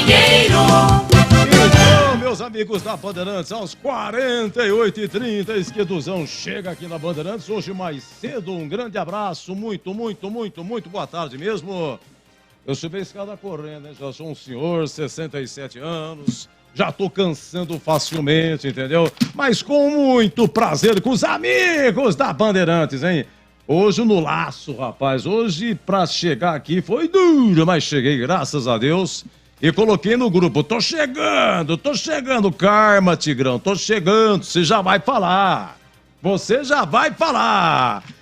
Então, meus amigos da Bandeirantes, aos 48h30, Esquiduzão chega aqui na Bandeirantes, hoje mais cedo, um grande abraço, muito boa tarde mesmo. Eu subi a escada correndo, hein? Já sou um senhor, 67 anos, já tô cansando facilmente, entendeu? Mas com muito prazer, com os amigos da Bandeirantes, hein? Hoje no laço, rapaz, hoje pra chegar aqui foi duro, mas cheguei, graças a Deus. E coloquei no grupo, tô chegando, Karma, Tigrão, tô chegando, você já vai falar.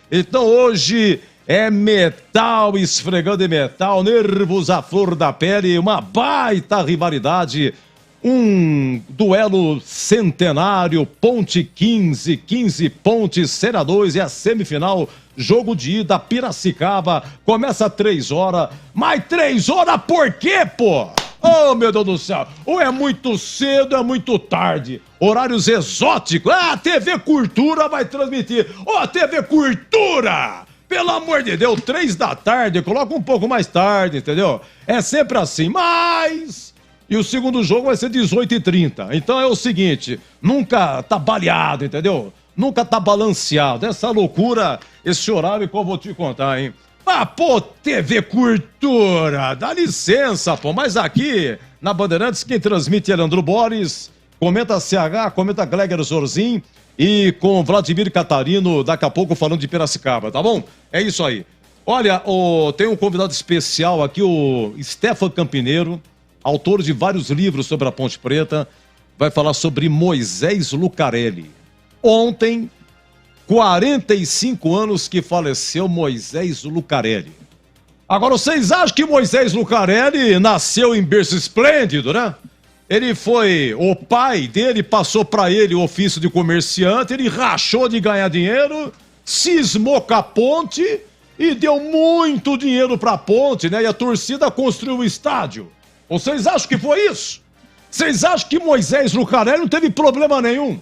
Então hoje é metal esfregando em metal, nervos à flor da pele, uma baita rivalidade, um duelo centenário, Ponte 15 Ponte, Serra 2 e a semifinal, jogo de ida, Piracicaba, começa às 3 horas, mas 3 horas por quê, pô? Oh, meu Deus do céu, ou é muito cedo, é muito tarde, horários exóticos, a TV Cultura vai transmitir, a TV Cultura, pelo amor de Deus, 3 da tarde, coloca um pouco mais tarde, entendeu? É sempre assim, mas... E o segundo jogo vai ser 18h30, então é o seguinte, nunca tá baleado, entendeu? Nunca tá balanceado, essa loucura, esse horário que eu vou te contar, hein? Ah, pô, TV Cultura, dá licença, pô, mas aqui, na Bandeirantes, quem transmite é Leandro Borges, comenta CH, comenta Gleger Zorzin e com Vladimir Catarino, daqui a pouco falando de Piracicaba, tá bom? É isso aí. Olha, tem um convidado especial aqui, o Stefan Campineiro, autor de vários livros sobre a Ponte Preta, vai falar sobre Moisés Lucarelli. Ontem, 45 anos que faleceu Moisés Lucarelli. Agora, vocês acham que Moisés Lucarelli nasceu em berço esplêndido, né? O pai dele passou para ele o ofício de comerciante, ele rachou de ganhar dinheiro, cismou com a ponte e deu muito dinheiro para a ponte, né? E a torcida construiu o estádio. Vocês acham que foi isso? Vocês acham que Moisés Lucarelli não teve problema nenhum?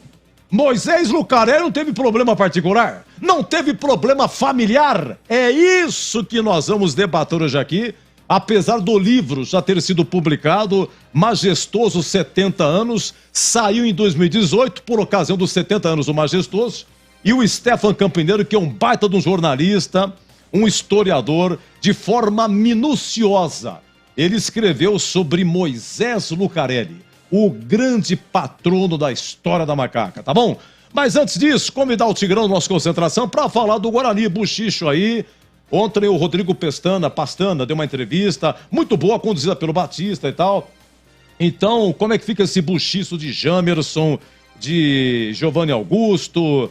Moisés Lucarelli não teve problema particular? Não teve problema familiar? É isso que nós vamos debater hoje aqui, apesar do livro já ter sido publicado, Majestoso 70 anos, saiu em 2018 por ocasião dos 70 anos do Majestoso, e o Stefan Campineiro, que é um baita de um jornalista, um historiador, de forma minuciosa, ele escreveu sobre Moisés Lucarelli, o grande patrono da história da macaca, tá bom? Mas antes disso, convidar o Tigrão da nossa concentração para falar do Guarani, buchicho aí. Ontem o Rodrigo Pastana deu uma entrevista muito boa, conduzida pelo Batista e tal. Então, como é que fica esse buchiço de Jamerson, de Giovanni Augusto,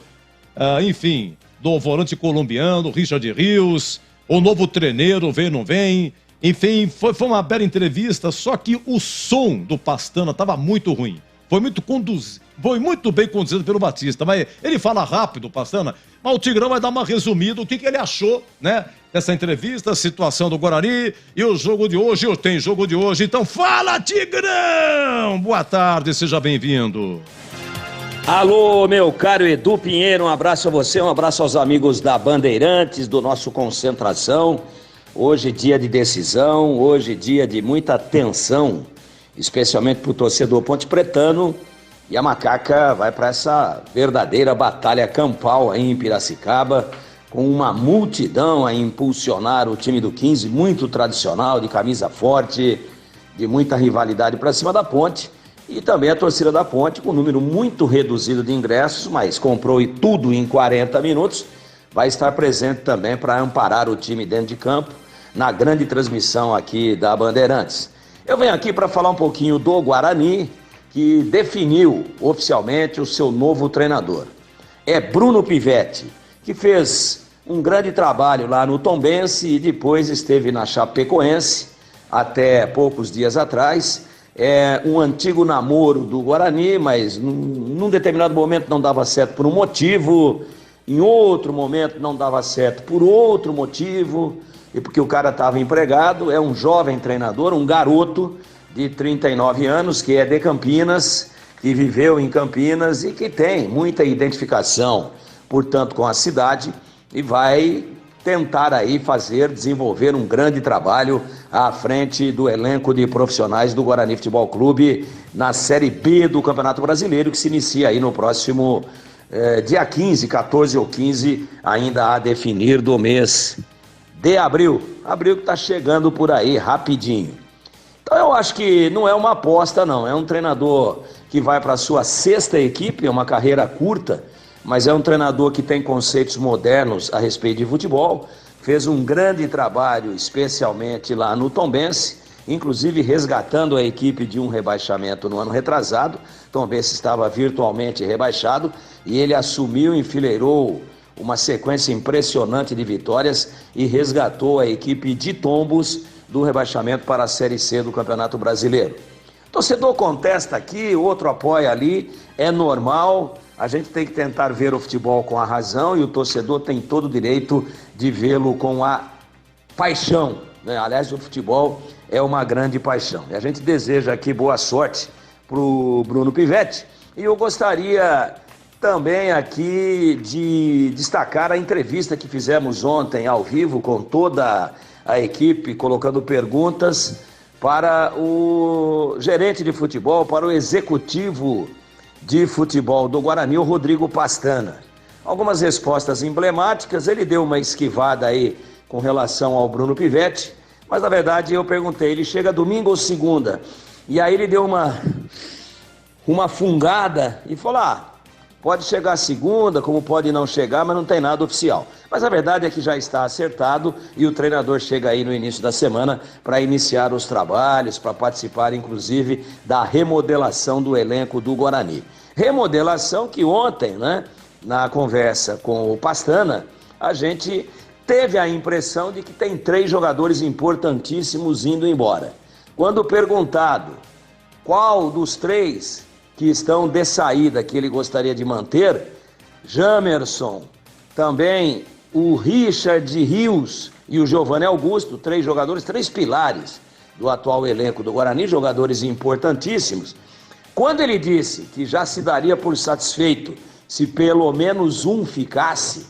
enfim, do volante colombiano, Richard Rios, o novo treneiro, vem ou não vem? Enfim, foi uma bela entrevista, só que o som do Pastana estava muito ruim. Foi muito bem conduzido pelo Batista, mas ele fala rápido, Pastana, mas o Tigrão vai dar uma resumida, o que ele achou, né, dessa entrevista, a situação do Guarani e o jogo de hoje, tem jogo de hoje, então fala, Tigrão! Boa tarde, seja bem-vindo. Alô, meu caro Edu Pinheiro, um abraço a você, um abraço aos amigos da Bandeirantes, do nosso Concentração. Hoje dia de decisão, hoje dia de muita tensão, especialmente para o torcedor pontepretano, e a macaca vai para essa verdadeira batalha campal aí em Piracicaba, com uma multidão a impulsionar o time do 15, muito tradicional, de camisa forte, de muita rivalidade para cima da Ponte, e também a torcida da Ponte, com um número muito reduzido de ingressos, mas comprou tudo em 40 minutos, vai estar presente também para amparar o time dentro de campo, na grande transmissão aqui da Bandeirantes. Eu venho aqui para falar um pouquinho do Guarani, que definiu oficialmente o seu novo treinador. É Bruno Pivetti, que fez um grande trabalho lá no Tombense e depois esteve na Chapecoense, até poucos dias atrás. É um antigo namoro do Guarani, mas num determinado momento não dava certo por um motivo, em outro momento não dava certo por outro motivo, e porque o cara estava empregado. É um jovem treinador, um garoto de 39 anos, que é de Campinas, que viveu em Campinas e que tem muita identificação, portanto, com a cidade, e vai tentar aí desenvolver um grande trabalho à frente do elenco de profissionais do Guarani Futebol Clube na Série B do Campeonato Brasileiro, que se inicia aí no próximo dia 15, 14 ou 15, ainda a definir, do mês de abril. Abril que está chegando por aí, rapidinho. Então eu acho que não é uma aposta não, é um treinador que vai para a sua 6ª equipe, é uma carreira curta, mas é um treinador que tem conceitos modernos a respeito de futebol, fez um grande trabalho, especialmente lá no Tombense, inclusive resgatando a equipe de um rebaixamento no ano retrasado. Tombense estava virtualmente rebaixado e ele assumiu, enfileirou uma sequência impressionante de vitórias e resgatou a equipe de Tombos do rebaixamento para a Série C do Campeonato Brasileiro. Torcedor contesta aqui, outro apoia ali, é normal. A gente tem que tentar ver o futebol com a razão e o torcedor tem todo o direito de vê-lo com a paixão, né? Aliás, o futebol é uma grande paixão. E a gente deseja aqui boa sorte para o Bruno Pivetti. E eu gostaria também aqui de destacar a entrevista que fizemos ontem ao vivo com toda a equipe, colocando perguntas para o gerente de futebol, para o executivo de futebol do Guarani, o Rodrigo Pastana. Algumas respostas emblemáticas, ele deu uma esquivada aí com relação ao Bruno Pivetti, mas na verdade eu perguntei, ele chega domingo ou segunda? E aí ele deu uma fungada e falou, pode chegar segunda, como pode não chegar, mas não tem nada oficial. Mas a verdade é que já está acertado e o treinador chega aí no início da semana para iniciar os trabalhos, para participar inclusive da remodelação do elenco do Guarani. Remodelação que ontem, né, na conversa com o Pastana, a gente teve a impressão de que tem 3 jogadores importantíssimos indo embora. Quando perguntado qual dos 3 que estão de saída que ele gostaria de manter, Jamerson, também o Richard Rios e o Giovanni Augusto, 3 jogadores, 3 pilares do atual elenco do Guarani, jogadores importantíssimos. Quando ele disse que já se daria por satisfeito se pelo menos um ficasse,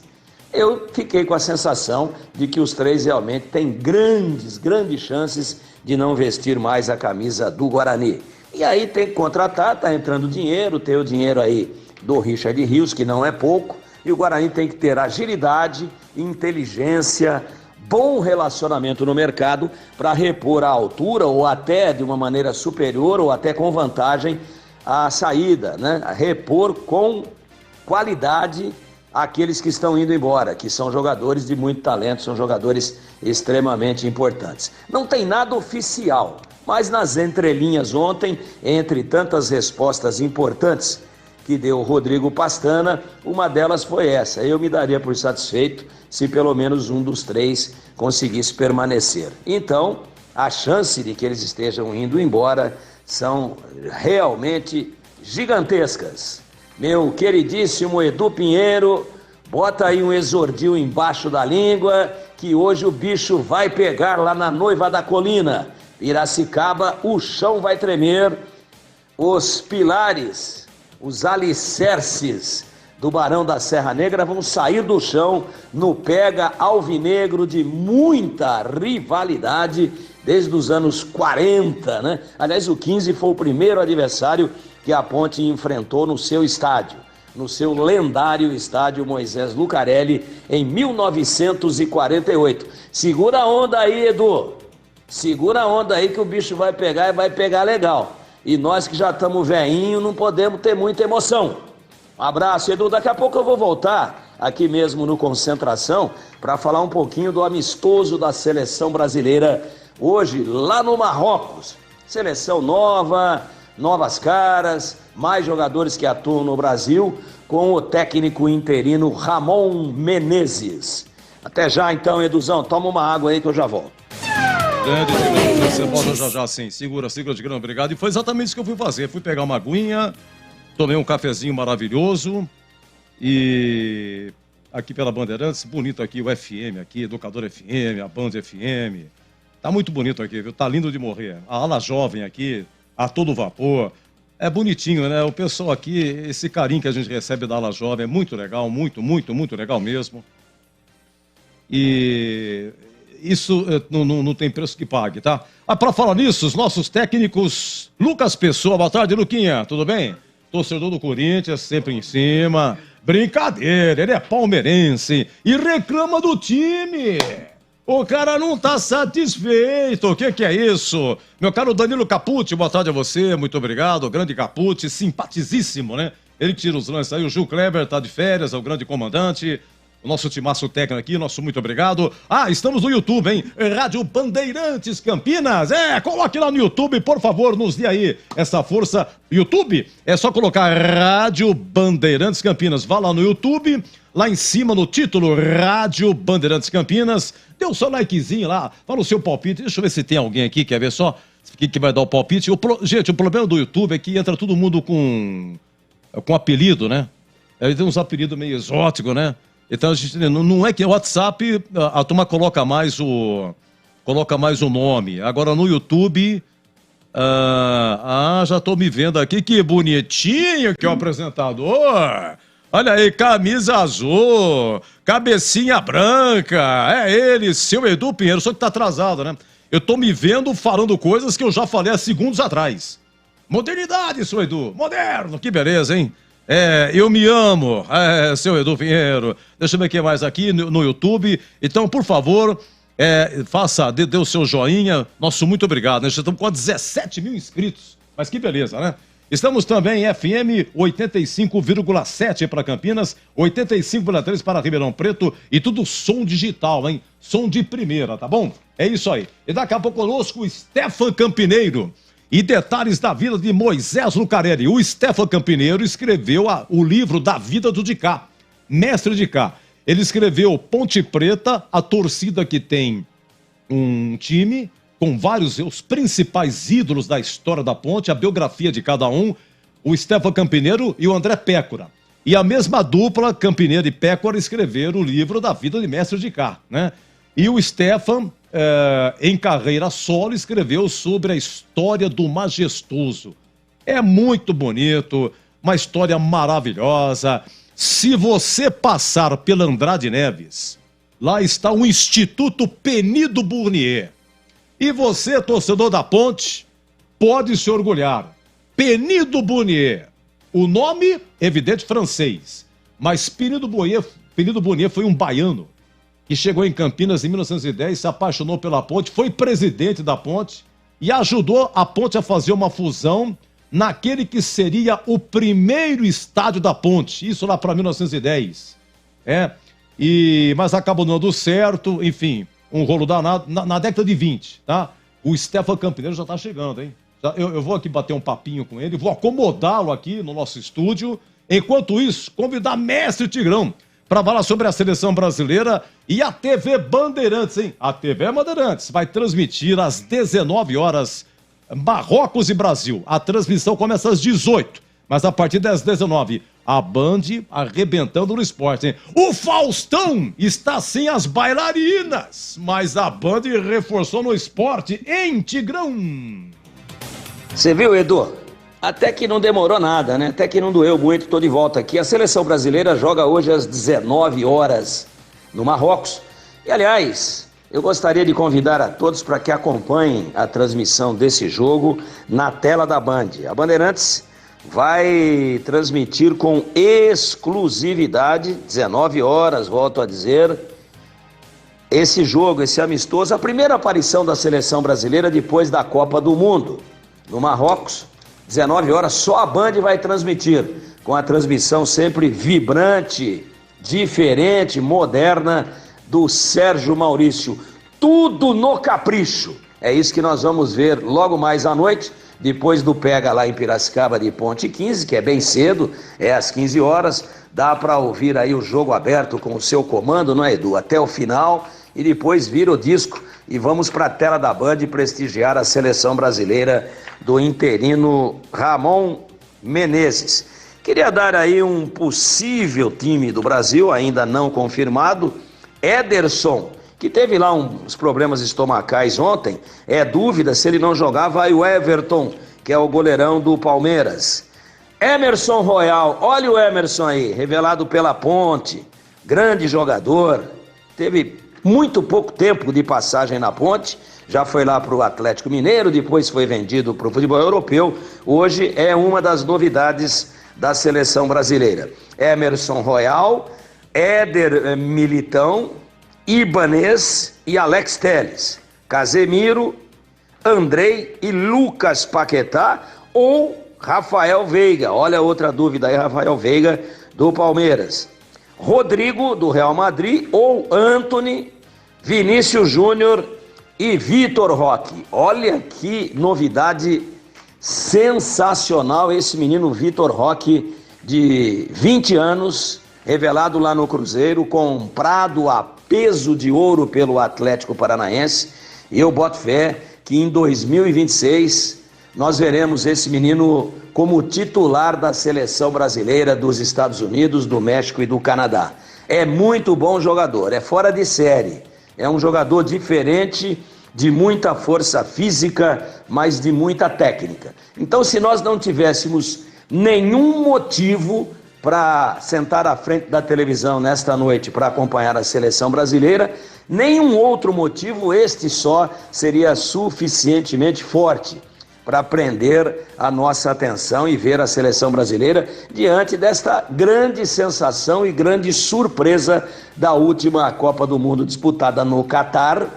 eu fiquei com a sensação de que os 3 realmente têm grandes chances de não vestir mais a camisa do Guarani. E aí tem que contratar, tá entrando dinheiro, tem o dinheiro aí do Richard Rios, que não é pouco, e o Guarani tem que ter agilidade, inteligência, bom relacionamento no mercado para repor à altura ou até de uma maneira superior ou até com vantagem a saída, né? Repor com qualidade aqueles que estão indo embora, que são jogadores de muito talento, são jogadores extremamente importantes. Não tem nada oficial, mas nas entrelinhas ontem, entre tantas respostas importantes que deu o Rodrigo Pastana, uma delas foi essa: eu me daria por satisfeito se pelo menos um dos 3 conseguisse permanecer. Então, a chance de que eles estejam indo embora são realmente gigantescas. Meu queridíssimo Edu Pinheiro, bota aí um exordio embaixo da língua, que hoje o bicho vai pegar lá na Noiva da Colina. Piracicaba, o chão vai tremer, os pilares, os alicerces do Barão da Serra Negra vão sair do chão no pega alvinegro de muita rivalidade desde os anos 40, né? Aliás, o 15 foi o primeiro adversário que a Ponte enfrentou no seu estádio, no seu lendário estádio Moisés Lucarelli, em 1948. Segura a onda aí, Edu. Segura a onda aí que o bicho vai pegar e vai pegar legal. E nós que já estamos velhinhos não podemos ter muita emoção. Um abraço, Edu. Daqui a pouco eu vou voltar aqui mesmo no Concentração para falar um pouquinho do amistoso da seleção brasileira hoje lá no Marrocos. Seleção nova, novas caras, mais jogadores que atuam no Brasil com o técnico interino Ramon Menezes. Até já então, Eduzão. Toma uma água aí que eu já volto. Grande, você volta já sim. Segura, de grão, obrigado. E foi exatamente isso que eu fui fazer. Fui pegar uma aguinha, tomei um cafezinho maravilhoso e aqui pela Bandeirantes, bonito aqui, o FM aqui, Educador FM, a Band FM. Tá muito bonito aqui, viu? Tá lindo de morrer. A ala jovem aqui, a todo vapor. É bonitinho, né? O pessoal aqui, esse carinho que a gente recebe da ala jovem é muito legal, muito legal mesmo. E isso não tem preço que pague, tá? Para falar nisso, os nossos técnicos, Lucas Pessoa, boa tarde, Luquinha, tudo bem? Torcedor do Corinthians, sempre em cima. Brincadeira, ele é palmeirense e reclama do time. O cara não tá satisfeito, o que é isso? Meu caro Danilo Capucci, boa tarde a você, muito obrigado, grande Capucci, simpaticíssimo, né? Ele tira os lances aí, o Gil Kleber tá de férias, é o grande comandante. O nosso timaço técnico aqui, nosso muito obrigado. Estamos no YouTube, hein? Rádio Bandeirantes Campinas. Coloque lá no YouTube, por favor, nos dê aí essa força. YouTube, é só colocar Rádio Bandeirantes Campinas. Vá lá no YouTube, lá em cima no título, Rádio Bandeirantes Campinas. Dê o seu likezinho lá, fala o seu palpite. Deixa eu ver se tem alguém aqui, quer ver só? Que vai dar o palpite. Gente, o problema do YouTube é que entra todo mundo com apelido, né? Aí tem uns apelidos meio exóticos, né? Então, a gente, não é que o WhatsApp, a turma coloca mais o nome. Agora, no YouTube, já tô me vendo aqui, que bonitinho que é o apresentador. Olha aí, camisa azul, cabecinha branca, é ele, seu Edu Pinheiro, só que tá atrasado, né? Eu tô me vendo falando coisas que eu já falei há segundos atrás. Modernidade, seu Edu, moderno, que beleza, hein? Eu me amo, seu Edu Pinheiro. Deixa eu ver o que mais aqui no YouTube. Então, por favor, dê o seu joinha. Nosso muito obrigado, né? Já estamos com 17 mil inscritos. Mas que beleza, né? Estamos também em FM 85,7 para Campinas, 85,3 para Ribeirão Preto e tudo som digital, hein? Som de primeira, tá bom? É isso aí. E daqui a pouco conosco o Stefan Campineiro. E detalhes da vida de Moisés Lucarelli. O Stefan Campineiro escreveu o livro da vida do Dicá, mestre Dicá. Ele escreveu Ponte Preta, a torcida que tem um time com vários os principais ídolos da história da Ponte, a biografia de cada um, o Stefan Campineiro e o André Pécora. E a mesma dupla, Campineiro e Pécora, escreveram o livro da vida de mestre Dicá, né? E o Stefan, em carreira solo, escreveu sobre a história do Majestoso. É muito bonito, uma história maravilhosa. Se você passar pela Andrade Neves, lá está o Instituto Penido Bournier. E você, torcedor da Ponte, pode se orgulhar. Penido Bournier. O nome, evidente, francês. Mas Penido Bournier foi um baiano que chegou em Campinas em 1910, se apaixonou pela Ponte, foi presidente da Ponte e ajudou a Ponte a fazer uma fusão naquele que seria o primeiro estádio da Ponte, isso lá para 1910. Mas acabou não dando certo, enfim, um rolo danado na década de 20, tá? O Stefan Campineiro já tá chegando, hein? Eu vou aqui bater um papinho com ele, vou acomodá-lo aqui no nosso estúdio. Enquanto isso, convidar Mestre Tigrão para falar sobre a seleção brasileira e a TV Bandeirantes, hein? A TV Bandeirantes vai transmitir às 19 horas Marrocos e Brasil. A transmissão começa às 18, mas a partir das 19, a Band arrebentando no esporte, hein? O Faustão está sem as bailarinas, mas a Band reforçou no esporte, hein, Tigrão? Você viu, Edu? Até que não demorou nada, né? Até que não doeu muito, tô de volta aqui. A seleção brasileira joga hoje às 19 horas no Marrocos. E, aliás, eu gostaria de convidar a todos para que acompanhem a transmissão desse jogo na tela da Band. A Bandeirantes vai transmitir com exclusividade, 19 horas, volto a dizer, esse jogo, esse amistoso, a primeira aparição da seleção brasileira depois da Copa do Mundo no Marrocos. 19 horas, só a Band vai transmitir, com a transmissão sempre vibrante, diferente, moderna, do Sérgio Maurício. Tudo no capricho. É isso que nós vamos ver logo mais à noite, depois do Pega lá em Piracicaba de Ponte 15, que é bem cedo, é às 15 horas. Dá para ouvir aí o jogo aberto com o seu comando, não é, Edu? Até o final, e depois vira o disco e vamos para a tela da Band prestigiar a seleção brasileira do interino Ramon Menezes. Queria dar aí um possível time do Brasil, ainda não confirmado. Ederson, que teve lá uns problemas estomacais ontem, é dúvida se ele não jogar, vai o Everton, que é o goleirão do Palmeiras. Emerson Royal, olha o Emerson aí, revelado pela Ponte, grande jogador, teve muito pouco tempo de passagem na Ponte, já foi lá para o Atlético Mineiro, depois foi vendido para o futebol europeu, hoje é uma das novidades da seleção brasileira. Emerson Royal, Éder Militão, Ibanez e Alex Telles, Casemiro, Andrei e Lucas Paquetá ou Rafael Veiga. Olha outra dúvida aí, Rafael Veiga do Palmeiras. Rodrigo do Real Madrid ou Antony, Vinícius Júnior e Vitor Roque. Olha que novidade sensacional esse menino Vitor Roque, de 20 anos, revelado lá no Cruzeiro, comprado a peso de ouro pelo Atlético Paranaense. E eu boto fé que em 2026 nós veremos esse menino como titular da seleção brasileira dos Estados Unidos, do México e do Canadá. É muito bom jogador, é fora de série, é um jogador diferente, de muita força física, mas de muita técnica. Então, se nós não tivéssemos nenhum motivo para sentar à frente da televisão nesta noite para acompanhar a seleção brasileira, nenhum outro motivo, este só, seria suficientemente forte para prender a nossa atenção e ver a seleção brasileira diante desta grande sensação e grande surpresa da última Copa do Mundo disputada no Catar.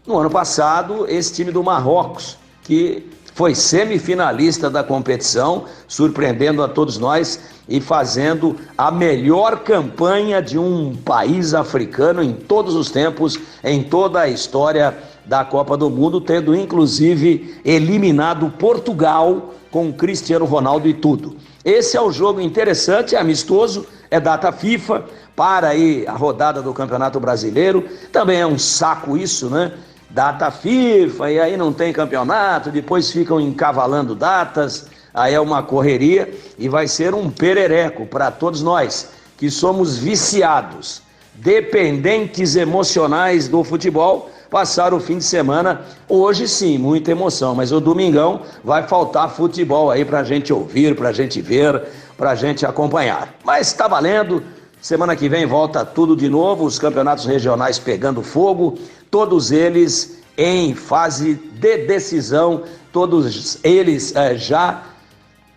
No ano passado, esse time do Marrocos, que foi semifinalista da competição, surpreendendo a todos nós e fazendo a melhor campanha de um país africano em todos os tempos, em toda a história da Copa do Mundo, tendo inclusive eliminado Portugal com Cristiano Ronaldo e tudo. Esse é um jogo interessante, é amistoso, é data FIFA, para aí a rodada do Campeonato Brasileiro, também é um saco isso, né? Data FIFA, e aí não tem campeonato, depois ficam encavalando datas, aí é uma correria e vai ser um perereco para todos nós, que somos viciados, dependentes emocionais do futebol, passar o fim de semana, hoje sim, muita emoção, mas o domingão vai faltar futebol aí pra gente ouvir, pra gente ver, pra gente acompanhar. Mas tá valendo, semana que vem volta tudo de novo, os campeonatos regionais pegando fogo, todos eles em fase de decisão, todos eles já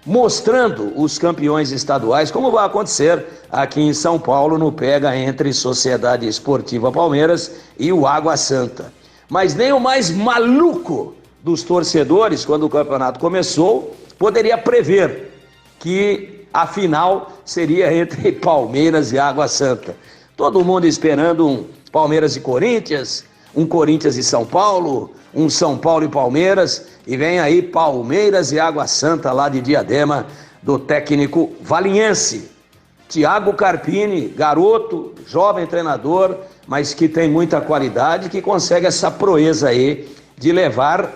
mostrando os campeões estaduais, como vai acontecer aqui em São Paulo, no pega entre Sociedade Esportiva Palmeiras e o Água Santa. Mas nem o mais maluco dos torcedores, quando o campeonato começou, poderia prever que a final seria entre Palmeiras e Água Santa. Todo mundo esperando um Palmeiras e Corinthians, um Corinthians e São Paulo, um São Paulo e Palmeiras, e vem aí Palmeiras e Água Santa lá de Diadema, do técnico valinhense, Thiago Carpini, garoto, jovem treinador, mas que tem muita qualidade, que consegue essa proeza aí de levar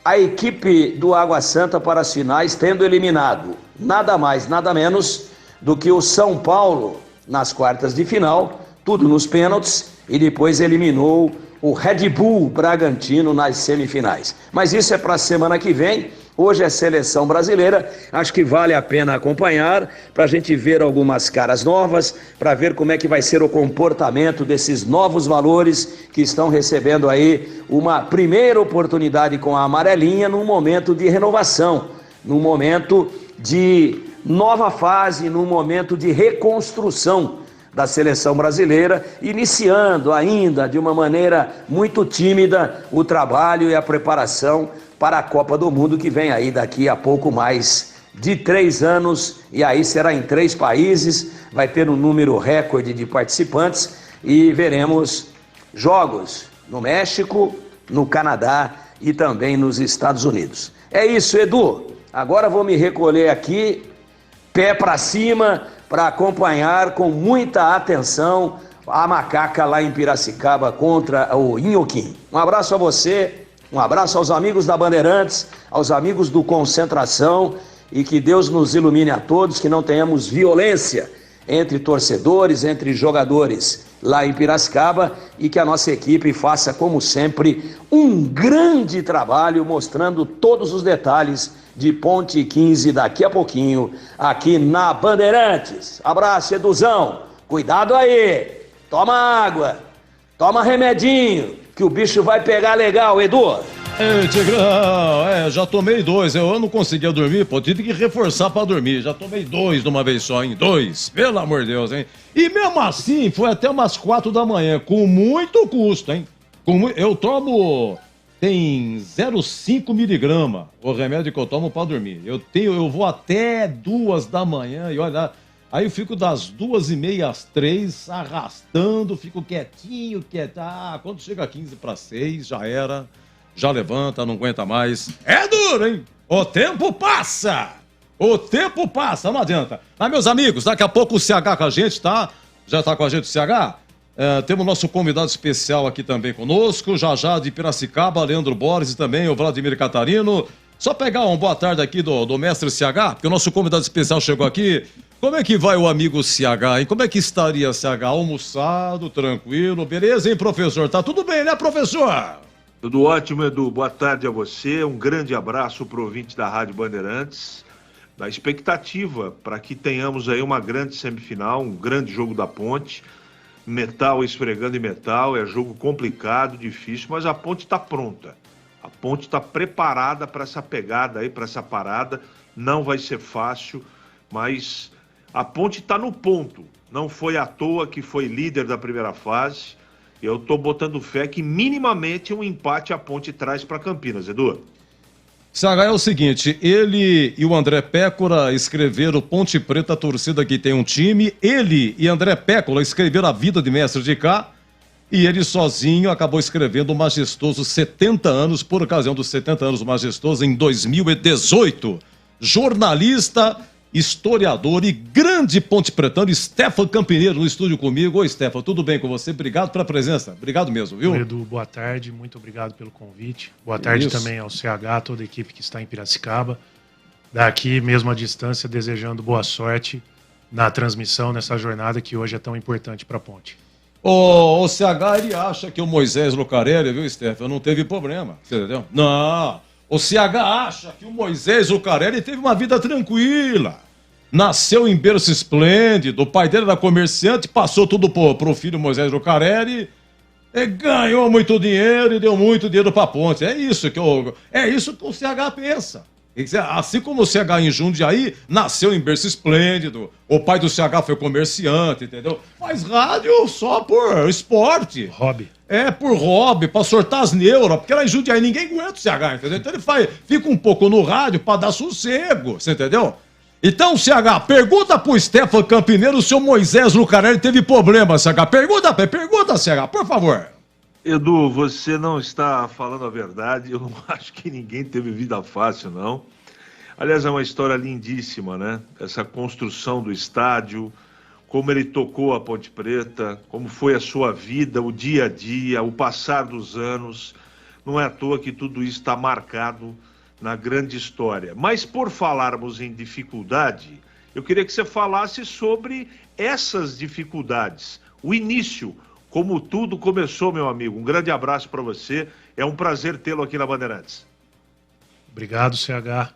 a equipe do Água Santa para as finais, tendo eliminado nada mais, nada menos do que o São Paulo nas quartas de final, tudo nos pênaltis, e depois eliminou o Red Bull Bragantino nas semifinais. Mas isso é para a semana que vem. Hoje é seleção brasileira, acho que vale a pena acompanhar, para a gente ver algumas caras novas, para ver como é que vai ser o comportamento desses novos valores que estão recebendo aí uma primeira oportunidade com a amarelinha num momento de renovação, num momento de nova fase, num momento de reconstrução da seleção brasileira, iniciando ainda de uma maneira muito tímida o trabalho e a preparação para a Copa do Mundo, que vem aí daqui a pouco mais de 3 anos, e aí será em 3 países, vai ter um número recorde de participantes e veremos jogos no México, no Canadá e também nos Estados Unidos. É isso, Edu. Agora vou me recolher aqui, pé para cima, para acompanhar com muita atenção a Macaca lá em Piracicaba contra o Inhoquim. Um abraço a você, um abraço aos amigos da Bandeirantes, aos amigos do Concentração, e que Deus nos ilumine a todos, que não tenhamos violência entre torcedores, entre jogadores lá em Piracicaba, e que a nossa equipe faça, como sempre, um grande trabalho mostrando todos os detalhes de Ponte 15 daqui a pouquinho, aqui na Bandeirantes. Abraço, Eduzão. Cuidado aí. Toma água. Toma remedinho, que o bicho vai pegar legal, Edu. Ei, Tigrão, já tomei 2. Eu não conseguia dormir, pô, tive que reforçar pra dormir. Já tomei 2 de uma vez só, hein? 2, pelo amor de Deus, hein? E mesmo assim, foi até umas 4 da manhã, com muito custo, hein? Eu tomo, tem 0,5 miligrama, o remédio que eu tomo pra dormir. Eu vou até 2 da manhã e olha, aí eu fico das 2h30 às 3, arrastando, fico quietinho. Quando chega 15 para 6, já era. Já levanta, não aguenta mais. É duro, hein? O tempo passa! O tempo passa, não adianta. Mas, meus amigos, daqui a pouco o CH com a gente, tá? Já tá com a gente o CH? Temos nosso convidado especial aqui também conosco, já de Piracicaba, Leandro Borges e também o Vladimir Catarino. Só pegar uma boa tarde aqui do mestre CH, porque o nosso convidado especial chegou aqui. Como é que vai o amigo CH, hein? Como é que estaria CH? Almoçado, tranquilo, beleza, hein, professor? Tá tudo bem, né, professor? Tudo ótimo, Edu. Boa tarde a você. Um grande abraço para o ouvinte da Rádio Bandeirantes. Da expectativa para que tenhamos aí uma grande semifinal, um grande jogo da Ponte. Metal esfregando em metal. É jogo complicado, difícil, mas a Ponte está pronta. A Ponte está preparada para essa pegada aí, para essa parada. Não vai ser fácil, mas a Ponte está no ponto. Não foi à toa que foi líder da primeira fase. Eu tô botando fé que minimamente um empate a Ponte traz para Campinas, Edu. CH, é o seguinte, ele e o André Pécora escreveram Ponte Preta, a torcida que tem um time. Ele e André Pécora escreveram A Vida de Mestre de Cá. E ele sozinho acabou escrevendo o Majestoso 70 anos, por ocasião dos 70 anos do Majestoso, em 2018. Jornalista, historiador e grande ponte-pretano, Stefan Campineiro, no estúdio comigo. Oi, Stefan, tudo bem com você? Obrigado pela presença. Obrigado mesmo, viu? Edu, boa tarde, muito obrigado pelo convite. Boa tarde também ao CH, toda a equipe que está em Piracicaba. Daqui, mesmo à distância, desejando boa sorte na transmissão, nessa jornada que hoje é tão importante para a Ponte. O CH, ele acha que o Moisés Lucarelli, viu, Stefan, não teve problema, você entendeu? Não. O CH acha que o Moisés Lucarelli teve uma vida tranquila. Nasceu em berço esplêndido, o pai dele era comerciante, passou tudo pro filho Moisés Lucarelli, ganhou muito dinheiro e deu muito dinheiro pra Ponte. É isso que o CH pensa. Assim como o CH em Jundiaí nasceu em berço esplêndido, o pai do CH foi comerciante, entendeu? Faz rádio só por esporte. Hobby. Por hobby, pra sortar as neuras, porque lá em Jundiaí ninguém aguenta o CH, entendeu? Então ele fica um pouco no rádio pra dar sossego, você entendeu? Então, CH, pergunta pro Stefan Campineiro se o Moisés Lucarelli teve problema, CH. Pergunta, CH, por favor. Edu, você não está falando a verdade. Eu não acho que ninguém teve vida fácil, não. Aliás, é uma história lindíssima, né? Essa construção do estádio, como ele tocou a Ponte Preta, como foi a sua vida, o dia a dia, o passar dos anos. Não é à toa que tudo isso está marcado na grande história. Mas por falarmos em dificuldade, eu queria que você falasse sobre essas dificuldades, o início, como tudo começou, meu amigo. Um grande abraço para você, é um prazer tê-lo aqui na Bandeirantes. Obrigado, CH.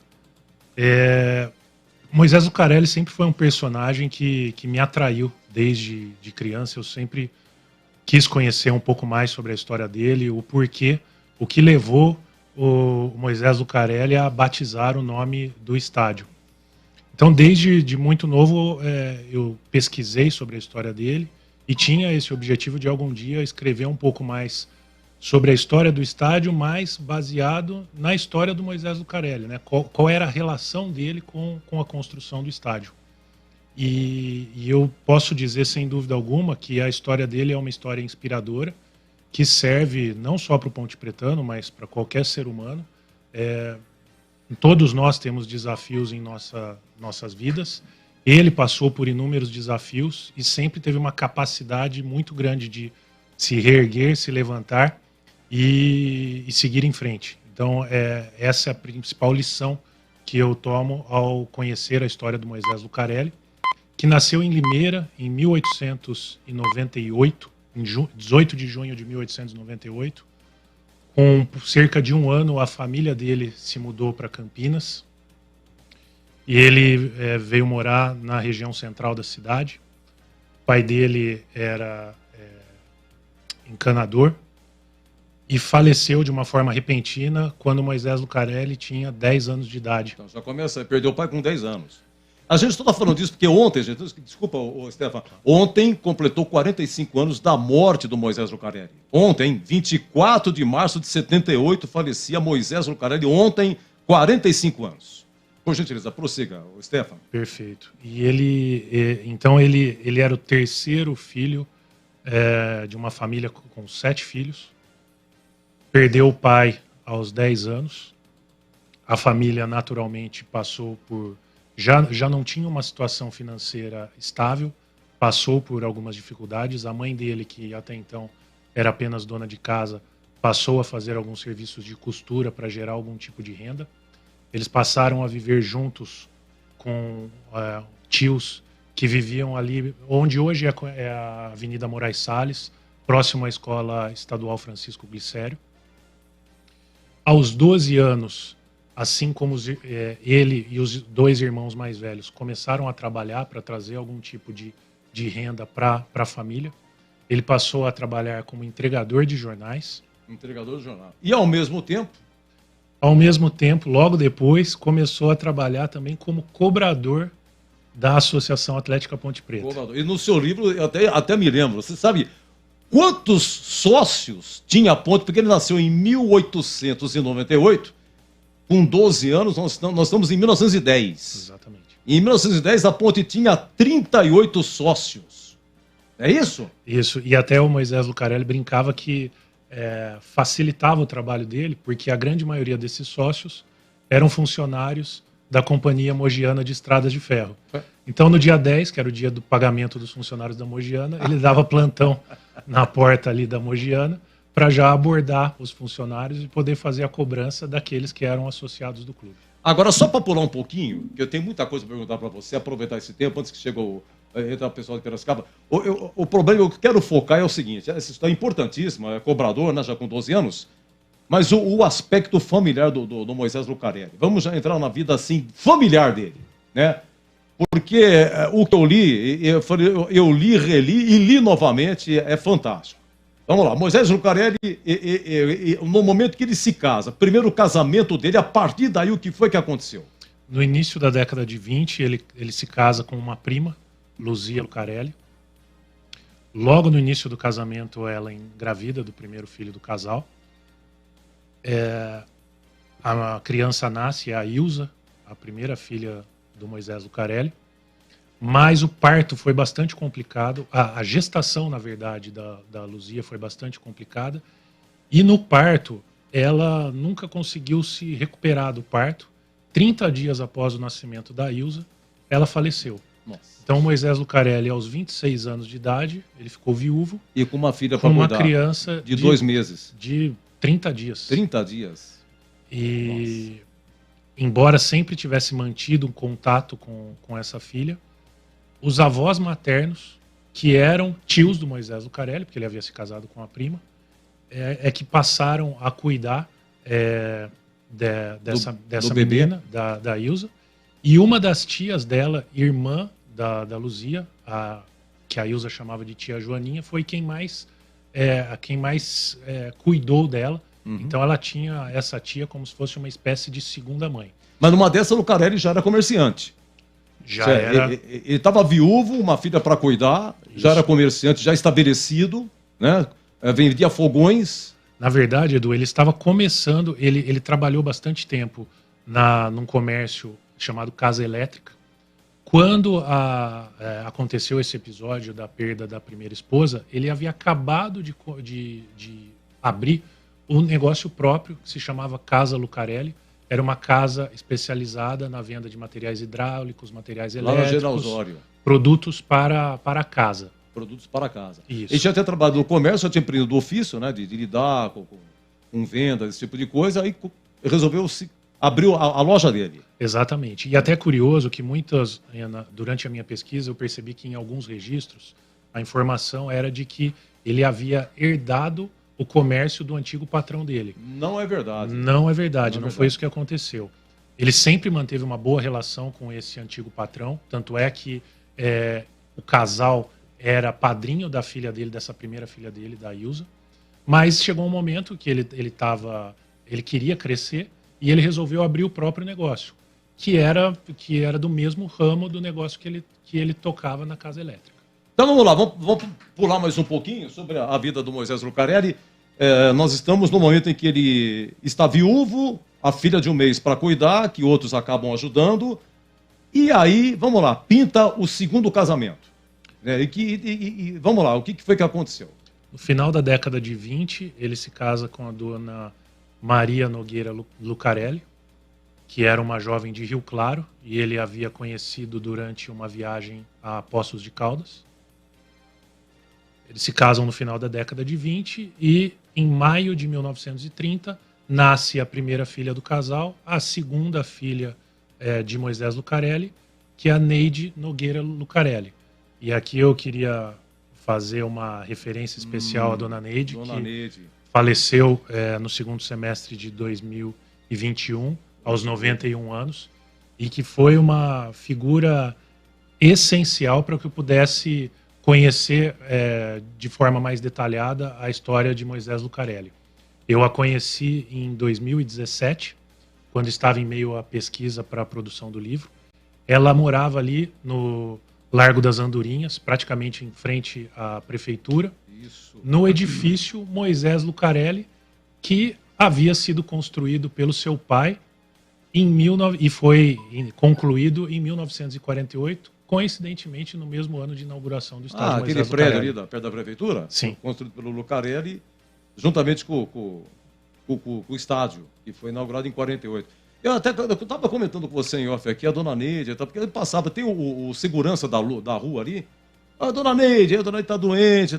Moisés Lucarelli sempre foi um personagem que me atraiu desde de criança. Eu sempre quis conhecer um pouco mais sobre a história dele, o porquê, o que levou o Moisés Lucarelli a batizar o nome do estádio. Então, desde muito novo, eu pesquisei sobre a história dele e tinha esse objetivo de algum dia escrever um pouco mais sobre a história do estádio, mas baseado na história do Moisés Lucarelli, né? Qual era a relação dele com a construção do estádio. E eu posso dizer, sem dúvida alguma, que a história dele é uma história inspiradora, que serve não só para o Ponte Pretano, mas para qualquer ser humano. Todos nós temos desafios em nossas vidas. Ele passou por inúmeros desafios e sempre teve uma capacidade muito grande de se reerguer, se levantar e seguir em frente. Então, essa é a principal lição que eu tomo ao conhecer a história do Moisés Lucarelli, que nasceu em Limeira em 1898, em 18 de junho de 1898. Com cerca de um ano, a família dele se mudou para Campinas e ele veio morar na região central da cidade. O pai dele era encanador, e faleceu de uma forma repentina quando Moisés Lucarelli tinha 10 anos de idade. Então já começa, perdeu o pai com 10 anos. A gente está falando disso porque ontem, gente, desculpa, Stefan, ontem completou 45 anos da morte do Moisés Lucarelli. Ontem, 24 de março de 78, falecia Moisés Lucarelli, ontem, 45 anos. Por gentileza, prossiga, Stefan. Perfeito. E ele era o terceiro filho de uma família com 7 filhos. Perdeu o pai aos 10 anos. A família, naturalmente, passou por... Já não tinha uma situação financeira estável, passou por algumas dificuldades. A mãe dele, que até então era apenas dona de casa, passou a fazer alguns serviços de costura para gerar algum tipo de renda. Eles passaram a viver juntos com tios que viviam ali, onde hoje é a Avenida Moraes Salles, próximo à Escola Estadual Francisco Glicério. Aos 12 anos, assim como ele e os 2 irmãos mais velhos começaram a trabalhar para trazer algum tipo de renda para a família, ele passou a trabalhar como entregador de jornais. Entregador de jornal. E ao mesmo tempo, logo depois, começou a trabalhar também como cobrador da Associação Atlética Ponte Preta. E no seu livro, eu até me lembro, você sabe quantos sócios tinha a Ponte? Porque ele nasceu em 1898, com 12 anos, nós estamos em 1910. Exatamente. Em 1910, a Ponte tinha 38 sócios. É isso? Isso, e até o Moisés Lucarelli brincava que facilitava o trabalho dele, porque a grande maioria desses sócios eram funcionários da Companhia Mogiana de Estradas de Ferro. Então, no dia 10, que era o dia do pagamento dos funcionários da Mogiana, ele dava plantão na porta ali da Mogiana para já abordar os funcionários e poder fazer a cobrança daqueles que eram associados do clube. Agora, só para pular um pouquinho, que eu tenho muita coisa para perguntar para você, aproveitar esse tempo, antes que chegue o pessoal de Piracicaba. O problema que eu quero focar é o seguinte, essa história é importantíssima, é cobrador, né, já com 12 anos, mas o aspecto familiar do Moisés Lucarelli. Vamos já entrar na vida, assim, familiar dele, né? Porque o que eu li, eu li, reli e li novamente, é fantástico. Vamos lá, Moisés Lucarelli, no momento que ele se casa, primeiro casamento dele, a partir daí o que foi que aconteceu? No início da década de 20, ele se casa com uma prima, Luzia Lucarelli. Logo no início do casamento, ela engravida do primeiro filho do casal. A criança nasce, a Ilza, a primeira filha do Moisés Lucarelli. Mas o parto foi bastante complicado, a gestação, na verdade, da Luzia foi bastante complicada, e no parto, ela nunca conseguiu se recuperar do parto. 30 dias após o nascimento da Ilza, ela faleceu. Nossa. Então, Moisés Lucarelli, aos 26 anos de idade, ele ficou viúvo. E com uma filha com para uma cuidar. criança de 2 meses. De 30 dias. 30 dias. E, embora sempre tivesse mantido um contato com essa filha, os avós maternos, que eram tios do Moisés Lucarelli, porque ele havia se casado com a prima, que passaram a cuidar dessa menina, da Ilza. E uma das tias dela, irmã da Luzia, que a Ilza chamava de tia Joaninha, foi quem mais cuidou dela. Uhum. Então ela tinha essa tia como se fosse uma espécie de segunda mãe. Mas numa dessa, o Lucarelli já era comerciante. Já era. Ele estava viúvo, uma filha para cuidar, isso. Já era comerciante, já estabelecido, né? Vendia fogões. Na verdade, Edu, ele estava começando, ele trabalhou bastante tempo num comércio chamado Casa Elétrica. Quando aconteceu esse episódio da perda da primeira esposa, ele havia acabado de abrir um negócio próprio que se chamava Casa Lucarelli. Era uma casa especializada na venda de materiais hidráulicos, materiais elétricos, produtos para a casa. Produtos para casa. Isso. Ele já tinha trabalhado no comércio, já tinha aprendido do ofício, né, de lidar com vendas, esse tipo de coisa, aí resolveu abriu a loja dele. Exatamente. E até é curioso que durante a minha pesquisa, eu percebi que em alguns registros, a informação era de que ele havia herdado o comércio do antigo patrão dele. Não é verdade. Não é verdade, não foi isso que aconteceu. Ele sempre manteve uma boa relação com esse antigo patrão, tanto é que o casal era padrinho da filha dele, dessa primeira filha dele, da Ilza. Mas chegou um momento que ele queria crescer e ele resolveu abrir o próprio negócio, que era do mesmo ramo do negócio que ele tocava na casa elétrica. Então vamos lá, vamos pular mais um pouquinho sobre a vida do Moisés Lucarelli. Nós estamos no momento em que ele está viúvo, a filha de 1 mês para cuidar, que outros acabam ajudando. E aí, vamos lá, pinta o segundo casamento. Vamos lá, o que foi que aconteceu? No final da década de 20, ele se casa com a dona Maria Nogueira Lucarelli, que era uma jovem de Rio Claro, e ele havia conhecido durante uma viagem a Poços de Caldas. Eles se casam no final da década de 20 e, em maio de 1930, nasce a primeira filha do casal, a segunda filha de Moisés Lucarelli, que é a Neide Nogueira Lucarelli. E aqui eu queria fazer uma referência especial à Dona Neide, faleceu no segundo semestre de 2021, aos 91 anos, e que foi uma figura essencial para que eu pudesse conhecer de forma mais detalhada a história de Moisés Lucarelli. Eu a conheci em 2017, quando estava em meio à pesquisa para a produção do livro. Ela morava ali no Largo das Andorinhas, praticamente em frente à prefeitura, no edifício Moisés Lucarelli, que havia sido construído pelo seu pai e foi concluído em 1948, coincidentemente no mesmo ano de inauguração do estádio Moisés Lucarelli. Aquele prédio ali perto da prefeitura? Sim. Construído pelo Lucarelli, juntamente com o estádio, que foi inaugurado em 48. Eu estava comentando com você em off aqui, a dona Neide, porque ele passava, tem o segurança da rua ali, a dona Neide está doente,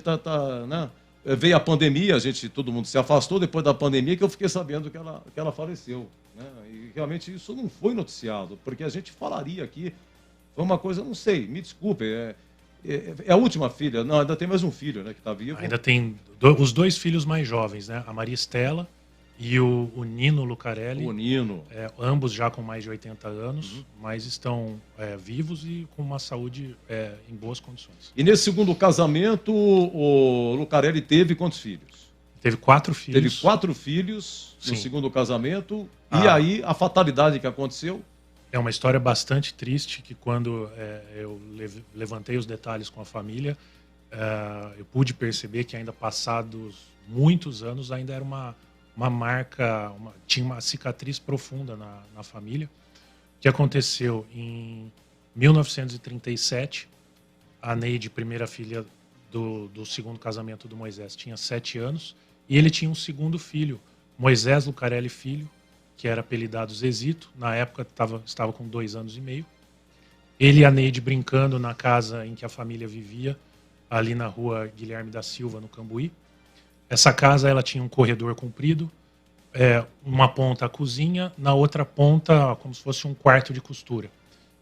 né? Veio a pandemia, todo mundo se afastou depois da pandemia, que eu fiquei sabendo que ela faleceu. Né? E realmente isso não foi noticiado, porque a gente falaria aqui, foi uma coisa, não sei, me desculpe, é a última filha, não, ainda tem mais um filho, né, que está vivo. Ainda tem os 2 filhos mais jovens, né? A Maria Estela e o Nino Lucarelli. O Nino. Ambos já com mais de 80 anos, mas estão vivos e com uma saúde em boas condições. E nesse segundo casamento, o Lucarelli teve quantos filhos? Teve 4 filhos. Teve 4 filhos no Sim. segundo casamento. E aí, a fatalidade que aconteceu? É uma história bastante triste, que quando eu levantei os detalhes com a família, eu pude perceber que ainda passados muitos anos, ainda era uma marca, tinha uma cicatriz profunda na família. O que aconteceu em 1937, a Neide, primeira filha do segundo casamento do Moisés, tinha 7 anos, e ele tinha um segundo filho, Moisés Lucarelli Filho, que era apelidado Zezito, na época estava com 2 anos e meio. Ele e a Neide brincando na casa em que a família vivia, ali na rua Guilherme da Silva, no Cambuí. Essa casa ela tinha um corredor comprido, uma ponta a cozinha, na outra ponta como se fosse um quarto de costura.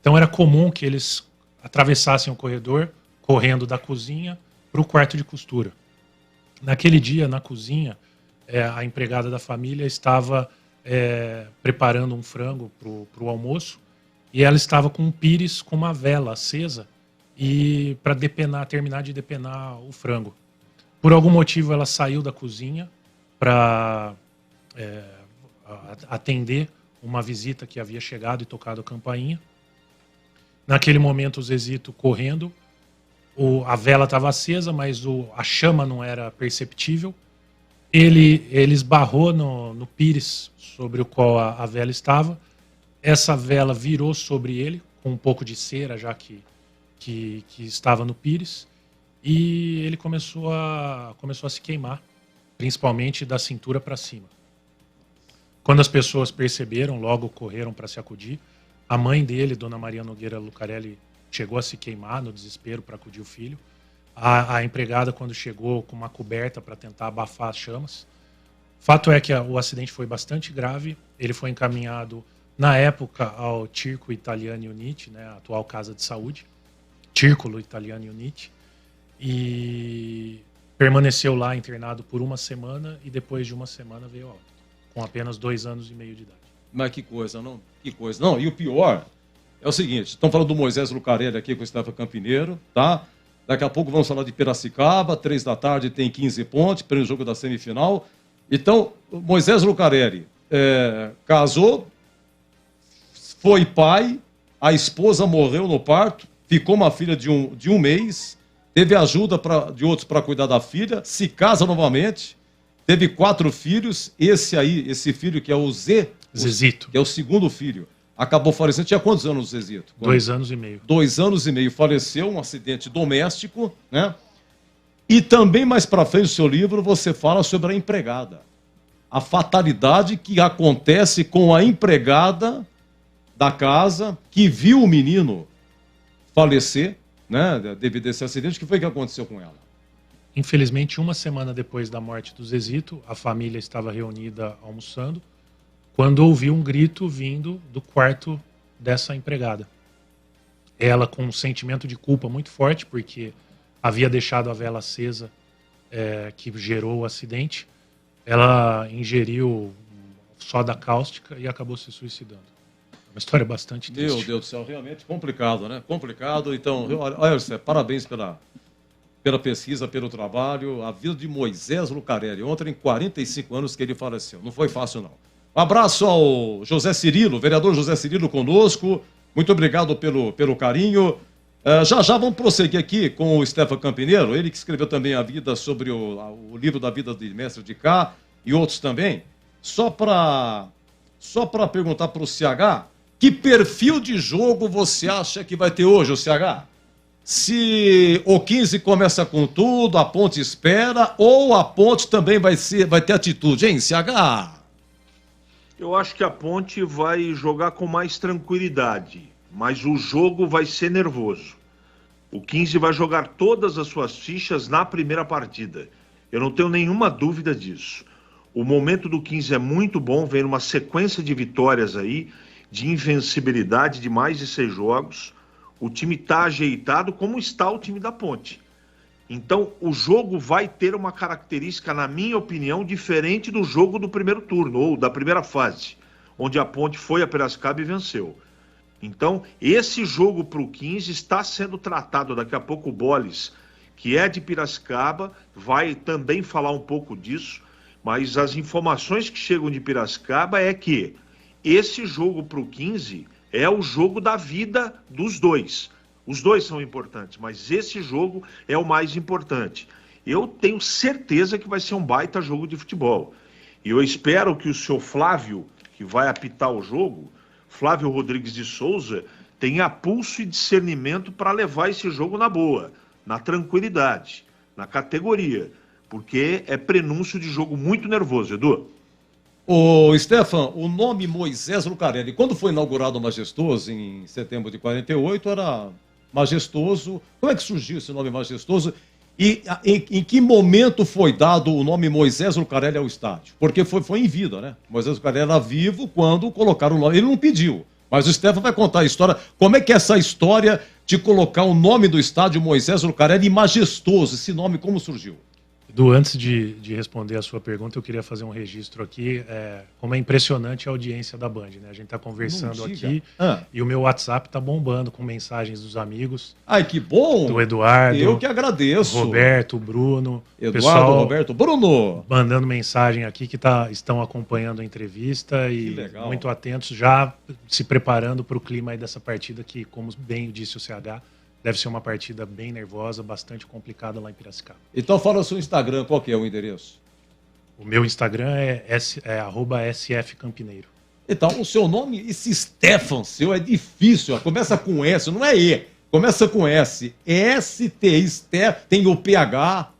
Então era comum que eles atravessassem o corredor, correndo da cozinha para o quarto de costura. Naquele dia, na cozinha, a empregada da família estava preparando um frango para o almoço, e ela estava com um pires com uma vela acesa e para terminar de depenar o frango. Por algum motivo ela saiu da cozinha para atender uma visita que havia chegado e tocado a campainha. Naquele momento o Zezito correndo, a vela estava acesa, mas a chama não era perceptível. Ele esbarrou no pires sobre o qual a vela estava. Essa vela virou sobre ele, com um pouco de cera, já que estava no pires, e ele começou a se queimar, principalmente da cintura para cima. Quando as pessoas perceberam, logo correram para se acudir. A mãe dele, Dona Maria Nogueira Lucarelli, chegou a se queimar no desespero para acudir o filho. A empregada, quando chegou com uma coberta para tentar abafar as chamas. Fato é que o acidente foi bastante grave. Ele foi encaminhado, na época, ao Círculo Italiani Uniti, né, a atual Casa de Saúde, Círculo Italiani Uniti, e permaneceu lá internado por 1 semana, e depois de 1 semana veio a óbito, com apenas 2 anos e meio de idade. Mas que coisa, não? Que coisa. Não, e o pior é o seguinte, estamos falando do Moisés Lucarelli aqui com o Estefa Campineiro, tá? Daqui a pouco vamos falar de Piracicaba, 3 da tarde tem 15 pontos, primeiro jogo da semifinal. Então, Moisés Lucarelli casou, foi pai, a esposa morreu no parto, ficou uma filha de um mês, teve ajuda de outros para cuidar da filha, se casa novamente, teve 4 filhos, esse filho que é o Zezito, que é o segundo filho, acabou falecendo. Tinha quantos anos o Zezito? 2 anos e meio. 2 anos e meio, faleceu, um acidente doméstico, né? E também mais para frente no seu livro você fala sobre a empregada. A fatalidade que acontece com a empregada da casa que viu o menino falecer, né, devido a esse acidente. O que foi que aconteceu com ela? Infelizmente, uma semana depois da morte do Zezito, a família estava reunida almoçando, quando ouviu um grito vindo do quarto dessa empregada. Ela, com um sentimento de culpa muito forte, porque havia deixado a vela acesa que gerou o acidente, ela ingeriu soda cáustica e acabou se suicidando. Uma história bastante triste. Meu Deus do céu, realmente complicado, né? Complicado. Então, olha, José, parabéns pela pesquisa, pelo trabalho. A vida de Moisés Lucarelli. Ontem, 45 anos que ele faleceu. Não foi fácil, não. Um abraço ao José Cirilo, vereador José Cirilo conosco. Muito obrigado pelo carinho. Já vamos prosseguir aqui com o Stefan Campineiro, ele que escreveu também a vida sobre o livro da vida de Mestre de Cá e outros também. Só para perguntar para o CH, que perfil de jogo você acha que vai ter hoje, o CH? Se o 15 começa com tudo, a Ponte espera, ou a Ponte também vai ter atitude, hein, CH? Eu acho que a Ponte vai jogar com mais tranquilidade, mas o jogo vai ser nervoso. O 15 vai jogar todas as suas fichas na primeira partida. Eu não tenho nenhuma dúvida disso. O momento do 15 é muito bom, vem uma sequência de vitórias aí, de invencibilidade de mais de 6 jogos. O time está ajeitado como está o time da Ponte. Então, o jogo vai ter uma característica, na minha opinião, diferente do jogo do primeiro turno, ou da primeira fase, onde a Ponte foi a Piracicaba e venceu. Então, esse jogo para o 15 está sendo tratado. Daqui a pouco o Boles, que é de Piracicaba, vai também falar um pouco disso, mas as informações que chegam de Piracicaba é que esse jogo para o 15 é o jogo da vida dos dois. Os dois são importantes, mas esse jogo é o mais importante. Eu tenho certeza que vai ser um baita jogo de futebol. E eu espero que o seu Flávio, que vai apitar o jogo, Flávio Rodrigues de Souza, tenha pulso e discernimento para levar esse jogo na boa, na tranquilidade, na categoria, porque é prenúncio de jogo muito nervoso, Edu. Ô, Stefan, o nome Moisés Lucarelli, quando foi inaugurado o Majestoso, em setembro de 48, era Majestoso. Como é que surgiu esse nome Majestoso? E em que momento foi dado o nome Moisés Lucarelli ao estádio? Porque foi em vida, né? Moisés Lucarelli era vivo quando colocaram o nome. Ele não pediu, mas o Stefan vai contar a história. Como é que é essa história de colocar o nome do estádio Moisés Lucarelli Majestoso? Esse nome como surgiu? Edu, antes de responder a sua pergunta, eu queria fazer um registro aqui. Como é impressionante a audiência da Band, né? A gente está conversando aqui e o meu WhatsApp está bombando com mensagens dos amigos. Ai, que bom! Do Eduardo. Eu que agradeço. Roberto, Bruno. Eduardo, pessoal Roberto, Bruno. Mandando mensagem aqui que estão acompanhando a entrevista e muito atentos, já se preparando para o clima aí dessa partida que, como bem disse o CH, deve ser uma partida bem nervosa, bastante complicada lá em Piracicaba. Então fala o seu Instagram, qual que é o endereço? O meu Instagram é @sfcampineiro. Então, o seu nome, esse Stefan seu, é difícil. Começa com S, não é E. Começa com S. S-T, tem o PH.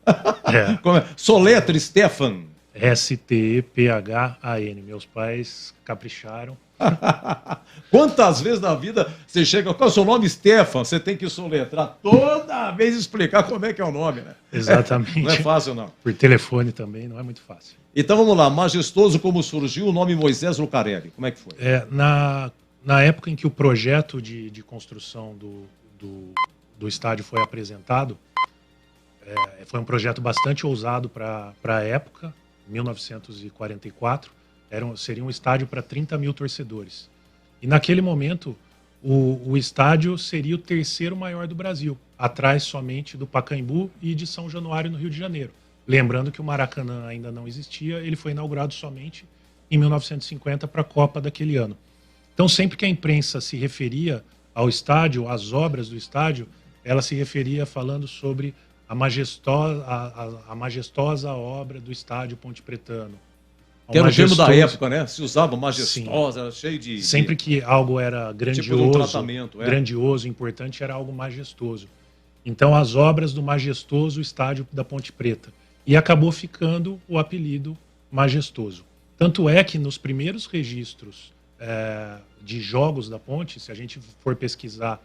Soletra Stefan. S-T-E-P-H-A-N. Meus pais capricharam. Quantas vezes na vida você chega, qual é o seu nome, Stefan? Você tem que soletrar toda vez, explicar como é que é o nome, né? Exatamente. Não é fácil, não. Por telefone também, não é muito fácil. Então vamos lá, Majestoso, como surgiu o nome Moisés Lucarelli? Como é que foi? Na época em que o projeto de construção do estádio foi apresentado, foi um projeto bastante ousado para a época, 1944. Seria um estádio para 30 mil torcedores. E naquele momento, o estádio seria o terceiro maior do Brasil. atrás somente do Pacaembu e de São Januário, no Rio de Janeiro. Lembrando que o Maracanã ainda não existia, ele foi inaugurado somente em 1950 para a Copa daquele ano. Então, sempre que a imprensa se referia ao estádio, às obras do estádio, ela se referia falando sobre a majestosa obra do estádio Ponte Pretano. Que era o termo da época, né? Se usava majestosa, era cheio de... Sempre que algo era grandioso, tipo tratamento, grandioso, importante, era algo majestoso. Então, as obras do majestoso estádio da Ponte Preta. E acabou ficando o apelido majestoso. Tanto é que nos primeiros registros de jogos da Ponte, se a gente for pesquisar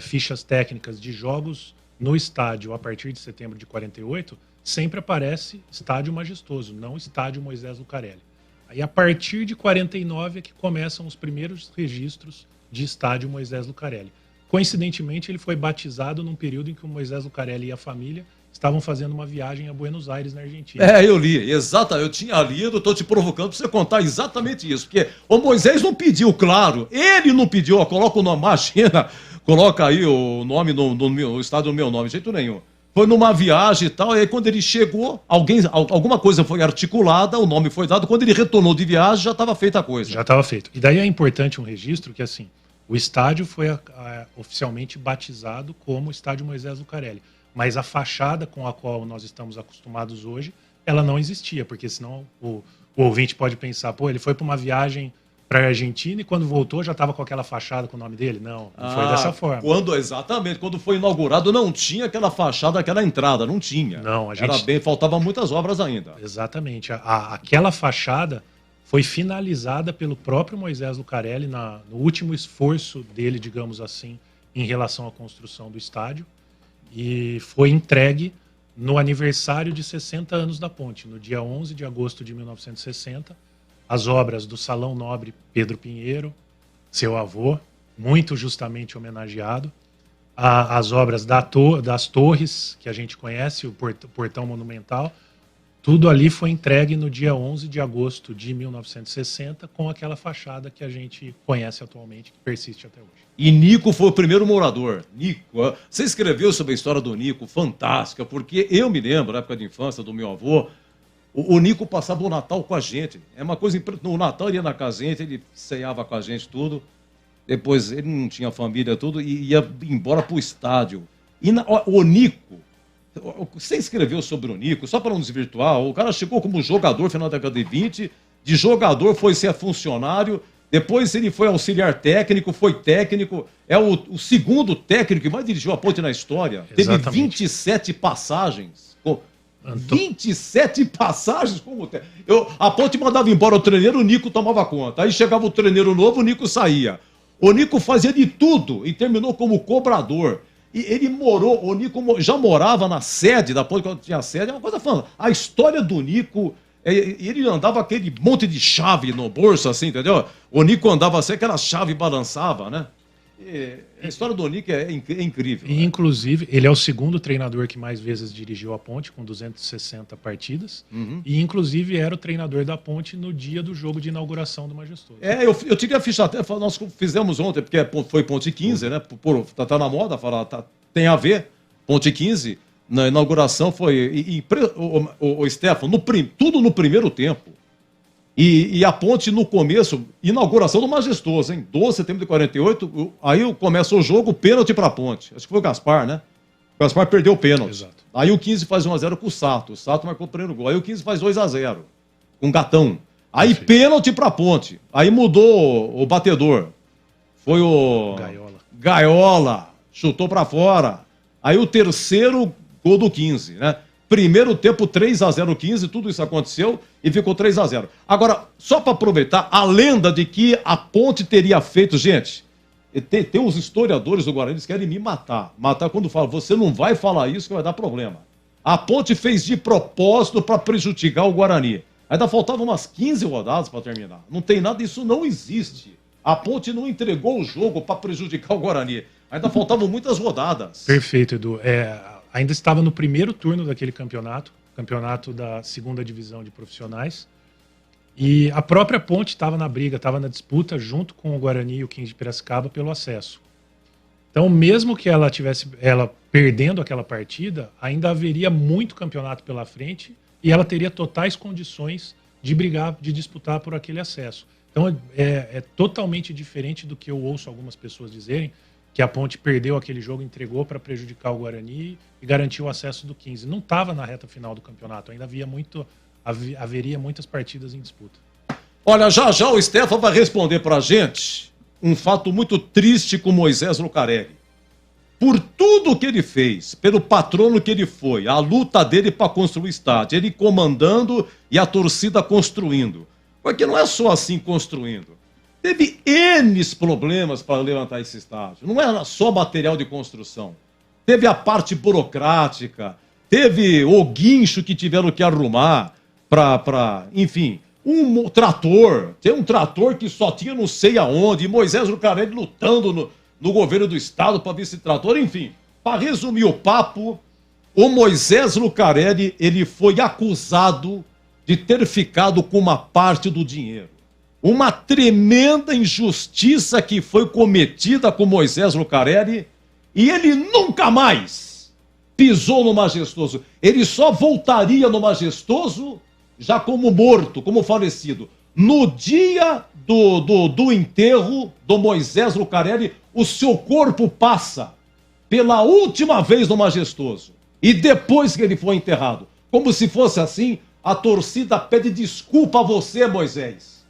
fichas técnicas de jogos no estádio a partir de setembro de 48, sempre aparece Estádio Majestoso, não Estádio Moisés Lucarelli. Aí a partir de 49 é que começam os primeiros registros de Estádio Moisés Lucarelli. Coincidentemente, ele foi batizado num período em que o Moisés Lucarelli e a família estavam fazendo uma viagem a Buenos Aires, na Argentina. Eu li, exato. Eu tinha lido, estou te provocando para você contar exatamente isso. Porque o Moisés não pediu, claro. Ele não pediu, ó, coloca o nome, imagina, coloca aí o nome no estado do meu nome, de jeito nenhum. Foi numa viagem e tal, e aí quando ele chegou, alguma coisa foi articulada, o nome foi dado, quando ele retornou de viagem, já estava feita a coisa. Já estava feito. E daí é importante um registro que, assim, o estádio foi oficialmente batizado como Estádio Moisés Lucarelli. Mas a fachada com a qual nós estamos acostumados hoje, ela não existia, porque senão o ouvinte pode pensar, pô, ele foi para uma viagem para a Argentina e quando voltou já estava com aquela fachada com o nome dele? Não, não foi dessa forma. Exatamente, quando foi inaugurado não tinha aquela fachada, aquela entrada, não tinha. Não, faltavam muitas obras ainda. Exatamente, aquela fachada foi finalizada pelo próprio Moisés Lucarelli no último esforço dele, digamos assim, em relação à construção do estádio. E foi entregue no aniversário de 60 anos da ponte, no dia 11 de agosto de 1960, as obras do Salão Nobre Pedro Pinheiro, seu avô, muito justamente homenageado, as obras das torres, que a gente conhece, o Portão Monumental, tudo ali foi entregue no dia 11 de agosto de 1960, com aquela fachada que a gente conhece atualmente, que persiste até hoje. E Nico foi o primeiro morador. Nico, você escreveu sobre a história do Nico, fantástica, porque eu me lembro, na época de infância do meu avô, o Nico passava o Natal com a gente. É uma coisa, no Natal ele ia na casa, ele ceava com a gente tudo, depois ele não tinha família tudo, e ia embora pro estádio. E o Nico, você escreveu sobre o Nico, só para não desvirtuar, o cara chegou como jogador no final da década de 20, de jogador foi ser funcionário, depois ele foi auxiliar técnico, foi técnico, é o segundo técnico que mais dirigiu a Ponte na história. Exatamente. Teve 27 passagens. 27 passagens como técnico. A Ponte mandava embora o treineiro, o Nico tomava conta. Aí chegava o treineiro novo, o Nico saía. O Nico fazia de tudo e terminou como cobrador. E ele o Nico já morava na sede da Ponte, quando tinha sede, é uma coisa falando. A história do Nico, ele andava aquele monte de chave no bolso, assim, entendeu? O Nico andava assim, aquela chave balançava, né? A história do Nico é incrível. E, inclusive, ele é o segundo treinador que mais vezes dirigiu a Ponte, com 260 partidas. Uhum. E, inclusive, era o treinador da Ponte no dia do jogo de inauguração do Majestoso. Eu tirei a ficha até, nós fizemos ontem, porque foi Ponte 15, né? Tá na moda falar, tem a ver, Ponte 15. Na inauguração foi... O Stefano, tudo no primeiro tempo. E a Ponte no começo, inauguração do Majestoso, hein? 12 de setembro de 48, aí começa o jogo, pênalti pra Ponte. Acho que foi o Gaspar, né? O Gaspar perdeu o pênalti. Exato. Aí o 15 faz 1x0 com o Sato. O Sato marcou o primeiro gol. Aí o 15 faz 2x0 com o Gatão. Aí pênalti pra Ponte. Aí mudou o batedor. Foi o... Gaiola. Chutou pra fora. Aí o terceiro gol do 15, né? Primeiro tempo 3x0 15, tudo isso aconteceu e ficou 3x0. Agora, só para aproveitar, a lenda de que a Ponte teria feito... Gente, tem uns historiadores do Guarani que querem me matar. Matar quando falam, você não vai falar isso que vai dar problema. A Ponte fez de propósito para prejudicar o Guarani. Ainda faltavam umas 15 rodadas para terminar. Não tem nada, isso não existe. A Ponte não entregou o jogo para prejudicar o Guarani. Ainda faltavam muitas rodadas. Perfeito, Edu. Ainda estava no primeiro turno daquele campeonato da segunda divisão de profissionais, e a própria Ponte estava na briga, estava na disputa junto com o Guarani e o 15 de Piracicaba pelo acesso. Então, mesmo que ela tivesse perdendo aquela partida, ainda haveria muito campeonato pela frente e ela teria totais condições de brigar, de disputar por aquele acesso. Então, é totalmente diferente do que eu ouço algumas pessoas dizerem, que a Ponte perdeu aquele jogo, entregou para prejudicar o Guarani e garantiu o acesso do 15. Não estava na reta final do campeonato, ainda haveria muitas partidas em disputa. Olha, já o Stefan vai responder pra gente um fato muito triste com Moisés Lucarelli. Por tudo que ele fez, pelo patrono que ele foi, a luta dele para construir o estádio, ele comandando e a torcida construindo. Porque não é só assim construindo. Teve N problemas para levantar esse estádio. Não era só material de construção. Teve a parte burocrática, teve o guincho que tiveram que arrumar enfim, um trator. Tem um trator que só tinha não sei aonde, e Moisés Lucarelli lutando no governo do estado para ver esse trator. Enfim, para resumir o papo, o Moisés Lucarelli, ele foi acusado de ter ficado com uma parte do dinheiro. Uma tremenda injustiça que foi cometida com Moisés Lucarelli, e ele nunca mais pisou no Majestoso. Ele só voltaria no Majestoso já como morto, como falecido. No dia do enterro do Moisés Lucarelli, o seu corpo passa pela última vez no Majestoso. E depois que ele foi enterrado, como se fosse assim, a torcida pede desculpa a você, Moisés,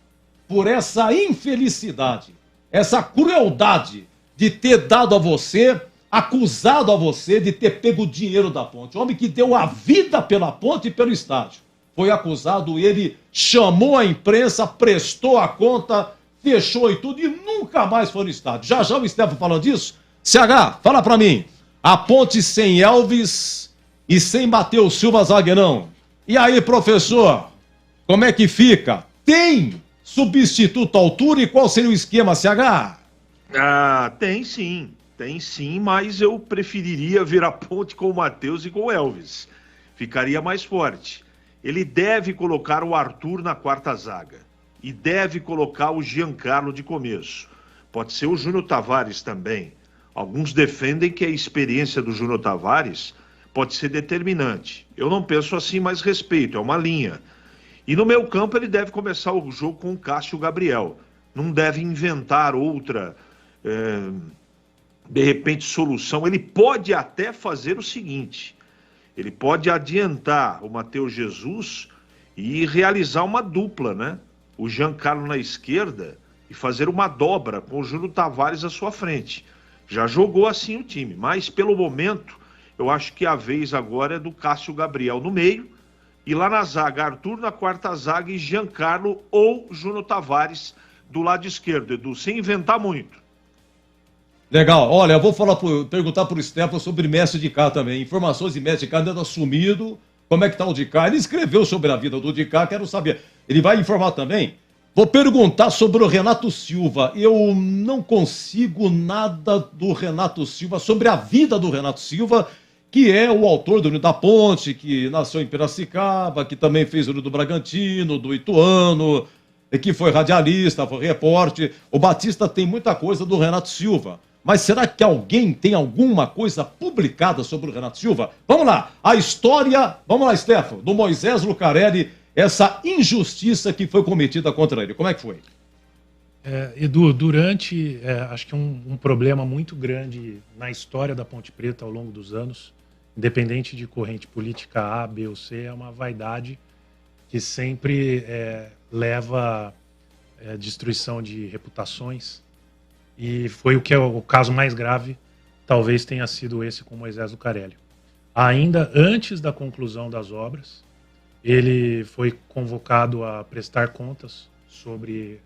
por essa infelicidade, essa crueldade de ter dado a você, acusado a você de ter pego o dinheiro da Ponte. O homem que deu a vida pela Ponte e pelo estádio. Foi acusado, ele chamou a imprensa, prestou a conta, fechou e tudo, e nunca mais foi no estádio. Já o Stefan falou disso? CH, fala pra mim. A Ponte sem Elvis e sem Matheus Silva zagueirão. E aí, professor, como é que fica? Tem substituto à altura e qual seria o esquema, CH? Tem sim, mas eu preferiria ver a Ponte com o Matheus e com o Elvis. Ficaria mais forte. Ele deve colocar o Arthur na quarta zaga e deve colocar o Giancarlo de começo. Pode ser o Júnior Tavares também. Alguns defendem que a experiência do Júnior Tavares pode ser determinante. Eu não penso assim, mas respeito, é uma linha. E no meio campo ele deve começar o jogo com o Cássio Gabriel. Não deve inventar outra, de repente, solução. Ele pode até fazer o seguinte: ele pode adiantar o Matheus Jesus e realizar uma dupla, né? O Giancarlo na esquerda e fazer uma dobra com o Júnior Tavares à sua frente. Já jogou assim o time, mas pelo momento eu acho que a vez agora é do Cássio Gabriel no meio e lá na zaga, Arthur na quarta zaga e Giancarlo ou Júnior Tavares do lado esquerdo, Edu, sem inventar muito. Legal. Olha, eu vou perguntar pro Stefan sobre Mestre de Cá também. Informações de Mestre de Cá, ainda sumido. Como é que tá o de Cá? Ele escreveu sobre a vida do de Cá, quero saber. Ele vai informar também? Vou perguntar sobre o Renato Silva. Eu não consigo nada do Renato Silva, sobre a vida do Renato Silva, que é o autor do União da Ponte, que nasceu em Piracicaba, que também fez o União do Bragantino, do Ituano, que foi radialista, foi repórter. O Batista tem muita coisa do Renato Silva. Mas será que alguém tem alguma coisa publicada sobre o Renato Silva? Vamos lá, a história, vamos lá, Stefan, do Moisés Lucarelli, essa injustiça que foi cometida contra ele. Como é que foi? Edu, acho que um problema muito grande na história da Ponte Preta ao longo dos anos, independente de corrente política A, B ou C, é uma vaidade que sempre leva à destruição de reputações. E foi o que é o caso mais grave, talvez tenha sido esse com Moisés Lucarelli. Ainda antes da conclusão das obras, ele foi convocado a prestar contas sobre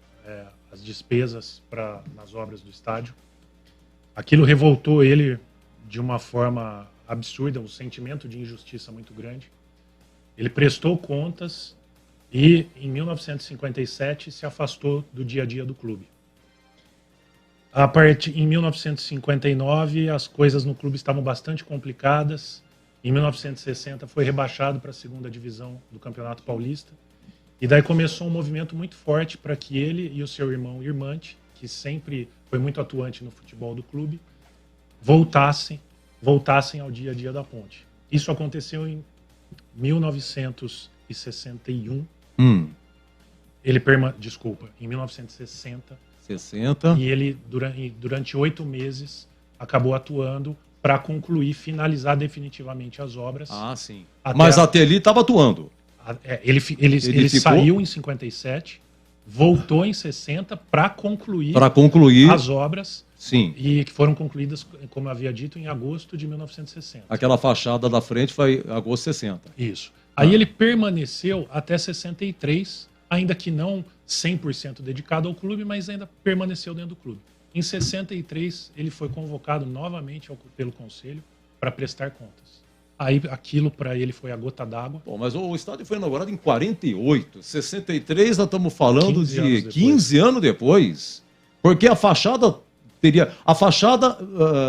as despesas nas obras do estádio. Aquilo revoltou ele de uma forma absurda, um sentimento de injustiça muito grande. Ele prestou contas e, em 1957, se afastou do dia a dia do clube. Em 1959, as coisas no clube estavam bastante complicadas. Em 1960, foi rebaixado para a segunda divisão do Campeonato Paulista. E daí começou um movimento muito forte para que ele e o seu irmão Irmante, que sempre foi muito atuante no futebol do clube, voltassem ao dia a dia da ponte. Isso aconteceu em 1961. Em 1960. 60. E ele, durante 8 meses, acabou atuando para finalizar definitivamente as obras. Ah, sim. Mas até ali estava atuando. Ele saiu em 57, voltou em 60 para concluir as obras. Sim. E que foram concluídas, como eu havia dito, em agosto de 1960. Aquela fachada da frente foi agosto de 60. Isso. Aí ele permaneceu até 63, ainda que não 100% dedicado ao clube, mas ainda permaneceu dentro do clube. Em 63, ele foi convocado novamente pelo conselho para prestar contas. Aí aquilo para ele foi a gota d'água. Bom, mas o estádio foi inaugurado em 48. 63, nós estamos falando 15 de 15 anos depois. Porque a fachada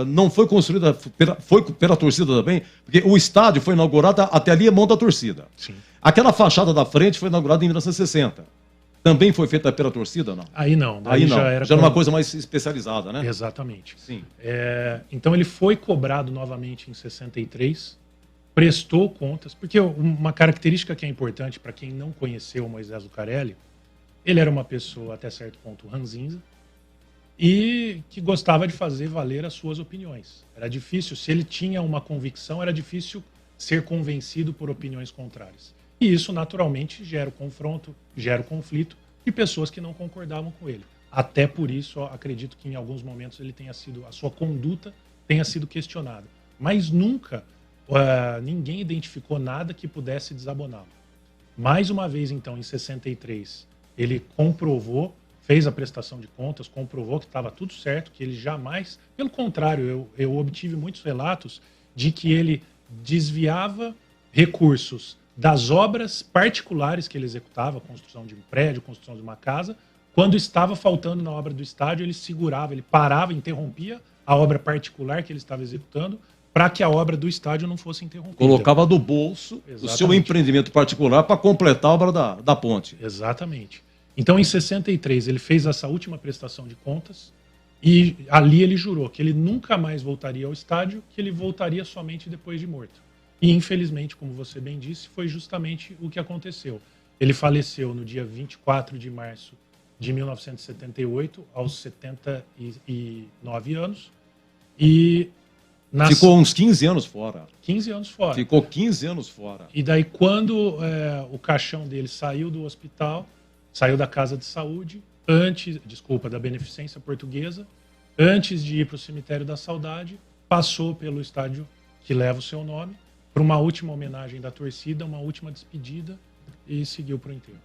não foi construída, foi pela torcida também, porque o estádio foi inaugurado até ali a mão da torcida. Sim. Aquela fachada da frente foi inaugurada em 1960. Também foi feita pela torcida, não? Aí não. Aí não. Já era uma coisa mais especializada, né? Exatamente. Sim. Então ele foi cobrado novamente em 63, prestou contas, porque uma característica que é importante para quem não conheceu o Moisés Lucarelli, ele era uma pessoa até certo ponto ranzinza, e que gostava de fazer valer as suas opiniões. Era difícil, se ele tinha uma convicção, era difícil ser convencido por opiniões contrárias. E isso, naturalmente, gera o confronto, gera o conflito de pessoas que não concordavam com ele. Até por isso, acredito que em alguns momentos a sua conduta tenha sido questionada. Mas nunca ninguém identificou nada que pudesse desaboná-lo. Mais uma vez, então, em 63, ele fez a prestação de contas, comprovou que estava tudo certo, que ele jamais... Pelo contrário, eu obtive muitos relatos de que ele desviava recursos das obras particulares que ele executava, construção de um prédio, construção de uma casa. Quando estava faltando na obra do estádio, ele segurava, ele parava, interrompia a obra particular que ele estava executando para que a obra do estádio não fosse interrompida. Colocava do bolso o seu empreendimento particular para completar a obra da ponte. Exatamente. Então, em 63, ele fez essa última prestação de contas e ali ele jurou que ele nunca mais voltaria ao estádio, que ele voltaria somente depois de morto. E, infelizmente, como você bem disse, foi justamente o que aconteceu. Ele faleceu no dia 24 de março de 1978, aos 79 anos. E ficou uns 15 anos fora. 15 anos fora. Ficou 15 anos fora. E daí, quando o caixão dele saiu do hospital, saiu da casa de saúde, da Beneficência Portuguesa, antes de ir para o Cemitério da Saudade, passou pelo estádio que leva o seu nome, para uma última homenagem da torcida, uma última despedida, e seguiu para o enterro.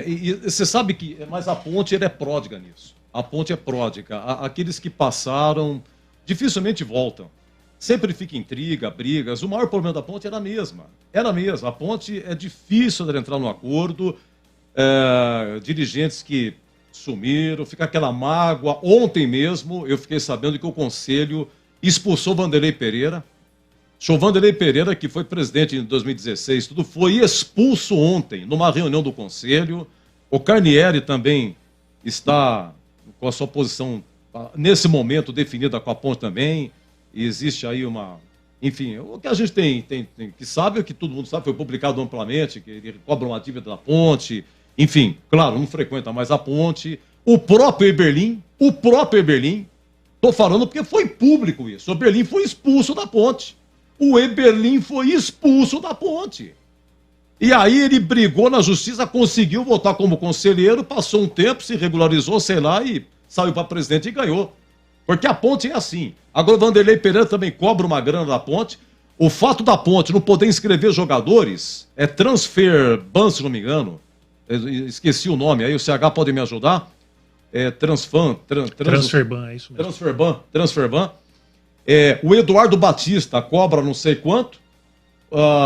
E você sabe que... Mas a ponte é pródiga nisso. A ponte é pródiga. Aqueles que passaram dificilmente voltam. Sempre fica intriga, brigas. O maior problema da ponte era a mesma. A ponte é difícil de entrar num acordo. Dirigentes que sumiram, fica aquela mágoa. Ontem mesmo eu fiquei sabendo que o Conselho expulsou Vanderlei Pereira. O Vanderlei Pereira, que foi presidente em 2016, tudo foi expulso ontem, numa reunião do Conselho. O Carnieri também está com a sua posição, nesse momento, definida com a ponte também. E existe aí uma... Enfim, o que a gente tem que sabe, o que todo mundo sabe, foi publicado amplamente, que ele cobra uma dívida da ponte. Enfim, claro, não frequenta mais a ponte. O próprio Eberlin, estou falando porque foi público isso. O Eberlin foi expulso da ponte. O Eberlin foi expulso da ponte. E aí ele brigou na justiça, conseguiu voltar como conselheiro, passou um tempo, se regularizou, sei lá, e saiu para presidente e ganhou. Porque a ponte é assim. Agora o Vanderlei Pereira também cobra uma grana da ponte. O fato da ponte não poder inscrever jogadores, transfer ban, se não me engano. Esqueci o nome, aí o CH pode me ajudar. Transferban, é isso mesmo. Transferban. O Eduardo Batista cobra não sei quanto.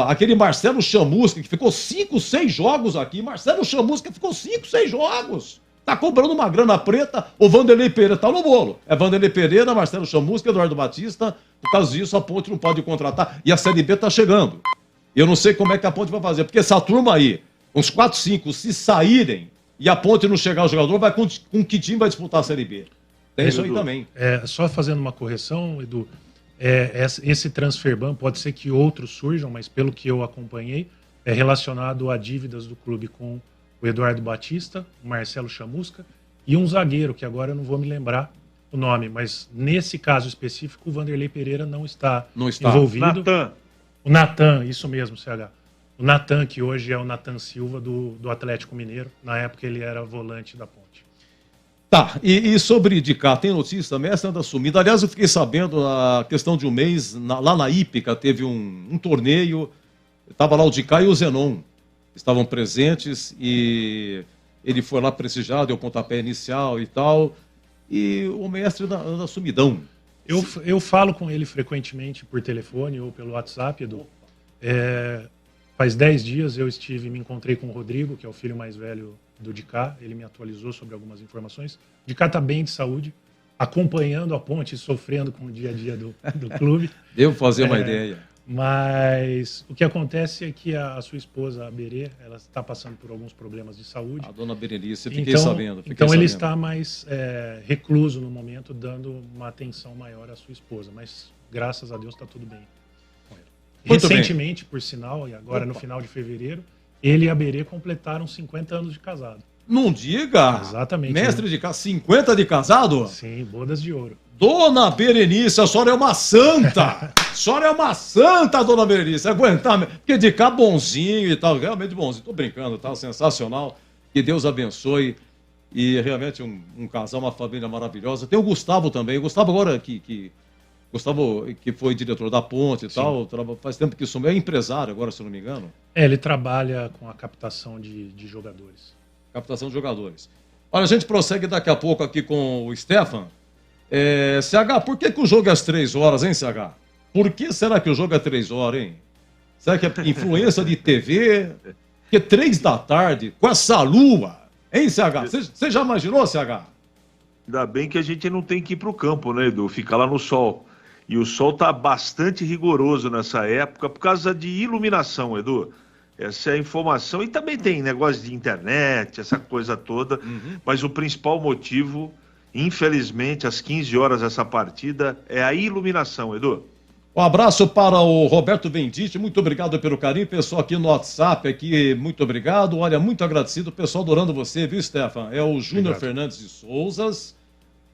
Aquele Marcelo Chamusca, que ficou 5, 6 jogos aqui. Marcelo Chamusca ficou 5, 6 jogos. Tá cobrando uma grana preta. O Vanderlei Pereira tá no bolo. Vanderlei Pereira, Marcelo Chamusca, Eduardo Batista. Por causa disso, a ponte não pode contratar. E a Série B tá chegando. Eu não sei como é que a ponte vai fazer. Porque essa turma aí, uns 4, 5, se saírem e a ponte não chegar ao jogador, com que time vai disputar a Série B? Tem isso aí também. Só fazendo uma correção, Edu, esse transfer ban pode ser que outros surjam, mas pelo que eu acompanhei, é relacionado a dívidas do clube com o Eduardo Batista, o Marcelo Chamusca e um zagueiro, que agora eu não vou me lembrar o nome, mas nesse caso específico o Vanderlei Pereira não está envolvido. Natan. O Natan, isso mesmo, CH. O Natan, que hoje é o Natan Silva do Atlético Mineiro, na época ele era volante da Ponte. Tá, e sobre Dicá, tem notícia também, essa anda sumida. Aliás, eu fiquei sabendo, a questão de um mês, lá na Ípica, teve um torneio, estava lá o Dicá e o Zenon, estavam presentes, e ele foi lá prestigiar, deu o pontapé inicial e tal, e o mestre anda sumidão. Eu falo com ele frequentemente por telefone ou pelo WhatsApp, Edu. Faz 10 dias eu me encontrei com o Rodrigo, que é o filho mais velho do Dicá, ele me atualizou sobre algumas informações. O Dicá está bem de saúde, acompanhando a Ponte, sofrendo com o dia a dia do clube. Devo fazer uma ideia. Mas o que acontece é que a sua esposa, a Berê, ela está passando por alguns problemas de saúde. A dona Berenice, eu fiquei sabendo. Ele está mais recluso no momento, dando uma atenção maior à sua esposa. Mas, graças a Deus, está tudo bem com ele. Muito Recentemente, por sinal, e agora no final de fevereiro, ele e a Berê completaram 50 anos de casado. Não diga! Exatamente. Mestre de 50 de casado? Sim, bodas de ouro. Dona Berenice, a senhora é uma santa! A senhora é uma santa, dona Berenice. Aguentar, porque de cá bonzinho e tal, realmente bonzinho. Tô brincando, tá? Sensacional. Que Deus abençoe. E realmente um casal, uma família maravilhosa. Tem o Gustavo também. O Gustavo agora Gustavo, que foi diretor da Ponte e tal, faz tempo que sumiu. É empresário agora, se não me engano. Ele trabalha com a captação de jogadores. Captação de jogadores. Olha, a gente prossegue daqui a pouco aqui com o Stefan. CH, por que o jogo é às 3 horas, hein, CH? Por que será que o jogo é 3 horas, hein? Será que é influência de TV? Porque 3 da tarde, com essa lua, hein, CH? Você já imaginou, CH? Ainda bem que a gente não tem que ir para o campo, né, Edu? Ficar lá no sol. E o sol está bastante rigoroso nessa época por causa de iluminação, Edu. Essa é a informação. E também tem negócio de internet, essa coisa toda. Mas o principal motivo, infelizmente, às 15 horas essa partida, é a iluminação, Edu. Um abraço para o Roberto Venditti, muito obrigado pelo carinho. Pessoal aqui no WhatsApp, muito obrigado. Olha, muito agradecido. O pessoal adorando você, viu, Stefan? É o Júnior Fernandes de Souzas.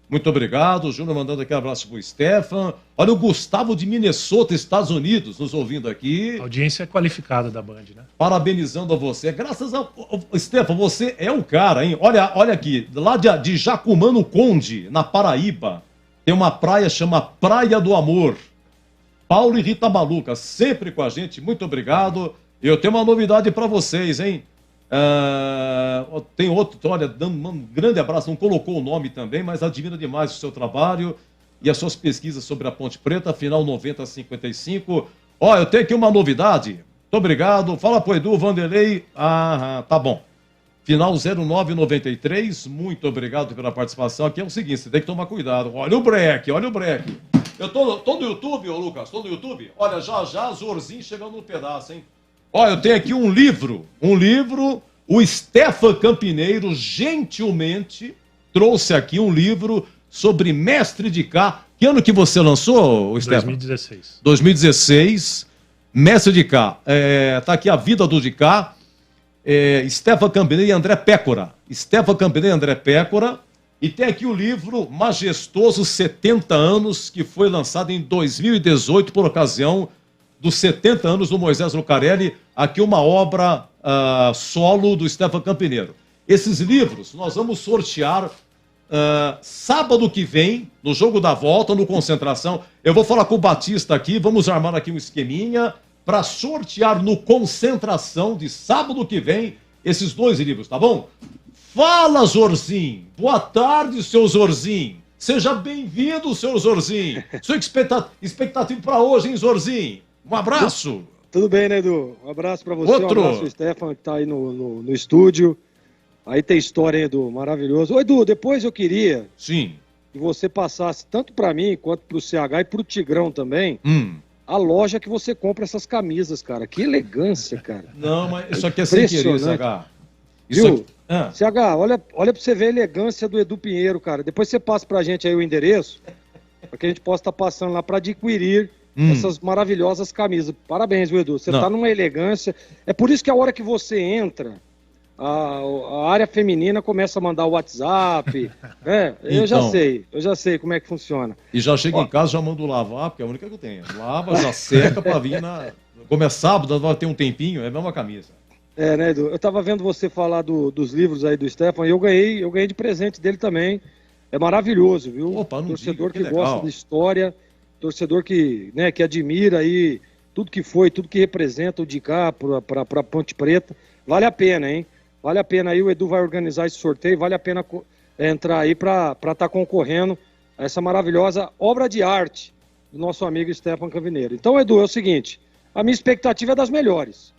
Muito obrigado. O Júnior mandando aqui um abraço pro Stefan. Olha o Gustavo de Minnesota, Estados Unidos, nos ouvindo aqui. A audiência é qualificada da Band, né? Parabenizando a você. Graças ao... Stefan, você é o cara, hein? Olha aqui, lá de Jacumã no Conde, na Paraíba, tem uma praia chama Praia do Amor. Paulo e Rita Maluca, sempre com a gente. Muito obrigado. Eu tenho uma novidade para vocês, hein? Tem outro, olha, dando um grande abraço, não colocou o nome também, mas admira demais o seu trabalho e as suas pesquisas sobre a Ponte Preta, final 90-55. Eu tenho aqui uma novidade. Muito obrigado. Fala pro Edu, Vanderlei. Tá bom. Final 0993, muito obrigado pela participação. Aqui é o seguinte, você tem que tomar cuidado. Olha o breque. Eu tô no YouTube, ô Lucas, tô no YouTube. Olha, já Zorzinho chegando no pedaço, hein? Eu tenho aqui um livro, o Stefan Campineiro gentilmente trouxe aqui um livro sobre Mestre de Cá. Que ano que você lançou, Stefan? 2016. 2016, Mestre de Cá. Tá aqui a vida do de Cá. Stefan Campineiro e André Pécora. Stefan Campineiro e André Pécora. E tem aqui o livro Majestoso 70 anos, que foi lançado em 2018 por ocasião dos 70 anos do Moisés Lucarelli, aqui uma obra solo do Stefan Campineiro. Esses livros nós vamos sortear sábado que vem, no jogo da volta, no Concentração. Eu vou falar com o Batista aqui, vamos armar aqui um esqueminha para sortear no Concentração de sábado que vem esses 2 livros, tá bom? Fala, Zorzinho! Boa tarde, seu Zorzinho! Seja bem-vindo, seu Zorzinho! Sua expectativa para hoje, hein, Zorzinho? Um abraço. Tudo bem, né, Edu? Um abraço para você, um abraço pro Stefan, que tá aí no estúdio. Aí tem história, hein, Edu? Maravilhoso. Ô, Edu, depois eu queria que você passasse, tanto para mim, quanto pro CH e pro Tigrão também, a loja que você compra essas camisas, cara. Que elegância, cara. Não, mas isso aqui é sem querer, CH. CH, olha pra você ver a elegância do Edu Pinheiro, cara. Depois você passa pra gente aí o endereço, para que a gente possa estar passando lá para adquirir essas maravilhosas camisas. Parabéns, viu, Edu? Você tá numa elegância. É por isso que a hora que você entra, a área feminina começa a mandar o WhatsApp. Eu já sei como é que funciona. E já chega em casa, já mando lavar, porque é a única que eu tenho. Lava, já seca pra vir na... Como é sábado, vai ter um tempinho, é a mesma camisa. Né, Edu? Eu tava vendo você falar dos livros aí do Stefan, e eu ganhei de presente dele também. É maravilhoso, viu? Opa, não torcedor diga, que gosta de história, torcedor que admira aí tudo que foi, tudo que representa o de cá para Ponte Preta. Vale a pena, hein? Vale a pena aí, o Edu vai organizar esse sorteio, vale a pena entrar aí para estar concorrendo a essa maravilhosa obra de arte do nosso amigo Stefan Canvineiro. Então, Edu, é o seguinte, a minha expectativa é das melhores.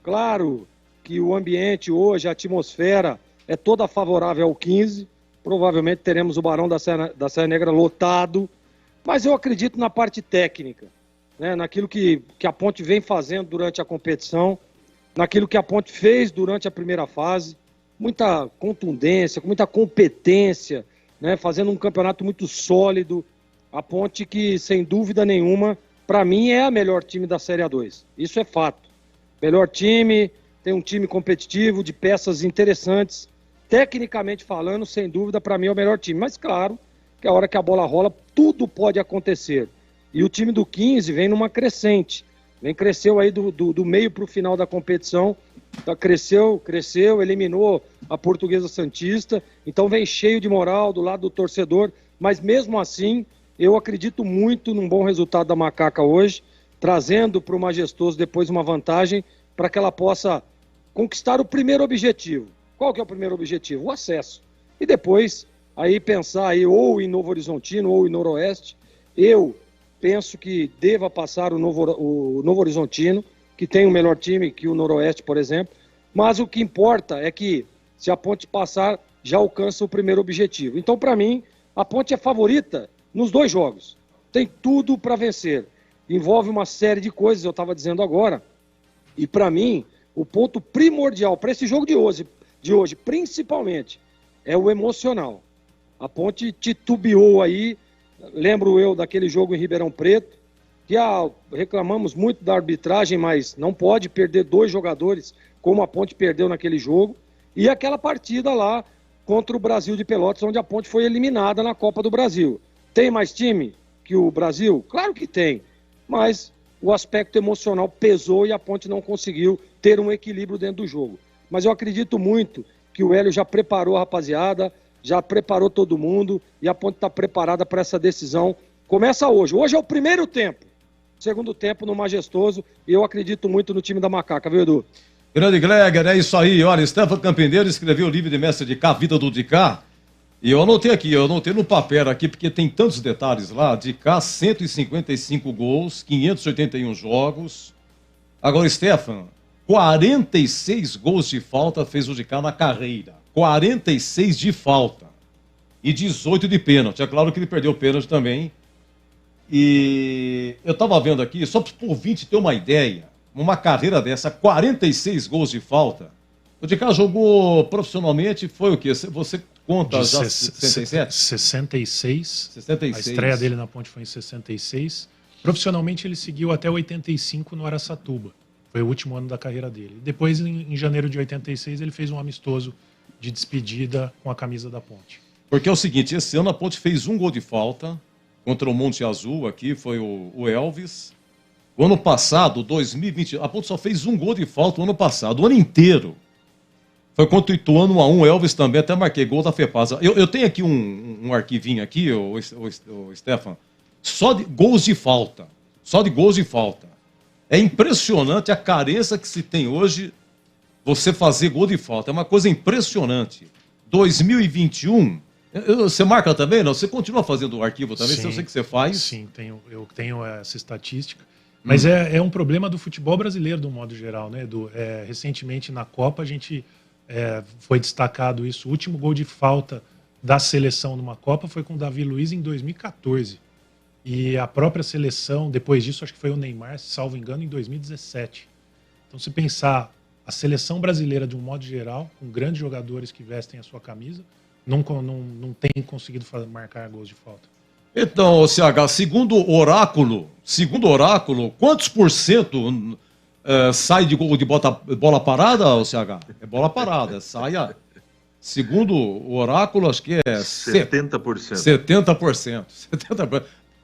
Claro que o ambiente hoje, a atmosfera é toda favorável ao 15, provavelmente teremos o Barão da Serra Negra lotado, mas eu acredito na parte técnica, né? Naquilo que a Ponte vem fazendo durante a competição, naquilo que a Ponte fez durante a primeira fase, muita contundência, com muita competência, né? Fazendo um campeonato muito sólido. A Ponte que, sem dúvida nenhuma, para mim é a melhor time da Série A2. Isso é fato. Melhor time, tem um time competitivo, de peças interessantes. Tecnicamente falando, sem dúvida, para mim é o melhor time. Mas claro, que a hora que a bola rola, tudo pode acontecer. E o time do 15 vem numa crescente. Cresceu aí do meio para o final da competição. Cresceu, eliminou a Portuguesa Santista. Então vem cheio de moral do lado do torcedor. Mas mesmo assim, eu acredito muito num bom resultado da Macaca hoje, trazendo para o Majestoso depois uma vantagem para que ela possa conquistar o primeiro objetivo. Qual que é o primeiro objetivo? O acesso. E depois, aí pensar aí ou em Novo Horizontino ou em Noroeste. Eu penso que deva passar o Novo Horizontino, que tem um melhor time que o Noroeste, por exemplo. Mas o que importa é que, se a Ponte passar, já alcança o primeiro objetivo. Então, para mim, a Ponte é favorita nos 2 jogos. Tem tudo para vencer. Envolve uma série de coisas, eu estava dizendo agora. E, para mim, o ponto primordial para esse jogo de hoje, principalmente, é o emocional. A Ponte titubeou aí, lembro eu daquele jogo em Ribeirão Preto, que reclamamos muito da arbitragem, mas não pode perder 2 jogadores como a Ponte perdeu naquele jogo, e aquela partida lá contra o Brasil de Pelotas, onde a Ponte foi eliminada na Copa do Brasil. Tem mais time que o Brasil? Claro que tem, mas o aspecto emocional pesou e a Ponte não conseguiu ter um equilíbrio dentro do jogo. Mas eu acredito muito que o Hélio já preparou a rapaziada, já preparou todo mundo e a Ponte está preparada para essa decisão. Começa hoje. Hoje é o primeiro tempo. Segundo tempo no Majestoso e eu acredito muito no time da Macaca, viu, Edu? Grande Gleger, é isso aí. Olha, Stefan Canvineiro escreveu o livro de mestre de cá, Vida do de cá. E eu anotei no papel aqui, porque tem tantos detalhes lá. De cá, 155 gols, 581 jogos. Agora, Stefan, 46 gols de falta fez o de cá na carreira. 46 de falta. E 18 de pênalti. É claro que ele perdeu o pênalti também. E eu estava vendo aqui, só para o ouvinte ter uma ideia, uma carreira dessa, 46 gols de falta. O de cá jogou profissionalmente, foi o quê? Você conta de já 67? 66. A estreia dele na Ponte foi em 66. Profissionalmente ele seguiu até 85 no Araçatuba. Foi o último ano da carreira dele. Depois, em janeiro de 86, ele fez um amistoso de despedida com a camisa da Ponte. Porque é o seguinte, esse ano a Ponte fez 1 gol de falta contra o Monte Azul, aqui foi o Elvis. O ano passado, 2020, a Ponte só fez 1 gol de falta o ano passado, o ano inteiro. Foi contra o Ituano 1-1, Elvis também, até marquei gol da Fepasa. Eu tenho aqui um arquivinho aqui, o Stefan, só de gols de falta. Só de gols de falta. É impressionante a carência que se tem hoje você fazer gol de falta. É uma coisa impressionante. 2021, você marca também, não? Você continua fazendo o arquivo também? Sim, eu sei que você faz. Sim, eu tenho essa estatística. Mas é um problema do futebol brasileiro, de um modo geral, né, Edu? Recentemente, na Copa, a gente foi destacado isso. O último gol de falta da seleção numa Copa foi com o Davi Luiz em 2014. E a própria seleção, depois disso, acho que foi o Neymar, salvo engano, em 2017. Então, se pensar a seleção brasileira, de um modo geral, com grandes jogadores que vestem a sua camisa, não tem conseguido marcar gols de falta. Então, CH, segundo o oráculo, quantos por cento sai de gol de bola parada, CH? É bola parada, segundo o oráculo, acho que é 70%. 70%.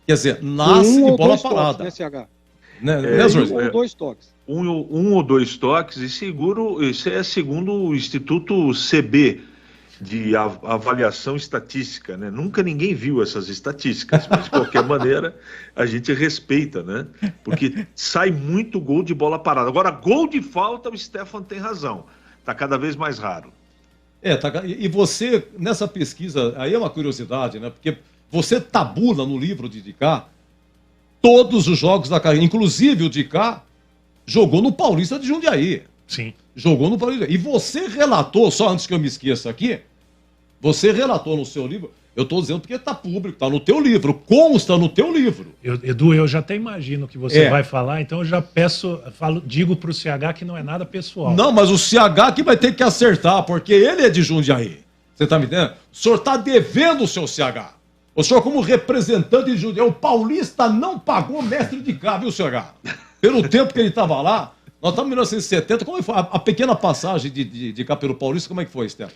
Quer dizer, nasce de bola parada. Toques, né, CH? Um ou dois toques. Um ou dois toques, isso é segundo o Instituto CB, de avaliação estatística, né? Nunca ninguém viu essas estatísticas, mas de qualquer maneira a gente respeita, né? Porque sai muito gol de bola parada. Agora, gol de falta, o Stefan tem razão. Está cada vez mais raro. E você, nessa pesquisa, aí é uma curiosidade, né? Porque você tabula no livro de Dicá todos os jogos da carreira, inclusive o Dicá jogou no Paulista de Jundiaí. Sim. Jogou no Paulista. E você relatou, só antes que eu me esqueça aqui, você relatou no seu livro, eu estou dizendo porque está público, está no teu livro, consta no teu livro. Edu, eu já até imagino o que você vai falar, então eu já digo para o CH que não é nada pessoal. Não, mas o CH que vai ter que acertar, porque ele é de Jundiaí. Você está me entendendo? O senhor está devendo o seu CH. O senhor, como representante de Jundiaí, o Paulista não pagou o mestre de cá, viu, CH? Pelo tempo que ele estava lá, nós estamos em 1970, como foi a pequena passagem de cá pelo Paulista, como é que foi, Stefan?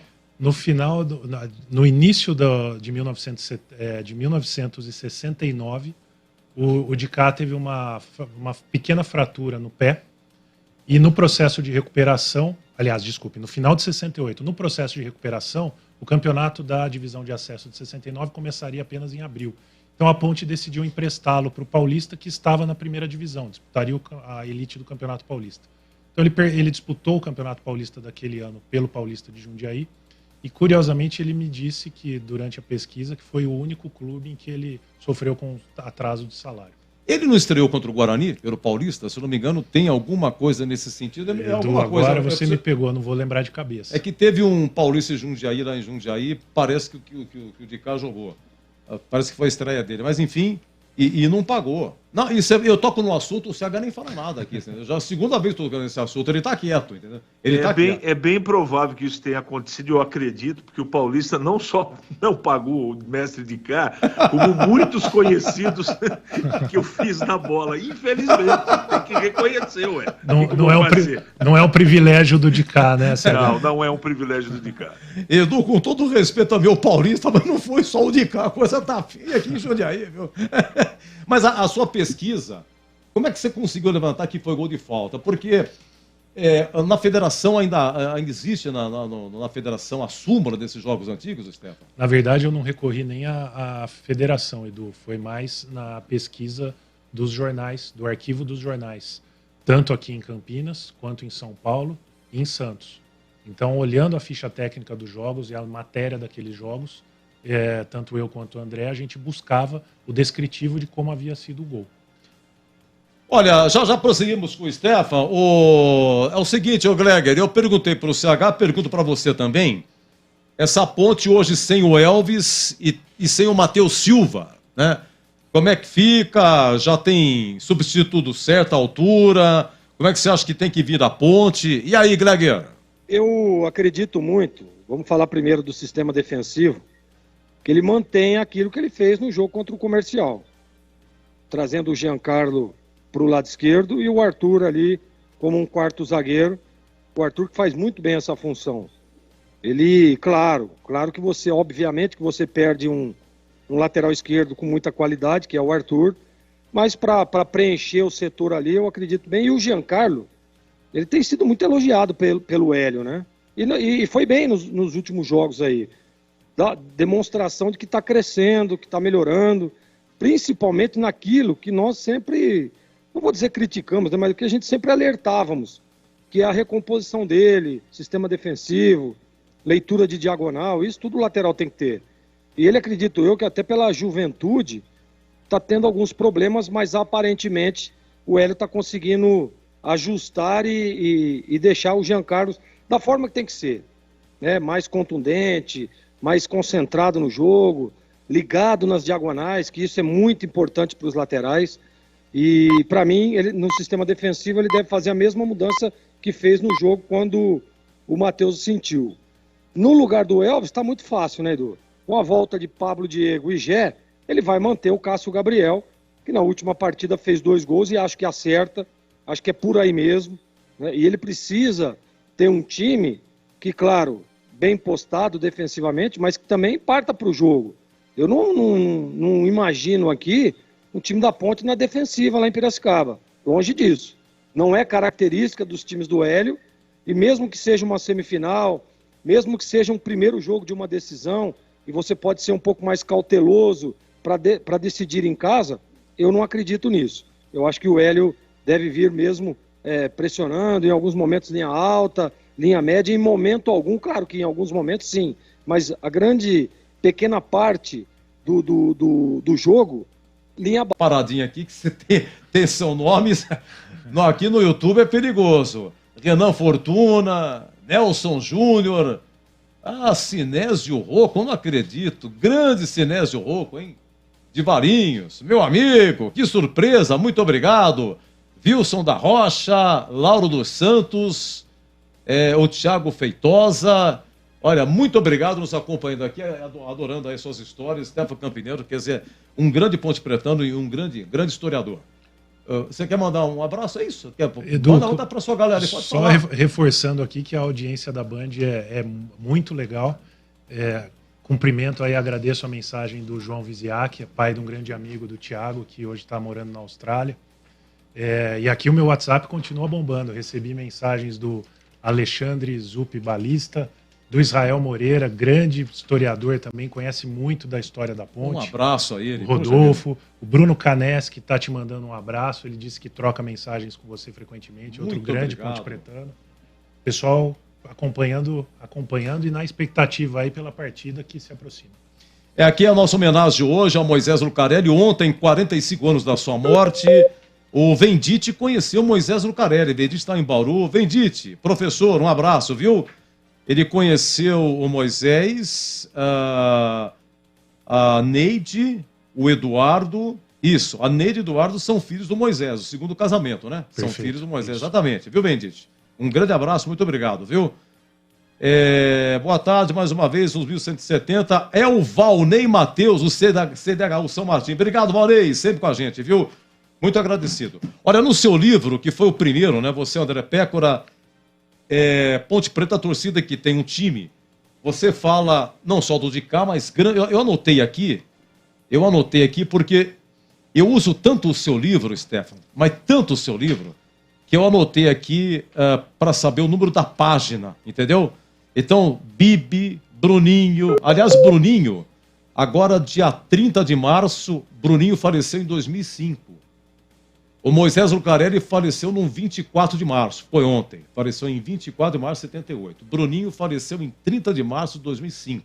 No início de 1969, o Dicá teve uma pequena fratura no pé e no processo de recuperação, no final de 68, no processo de recuperação, o campeonato da divisão de acesso de 69 começaria apenas em abril. Então a Ponte decidiu emprestá-lo para o Paulista, que estava na primeira divisão, disputaria a elite do Campeonato Paulista. Então ele disputou o Campeonato Paulista daquele ano pelo Paulista de Jundiaí. E, curiosamente, ele me disse que, durante a pesquisa, que foi o único clube em que ele sofreu com atraso de salário. Ele não estreou contra o Guarani, pelo Paulista? Se eu não me engano, tem alguma coisa nesse sentido? Agora você me pegou, não vou lembrar de cabeça. É que teve um Paulista em Jundiaí, lá em Jundiaí, parece que o Dicá jogou. Parece que foi a estreia dele. Mas, enfim, e não pagou. Não, eu toco no assunto, o CH nem fala nada aqui. Entendeu? Já a segunda vez que eu estou tocando nesse assunto, ele está quieto, entendeu? É bem provável que isso tenha acontecido, eu acredito, porque o Paulista não só não pagou o mestre de cá, como muitos conhecidos que eu fiz na bola. Infelizmente, tem que reconhecer, ué. Não é um privilégio do de cá, né? Não é um privilégio do de cá. Edu, com todo respeito ao meu Paulista, mas não foi só o de cá, a coisa tá feia aqui em Jundiaí, viu? Mas a sua pesquisa, como é que você conseguiu levantar que foi gol de falta? Porque na federação ainda existe, na federação, a súmula desses jogos antigos, Stefan? Na verdade, eu não recorri nem à federação, Edu. Foi mais na pesquisa dos jornais, do arquivo dos jornais. Tanto aqui em Campinas, quanto em São Paulo e em Santos. Então, olhando a ficha técnica dos jogos e a matéria daqueles jogos, tanto eu quanto o André, a gente buscava o descritivo de como havia sido o gol. Olha, já prosseguimos com o Stefan. É o seguinte, Gleger, eu perguntei para o CH, pergunto para você também. Essa Ponte hoje sem o Elvis e sem o Matheus Silva, né? Como é que fica? Já tem substituto certo à altura? Como é que você acha que tem que vir a Ponte? E aí, Gleger? Eu acredito muito, vamos falar primeiro do sistema defensivo, que ele mantém aquilo que ele fez no jogo contra o Comercial, trazendo o Giancarlo para o lado esquerdo e o Arthur ali como um quarto zagueiro. O Arthur que faz muito bem essa função. Ele, claro que você, obviamente que você perde um lateral esquerdo com muita qualidade, que é o Arthur, mas para preencher o setor ali, eu acredito bem. E o Giancarlo, ele tem sido muito elogiado pelo Hélio, né? E foi bem nos últimos jogos aí. Da demonstração de que está crescendo, que está melhorando, principalmente naquilo que nós sempre, não vou dizer criticamos, né, mas que a gente sempre alertávamos, que é a recomposição dele, sistema defensivo, leitura de diagonal, isso tudo o lateral tem que ter. E ele, acredito eu, que até pela juventude está tendo alguns problemas, mas aparentemente o Hélio está conseguindo ajustar e deixar o Giancarlo da forma que tem que ser, né? Mais contundente, mais concentrado no jogo, ligado nas diagonais, que isso é muito importante para os laterais. E, para mim, no sistema defensivo, ele deve fazer a mesma mudança que fez no jogo quando o Matheus sentiu. No lugar do Elvis, está muito fácil, né, Edu? Com a volta de Pablo Diego e Gé, ele vai manter o Cássio Gabriel, que na última partida fez 2 gols e acho que acerta, acho que é por aí mesmo, né? E ele precisa ter um time que, claro, bem postado defensivamente, mas que também parta para o jogo. Eu não imagino aqui um time da Ponte na defensiva lá em Piracicaba. Longe disso. Não é característica dos times do Hélio, e mesmo que seja uma semifinal, mesmo que seja um primeiro jogo de uma decisão, e você pode ser um pouco mais cauteloso para decidir em casa, eu não acredito nisso. Eu acho que o Hélio deve vir mesmo pressionando, em alguns momentos linha alta, linha média, em momento algum, claro que em alguns momentos sim, mas a pequena parte do jogo, linha baixa. Paradinha aqui que você tem seu nome, aqui no YouTube é perigoso. Renan Fortuna, Nelson Júnior, Sinésio Rocco, eu não acredito, grande Sinésio Rocco, hein? De Varinhos, meu amigo, que surpresa, muito obrigado. Wilson da Rocha, Lauro dos Santos, o Thiago Feitosa, olha, muito obrigado nos acompanhando aqui, adorando aí suas histórias. Stefano Campineiro, quer dizer, um grande ponte pretano e um grande historiador. Você quer mandar um abraço? É isso? Edu, manda para sua galera. Pode só reforçando aqui que a audiência da Band é muito legal. Cumprimento aí, agradeço a mensagem do João Viziac, pai de um grande amigo do Thiago, que hoje está morando na Austrália. E aqui o meu WhatsApp continua bombando. Recebi mensagens do Alexandre Zupi Balista, do Israel Moreira, grande historiador também, conhece muito da história da Ponte. Um abraço a ele. Rodolfo, o Bruno Canes, que está te mandando um abraço, ele disse que troca mensagens com você frequentemente, outro grande ponte pretano. Pessoal acompanhando e na expectativa aí pela partida que se aproxima. Aqui é a nossa homenagem hoje ao Moisés Lucarelli. Ontem, 45 anos da sua morte, o Vendite conheceu Moisés Lucarelli. Vendite está em Bauru. Vendite, professor, um abraço, viu? Ele conheceu o Moisés, a Neide, o Eduardo. Isso, a Neide e o Eduardo são filhos do Moisés, o segundo casamento, né? Perfeito, são filhos do Moisés, isso. Exatamente. Viu, Bendite? Um grande abraço, muito obrigado, viu? Boa tarde, mais uma vez, uns 1170. É o Valnei Matheus, o CDHU São Martim. Obrigado, Valnei, sempre com a gente, viu? Muito agradecido. Olha, no seu livro, que foi o primeiro, né? Você, André Pécora... Ponte Preta, a torcida que tem um time, você fala não só do de cá, mas eu anotei aqui porque eu uso tanto o seu livro, Stefano, mas tanto o seu livro, que eu anotei aqui para saber o número da página, entendeu? Então, Bibi, Bruninho, aliás, Bruninho, agora dia 30 de março, Bruninho faleceu em 2005. O Moisés Lucarelli faleceu no 24 de março, foi ontem. Faleceu em 24 de março de 78. Bruninho faleceu em 30 de março de 2005.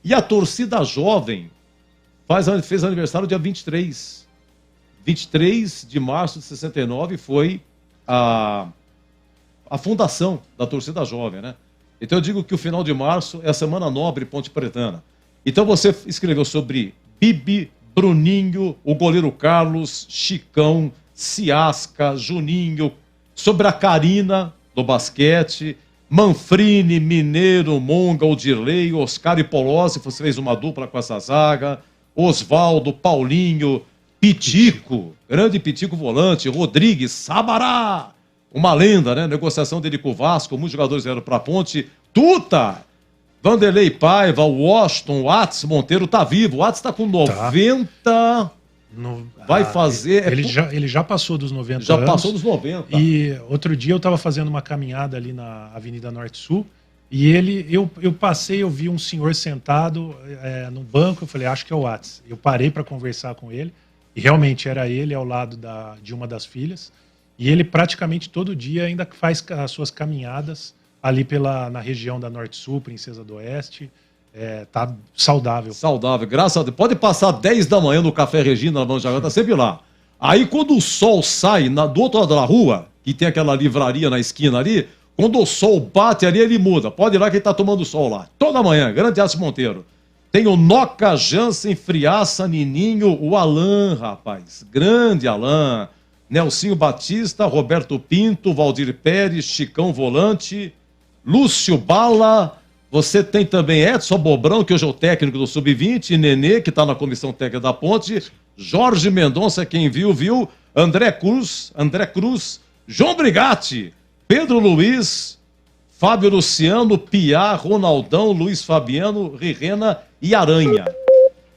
E a torcida jovem fez aniversário dia 23. 23 de março de 69 foi a fundação da torcida jovem, né? Então eu digo que o final de março é a Semana Nobre Ponte Pretana. Então você escreveu sobre Bibi, Bruninho, o goleiro Carlos, Chicão, Ciasca, Juninho, sobre a Carina do basquete, Manfrini, Mineiro, Monga, Odirley, Oscar e Polozzi, você fez uma dupla com essa zaga, Osvaldo, Paulinho, Pitico, grande Pitico volante, Rodrigues, Sabará, uma lenda, né? Negociação dele com o Vasco, muitos jogadores vieram para a Ponte, Tuta, Vanderlei Paiva, Washington, Watts Monteiro tá vivo, o Watts está com 90... Vai fazer... Ele já passou dos 90 anos. Já passou dos 90. E outro dia eu estava fazendo uma caminhada ali na Avenida Norte-Sul e eu passei, eu vi um senhor sentado no banco, eu falei, acho que é o Watts. Eu parei para conversar com ele e realmente era ele ao lado de uma das filhas. E ele praticamente todo dia ainda faz as suas caminhadas ali na região da Norte-Sul, Princesa do Oeste. Tá saudável. Saudável, graças a Deus. Pode passar 10 da manhã no Café Regina, na Banjagá, tá sempre lá. Aí quando o sol sai do outro lado da rua, que tem aquela livraria na esquina ali, quando o sol bate ali, ele muda. Pode ir lá que ele tá tomando sol lá. Toda manhã, grande Aço Monteiro. Tem o Noca, Jansen, Friaça, Nininho, o Alan, rapaz. Grande Alan. Nelsinho Batista, Roberto Pinto, Valdir Pérez, Chicão Volante, Lúcio Bala. Você tem também Edson Bobrão, que hoje é o técnico do Sub-20, Nenê, que está na comissão técnica da Ponte, Jorge Mendonça, quem viu, André Cruz, João Brigatti, Pedro Luiz, Fábio Luciano, Piá, Ronaldão, Luiz Fabiano, Rirena e Aranha.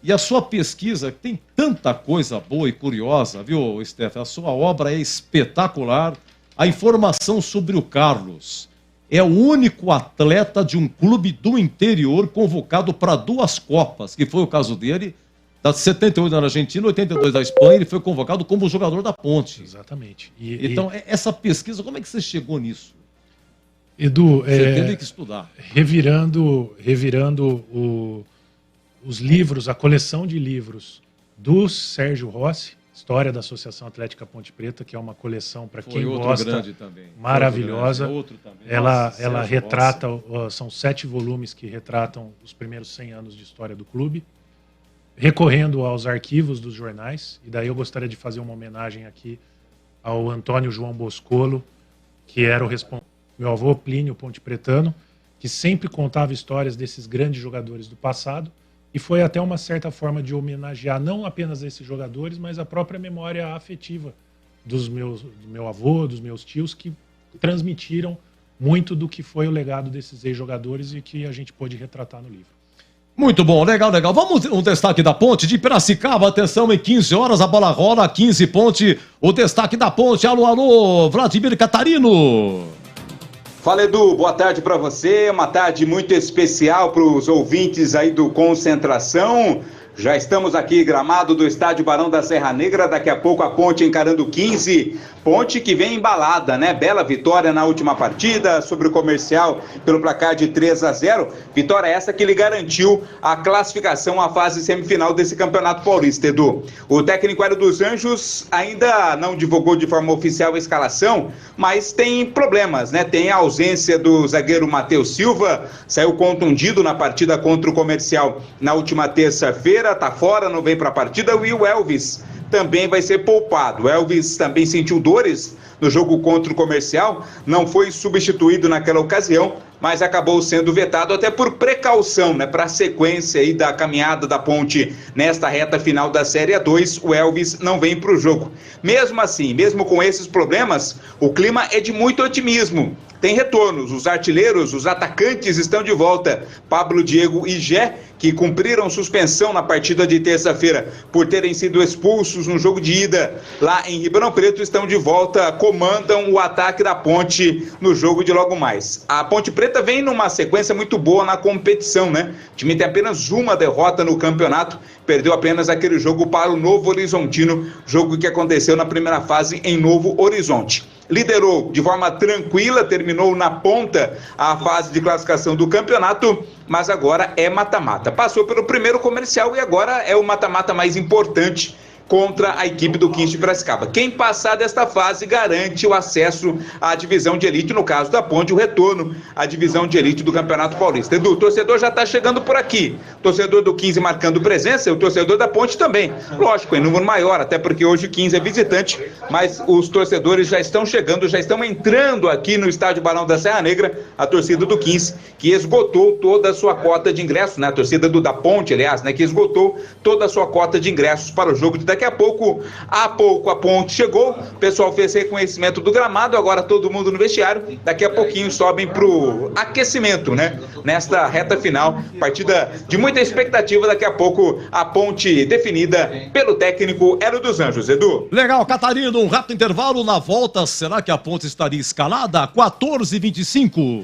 E a sua pesquisa tem tanta coisa boa e curiosa, viu, Steph? A sua obra é espetacular. A informação sobre o Carlos. É o único atleta de um clube do interior convocado para 2 Copas, que foi o caso dele, da 78 na Argentina, 82 da Espanha, ele foi convocado como jogador da Ponte. Exatamente. Então, essa pesquisa, como é que você chegou nisso? Edu, você teve que estudar. Revirando os livros, a coleção de livros do Sérgio Rossi, História da Associação Atlética Ponte Preta, que é uma coleção para quem gosta, maravilhosa. Ela retrata, são 7 volumes que retratam os primeiros 100 anos de história do clube, recorrendo aos arquivos dos jornais, e daí eu gostaria de fazer uma homenagem aqui ao Antônio João Boscolo, que era o responsável, meu avô Plínio Ponte Pretano, que sempre contava histórias desses grandes jogadores do passado, e foi até uma certa forma de homenagear não apenas esses jogadores, mas a própria memória afetiva do meu avô, dos meus tios, que transmitiram muito do que foi o legado desses ex-jogadores e que a gente pôde retratar no livro. Muito bom, legal. Vamos um destaque da Ponte de Piracicaba, atenção, em 15 horas, a bola rola, 15 Ponte, o destaque da Ponte. Alô, Vladimir Catarino. Fala, Edu, boa tarde para você, uma tarde muito especial para os ouvintes aí do Concentração. Já estamos aqui, gramado do estádio Barão da Serra Negra, daqui a pouco a Ponte encarando 15, Ponte que vem embalada, né? Bela vitória na última partida sobre o Comercial pelo placar de 3-0, vitória essa que lhe garantiu a classificação à fase semifinal desse Campeonato Paulista, Edu. O técnico Hélio dos Anjos ainda não divulgou de forma oficial a escalação, mas tem problemas, né? Tem a ausência do zagueiro Matheus Silva, saiu contundido na partida contra o Comercial na última terça-feira, tá fora, não vem para a partida, e o Elvis também vai ser poupado. O Elvis também sentiu dores no jogo contra o Comercial, não foi substituído naquela ocasião, mas acabou sendo vetado até por precaução, né, para a sequência aí da caminhada da Ponte nesta reta final da Série A2, o Elvis não vem para o jogo. Mesmo assim, mesmo com esses problemas, o clima é de muito otimismo. Tem retornos, os artilheiros, os atacantes estão de volta. Pablo, Diego e Gé, que cumpriram suspensão na partida de terça-feira por terem sido expulsos no jogo de ida lá em Ribeirão Preto, estão de volta, comandam o ataque da Ponte no jogo de logo mais. A Ponte Preta vem numa sequência muito boa na competição, né? O time tem apenas uma derrota no campeonato, perdeu apenas aquele jogo para o Novo Horizontino, jogo que aconteceu na primeira fase em Novo Horizonte. Liderou de forma tranquila, terminou na ponta a fase de classificação do campeonato, mas agora é mata-mata. Passou pelo primeiro Comercial e agora é o mata-mata mais importante contra a equipe do 15 de Piracicaba. Quem passar desta fase garante o acesso à divisão de elite, no caso da Ponte, o retorno à divisão de elite do Campeonato Paulista. Edu, o torcedor já está chegando por aqui. Torcedor do 15 marcando presença, e o torcedor da Ponte também. Lógico, em número maior, até porque hoje o 15 é visitante, mas os torcedores já estão chegando, já estão entrando aqui no estádio Barão da Serra Negra, a torcida do 15, que esgotou toda a sua cota de ingressos, né? A torcida da Ponte, aliás, né? Que esgotou toda a sua cota de ingressos para o jogo de daqui a pouco a Ponte chegou, o pessoal fez reconhecimento do gramado, agora todo mundo no vestiário, daqui a pouquinho sobem pro aquecimento, né? Nesta reta final, partida de muita expectativa, daqui a pouco a Ponte definida pelo técnico Hélio dos Anjos, Edu. Legal, Catarino, um rápido intervalo, na volta, será que a Ponte estaria escalada? 14h25.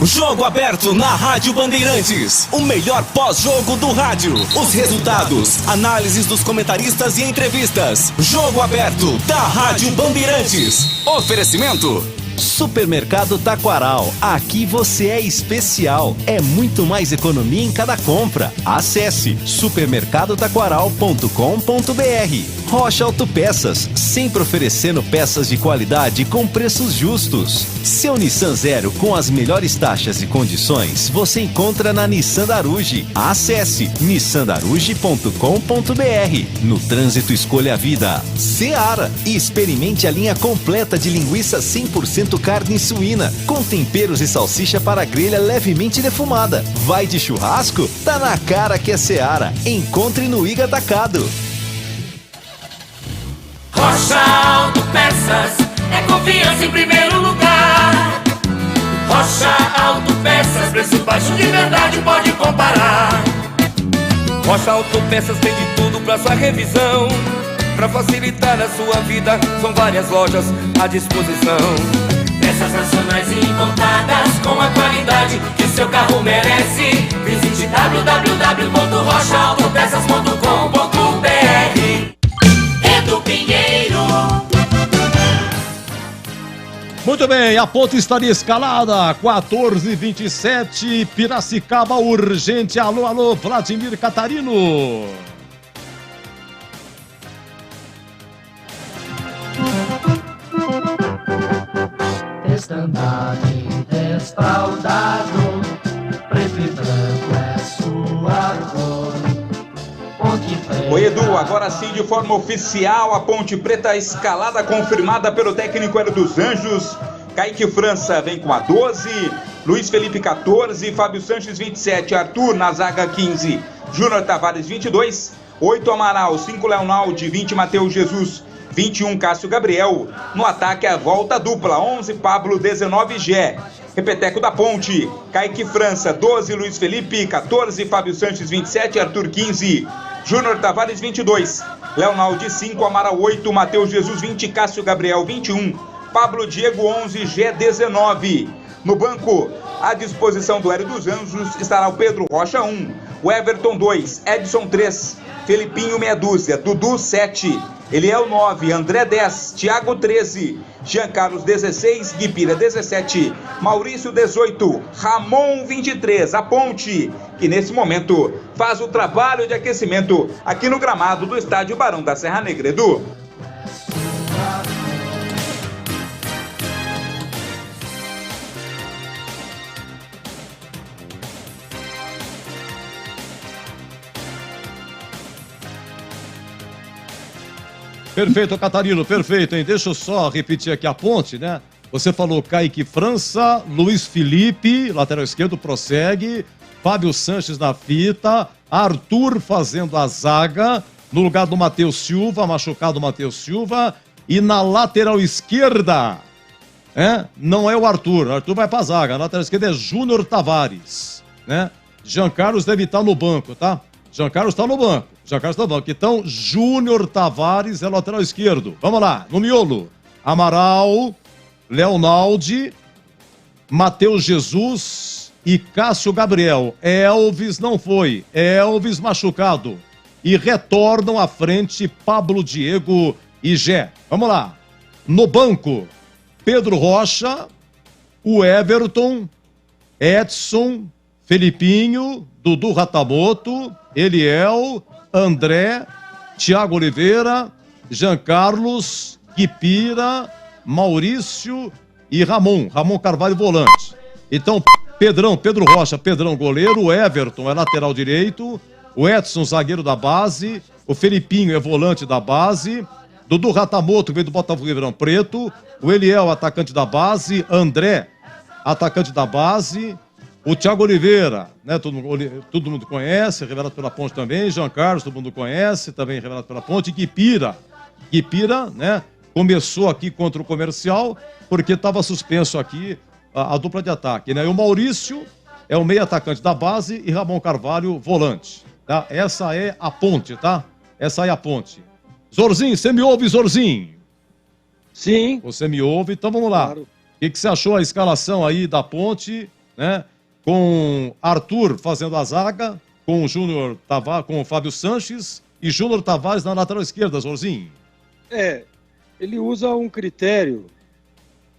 Jogo aberto na Rádio Bandeirantes. O melhor pós-jogo do rádio. Os resultados, análises dos comentaristas e entrevistas. Jogo aberto da Rádio Bandeirantes. Oferecimento Supermercado Taquaral. Aqui você é especial. É muito mais economia em cada compra. Acesse supermercadotaquaral.com.br. Rocha Autopeças, sempre oferecendo peças de qualidade com preços justos. Seu Nissan Zero com as melhores taxas e condições você encontra na Nissan Daruge. Acesse nissandaruge.com.br. No trânsito, escolha a vida. Seara. E experimente a linha completa de linguiça 100% carne suína, com temperos e salsicha para grelha levemente defumada. Vai de churrasco? Tá na cara que é Seara. Encontre no Iga Atacado. Rocha Autopeças é confiança em primeiro lugar. Rocha Autopeças, preço baixo de verdade, pode comparar. Rocha Autopeças tem de tudo pra sua revisão. Pra facilitar a sua vida, são várias lojas à disposição. Peças nacionais e importadas com a qualidade que seu carro merece. Visite www.rochaautopeças.com.br. Edu Pinheiro. Muito bem, a ponte estaria escalada, 14h27, Piracicaba urgente. Alô, alô, Vladimir Catarino. Estandarte desfraldado, preto e branco é sua cor. Oi, Edu, agora sim de forma oficial, a Ponte Preta escalada confirmada pelo técnico Hélio dos Anjos. Kaique França vem com a 12, Luiz Felipe 14, Fábio Sanches 27, Arthur na zaga 15, Júnior Tavares 22, 8 Amaral, 5 Leonaldi, 20 Matheus Jesus, 21 Cássio Gabriel. No ataque a volta dupla, 11 Pablo, 19 Gé. Repeteco da Ponte, Kaique França 12, Luiz Felipe 14, Fábio Sanches 27, Arthur 15, Júnior Tavares 22, Leonaldi 5, Amaral 8, Matheus Jesus 20, Cássio Gabriel 21, Pablo Diego 11, Gé 19. No banco, à disposição do Hélio dos Anjos, estará o Pedro Rocha 1, o Everton 2, Edson 3, Felipinho meia dúzia, Dudu 7, Eliel 9, André 10, Thiago 13, Jean Carlos 16, Guipira 17, Maurício 18, Ramon 23, a Ponte, que nesse momento faz o trabalho de aquecimento aqui no gramado do estádio Barão da Serra Negra. Edu. Perfeito, Catarino, perfeito, hein? Deixa eu só repetir aqui a ponte, né? Você falou Kaique França, Luiz Felipe, lateral esquerdo, prossegue, Fábio Sanches na fita, Arthur fazendo a zaga, no lugar do Matheus Silva, machucado Matheus Silva, e na lateral esquerda, não é o Arthur vai pra zaga, na lateral esquerda é Júnior Tavares, né? Jean Carlos deve estar no banco, tá? Jean Carlos está no banco. Então, Júnior Tavares é lateral esquerdo. Vamos lá, no miolo. Amaral, Leonaldi, Matheus Jesus e Cássio Gabriel. Elvis não foi. Elvis machucado. E retornam à frente Pablo Diego e Gé. Vamos lá. No banco, Pedro Rocha, o Everton, Edson, Felipinho, Dudu Ratamoto, Eliel, André, Thiago Oliveira, Jean Carlos, Guipira, Maurício e Ramon Carvalho volante. Então, Pedro Rocha, goleiro, o Everton é lateral direito, o Edson zagueiro da base, o Felipinho é volante da base, Dudu Ratamoto veio do Botafogo Ribeirão Preto, o Eliel atacante da base, André atacante da base, o Thiago Oliveira, né, todo mundo conhece, revelado pela Ponte também. Jean Carlos, todo mundo conhece, também revelado pela Ponte. Guipira, né, começou aqui contra o Comercial, porque estava suspenso aqui a dupla de ataque, né? E o Maurício é o meio atacante da base e Ramon Carvalho, volante, tá? Essa é a Ponte, tá? Essa é a Ponte. Zorzinho, você me ouve, Zorzinho? Sim. Você me ouve, então vamos lá. Claro. O que você achou a escalação aí da Ponte, né? Com Arthur fazendo a zaga, com o Júnior Tavares, com o Fábio Sanches e Júnior Tavares na lateral esquerda, Zorzinho. Ele usa um critério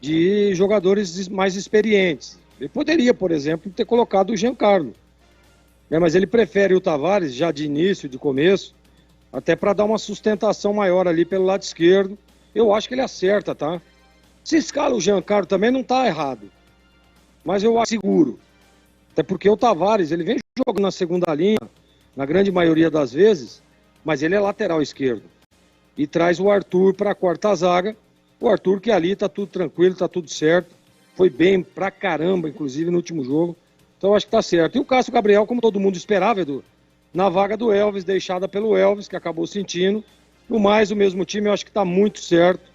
de jogadores mais experientes. Ele poderia, por exemplo, ter colocado o Giancarlo, né? Mas ele prefere o Tavares já de início, de começo, até para dar uma sustentação maior ali pelo lado esquerdo. Eu acho que ele acerta, tá? Se escala o Giancarlo também não tá errado, mas eu acho seguro. Até porque o Tavares, ele vem jogando na segunda linha, na grande maioria das vezes, mas ele é lateral esquerdo. E traz o Arthur para a quarta zaga. O Arthur que ali tá tudo tranquilo, tá tudo certo. Foi bem pra caramba, inclusive, no último jogo. Então eu acho que tá certo. E o Cássio Gabriel, como todo mundo esperava, Edu, na vaga do Elvis, deixada pelo Elvis, que acabou sentindo. No mais, o mesmo time, eu acho que tá muito certo.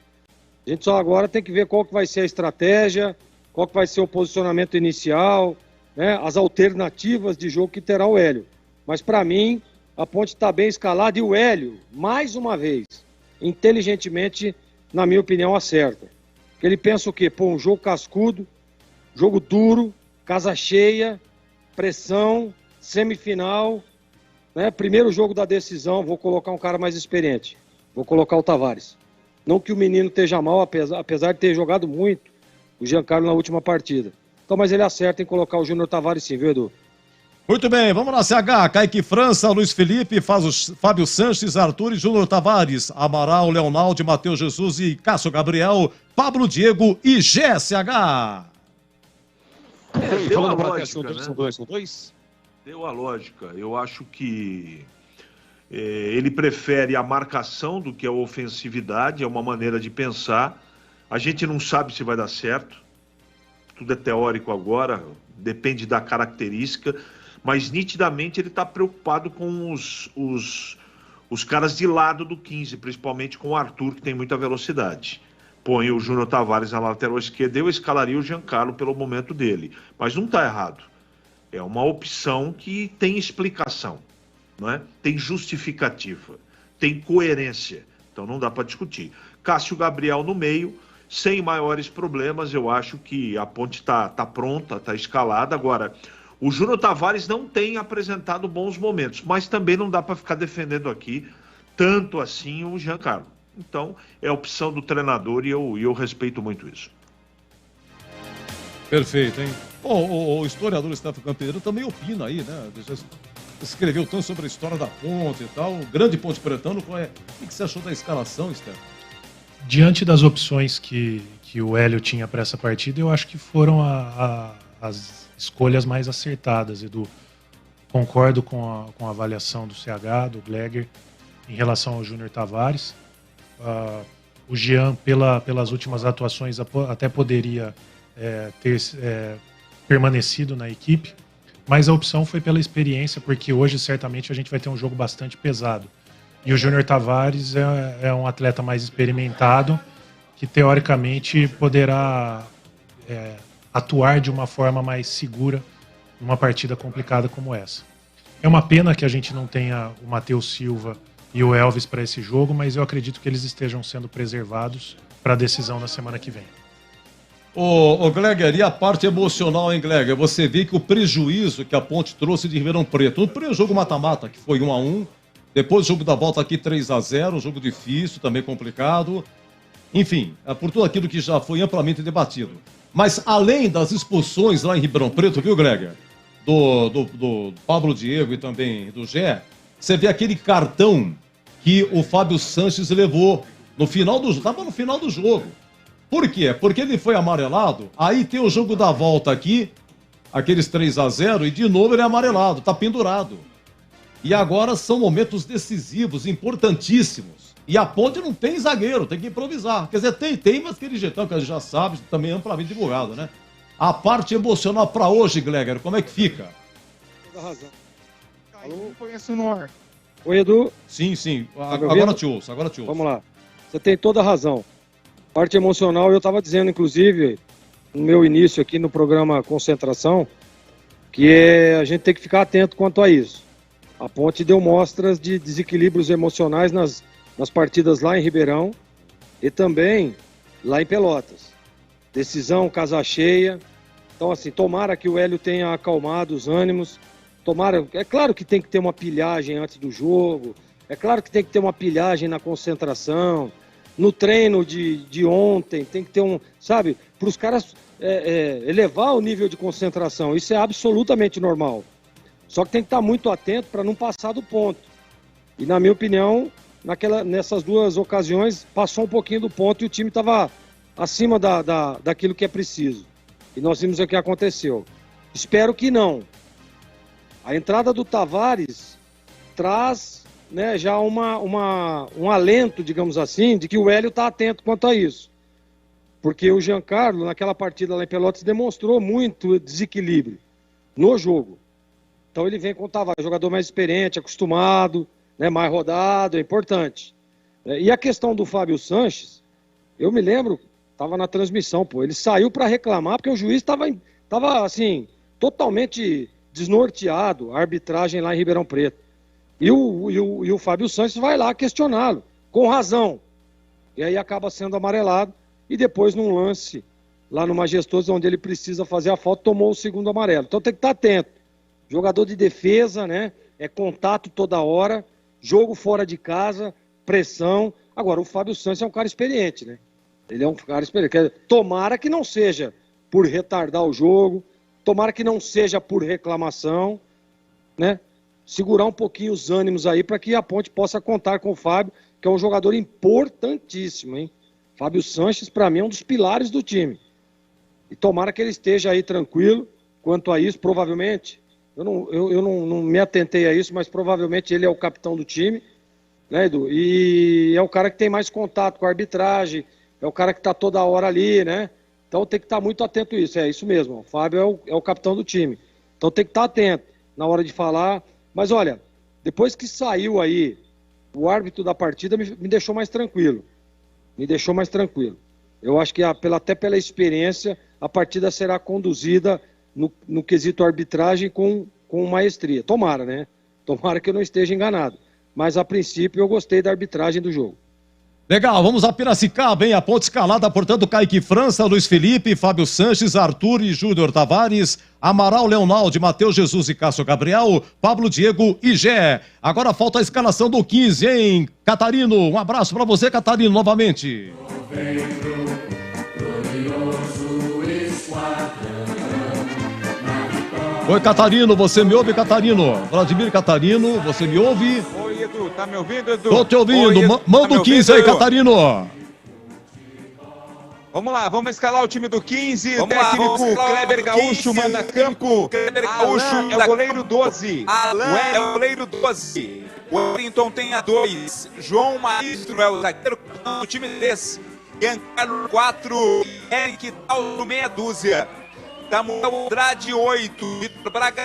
A gente só agora tem que ver qual que vai ser a estratégia, qual que vai ser o posicionamento inicial, né, as alternativas de jogo que terá o Hélio. Mas para mim, a Ponte está bem escalada e o Hélio, mais uma vez, inteligentemente, na minha opinião, acerta. Porque ele pensa o quê? Pô, um jogo cascudo, jogo duro, casa cheia, pressão, semifinal, né? Primeiro jogo da decisão, vou colocar um cara mais experiente. Vou colocar o Tavares. Não que o menino esteja mal, apesar de ter jogado muito o Giancarlo na última partida. Então, mas ele acerta em colocar o Júnior Tavares sim, viu, Edu? Muito bem, vamos lá, CH. Kaique França, Luiz Felipe, Fábio Sanches, Arthur e Júnior Tavares, Amaral, Leonaldo, Matheus Jesus e Cássio Gabriel, Pablo Diego e GSH. Deu a lógica, né? São dois? Deu a lógica. Eu acho que ele prefere a marcação do que a ofensividade, é uma maneira de pensar. A gente não sabe se vai dar certo. Tudo é teórico agora, depende da característica, mas nitidamente ele está preocupado com os caras de lado do 15, principalmente com o Arthur, que tem muita velocidade. Põe o Júnior Tavares na lateral esquerda, eu escalaria o Giancarlo pelo momento dele, mas não está errado. É uma opção que tem explicação, não é? Tem justificativa, tem coerência, então não dá para discutir. Cássio Gabriel no meio, sem maiores problemas, eu acho que a Ponte tá pronta, tá escalada. Agora, o Júnior Tavares não tem apresentado bons momentos, mas também não dá para ficar defendendo aqui tanto assim o Giancarlo. Então, é a opção do treinador e eu respeito muito isso. Perfeito, hein? O historiador Stefano Campeiro também opina aí, né? Escreveu tanto sobre a história da Ponte e tal. O grande Ponte Pretano, o que você achou da escalação, Stefano? Diante das opções que o Hélio tinha para essa partida, eu acho que foram as escolhas mais acertadas, Edu. Concordo com a avaliação do CH, do Gleger, em relação ao Júnior Tavares. O Jean, pelas últimas atuações, até poderia ter permanecido na equipe, mas a opção foi pela experiência, porque hoje certamente a gente vai ter um jogo bastante pesado. E o Júnior Tavares é um atleta mais experimentado, que teoricamente poderá atuar de uma forma mais segura numa partida complicada como essa. É uma pena que a gente não tenha o Matheus Silva e o Elvis para esse jogo, mas eu acredito que eles estejam sendo preservados para a decisão na semana que vem. Ô Gleger, e a parte emocional, hein, Gleger? Você vê que o prejuízo que a Ponte trouxe de Ribeirão Preto, no primeiro jogo mata-mata, que foi 1-1, depois o jogo da volta aqui 3-0, um jogo difícil, também complicado. Enfim, por tudo aquilo que já foi amplamente debatido. Mas além das expulsões lá em Ribeirão Preto, viu, Gleger? Do Pablo Diego e também do Gé, você vê aquele cartão que o Fábio Sanches levou no final do jogo. Estava no final do jogo. Por quê? Porque ele foi amarelado, aí tem o jogo da volta aqui, aqueles 3-0, e de novo ele é amarelado, tá pendurado. E agora são momentos decisivos, importantíssimos. E a Ponte não tem zagueiro, tem que improvisar. Quer dizer, tem, mas aquele jeitão que a gente já sabe, também é amplamente divulgado, né? A parte emocional pra hoje, Gleger, como é que fica? Toda razão. Alô? Conheço no ar. Oi, Edu. Sim. Agora te ouço. Vamos lá. Você tem toda a razão. Parte emocional, eu estava dizendo, inclusive, no meu início aqui no programa Concentração, que a gente tem que ficar atento quanto a isso. A Ponte deu mostras de desequilíbrios emocionais nas partidas lá em Ribeirão e também lá em Pelotas. Decisão, casa cheia. Então, assim, tomara que o Hélio tenha acalmado os ânimos. Tomara, é claro que tem que ter uma pilhagem antes do jogo. É claro que tem que ter uma pilhagem na concentração. no treino de ontem, tem que ter sabe, para os caras elevar o nível de concentração. Isso é absolutamente normal. Só que tem que estar muito atento para não passar do ponto. E na minha opinião, nessas duas ocasiões, passou um pouquinho do ponto e o time estava acima daquilo que é preciso. E nós vimos o que aconteceu. Espero que não. A entrada do Tavares traz, né, já um alento, digamos assim, de que o Hélio está atento quanto a isso. Porque o Giancarlo, naquela partida lá em Pelotas, demonstrou muito desequilíbrio no jogo. Então ele vem com o Tavares, jogador mais experiente, acostumado, né, mais rodado, é importante. E a questão do Fábio Sanches, eu me lembro, estava na transmissão, ele saiu para reclamar porque o juiz estava assim, totalmente desnorteado, a arbitragem lá em Ribeirão Preto. E o Fábio Sanches vai lá questioná-lo, com razão. E aí acaba sendo amarelado, e depois num lance, lá no Majestoso, onde ele precisa fazer a falta, tomou o segundo amarelo. Então tem que estar atento. Jogador de defesa, né? É contato toda hora, jogo fora de casa, pressão. Agora, o Fábio Sanches é um cara experiente, né? Ele é um cara experiente. Tomara que não seja por retardar o jogo, tomara que não seja por reclamação, né? Segurar um pouquinho os ânimos aí para que a Ponte possa contar com o Fábio, que é um jogador importantíssimo, hein? Fábio Sanches, para mim, é um dos pilares do time. E tomara que ele esteja aí tranquilo quanto a isso, provavelmente. Eu não me atentei a isso, mas provavelmente ele é o capitão do time, né, Edu? E é o cara que tem mais contato com a arbitragem, é o cara que está toda hora ali, né? Então tem que estar muito atento a isso. É isso mesmo, o Fábio é o capitão do time. Então tem que estar atento na hora de falar. Mas olha, depois que saiu aí o árbitro da partida, me deixou mais tranquilo. Me deixou mais tranquilo. Eu acho que até pela experiência, a partida será conduzida no quesito arbitragem com maestria. Tomara, né? Tomara que eu não esteja enganado. Mas a princípio eu gostei da arbitragem do jogo. Legal, vamos a Piracicaba, hein? A Ponte escalada, portanto, Kaique França, Luiz Felipe, Fábio Sanches, Arthur e Júnior Tavares, Amaral, Leonaldo, Matheus Jesus e Cássio Gabriel, Pablo Diego e Gé. Agora falta a escalação do 15, hein? Catarino, um abraço pra você, Catarino, novamente. Oi, Catarino, você me ouve, Catarino? Vladimir Catarino, você me ouve? Oi, Edu, tá me ouvindo, Edu? Tô te ouvindo, oi, manda o 15 aí, Catarino. Vamos lá, vamos escalar o time do 15, o técnico Kleber Gaúcho manda campo, Kleber Gaúcho é o goleiro 12, Alan é o goleiro 12, o Wellington tem a 2, João Maestro é o zagueiro do time 3, Giancarlo 4, Eric Dalto meia dúzia, Samuel Andrade 8, Vitor Braga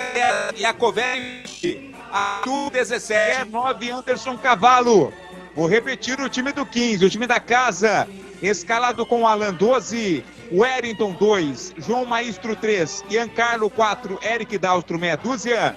Iacovelli 20, Arthur 17, 9 Anderson Cavalo. Vou repetir o time do 15, o time da casa, escalado com Alan 12, Wellington 2, João Maestro 3, Giancarlo 4, Eric Daltro meia dúzia,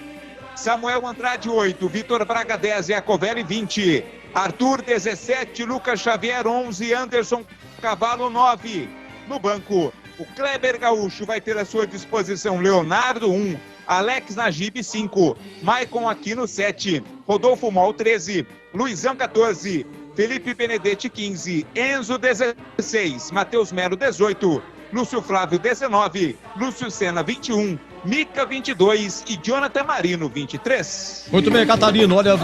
Samuel Andrade 8, Vitor Braga 10, Iacovelli 20, Arthur 17, Lucas Xavier 11, Anderson Cavalo 9. No banco, o Kleber Gaúcho vai ter à sua disposição Leonardo 1, Alex Najib 5, Maicon Aquino 7, Rodolfo Mol 13, Luizão 14, Felipe Benedetti 15, Enzo 16, Matheus Melo 18, Lúcio Flávio 19, Lúcio Senna 21, Mica 22 e Jonathan Marino 23. Muito bem, Catarino, olha,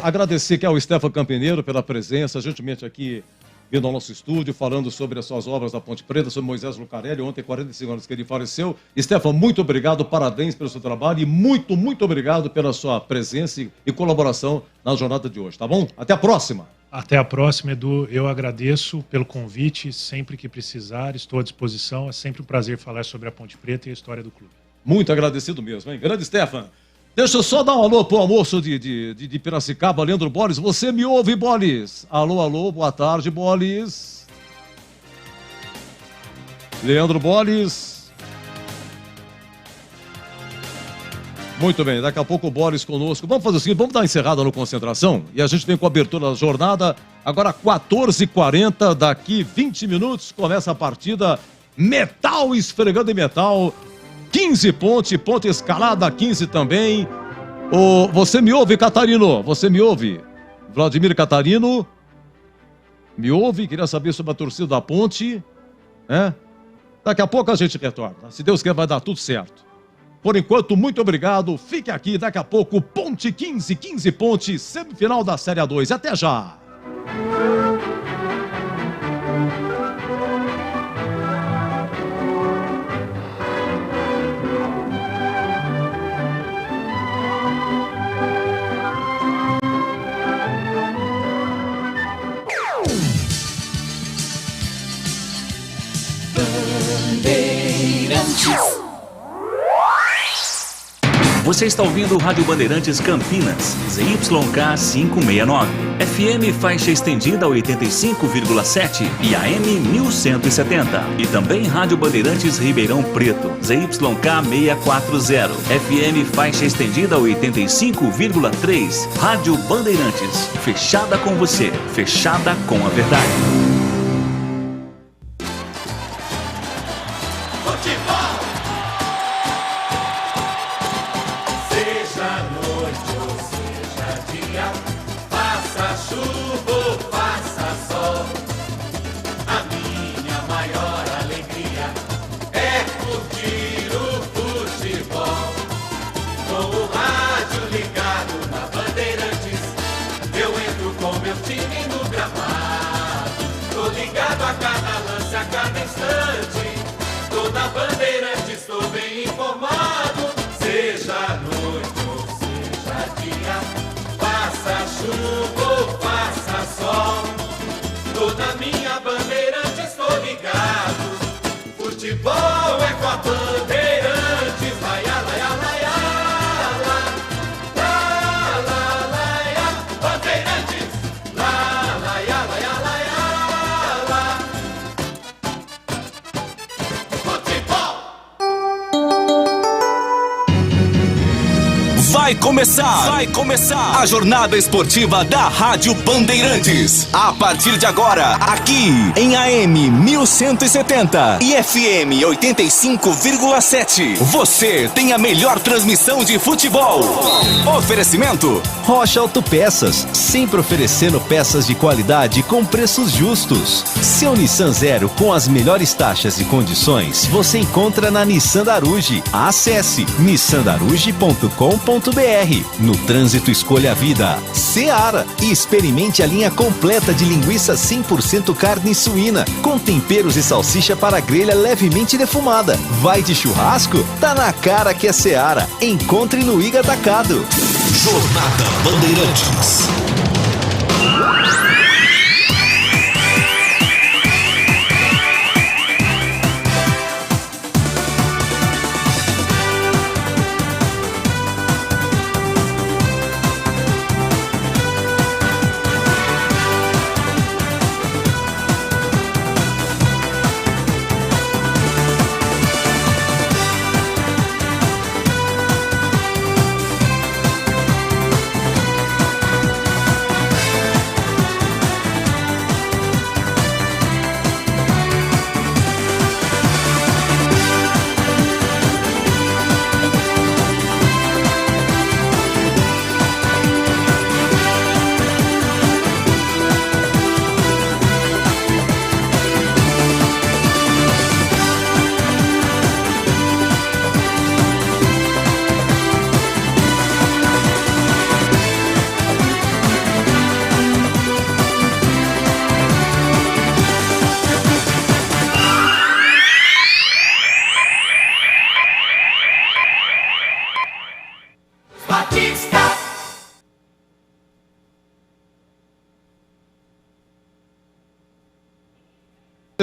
agradecer aqui ao Stefan Campineiro pela presença, gentilmente aqui vindo ao nosso estúdio, falando sobre as suas obras da Ponte Preta, sobre Moisés Lucarelli, ontem 45 anos que ele faleceu. Stefan, muito obrigado, parabéns pelo seu trabalho e muito, muito obrigado pela sua presença e colaboração na jornada de hoje, tá bom? Até a próxima! Até a próxima, Edu. Eu agradeço pelo convite, sempre que precisar, estou à disposição. É sempre um prazer falar sobre a Ponte Preta e a história do clube. Muito agradecido mesmo, hein? Grande Stefan. Deixa eu só dar um alô pro almoço de Piracicaba, Leandro Bolis. Você me ouve, Bolis? Alô, alô, boa tarde, Bolis. Leandro Bolis. Muito bem, daqui a pouco o Bolis conosco. Vamos fazer o seguinte, vamos dar uma encerrada no Concentração e a gente vem com a abertura da jornada. Agora 14h40, daqui 20 minutos começa a partida. Metal esfregando em metal. 15 ponte escalada, 15 também. Você me ouve, Catarino? Você me ouve? Vladimir Catarino? me ouve, queria saber sobre a torcida da Ponte, né? Daqui a pouco a gente retorna. Se Deus quer, vai dar tudo certo. Por enquanto, muito obrigado. Fique aqui, daqui a pouco, Ponte 15 Ponte, semifinal da Série A2. Até já! Você está ouvindo o Rádio Bandeirantes Campinas, ZYK 569, FM faixa estendida 85,7 e AM 1170. E também Rádio Bandeirantes Ribeirão Preto, ZYK 640, FM faixa estendida 85,3. Rádio Bandeirantes, fechada com você, fechada com a verdade. Futebol é com a Bandeirantes, laia, laia, laia, la, la, laia, Bandeirantes, la, laia, laia, laia, la. Futebol! Vai começar a jornada esportiva da Rádio Bandeirantes. A partir de agora, aqui em AM 1170 e FM 85,7. Você tem a melhor transmissão de futebol. Oferecimento Rocha Autopeças, sempre oferecendo peças de qualidade com preços justos. Seu Nissan Zero com as melhores taxas e condições você encontra na Nissan Daruge. Acesse nissandaruge.com.br. No trânsito, escolha a vida. Seara, e experimente a linha completa de linguiça 100% carne suína, com temperos e salsicha para grelha levemente defumada. Vai de churrasco? Tá na cara que é Seara. Encontre no Iga Atacado. Jornada Bandeirantes.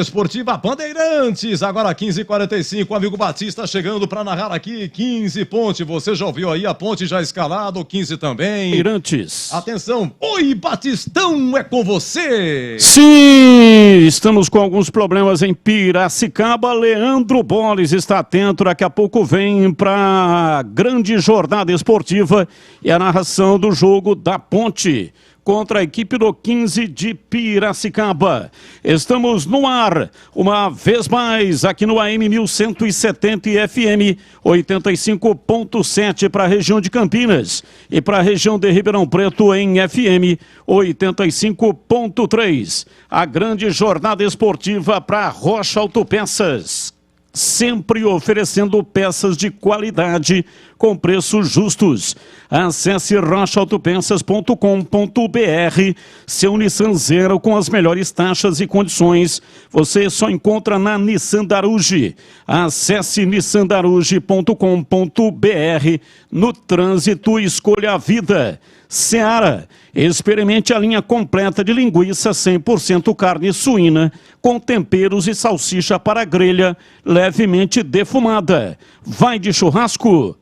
Esportiva Bandeirantes, agora 15h45, o amigo Batista chegando para narrar aqui, 15 Ponte, você já ouviu aí a Ponte já escalado, 15 também. Bandeirantes. Atenção, oi Batistão, é com você. Sim, estamos com alguns problemas em Piracicaba, Leandro Boles está atento, daqui a pouco vem para a grande jornada esportiva e a narração do jogo da Ponte. contra a equipe do 15 de Piracicaba. Estamos no ar, uma vez mais, aqui no AM 1170 e FM 85.7 para a região de Campinas e para a região de Ribeirão Preto em FM 85.3. A grande jornada esportiva para Rocha Autopeças. Sempre oferecendo peças de qualidade com preços justos. Acesse rochaautopeças.com.br. Seu Nissan Zero com as melhores taxas e condições. Você só encontra na Nissan Daruge. Acesse nissandaruge.com.br. No trânsito, escolha a vida. Seara, experimente a linha completa de linguiça 100% carne suína, com temperos e salsicha para grelha, levemente defumada. Vai de churrasco?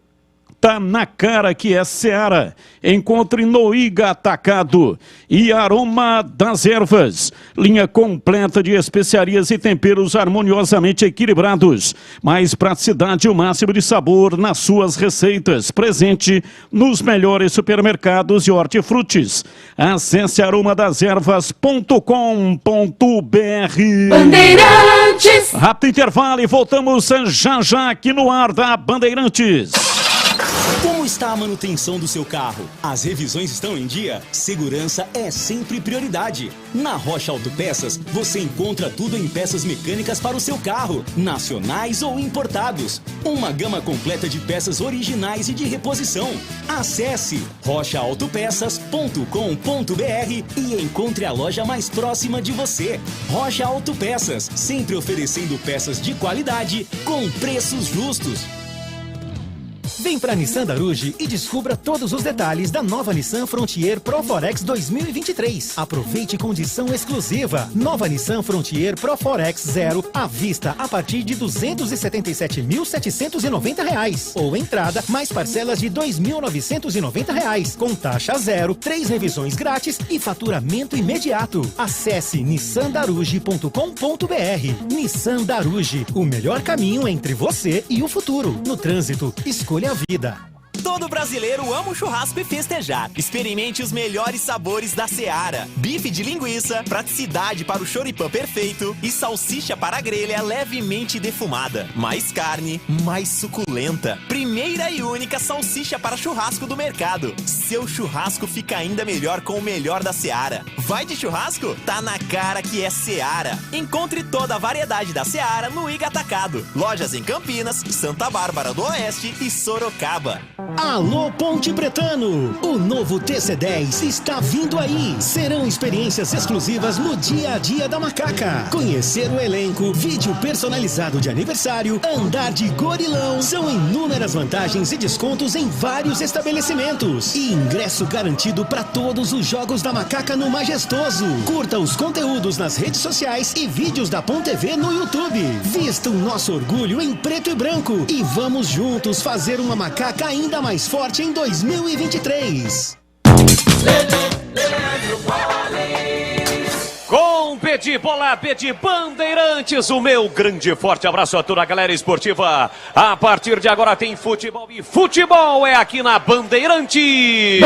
Tá na cara que é Seara. Encontre no Iga Atacado. E Aroma das Ervas. Linha completa de especiarias e temperos harmoniosamente equilibrados. Mais praticidade e o máximo de sabor nas suas receitas. Presente nos melhores supermercados e hortifrutis. Acesse aromadazervas.com.br. Bandeirantes. Rápido intervalo e voltamos já aqui no ar da Bandeirantes. Como está a manutenção do seu carro? As revisões estão em dia? Segurança é sempre prioridade. Na Rocha Autopeças, você encontra tudo em peças mecânicas para o seu carro, nacionais ou importados. Uma gama completa de peças originais e de reposição. Acesse rochaautopeças.com.br e encontre a loja mais próxima de você. Rocha Autopeças, sempre oferecendo peças de qualidade com preços justos. Vem pra Nissan Daruge e descubra todos os detalhes da nova Nissan Frontier Pro Forex 2023. Aproveite condição exclusiva. Nova Nissan Frontier Pro Forex Zero à vista a partir de R$ 277.790. Ou entrada mais parcelas de R$ 2.990. Com taxa zero, 3 revisões grátis e faturamento imediato. Acesse nissandaruge.com.br. Nissan Daruge, o melhor caminho entre você e o futuro. No trânsito, escolha a vida. Todo brasileiro ama um churrasco e festejar. Experimente os melhores sabores da Seara. Bife de linguiça, praticidade para o choripã perfeito e salsicha para grelha levemente defumada. Mais carne, mais suculenta. Primeira e única salsicha para churrasco do mercado. Seu churrasco fica ainda melhor com o melhor da Seara. Vai de churrasco? Tá na cara que é Seara. Encontre toda a variedade da Seara no Iga Atacado. Lojas em Campinas, Santa Bárbara do Oeste e Sorocaba. Alô Ponte Pretano, o novo TC10 está vindo aí. Serão experiências exclusivas no dia a dia da Macaca. Conhecer o elenco, vídeo personalizado de aniversário, andar de gorilão. São inúmeras vantagens e descontos em vários estabelecimentos. E ingresso garantido para todos os jogos da Macaca no Majestoso. Curta os conteúdos nas redes sociais e vídeos da Pon TV no YouTube. Vista o nosso orgulho em preto e branco e vamos juntos fazer uma Macaca ainda mais forte em 2023. Com Pedi Bola, Pedi Bandeirantes, o meu grande e forte abraço a toda a galera esportiva. A partir de agora tem futebol e futebol é aqui na Bandeirantes.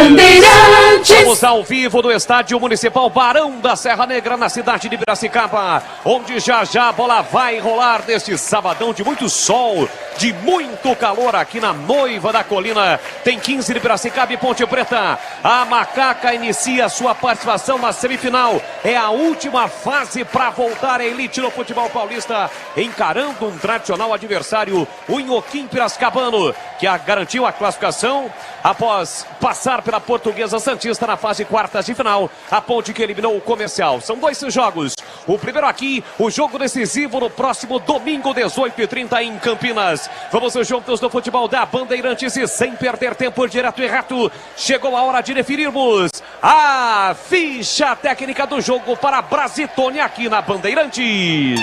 Estamos ao vivo do Estádio Municipal Barão da Serra Negra, na cidade de Piracicaba, onde já a bola vai rolar neste sabadão de muito sol, de muito calor aqui na Noiva da Colina. Tem 15 de Piracicaba e Ponte Preta. A Macaca inicia sua participação na semifinal. É a última fase para voltar à elite no futebol paulista, encarando um tradicional adversário, o Inhoquim Piracicabano, que garantiu a classificação após passar pela Portuguesa Santista na fase quartas de final. A Ponte que eliminou o Comercial. São 2 jogos. O primeiro aqui, o jogo decisivo no próximo domingo, 18h30 em Campinas. Vamos juntos no futebol da Bandeirantes e sem perder tempo, direto e reto. Chegou a hora de definirmos a ficha técnica do jogo para Brasitone aqui na Bandeirantes.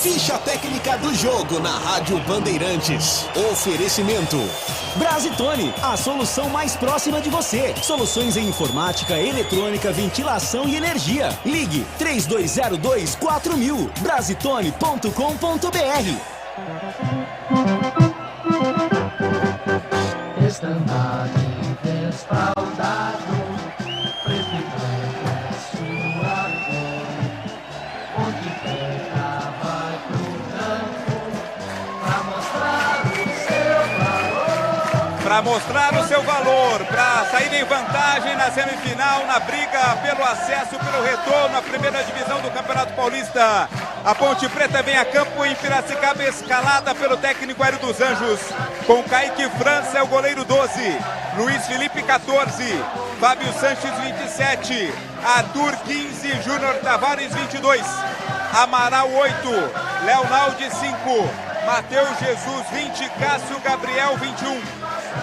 Ficha técnica do jogo na Rádio Bandeirantes. Oferecimento Brasitone, a solução mais próxima de você. Soluções em informática, eletrônica, ventilação e energia. Ligue 3202-4000. Brasitone.com.br. Estandarte desfraldado para mostrar o seu valor, para sair em vantagem na semifinal, na briga pelo acesso, pelo retorno à primeira divisão do Campeonato Paulista. A Ponte Preta vem a campo em Piracicaba, escalada pelo técnico Hélio dos Anjos, com Kaique França, é o goleiro 12, Luiz Felipe 14, Fábio Sanches 27, Arthur 15, Júnior Tavares 22, Amaral 8, Leonaldi 5, Matheus Jesus 20, Cássio Gabriel 21,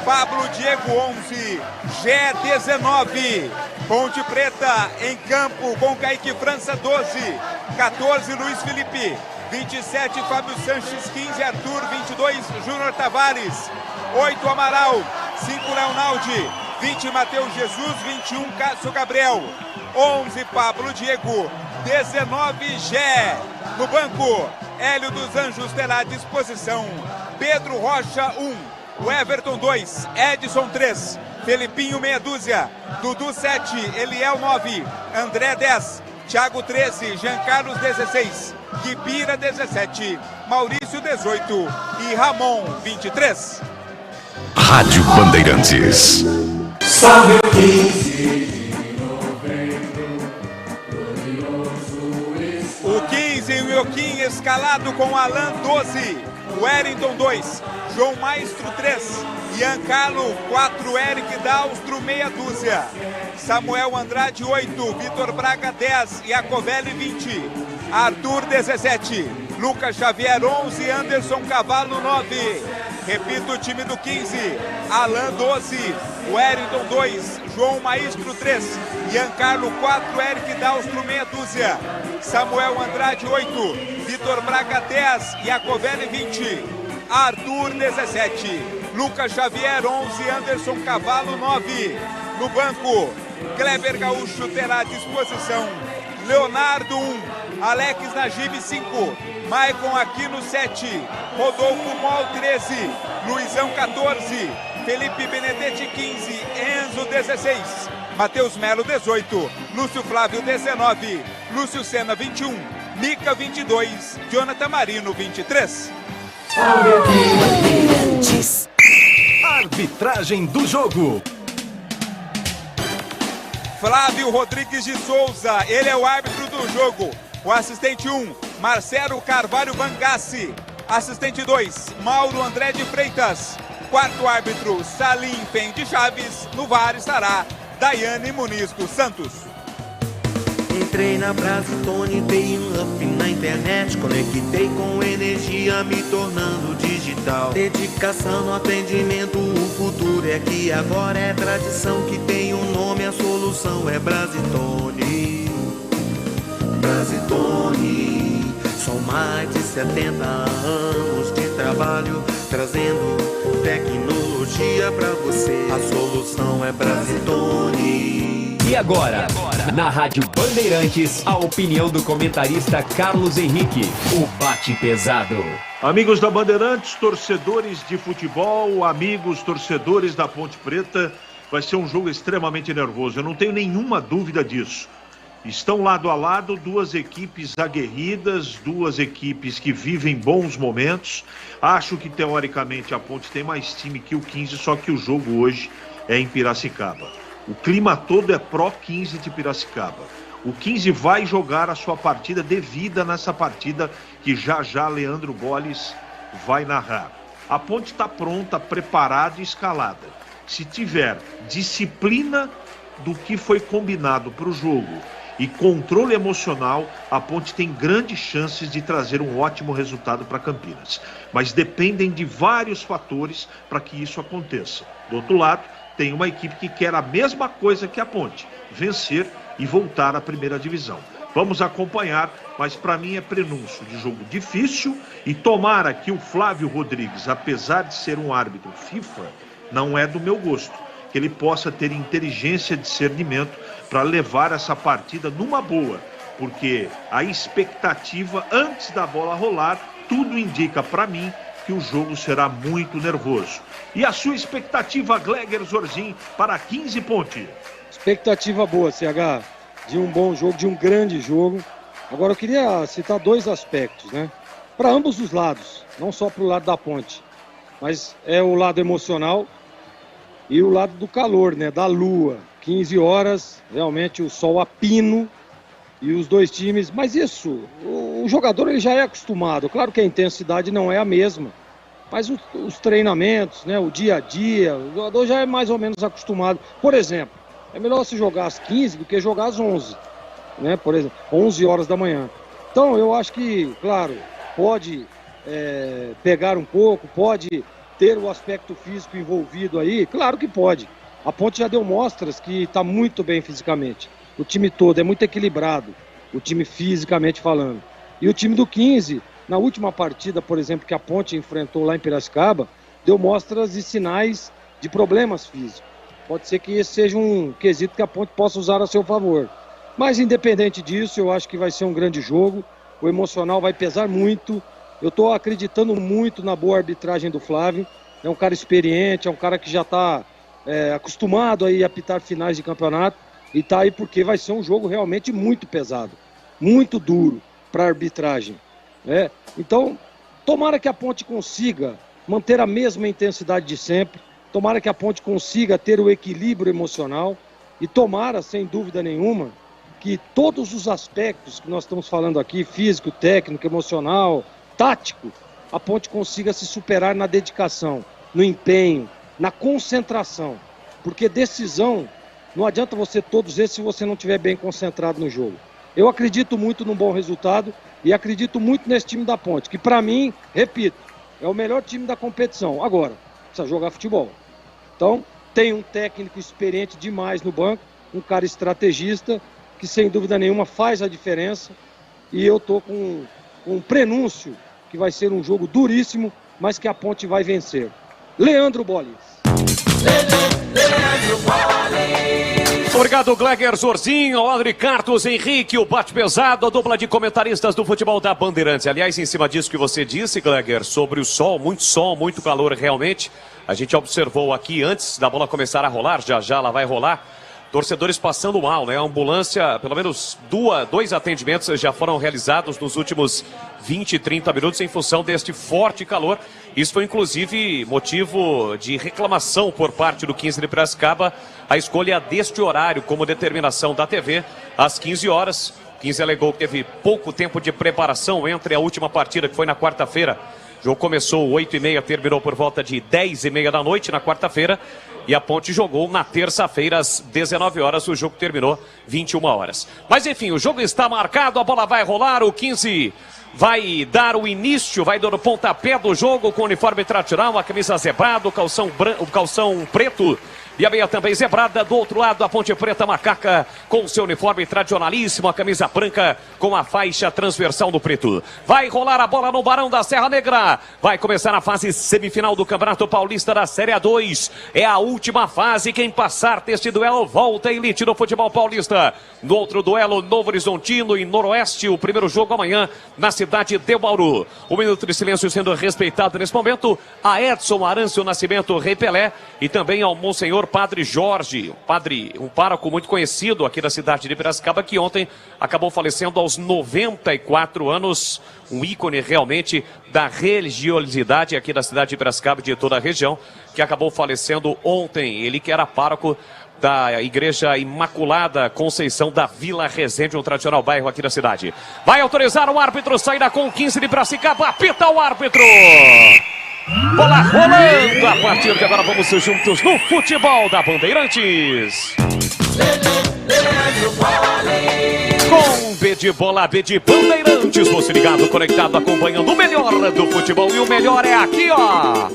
Pablo Diego 11, Gé 19, Ponte Preta em campo com Kaique França 12, 14 Luiz Felipe, 27 Fábio Sanches, 15 Arthur, 22 Júnior Tavares, 8 Amaral, 5 Leonaldi, 20 Matheus Jesus, 21 Cássio Gabriel, 11 Pablo Diego, 19 Gé. No banco, Hélio dos Anjos terá à disposição Pedro Rocha 1, o Everton 2, Edson 3, Felipinho meia dúzia, Dudu 7, Eliel 9, André 10, Thiago 13, Jean Carlos 16, Guibira 17, Maurício 18 e Ramon 23. Rádio Bandeirantes. Salve o 15 de novembro, glorioso. O 15, o Ioquim escalado com Alan 12, Wellington 2, João Maestro 3, Ian Carlo 4, Eric Daustro meia dúzia, Samuel Andrade 8, Vitor Braga 10, Iacovelli 20, Arthur 17, Lucas Xavier 11, Anderson Cavalo 9. Repito o time do 15, Alan 12, Wellington 2, João Maestro 3, Ian Carlo 4, Eric Daustro meia dúzia, Samuel Andrade 8, Vitor Braga 10, Iacovelli 20, Arthur 17, Lucas Xavier 11, Anderson Cavalo 9. No banco, Kleber Gaúcho terá à disposição Leonardo 1, Alex Najib 5, Maicon Aquino 7, Rodolfo Mol 13, Luizão 14, Felipe Benedetti 15, Enzo 16, Matheus Melo 18, Lúcio Flávio 19, Lúcio Senna 21, Mica 22, Jonathan Marino 23. Arbitragem do jogo. Flávio Rodrigues de Souza, ele é o árbitro do jogo. O assistente 1, Marcelo Carvalho Bangassi. Assistente 2, Mauro André de Freitas. Quarto árbitro, Salim Fendi Chaves. No VAR estará Daiane Muniz dos Santos. Entrei na Brasitone, dei um up na internet, conectei com energia, me tornando digital. Dedicação no atendimento, o futuro é aqui agora, é tradição que tem um nome, a solução é Brasitone. Brasitone, são mais de 70 anos de trabalho, trazendo tecnologia pra você. A solução é Brasitone. E agora, na Rádio Bandeirantes, a opinião do comentarista Carlos Henrique, o bate pesado. Amigos da Bandeirantes, torcedores de futebol, amigos, torcedores da Ponte Preta, vai ser um jogo extremamente nervoso, eu não tenho nenhuma dúvida disso. Estão lado a lado duas equipes aguerridas, duas equipes que vivem bons momentos. Acho que teoricamente a Ponte tem mais time que o 15, só que o jogo hoje é em Piracicaba. O clima todo é pró-15 de Piracicaba. O 15 vai jogar a sua partida devida nessa partida que já Leandro Bolles vai narrar. A Ponte está pronta, preparada e escalada. Se tiver disciplina do que foi combinado para o jogo e controle emocional, a Ponte tem grandes chances de trazer um ótimo resultado para Campinas. Mas dependem de vários fatores para que isso aconteça. Do outro lado, tem uma equipe que quer a mesma coisa que a Ponte, vencer e voltar à primeira divisão. Vamos acompanhar, mas para mim é prenúncio de jogo difícil e tomara que o Flávio Rodrigues, apesar de ser um árbitro FIFA, não é do meu gosto, que ele possa ter inteligência de discernimento para levar essa partida numa boa, porque a expectativa antes da bola rolar, tudo indica para mim que o jogo será muito nervoso. E a sua expectativa, Gleger Zorzin, para 15 Ponte? Expectativa boa, CH, de um bom jogo, de um grande jogo. Agora eu queria citar dois aspectos, né? Para ambos os lados, não só para o lado da Ponte, mas é o lado emocional E o lado do calor, né? Da lua. 15 horas, realmente o sol a pino. E os dois times... Mas isso, o jogador ele já é acostumado. Claro que a intensidade não é a mesma. Mas os treinamentos, né? O dia a dia, o jogador já é mais ou menos acostumado. Por exemplo, é melhor se jogar às 15 do que jogar às 11. Né? Por exemplo, 11 horas da manhã. Então, eu acho que, claro, pode pegar um pouco, pode ter o aspecto físico envolvido aí. Claro que pode. A Ponte já deu mostras que está muito bem fisicamente. O time todo é muito equilibrado, o time fisicamente falando. E o time do 15, na última partida, por exemplo, que a Ponte enfrentou lá em Piracicaba, deu mostras e sinais de problemas físicos. Pode ser que esse seja um quesito que a Ponte possa usar a seu favor. Mas independente disso, eu acho que vai ser um grande jogo. O emocional vai pesar muito. Eu estou acreditando muito na boa arbitragem do Flávio. É um cara experiente, é um cara que já está acostumado a apitar finais de campeonato. E tá aí porque vai ser um jogo realmente muito pesado, muito duro para a arbitragem. Né? Então, tomara que a Ponte consiga manter a mesma intensidade de sempre, tomara que a Ponte consiga ter o equilíbrio emocional e tomara, sem dúvida nenhuma, que todos os aspectos que nós estamos falando aqui, físico, técnico, emocional, tático, a Ponte consiga se superar na dedicação, no empenho, na concentração, porque decisão... Não adianta você todos esses se você não estiver bem concentrado no jogo. Eu acredito muito num bom resultado e acredito muito nesse time da Ponte, que para mim, repito, é o melhor time da competição. Agora, precisa jogar futebol. Então, tem um técnico experiente demais no banco, um cara estrategista, que sem dúvida nenhuma faz a diferença. E eu estou com um prenúncio que vai ser um jogo duríssimo, mas que a Ponte vai vencer. Leandro Bolis. Obrigado, Gleger Zorzinho, André Cartos, Henrique, o Bate Pesado, a dupla de comentaristas do futebol da Bandeirantes. Aliás, em cima disso que você disse, Gleger, sobre o sol, muito calor realmente. A gente observou aqui antes da bola começar a rolar, já ela vai rolar. Torcedores passando mal, né? A ambulância, pelo menos dois atendimentos já foram realizados nos últimos 20, 30 minutos em função deste forte calor. Isso foi inclusive motivo de reclamação por parte do 15 de Piracicaba, a escolha deste horário como determinação da TV, às 15 horas. O 15 alegou que teve pouco tempo de preparação entre a última partida, que foi na quarta-feira. O jogo começou 8h30, terminou por volta de 10h30 da noite na quarta-feira. E a Ponte jogou na terça-feira às 19 horas, o jogo terminou 21 horas. Mas enfim, o jogo está marcado, a bola vai rolar, o 15 vai dar o início, vai dar o pontapé do jogo com o uniforme tradicional, a camisa zebrada, o calção preto e a meia também zebrada. Do outro lado, a Ponte Preta Macaca com seu uniforme tradicionalíssimo, a camisa branca com a faixa transversal no preto. Vai rolar a bola no Barão da Serra Negra. Vai começar a fase semifinal do Campeonato Paulista da Série A2. É a última fase. Quem passar deste duelo volta à elite do futebol paulista. No outro duelo, Novo Horizontino e Noroeste. O primeiro jogo amanhã na cidade de Bauru. Um minuto de silêncio sendo respeitado nesse momento a Edson Arancio Nascimento Rei Pelé e também ao Monsenhor Padre Jorge, um pároco muito conhecido aqui da cidade de Piracicaba, que ontem acabou falecendo aos 94 anos, um ícone realmente da religiosidade aqui da cidade de Piracicaba e de toda a região, que acabou falecendo ontem. Ele que era pároco da Igreja Imaculada Conceição da Vila Resende, um tradicional bairro aqui da cidade. Vai autorizar o árbitro, saída com 15 de Piracicaba, apita o árbitro! Bola rolando a partir de agora, vamos juntos no futebol da Bandeirantes. Com B de bola, B de Bandeirantes, você ligado, conectado, acompanhando o melhor do futebol. E o melhor é aqui, ó.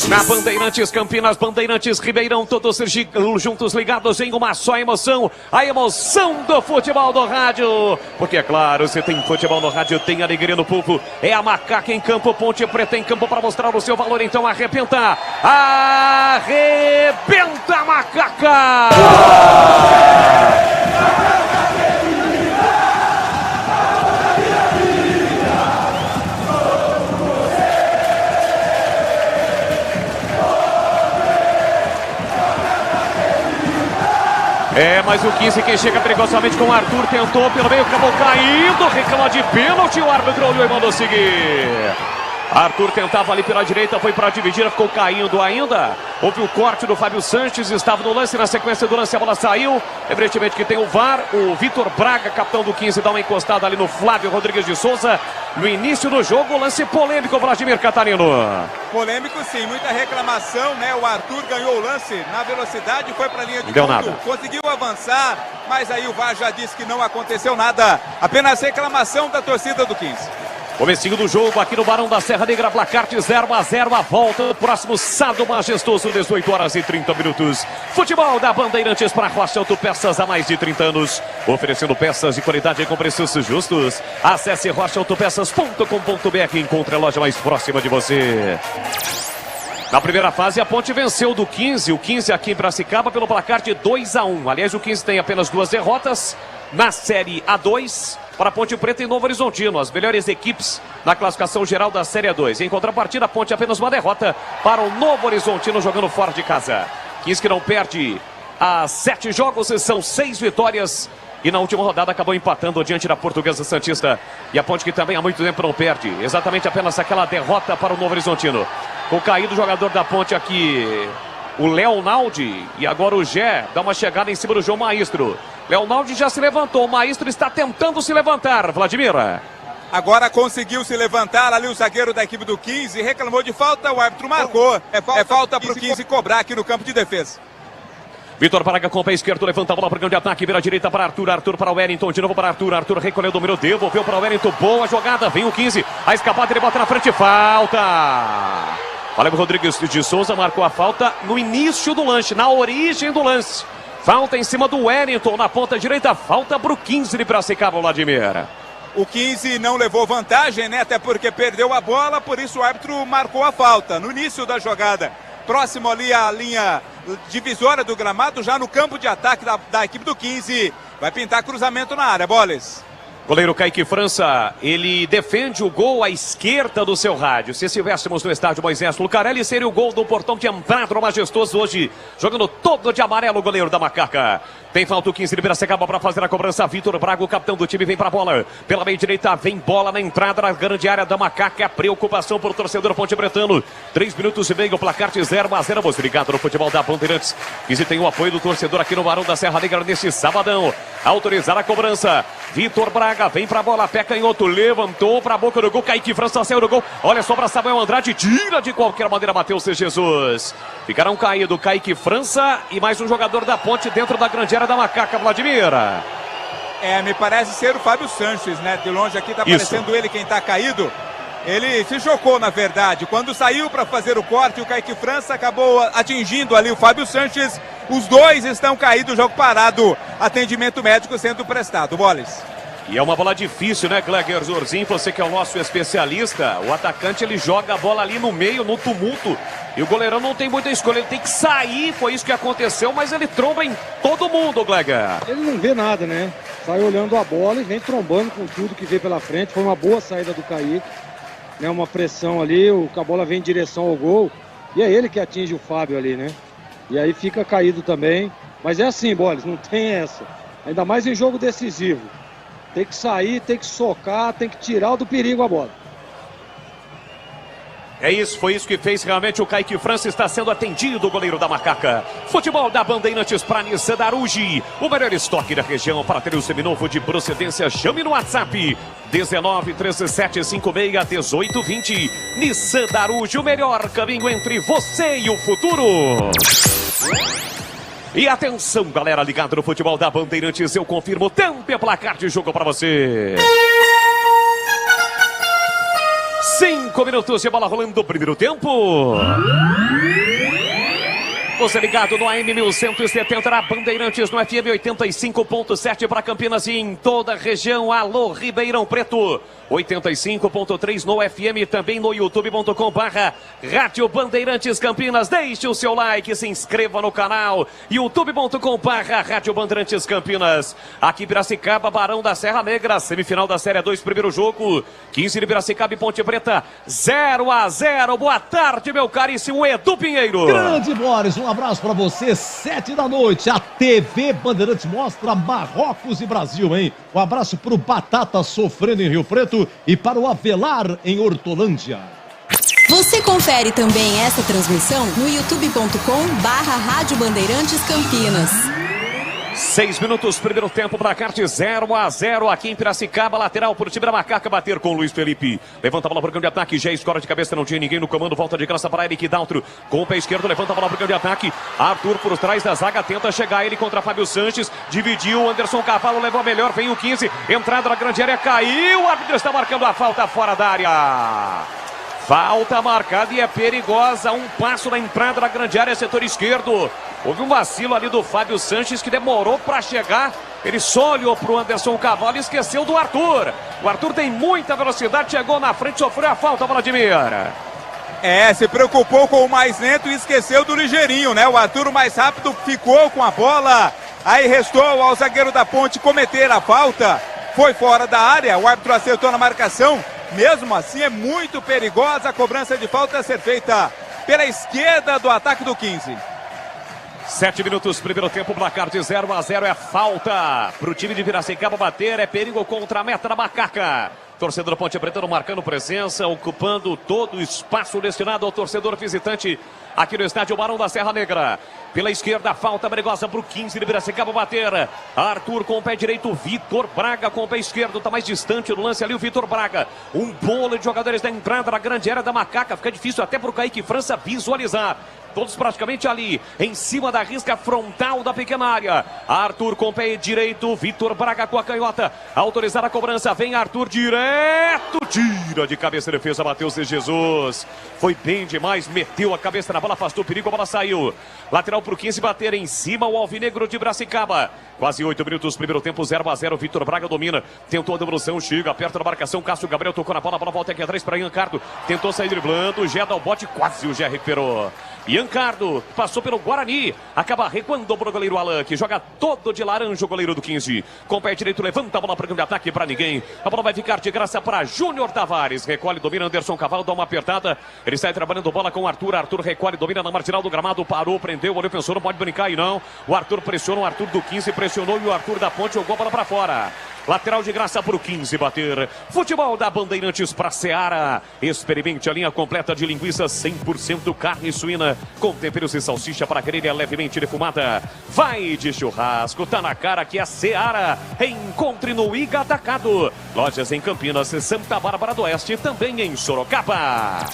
Na Bandeirantes Campinas, Bandeirantes Ribeirão, todos juntos ligados em uma só emoção. A emoção do futebol do rádio. Porque é claro, se tem futebol no rádio, tem alegria no povo. É a Macaca em campo, Ponte Preta em campo para mostrar o seu valor. Então arrebenta. Arrebenta, Macaca! É, mas o 15 quem chega perigosamente com o Arthur, tentou pelo meio, acabou caindo, reclama de pênalti, o árbitro olhou e mandou seguir. Arthur tentava ali pela direita, foi para dividir, ficou caindo ainda. Houve o corte do Fábio Sanches, estava no lance, na sequência do lance a bola saiu. Evidentemente que tem o VAR, o Vitor Braga, capitão do 15, dá uma encostada ali no Flávio Rodrigues de Souza. No início do jogo, lance polêmico, Vladimir Catarino. Polêmico sim, muita reclamação, né? O Arthur ganhou o lance na velocidade, foi para a linha de fundo, nada. Conseguiu avançar, mas aí o VAR já disse que não aconteceu nada. Apenas reclamação da torcida do 15. Comecinho do jogo aqui no Barão da Serra Negra, placar de 0-0, a volta no próximo sábado majestoso, 18 horas e 30 minutos. Futebol da Bandeirantes para Rocha Autopeças há mais de 30 anos, oferecendo peças de qualidade com preços justos. Acesse rochaautopeças.com.br e encontre a loja mais próxima de você. Na primeira fase, a Ponte venceu do 15, o 15 aqui em Piracicaba pelo placar de 2-1. Aliás, o 15 tem apenas 2 derrotas na Série A2 para Ponte Preta e Novo Horizontino, as melhores equipes na classificação geral da Série A2. Em contrapartida, a Ponte apenas uma derrota para o Novo Horizontino jogando fora de casa. 15 que não perde há 7 jogos e são 6 vitórias. E na última rodada acabou empatando diante da Portuguesa Santista. E a Ponte que também há muito tempo não perde. Exatamente apenas aquela derrota para o Novo Horizontino. Com o caído jogador da Ponte aqui, o Leonaldi. E agora o Gé dá uma chegada em cima do João Maestro. Leonaldi já se levantou. O Maestro está tentando se levantar, Vladimir. Agora conseguiu se levantar ali o zagueiro da equipe do 15. Reclamou de falta, o árbitro marcou. É falta para o 15 cobrar aqui no campo de defesa. Vitor Braga com o pé esquerdo, levanta a bola para o grande ataque, vira a direita para Arthur, Arthur para o Wellington, de novo para Arthur, Arthur recolheu, dominou, devolveu para o Wellington, boa jogada, vem o 15, a escapada, ele bota na frente, falta. Flávio Rodrigues de Souza marcou a falta no início do lance, na origem do lance. Falta em cima do Wellington, na ponta direita, falta para o 15 de Piracicaba, Vladimir. O 15 não levou vantagem, né, até porque perdeu a bola, por isso o árbitro marcou a falta no início da jogada. Próximo ali à linha divisória do gramado, já no campo de ataque da equipe do 15. Vai pintar cruzamento na área, Boles. Goleiro Kaique França, ele defende o gol à esquerda do seu rádio. Se estivéssemos no estádio Moisés Lucarelli, seria o gol do portão de entrada no Majestoso hoje, jogando todo de amarelo o goleiro da Macaca. Tem falta o 15 de Piracicaba para fazer a cobrança. Vitor Braga, o capitão do time, vem para a bola. Pela meia direita, vem bola na entrada na grande área da Macaca. Preocupação por torcedor Ponte Pretano. 3 minutos e meio, placar de 0-0. Você ligado no futebol da Bandeirantes. 15 tem o apoio do torcedor aqui no Barão da Serra Negra neste sabadão. Autorizar a cobrança. Vitor Braga vem para a bola, pé canhoto, levantou para a boca do gol. Kaique França saiu do gol. Olha só para Samuel Andrade, tira de qualquer maneira Matheus C. Jesus. Ficarão caído Kaique França e mais um jogador da Ponte dentro da grande área da Macaca, Vladimir. Me parece ser o Fábio Sanches, né? De longe aqui tá parecendo ele quem está caído. Ele se chocou, na verdade. Quando saiu para fazer o corte, o Kaique França acabou atingindo ali o Fábio Sanches. Os dois estão caídos, jogo parado. Atendimento médico sendo prestado. Boles. E é uma bola difícil, né, Gleger Zorzin? Você que é o nosso especialista. O atacante, ele joga a bola ali no meio, no tumulto. E o goleirão não tem muita escolha. Ele tem que sair, foi isso que aconteceu. Mas ele tromba em todo mundo, Gleger. Ele não vê nada, né? Sai olhando a bola e vem trombando com tudo que vê pela frente. Foi uma boa saída do Kaique. Né, uma pressão ali, a bola vem em direção ao gol. E é ele que atinge o Fábio ali, né? E aí fica caído também. Mas é assim, Boles, não tem essa. Ainda mais em jogo decisivo. Tem que sair, tem que socar, tem que tirar do perigo a bola. É isso, foi isso que fez realmente o Kaique França, está sendo atendido o goleiro da Macaca. Futebol da Bandeirantes para Nissan Darugi, o melhor estoque da região para ter o seminovo de procedência. Chame no WhatsApp 19-3756-1820. Nissan Darugi, o melhor caminho entre você e o futuro. E atenção, galera ligada no futebol da Bandeirantes, eu confirmo, tempo e placar de jogo para você. 5 minutos de bola rolando do primeiro tempo. Você ligado no AM 1170 na Bandeirantes, no FM 85.7 para Campinas e em toda a região. Alô, Ribeirão Preto. 85.3 no FM, também no youtube.com/Rádio Bandeirantes Campinas. Deixe o seu like, se inscreva no canal youtube.com/Rádio Bandeirantes Campinas. Aqui Piracicaba, Barão da Serra Negra, semifinal da Série 2, primeiro jogo, 15 de Piracicaba e Ponte Preta, 0-0. Boa tarde, meu caríssimo Edu Pinheiro. Grande Boris, um abraço para você. 7 da noite, a TV Bandeirantes mostra Marrocos e Brasil, hein? Um abraço pro Batata sofrendo em Rio Preto e para o Avelar em Hortolândia. Você confere também essa transmissão no youtube.com/Rádio Bandeirantes Campinas. 6 minutos, primeiro tempo, placar de 0-0 aqui em Piracicaba, lateral por time da Macaca, bater com o Luiz Felipe. Levanta a bola para o campo de ataque, já escora de cabeça, não tinha ninguém no comando, volta de graça para Eric Daltro. Com o pé esquerdo, levanta a bola para o campo de ataque. Arthur por trás da zaga, tenta chegar ele contra Fábio Sanches. Dividiu, Anderson Cavalo levou a melhor, vem o 15. Entrada na grande área, caiu, o árbitro está marcando a falta fora da área. Falta marcada e é perigosa, um passo na entrada da grande área, setor esquerdo. Houve um vacilo ali do Fábio Sanches que demorou para chegar. Ele só olhou para o Anderson Cavalo e esqueceu do Arthur. O Arthur tem muita velocidade, chegou na frente, sofreu a falta, Vladimir. Se preocupou com o mais lento e esqueceu do ligeirinho, né? O Arthur, o mais rápido, ficou com a bola. Aí restou ao zagueiro da Ponte cometer a falta. Foi fora da área, o árbitro acertou na marcação. Mesmo assim, é muito perigosa a cobrança de falta a ser feita pela esquerda do ataque do 15. 7 minutos, primeiro tempo, placar de 0-0, é falta para o time de Piracicaba bater, é perigo contra a meta da Macaca. Torcedor Ponte Preta marcando presença, ocupando todo o espaço destinado ao torcedor visitante aqui no estádio Barão da Serra Negra. Pela esquerda, falta perigosa para o 15 de Piracicaba bater. Arthur com o pé direito, Vitor Braga com o pé esquerdo, está mais distante no lance ali o Vitor Braga. Um bolo de jogadores da entrada na grande área da Macaca, fica difícil até para o Kaique França visualizar. Todos praticamente ali, em cima da risca frontal da pequena área. Arthur com o pé direito, Vitor Braga com a canhota. Autorizar a cobrança, vem Arthur direto, tira de cabeça a defesa, Matheus de Jesus. Foi bem demais, meteu a cabeça na bola, afastou o perigo, a bola saiu. Lateral para o 15 bater em cima, o Alvinegro de Piracicaba. Quase 8 minutos, primeiro tempo, 0-0, Vitor Braga domina. Tentou a devolução, chega, aperta na marcação, Cássio Gabriel tocou na bola, a bola volta aqui atrás para Ian Cardo. Tentou sair driblando, Gé dá o bote, quase o Gé recuperou. Ian Cardo passou pelo Guarani, acaba recuando para o goleiro Alan, que joga todo de laranja o goleiro do 15. Com o pé direito, levanta a bola para o campo de ataque para ninguém. A bola vai ficar de graça para Júnior Tavares. Recolhe, domina Anderson Cavalo, dá uma apertada. Ele sai trabalhando bola com o Arthur. Arthur recolhe, domina na marginal do gramado, parou, prendeu, o olho pensou, não pode brincar aí não. O Arthur pressiona, o Arthur do 15 pressionou e o Arthur da Ponte jogou a bola para fora. Lateral de graça para o 15 bater. Futebol da Bandeirantes para Seara. Experimente a linha completa de linguiça 100% carne suína com temperos e salsicha para grelha levemente defumada. Vai de churrasco, tá na cara que é Seara. Encontre no Iga Atacado. Lojas em Campinas, Santa Bárbara do Oeste e também em Sorocaba.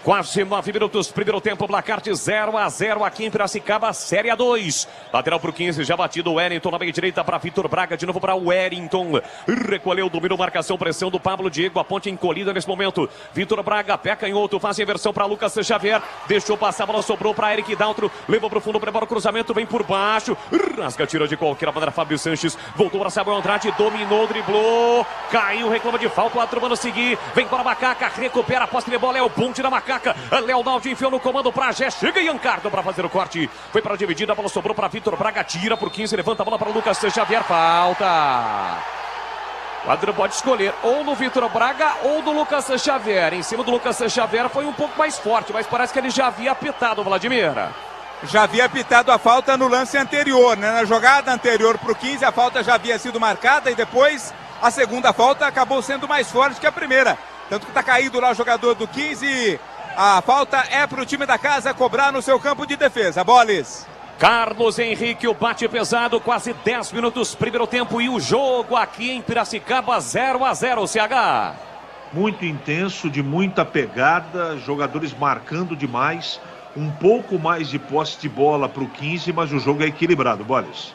Quase 9 minutos, primeiro tempo, placar de 0-0 aqui em Piracicaba, Série A2. Lateral para o 15, já batido o Wellington na meia direita para Vitor Braga, de novo para o Wellington. Recolheu, dominou, marcação, pressão do Pablo Diego, a ponte encolhida nesse momento. Vitor Braga, pé canhoto, faz a inversão para Lucas Xavier, deixou passar, a bola sobrou para Eric Daltro, levou para o fundo, prepara o cruzamento, vem por baixo, rasga, tira de qualquer maneira, Fábio Sanches, voltou para Samuel Andrade, dominou, driblou, caiu, reclama de falta, o outro mano seguir, vem para a Macaca, recupera a posse de bola, é o ponte da Macaca. Leonardo enfiou no comando para Gé, chega Ian Cardo para fazer o corte, foi para a dividida, a bola sobrou para Vitor Braga, tira por 15, levanta a bola para o Lucas Xavier, falta. O Adriano pode escolher ou no Vitor Braga ou no Lucas Xavier. Em cima do Lucas Xavier foi um pouco mais forte, mas parece que ele já havia apitado, Vladimir. Já havia apitado a falta no lance anterior, né? Na jogada anterior para o 15, a falta já havia sido marcada e depois a segunda falta acabou sendo mais forte que a primeira. Tanto que está caído lá o jogador do 15. A falta é para o time da casa cobrar no seu campo de defesa. Boles. Carlos Henrique, o bate pesado, quase 10 minutos, primeiro tempo e o jogo aqui em Piracicaba, 0-0, CH. Muito intenso, de muita pegada, jogadores marcando demais, um pouco mais de posse de bola para o 15, mas o jogo é equilibrado, Boles.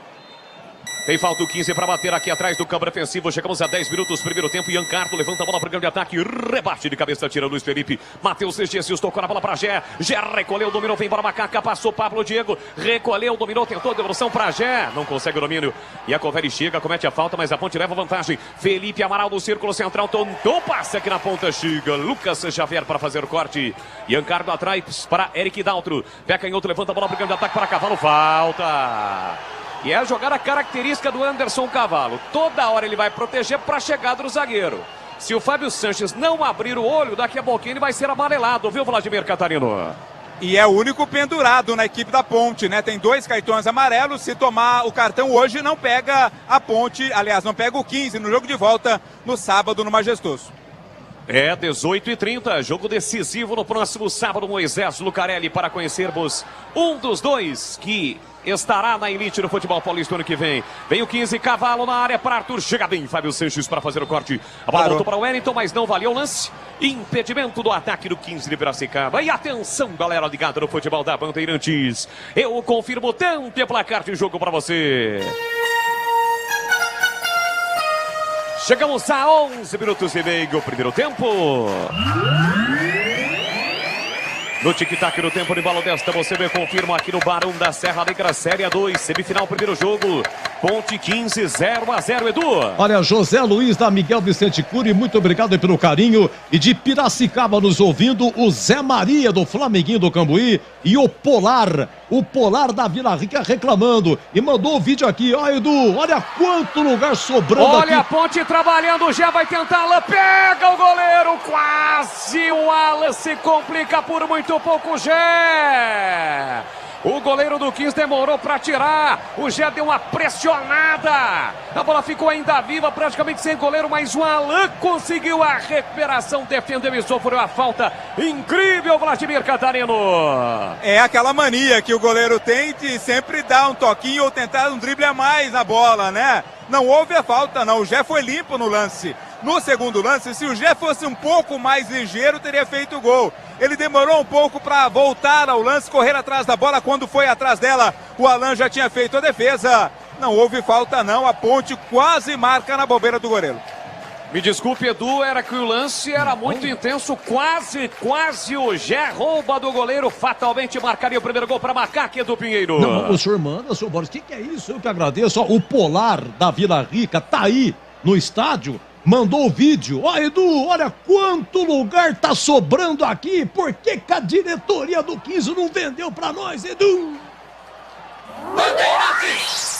Tem falta o 15 para bater aqui atrás do campo defensivo. Chegamos a 10 minutos, primeiro tempo. Ian Cardo levanta a bola para o grande ataque. Rebate de cabeça, tira Luiz Felipe. Matheus Jesus tocou na bola para Gé. Gé recolheu, dominou, vem para a Macaca. Passou Pablo Diego. Recolheu, dominou, tentou a devolução para Gé. Não consegue o domínio. E a Coveri chega, comete a falta, mas a Ponte leva vantagem. Felipe Amaral no círculo central. Tentou, passa aqui na ponta. Chega Lucas Xavier para fazer o corte. Ian Cardo atrás para Eric Daltro. Pé canhoto, levanta a bola para o grande ataque para Cavalo. Falta. E é a jogada característica do Anderson Cavalo. Toda hora ele vai proteger para a chegada do zagueiro. Se o Fábio Sanches não abrir o olho, daqui a pouquinho ele vai ser amarelado, viu, Vladimir Catarino? E é o único pendurado na equipe da Ponte, né? Tem 2 cartões amarelos. Se tomar o cartão hoje, não pega a Ponte. Aliás, não pega o 15 no jogo de volta no sábado no Majestoso. É, 18h30, jogo decisivo no próximo sábado, Moisés Lucarelli, para conhecermos um dos dois que estará na elite do futebol paulista ano que vem. Vem o 15, Cavalo na área para Arthur, chega bem, Fábio Sanches para fazer o corte. A bola voltou para o Wellington, mas não valeu o lance. Impedimento do ataque do 15 de Piracicaba. E atenção, galera ligada no futebol da Bandeirantes. Eu confirmo tempo e placar de jogo para você. Chegamos a 11 minutos e meio, primeiro tempo. No tic-tac do tempo de bola desta, você me confirma aqui no Barão da Serra Negra, Série 2, semifinal, primeiro jogo. Ponte 15, 0-0, Edu. Olha, José Luiz da Miguel Vicente Cury, muito obrigado pelo carinho. E de Piracicaba nos ouvindo, o Zé Maria do Flamenguinho do Cambuí e o Polar da Vila Rica reclamando. E mandou o vídeo aqui, ó, Edu, olha quanto lugar sobrando aqui. Olha a Ponte trabalhando, já vai tentar, Alan, pega o goleiro, quase o Alan se complica por muito pouco, Gé. O goleiro do 15 demorou para tirar. O Gé deu uma pressionada. A bola ficou ainda viva, praticamente sem goleiro, mas o Alan conseguiu a recuperação, defendeu e sofreu a falta. Incrível, Vladimir Catarino. É aquela mania que o goleiro tem de sempre dar um toquinho ou tentar um drible a mais na bola, né? Não houve a falta, não. O Gé foi limpo no lance. No segundo lance, se o Gé fosse um pouco mais ligeiro, teria feito o gol. Ele demorou um pouco para voltar ao lance, correr atrás da bola. Quando foi atrás dela, o Alan já tinha feito a defesa. Não houve falta, não. A Ponte quase marca na bobeira do goleiro. Me desculpe, Edu, era que o lance era muito intenso. Quase o Gé rouba do goleiro. Fatalmente marcaria o primeiro gol para Macaca, Edu Pinheiro. Não, o senhor manda, senhor Boris. O que é isso? Eu que agradeço. Ó, o Polar da Vila Rica tá aí no estádio. Mandou o vídeo. Ó, Edu, olha quanto lugar tá sobrando aqui. Por que a diretoria do 15 não vendeu pra nós, Edu?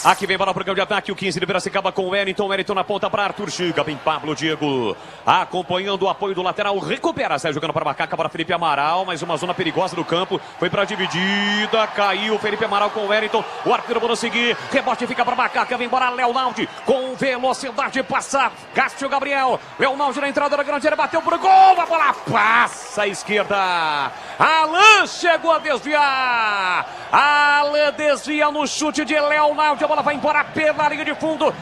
Aqui vem bola pro campo de ataque, o 15 de Piracicaba com o Wellington na ponta para Arthur, chega bem Pablo Diego, acompanhando o apoio do lateral, recupera, sai jogando para Macaca, para Felipe Amaral, mais uma zona perigosa do campo, foi para a dividida, caiu Felipe Amaral com o Wellington, o arqueiro mandou seguir, rebote fica para Macaca, vem embora Leonaldi, com velocidade, passa Cássio Gabriel, Leonaldi na entrada da grande área, bateu pro gol, a bola passa à esquerda, Alan chegou a desviar, Alan desvia no chute de Leonaldi, a bola vai embora pela linha de fundo,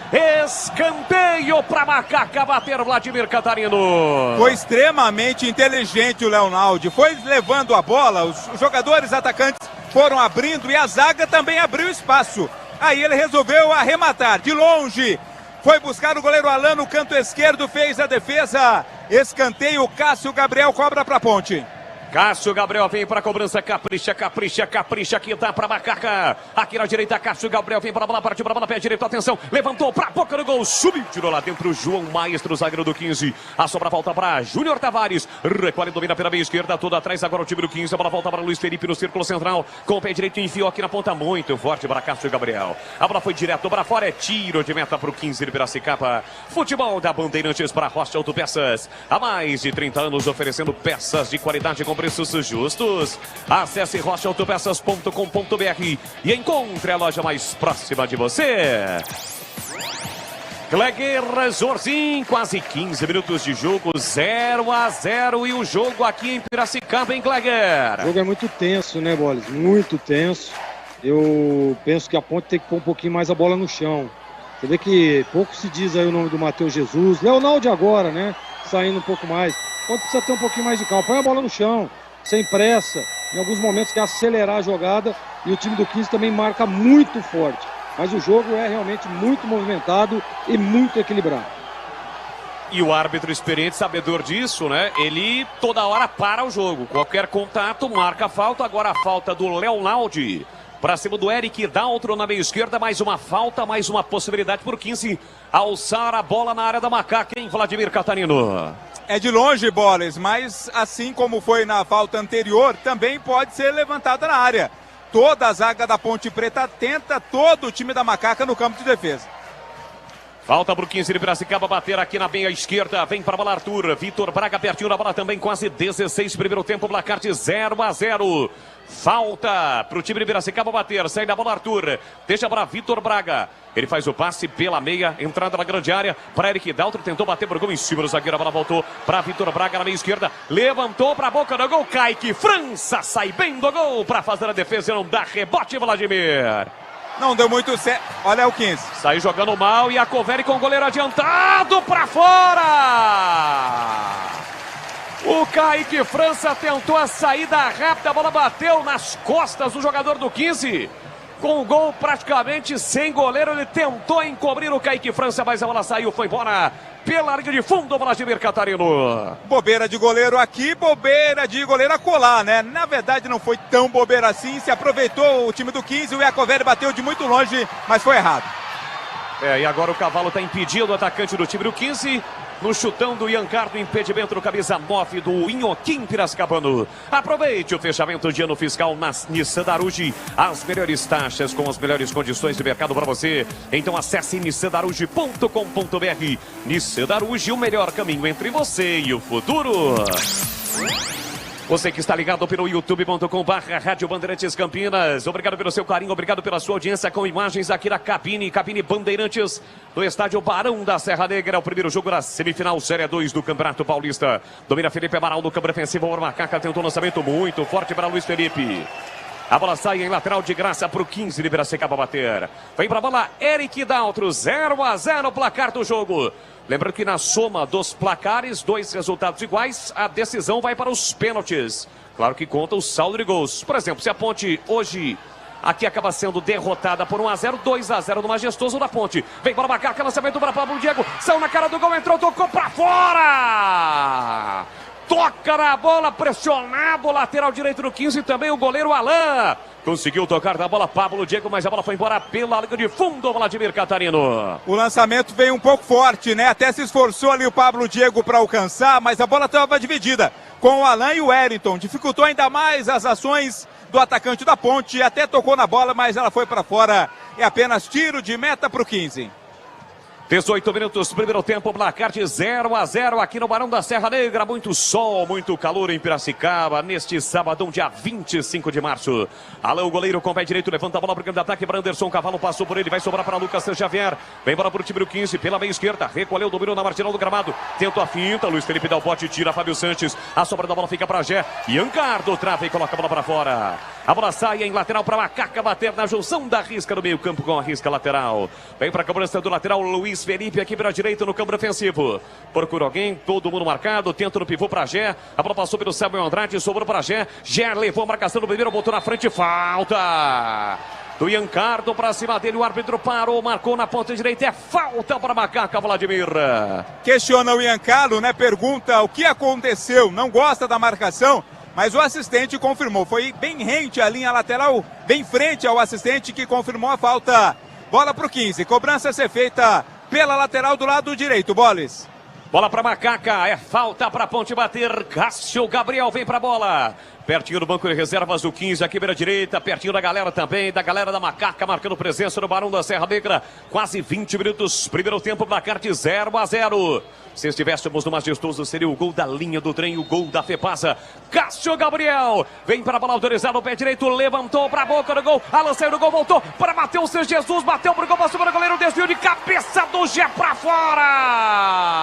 escanteio para Macaca bater Vladimir Catarino. Foi extremamente inteligente o Leonaldi, foi levando a bola, os jogadores atacantes foram abrindo e a zaga também abriu espaço. Aí ele resolveu arrematar de longe, foi buscar o goleiro Alan no canto esquerdo, fez a defesa, escanteio, Cássio Gabriel cobra para a Ponte. Cássio Gabriel vem para a cobrança, capricha, aqui tá para Macaca, aqui na direita, Cássio Gabriel vem para a bola, partiu para a bola, pé direito, atenção, levantou para a boca do gol, subiu, tirou lá dentro, João Maestro, zagueiro do 15, a sobra volta para Júnior Tavares, recolhe, domina pela meia esquerda, todo atrás, agora o time do 15, a bola volta para Luiz Felipe no círculo central, com o pé direito, enfiou aqui na ponta, muito forte para Cássio Gabriel, a bola foi direto para fora, é tiro de meta para o 15 de Piracicaba, futebol da Bandeirantes para Rocha Autopeças, há mais de 30 anos oferecendo peças de qualidade com preços justos. Acesse rochaautopeças.com.br e encontre a loja mais próxima de você. Cleguer Zorzin, quase 15 minutos de jogo, 0-0 e o jogo aqui em Piracicaba, hein, Cleguer? O jogo é muito tenso, né, Bolis? Muito tenso. Eu penso que a Ponte tem que pôr um pouquinho mais a bola no chão. Você vê que pouco se diz aí o nome do Matheus Jesus, Leonaldi agora, né? Saindo um pouco mais. A Ponte precisa ter um pouquinho mais de calma. Põe a bola no chão, sem pressa. Em alguns momentos quer acelerar a jogada e o time do 15 também marca muito forte. Mas o jogo é realmente muito movimentado e muito equilibrado. E o árbitro experiente, sabedor disso, né? Ele toda hora para o jogo. Qualquer contato marca a falta. Agora a falta do Leonaldi. Para cima do Eric Daltro na meia esquerda. Mais uma falta, mais uma possibilidade por 15. Alçar a bola na área da Macaca, hein, Vladimir Catarino? É de longe, Boles, mas assim como foi na falta anterior, também pode ser levantada na área. Toda a zaga da Ponte Preta tenta, todo o time da Macaca no campo de defesa. Falta pro 15 de Piracicaba bater aqui na meia esquerda. Vem para a bola Arthur. Vitor Braga pertinho da bola também. Quase 16 primeiro tempo. Placar de 0-0. Falta pro time de Piracicaba bater. Sai da bola Arthur. Deixa para Vitor Braga. Ele faz o passe pela meia. Entrada na grande área. Para Eric Daltro. Tentou bater pro gol em cima do zagueiro. A bola voltou para Vitor Braga na meia esquerda. Levantou para a boca do gol. Kaique França sai bem do gol para fazer a defesa. Não dá rebote, Vladimir. Não deu muito certo. Olha o 15. Sai jogando mal e a Coveri com o goleiro adiantado para fora. O Kaique França tentou a saída rápida. A bola bateu nas costas do jogador do 15. Com o gol praticamente sem goleiro. Ele tentou encobrir o Kaique França, mas a bola saiu, foi embora pela linha de fundo, Vladimir Catarino. Bobeira de goleiro aqui, bobeira de goleiro acolá, né? Na verdade não foi tão bobeira assim, se aproveitou o time do 15, o Iacoveri bateu de muito longe, mas foi errado. E agora o Cavalo está impedindo o atacante do time do 15. No chutão do Iancardo, impedimento do camisa 9 do Inhoquim Piracicabano. Aproveite o fechamento de ano fiscal na Nissan Daruge. As melhores taxas com as melhores condições de mercado para você. Então acesse nissandaruge.com.br. Nissan Daruge, o melhor caminho entre você e o futuro. Você que está ligado pelo youtube.com/Rádio Bandeirantes Campinas. Obrigado pelo seu carinho, obrigado pela sua audiência com imagens aqui da cabine Bandeirantes do estádio Barão da Serra Negra. O primeiro jogo da semifinal Série 2 do Campeonato Paulista. Domina Felipe Amaral no câmara ofensiva. O Macaca tentou um lançamento muito forte para Luiz Felipe. A bola sai em lateral de graça para o 15 de Piracicaba bater. Vem para a bola Eric Daltro. 0-0 o placar do jogo. Lembrando que na soma dos placares, 2 resultados iguais, a decisão vai para os pênaltis. Claro que conta o saldo de gols. Por exemplo, se a Ponte hoje aqui acaba sendo derrotada por 1-0, 2-0 no Majestoso da Ponte. Vem para o Macaca, lançamento para Pablo Diego. Saiu na cara do gol, entrou, tocou para fora. Toca na bola, pressionado, lateral direito do 15, também o goleiro Alain. Conseguiu tocar na bola Pablo Diego, mas a bola foi embora pela linha de fundo, Vladimir Catarino. O lançamento veio um pouco forte, né? Até se esforçou ali o Pablo Diego para alcançar, mas a bola estava dividida com o Alain e o Wellington. Dificultou ainda mais as ações do atacante da Ponte, até tocou na bola, mas ela foi para fora. É apenas tiro de meta para o 15. 18 minutos, primeiro tempo, placar de 0-0 aqui no Barão da Serra Negra. Muito sol, muito calor em Piracicaba neste sabadão, dia 25 de março. Alain, o goleiro com o pé direito, levanta a bola para o grande ataque para Anderson. Cavalo passou por ele, vai sobrar para Lucas Xavier. Vem bola para o time do 15, pela meia esquerda, recolheu, dominou na marginal do gramado. Tentou a finta, Luiz Felipe dá o bote, tira Fábio Sanches. A sobra da bola fica para Gé. Iancardo trava e coloca a bola para fora. A bola sai em lateral para Macaca bater na junção da risca no meio campo com a risca lateral. Vem para a cobrança do lateral, Luiz Felipe aqui para a direita no campo ofensivo. Procura alguém, todo mundo marcado, tenta no pivô para Gé. A bola passou pelo Samuel Andrade, sobrou para Gé. Gé levou a marcação do primeiro, botou na frente, falta do Iancardo para cima dele, o árbitro parou, marcou na ponta direita, é falta para Macaca, Vladimir. Questiona o Iancardo, né? Pergunta o que aconteceu, não gosta da marcação. Mas o assistente confirmou, foi bem rente a linha lateral, bem frente ao assistente que confirmou a falta. Bola para o 15, cobrança a ser feita pela lateral do lado direito, Boles. Bola para Macaca, é falta para Ponte bater, Cássio Gabriel vem para a bola. Pertinho do banco de reservas, o 15 aqui pela direita, pertinho da galera também, da galera da Macaca, marcando presença no Barão da Serra Negra. Quase 20 minutos, primeiro tempo, placar de 0-0. Se estivéssemos no Majestoso, seria o gol da linha do trem, o gol da Fepasa. Cássio Gabriel, vem para a bola autorizada, o pé direito, levantou para a boca do gol. Alan saiu do gol, voltou para Matheus Jesus, bateu para o gol, passou para o goleiro, desvio de cabeça do Gé para fora.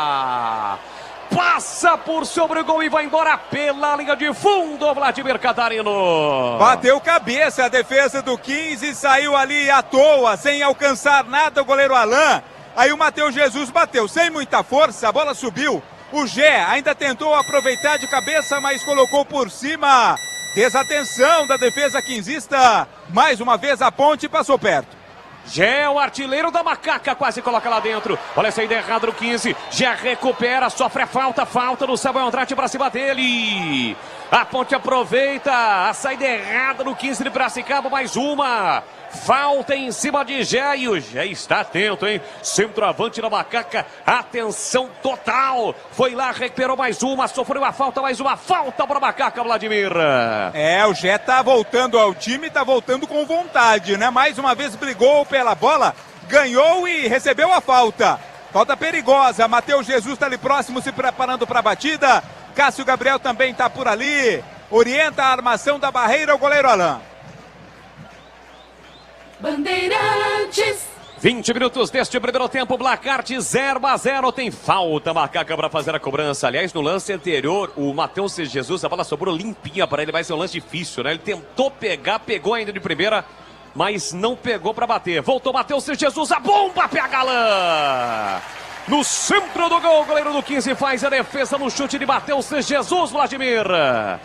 Passa por sobre o gol e vai embora pela linha de fundo, Vladimir Catarino. Bateu cabeça, a defesa do 15 saiu ali à toa, sem alcançar nada o goleiro Alain. Aí o Matheus Jesus bateu sem muita força, a bola subiu. O Gé ainda tentou aproveitar de cabeça, mas colocou por cima. Desatenção da defesa quinzista. Mais uma vez a Ponte passou perto. Gé, o artilheiro da Macaca, quase coloca lá dentro. Olha a saída errada do 15. Gé recupera, sofre a falta do Samuel Andrade para cima dele. A Ponte aproveita a saída errada no 15 de Piracicaba, mais uma. Falta em cima de Gé e o Gé está atento, hein? Centroavante da Macaca, atenção total. Foi lá, recuperou mais uma, sofreu a falta, mais uma falta para a Macaca, Vladimir. É, o Gé tá voltando ao time, tá voltando com vontade, né? Mais uma vez brigou pela bola, ganhou e recebeu a falta. Falta perigosa. Matheus Jesus está ali próximo, se preparando para a batida. Cássio Gabriel também está por ali. Orienta a armação da barreira o goleiro Alain. Bandeirantes. 20 minutos deste primeiro tempo, placar de 0-0. Tem falta, Macaca, para fazer a cobrança. Aliás, no lance anterior, o Matheus Jesus, a bola sobrou limpinha para ele. Vai ser um lance difícil, né? Ele tentou pegar, pegou ainda de primeira, mas não pegou para bater. Voltou Matheus Jesus, a bomba pega Alain. No centro do gol, o goleiro do 15 faz a defesa no chute de Matheus Jesus, Vladimir.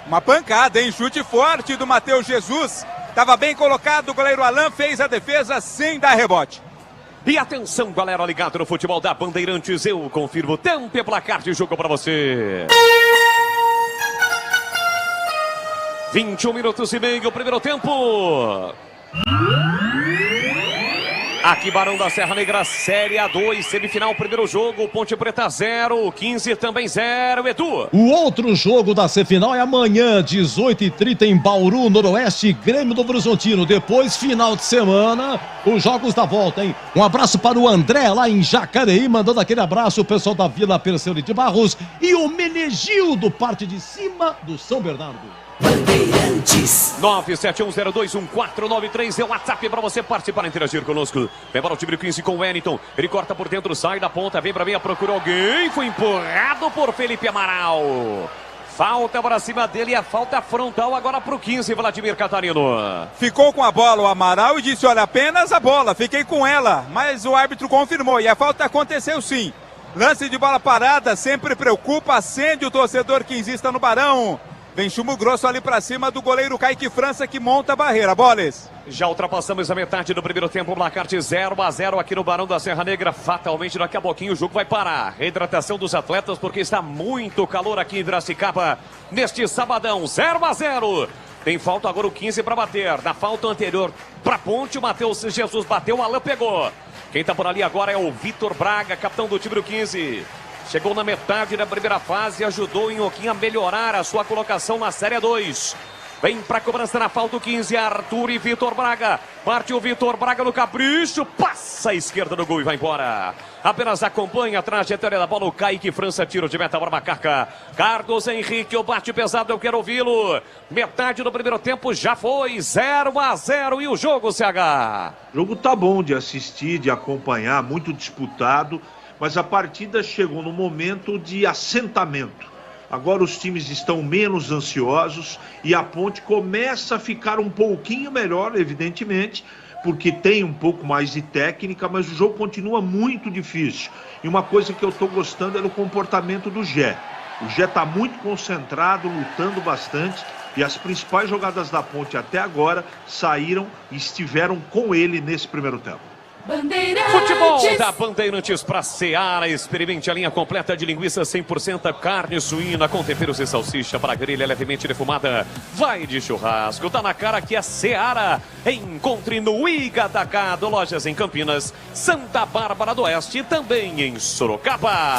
Uma pancada, hein? Chute forte do Matheus Jesus. Estava bem colocado, o goleiro Alain fez a defesa sem dar rebote. E atenção, galera ligada no futebol da Bandeirantes, eu confirmo o tempo e placar de jogo para você. 21 minutos e meio, primeiro tempo. Aqui Barão da Serra Negra, Série A2, semifinal, primeiro jogo, Ponte Preta 0, 15 também 0, Edu. O outro jogo da semifinal é amanhã, 18h30 em Bauru, Noroeste, Grêmio do Horizontino. Depois, final de semana, os jogos da volta, hein? Um abraço para o André, lá em Jacareí, mandando aquele abraço, o pessoal da Vila Perseu de Barros e o Menegildo, parte de cima do São Bernardo. Bandeirantes 971021493 é o WhatsApp para você participar e interagir conosco. Vem para o time 15 com o Wellington. Ele corta por dentro, sai da ponta, vem para meia, procura alguém. Foi empurrado por Felipe Amaral. Falta para cima dele, a falta frontal agora para o 15, Vladimir Catarino. Ficou com a bola o Amaral e disse, olha, apenas a bola, fiquei com ela. Mas o árbitro confirmou e a falta aconteceu sim. Lance de bola parada, sempre preocupa, acende o torcedor quinzista no Barão. Vem chumbo grosso ali pra cima do goleiro Kaique França que monta a barreira. Boles. Já ultrapassamos a metade do primeiro tempo, placar de 0-0 aqui no Barão da Serra Negra. Fatalmente daqui a pouquinho o jogo vai parar. Reidratação dos atletas porque está muito calor aqui em Piracicaba neste sabadão. 0-0. Tem falta agora o 15 para bater. Na falta anterior pra Ponte, o Matheus Jesus bateu, o Alain pegou. Quem tá por ali agora é o Vitor Braga, capitão do time do 15. Chegou na metade da primeira fase e ajudou o Inhoquim a melhorar a sua colocação na Série 2. Vem para a cobrança na falta o 15, Arthur e Vitor Braga. Partiu Vitor Braga no capricho, passa a esquerda do gol e vai embora. Apenas acompanha a trajetória da bola, o Kaique França, tiro de meta para Macaca. Carlos Henrique, o bate pesado, eu quero ouvi-lo. Metade do primeiro tempo já foi, 0-0 e o jogo, CH. O jogo tá bom de assistir, de acompanhar, muito disputado. Mas a partida chegou no momento de assentamento. Agora os times estão menos ansiosos e a Ponte começa a ficar um pouquinho melhor, evidentemente, porque tem um pouco mais de técnica, mas o jogo continua muito difícil. E uma coisa que eu estou gostando é do comportamento do Gé. O Gé está muito concentrado, lutando bastante, e as principais jogadas da Ponte até agora saíram e estiveram com ele nesse primeiro tempo. Futebol da Bandeirantes para Seara. Experimente a linha completa de linguiça 100% carne suína com temperos e salsicha para grelha levemente defumada. Vai de churrasco, tá na cara que é Seara. Encontre no Iga Atacado, lojas em Campinas, Santa Bárbara do Oeste e também em Sorocaba.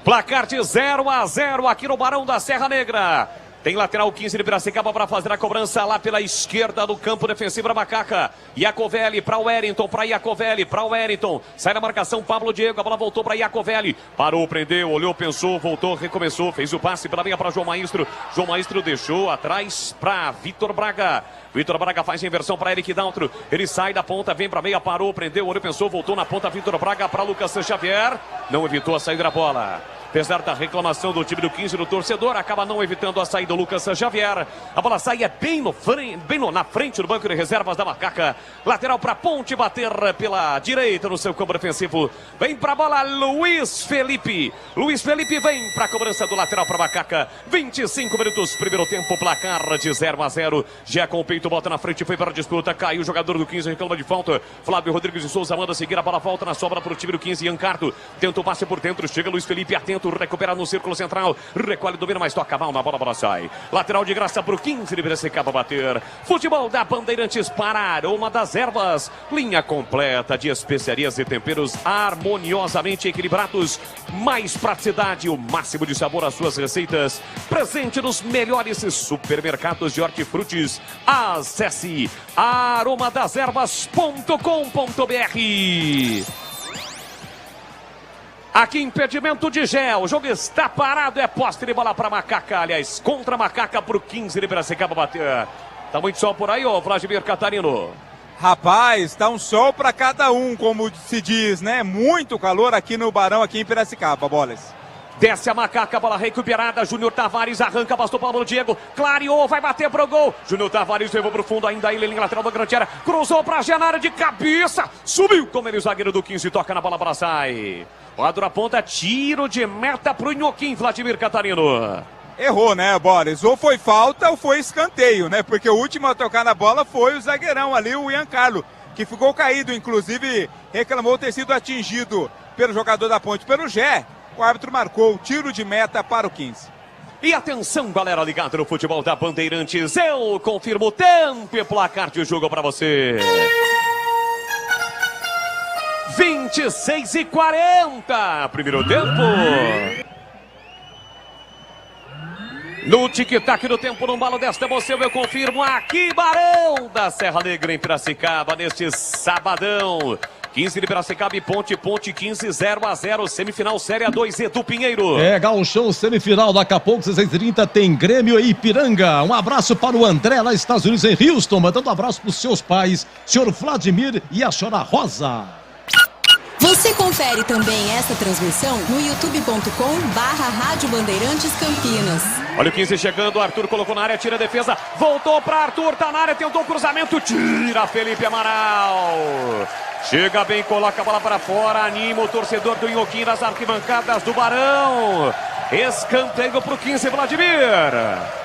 Placar de 0-0 aqui no Barão da Serra Negra. Tem lateral 15 de Piracicaba para fazer a cobrança lá pela esquerda do campo defensivo da Macaca. Iacovelli para o Wellington, para Iacovelli, para o Wellington. Sai na marcação Pablo Diego, a bola voltou para Iacovelli. Parou, prendeu, olhou, pensou, voltou, recomeçou. Fez o passe pela meia para João Maestro. João Maestro deixou atrás para Vitor Braga. Vitor Braga faz a inversão para Eric Daltro. Ele sai da ponta, vem para meia, parou, prendeu, olhou, pensou, voltou na ponta. Vitor Braga para Lucas Xavier. Não evitou a saída da bola. Apesar da reclamação do time do 15 do torcedor, acaba não evitando a saída do Lucas Xavier. A bola sai na frente do banco de reservas da Macaca. Lateral para Ponte bater pela direita no seu campo defensivo. Vem para a bola Luiz Felipe. Luiz Felipe vem para a cobrança do lateral para Macaca. 25 minutos, primeiro tempo, placar de 0-0. Já com o peito, bota na frente, foi para a disputa. Caiu o jogador do 15, reclama de falta. Flávio Rodrigues de Souza manda seguir a bola, volta na sobra para o time do 15. Ian Carto tenta o passe por dentro, chega Luiz Felipe, atento. Arthur recupera no círculo central. Recolhe, domina, mas toca mal na bola, a bola sai. Lateral de graça pro 15 de Piracicaba bater. Futebol da Bandeirantes para Aroma das Ervas. Linha completa de especiarias e temperos harmoniosamente equilibrados. Mais praticidade, o máximo de sabor às suas receitas. Presente nos melhores supermercados de hortifrutis. Acesse aromadeservas.com.br. Aqui impedimento de Gé, o jogo está parado, é poste de bola para Macaca, aliás, contra Macaca para o 15 de Piracicaba bater. Tá muito sol por aí, ô Vladimir Catarino? Rapaz, tá um sol para cada um, como se diz, né? Muito calor aqui no Barão, aqui em Piracicaba, Bolas. Desce a Macaca, bola recuperada, Júnior Tavares arranca, bastou para o Diego, clareou, vai bater pro gol. Júnior Tavares levou pro fundo, ainda ele, linha lateral da grande área, cruzou pra Genara de cabeça, subiu como ele, o zagueiro do 15, toca na bola, a bola sai. Quadro aponta, tiro de meta pro Inhoquim, Vladimir Catarino. Errou, né, Boris? Ou foi falta ou foi escanteio, né? Porque o último a tocar na bola foi o zagueirão ali, o Ian Carlo, que ficou caído, inclusive reclamou ter sido atingido pelo jogador da Ponte, pelo Gé. O árbitro marcou o tiro de meta para o 15. E atenção, galera ligada no futebol da Bandeirantes. Eu confirmo o tempo e placar de jogo para você. 26:40. Primeiro tempo. No tic-tac do tempo, no balo desta emoção, eu confirmo aqui, Barão da Serra Negra em Piracicaba, neste sabadão. 15 de Piracicaba e Ponte 15, 0-0, semifinal Série A2, Edu Pinheiro. Gauchão, semifinal, daqui a pouco, 16h30, tem Grêmio e Ipiranga. Um abraço para o André, lá nos Estados Unidos, em Houston, mandando um abraço para os seus pais, senhor Vladimir e a senhora Rosa. Você confere também essa transmissão no youtube.com/Rádio Bandeirantes Campinas. Olha o 15 chegando, Arthur colocou na área, tira a defesa, voltou para Arthur, tá na área, tentou o cruzamento, tira Felipe Amaral. Chega bem, coloca a bola para fora, anima o torcedor do Inhoquim nas arquibancadas do Barão. Escanteio pro 15, Vladimir.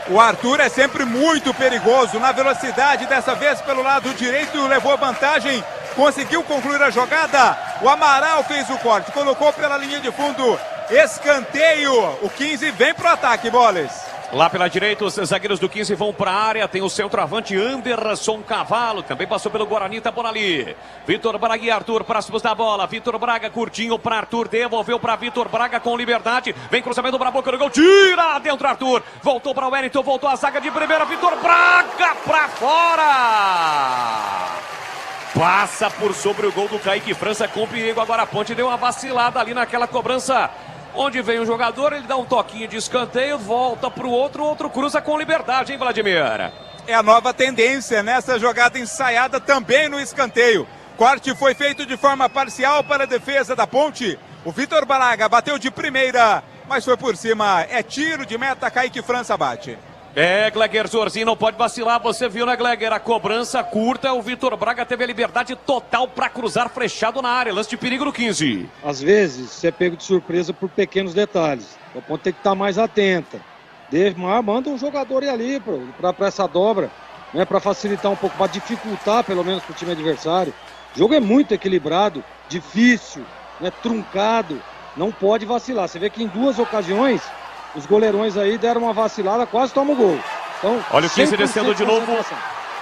O Arthur é sempre muito perigoso na velocidade, dessa vez pelo lado direito, levou vantagem, conseguiu concluir a jogada. O Amaral fez o corte, colocou pela linha de fundo, escanteio. O 15 vem pro ataque, Boles. Lá pela direita, os zagueiros do 15 vão para a área. Tem o centroavante Anderson Cavalo. Também passou pelo Guarani, tá por ali. Vitor Braga e Arthur próximos da bola. Vitor Braga curtinho para Arthur. Devolveu para Vitor Braga com liberdade. Vem cruzamento para a boca do gol. Tira dentro Arthur. Voltou para o Wellington. Voltou a zaga de primeira. Vitor Braga para fora. Passa por sobre o gol do Kaique França com perigo. Agora a Ponte deu uma vacilada ali naquela cobrança. Onde vem o jogador, ele dá um toquinho de escanteio, volta para o outro cruza com liberdade, hein, Vladimir? É a nova tendência nessa jogada ensaiada também no escanteio. Corte foi feito de forma parcial para a defesa da Ponte. O Vitor Braga bateu de primeira, mas foi por cima. É tiro de meta, Kaique França bate. Gleger Zorzi não pode vacilar, você viu, né, Gleger? A cobrança curta, o Vitor Braga teve a liberdade total para cruzar fechado na área, lance de perigo no 15. Às vezes, você é pego de surpresa por pequenos detalhes, o ponto tem que estar mais atenta. Manda um jogador ali para essa dobra, né, para facilitar um pouco, para dificultar pelo menos para o time adversário. O jogo é muito equilibrado, difícil, né, truncado, não pode vacilar. Você vê que em duas ocasiões os goleirões aí deram uma vacilada, quase tomam o gol. Então, olha o 15 descendo de novo.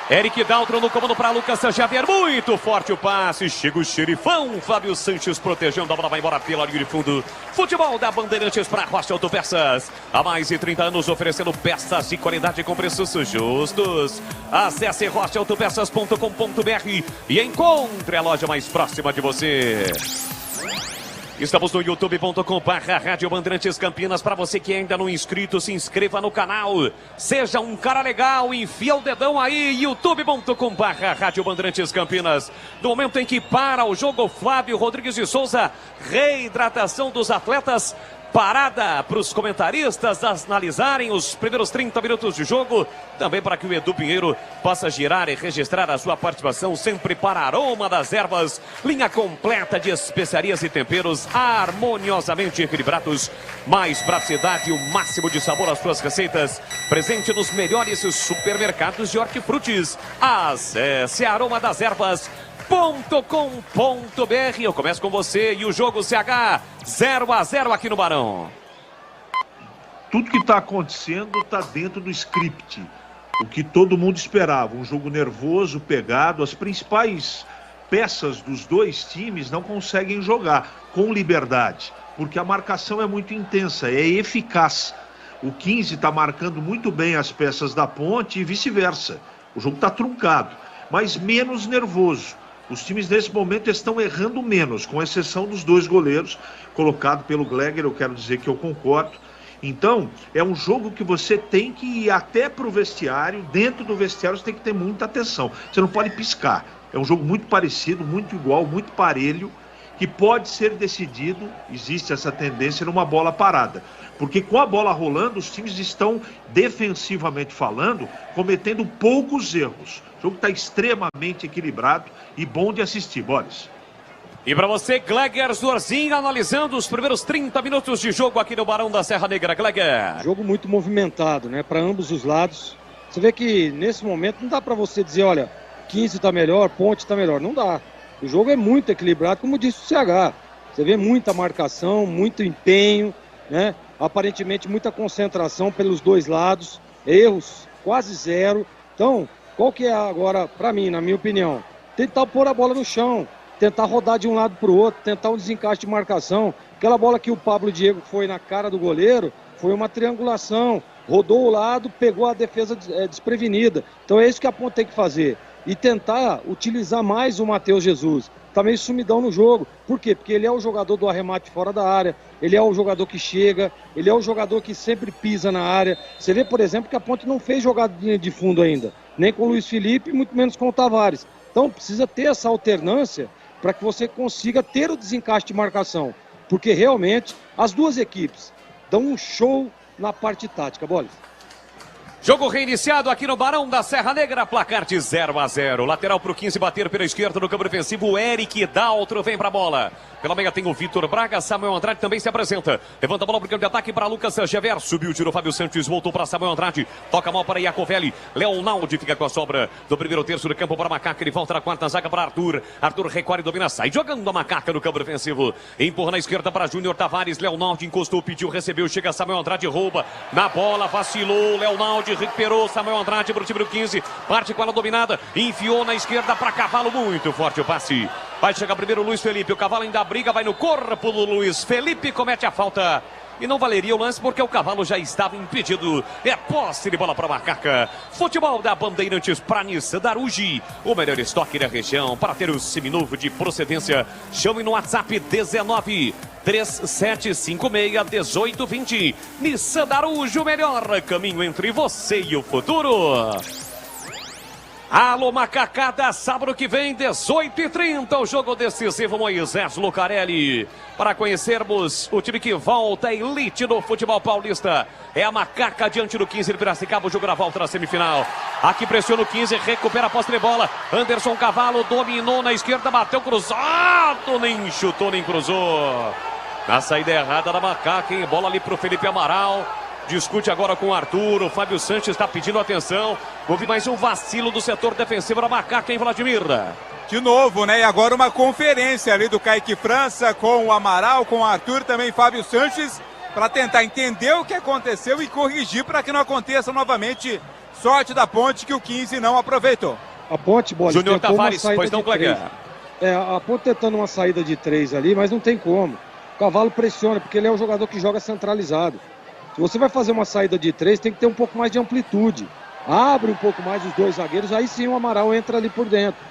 Eric Daltron no comando para Lucas Xavier. Muito forte o passe. Chega o xerifão. Fábio Sanches protegendo. A bola vai embora pela linha de fundo. Futebol da Bandeirantes para Rocha Autopeças. Há mais de 30 anos oferecendo peças de qualidade com preços justos. Acesse rochaautopeças.com.br e encontre a loja mais próxima de você. Estamos no youtube.com/Rádio Bandeirantes Campinas. Para você que ainda não é inscrito, se inscreva no canal. Seja um cara legal, enfia o dedão aí. youtube.com/Rádio Bandeirantes Campinas. No momento em que para o jogo, Flávio Rodrigues de Souza, reidratação dos atletas. Parada para os comentaristas analisarem os primeiros 30 minutos de jogo. Também para que o Edu Pinheiro possa girar e registrar a sua participação. Sempre para Aroma das Ervas. Linha completa de especiarias e temperos harmoniosamente equilibrados. Mais praticidade e o máximo de sabor às suas receitas. Presente nos melhores supermercados de hortifrutis. Acesse aromadeservas.com.br. Eu começo com você e o jogo CH 0-0 aqui no Barão. Tudo que está acontecendo está dentro do script. O que todo mundo esperava, um jogo nervoso, pegado. As principais peças dos dois times não conseguem jogar com liberdade, porque a marcação é muito intensa, é eficaz. O 15 está marcando muito bem as peças da Ponte e vice-versa. O jogo está truncado, mas menos nervoso. Os times nesse momento estão errando menos, com exceção dos dois goleiros, colocado pelo Gleger, eu quero dizer que eu concordo. Então, é um jogo que você tem que ir até para o vestiário, dentro do vestiário você tem que ter muita atenção, você não pode piscar. É um jogo muito parecido, muito igual, muito parelho, que pode ser decidido, existe essa tendência, numa bola parada. Porque com a bola rolando, os times estão, defensivamente falando, cometendo poucos erros. O jogo está extremamente equilibrado e bom de assistir, Boris. E para você, Gleger Zorzinho, analisando os primeiros 30 minutos de jogo aqui no Barão da Serra Negra. Gleger. Jogo muito movimentado, né? Para ambos os lados. Você vê que nesse momento não dá para você dizer, olha, 15 está melhor, Ponte está melhor. Não dá. O jogo é muito equilibrado, como disse o CH. Você vê muita marcação, muito empenho, né? Aparentemente muita concentração pelos dois lados, erros quase zero. Então, qual que é agora, para mim, na minha opinião? Tentar pôr a bola no chão, tentar rodar de um lado para o outro, tentar um desencaixe de marcação. Aquela bola que o Pablo Diego foi na cara do goleiro, foi uma triangulação, rodou o lado, pegou a defesa desprevenida. Então é isso que a Ponte tem que fazer. E tentar utilizar mais o Matheus Jesus. Tá meio sumidão no jogo. Por quê? Porque ele é o jogador do arremate fora da área, ele é o jogador que chega, ele é o jogador que sempre pisa na área. Você vê, por exemplo, que a Ponte não fez jogadinha de fundo ainda, nem com o Luiz Felipe, muito menos com o Tavares. Então precisa ter essa alternância para que você consiga ter o desencaixe de marcação. Porque realmente as duas equipes dão um show na parte tática, Bolis. Jogo reiniciado aqui no Barão da Serra Negra, placar de 0-0. Lateral para o 15 bater pela esquerda no campo defensivo, o Eric Daltro vem para a bola. Pela meia tem o Vitor Braga, Samuel Andrade também se apresenta. Levanta a bola para o campo de ataque para Lucas Xavier. Subiu, tirou Fábio Santos, voltou para Samuel Andrade. Toca a mão para Iacovelli. Leonaldi fica com a sobra do primeiro terço do campo para Macaca. Ele volta na quarta zaga para Arthur. Arthur recolhe, domina, sai jogando a Macaca no campo defensivo. Empurra na esquerda para Júnior Tavares. Leonaldi encostou, pediu, recebeu. Chega Samuel Andrade, rouba. Na bola, vacilou. Leonaldi recuperou. Samuel Andrade para o time do 15. Parte com ela dominada. Enfiou na esquerda para Cavalo. Muito forte o passe. Vai chegar primeiro o Luiz Felipe. O Cavalo ainda briga, vai no corpo do Luiz Felipe. Comete a falta. E não valeria o lance porque o Cavalo já estava impedido. É posse de bola para Macaca. Futebol da Bandeirantes para Nissan Darugi. O melhor estoque da região para ter o seminovo de procedência. Chame no WhatsApp 19 3756 1820. Nissan Darugi, o melhor caminho entre você e o futuro. Alô, Macacada, sábado que vem, 18h30, o jogo decisivo Moisés Lucarelli. Para conhecermos o time que volta à elite do futebol paulista. É a Macaca diante do 15 de Piracicaba, o jogo na volta na semifinal. Aqui pressiona o 15, recupera a posse de bola. Anderson Cavalo dominou na esquerda, bateu cruzado, nem chutou, nem cruzou. Na saída errada da Macaca, hein? Bola ali pro Felipe Amaral. Discute agora com o Arthur, o Fábio Santos está pedindo atenção. Houve mais um vacilo do setor defensivo da Macaca, hein, Vladimir? De novo, né? E agora uma conferência ali do Kaique França com o Amaral, com o Arthur, também Fábio Santos, para tentar entender o que aconteceu e corrigir para que não aconteça novamente. Sorte da Ponte que o 15 não aproveitou. A Ponte, Bola, Júnior Tavares, pois não, colega? A Ponte tentando uma saída de 3 ali, mas não tem como. O Cavalo pressiona, porque ele é um jogador que joga centralizado. Se você vai fazer uma saída de 3, tem que ter um pouco mais de amplitude. Abre um pouco mais os dois zagueiros, aí sim o Amaral entra ali por dentro.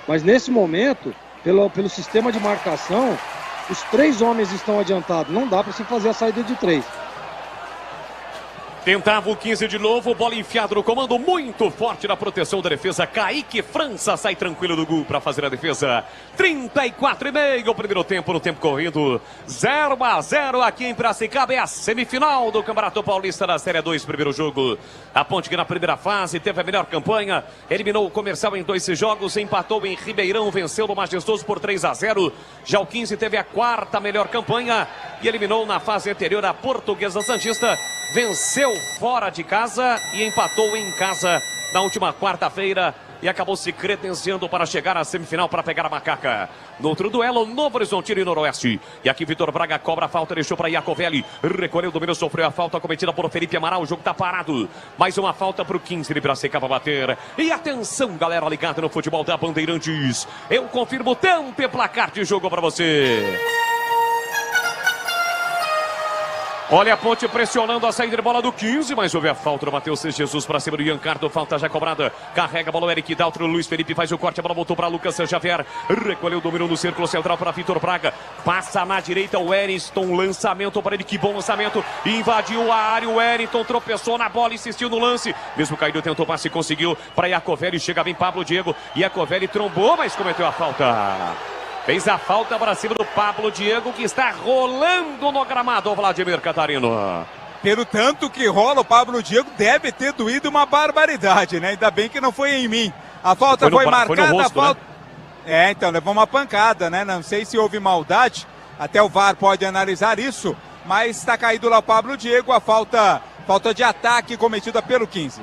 Mas nesse momento, pelo sistema de marcação, os 3 homens estão adiantados. Não dá para se fazer a saída de 3. Tentava o 15 de novo, bola enfiada no comando, muito forte na proteção da defesa. Kaique França sai tranquilo do gol para fazer a defesa. 34,5 o primeiro tempo, no tempo corrido. 0-0 aqui em Piracicaba. É a semifinal do Campeonato Paulista da Série 2, primeiro jogo. A Ponte que na primeira fase teve a melhor campanha, eliminou o Comercial em 2 jogos, empatou em Ribeirão, venceu no Majestoso por 3-0. Já o 15 teve a 4ª melhor campanha e eliminou na fase anterior a Portuguesa Santista. Venceu fora de casa e empatou em casa na última quarta-feira e acabou se credenciando para chegar à semifinal para pegar a macaca. No outro duelo, Novo Horizontino e Noroeste. E aqui Vitor Braga cobra a falta, deixou para Iacovelli. Recolheu o domínio, sofreu a falta cometida por Felipe Amaral. O jogo está parado. Mais uma falta para o 15 de Piracicaba bater. E atenção, galera ligada no futebol da Bandeirantes. Eu confirmo tempo e placar de jogo para você. Olha a Ponte pressionando a saída de bola do 15, mas houve a falta do Matheus Jesus para cima do Ian Cardo, falta já cobrada, carrega a bola o Eric Daltro, Luiz Felipe faz o corte, a bola voltou para Lucas Xavier, recolheu o domínio no círculo central para Vitor Braga, passa na direita o Wellington, lançamento para ele, que bom lançamento, invadiu a área, o Wellington tropeçou na bola, insistiu no lance, mesmo caído tentou passe, conseguiu para Iacovelli, chega bem Pablo Diego, Iacovelli trombou, mas cometeu a falta. Fez a falta para cima do Pablo Diego, que está rolando no gramado, o Vladimir Catarino. Pelo tanto que rola, o Pablo Diego deve ter doído uma barbaridade, né? Ainda bem que não foi em mim. A falta foi marcada, foi no rosto, a falta... né? Então, levou uma pancada, né? Não sei se houve maldade, até o VAR pode analisar isso, mas está caído lá o Pablo Diego, a falta de ataque cometida pelo 15.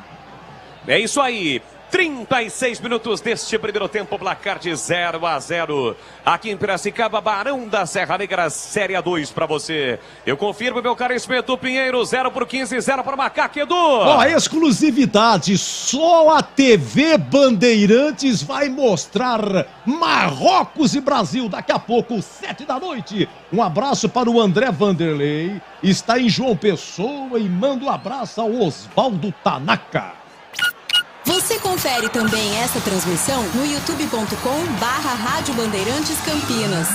É isso aí. 36 minutos deste primeiro tempo, placar de 0-0. Aqui em Piracicaba, Barão da Serra Negra, Série A2 para você. Eu confirmo, meu caríssimo Edu Pinheiro, 0 para o 15, 0 para o Macaco, Edu. Ó, exclusividade, só a TV Bandeirantes vai mostrar Marrocos e Brasil daqui a pouco, 7 da noite. Um abraço para o André Vanderlei, está em João Pessoa e manda um abraço ao Oswaldo Tanaka. Você confere também esta transmissão no youtube.com/Rádio Bandeirantes Campinas.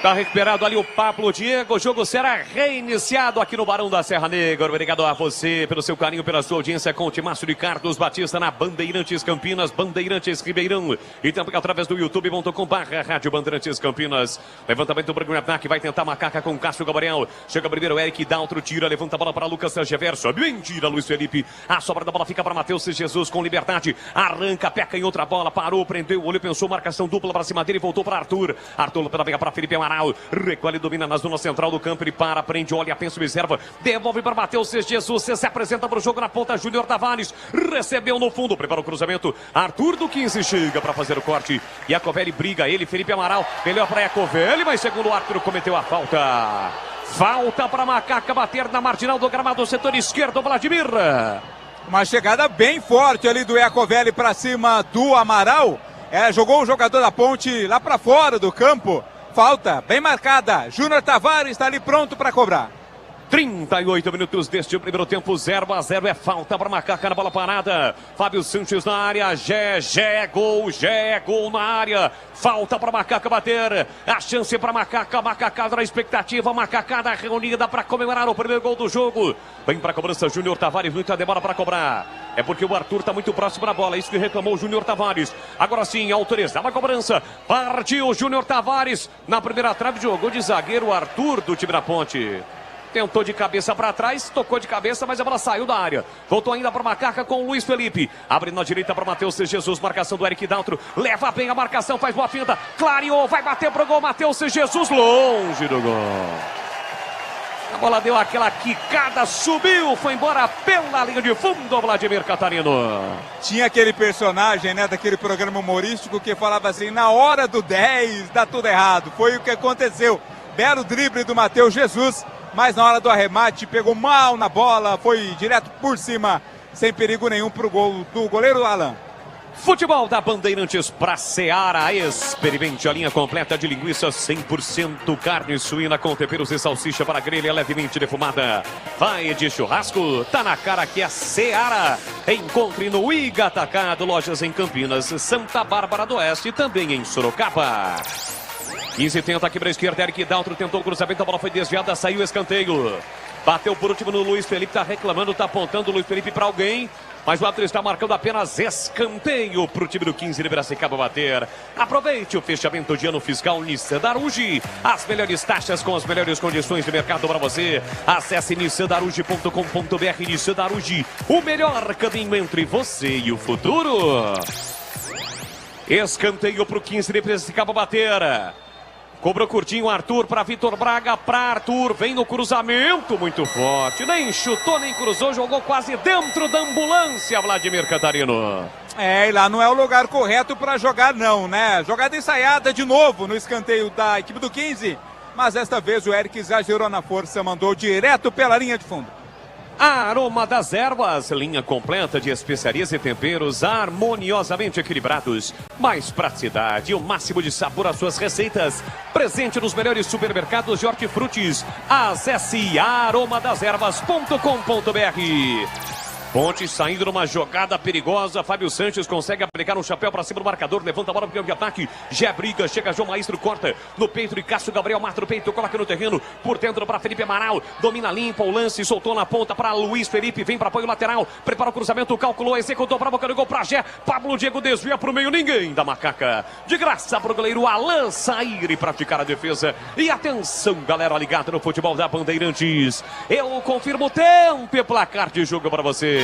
Tá recuperado ali o Pablo Diego, o jogo será reiniciado aqui no Barão da Serra Negra. Obrigado a você pelo seu carinho, pela sua audiência com o Timácio de Carlos Batista na Bandeirantes Campinas, Bandeirantes Ribeirão e também através do youtube.com/Rádio Bandeirantes Campinas. Levantamento para o ataque, vai tentar Macaca com Cássio Gabriel. Chega primeiro Eric Daltro, tira, levanta a bola para Lucas Xavier, sobe bem, tira Luiz Felipe. A sobra da bola fica para Matheus Jesus com liberdade. Arranca, peca em outra bola, parou, prendeu, olhou, pensou, marcação dupla para cima dele, voltou para Arthur. Arthur pela vega para Felipe Amaral. Recolhe, domina na zona central do campo, ele para, prende, olha, pensa, observa, devolve para Matheus Jesus, se apresenta para o jogo na ponta, Júnior Tavares, recebeu no fundo, prepara o cruzamento, Arthur do 15 chega para fazer o corte, Iacovelli briga, ele, Felipe Amaral, melhor para Iacovelli, mas segundo o árbitro cometeu a falta. Falta para Macaca bater na marginal do gramado, setor esquerdo, Vladimir. Uma chegada bem forte ali do Iacovelli para cima do Amaral, jogou o jogador da Ponte lá para fora do campo. Falta bem marcada, Júnior Tavares está ali pronto para cobrar. 38 minutos deste primeiro tempo, 0-0, é falta para Macaca na bola parada. Fábio Sanches na área, Gé é gol na área. Falta para Macaca bater, a chance para Macaca, Macacada na expectativa, Macacada reunida para comemorar o primeiro gol do jogo. Vem para a cobrança, Júnior Tavares, muita demora para cobrar. É porque o Arthur está muito próximo da bola, isso que reclamou o Júnior Tavares. Agora sim, autorizada a cobrança, partiu o Júnior Tavares. Na primeira trave, jogou de zagueiro Arthur do time da Ponte. Tentou de cabeça para trás, tocou de cabeça, mas a bola saiu da área. Voltou ainda para Macaca com o Luiz Felipe. Abre na direita para Matheus Jesus, marcação do Eric Daltro. Leva bem a marcação, faz boa finta. Clareou, vai bater pro gol, Matheus Jesus, longe do gol. A bola deu aquela quicada, subiu, foi embora pela linha de fundo, Vladimir Catarino. Tinha aquele personagem, né, daquele programa humorístico que falava assim, na hora do 10, dá tudo errado. Foi o que aconteceu. Belo drible do Matheus Jesus, mas na hora do arremate pegou mal na bola, foi direto por cima, sem perigo nenhum para o gol do goleiro Alan. Futebol da Bandeirantes para Seara. Experimente a linha completa de linguiça 100% carne suína com temperos e salsicha para grelha levemente defumada. Vai de churrasco, tá na cara que é Seara. Encontre no Iga Atacado, lojas em Campinas, Santa Bárbara do Oeste e também em Sorocaba. 15 tenta aqui para a esquerda, Eric Daltro tentou o cruzamento, a bola foi desviada, saiu o escanteio. Bateu por último no Luiz Felipe, tá reclamando, tá apontando o Luiz Felipe para alguém. Mas o árbitro está marcando apenas escanteio para o time do 15 de Piracicaba bater. Aproveite o fechamento de ano fiscal Nissan Darugi. As melhores taxas com as melhores condições de mercado para você. Acesse nissandarugi.com.br. Nissan Darugi, o melhor caminho entre você e o futuro. Escanteio para o 15 de Piracicaba bater. Cobrou curtinho Arthur para Vitor Braga, para Arthur, vem no cruzamento, muito forte, nem chutou, nem cruzou, jogou quase dentro da ambulância, Vladimir Catarino. E lá não é o lugar correto para jogar não, né? Jogada ensaiada de novo no escanteio da equipe do 15, mas desta vez o Eric exagerou na força, mandou direto pela linha de fundo. Aroma das Ervas, linha completa de especiarias e temperos harmoniosamente equilibrados. Mais praticidade e o máximo de sabor às suas receitas. Presente nos melhores supermercados de hortifrutis. Acesse aromadeservas.com.br. Ponte saindo numa jogada perigosa. Fábio Sanches consegue aplicar um chapéu para cima do marcador. Levanta a bola para o ataque. Já briga, chega João Maestro, corta no peito de Cássio Gabriel. Mata o peito, coloca no terreno. Por dentro para Felipe Amaral. Domina limpa o lance, soltou na ponta para Luiz Felipe. Vem para apoio lateral. Prepara o cruzamento, calculou, executou para a boca do gol para Gé. Pablo Diego desvia para o meio. Ninguém da macaca. De graça para o goleiro Alan sair e praticar a defesa. E atenção, galera ligada no futebol da Bandeirantes. Eu confirmo o tempo e placar de jogo para você.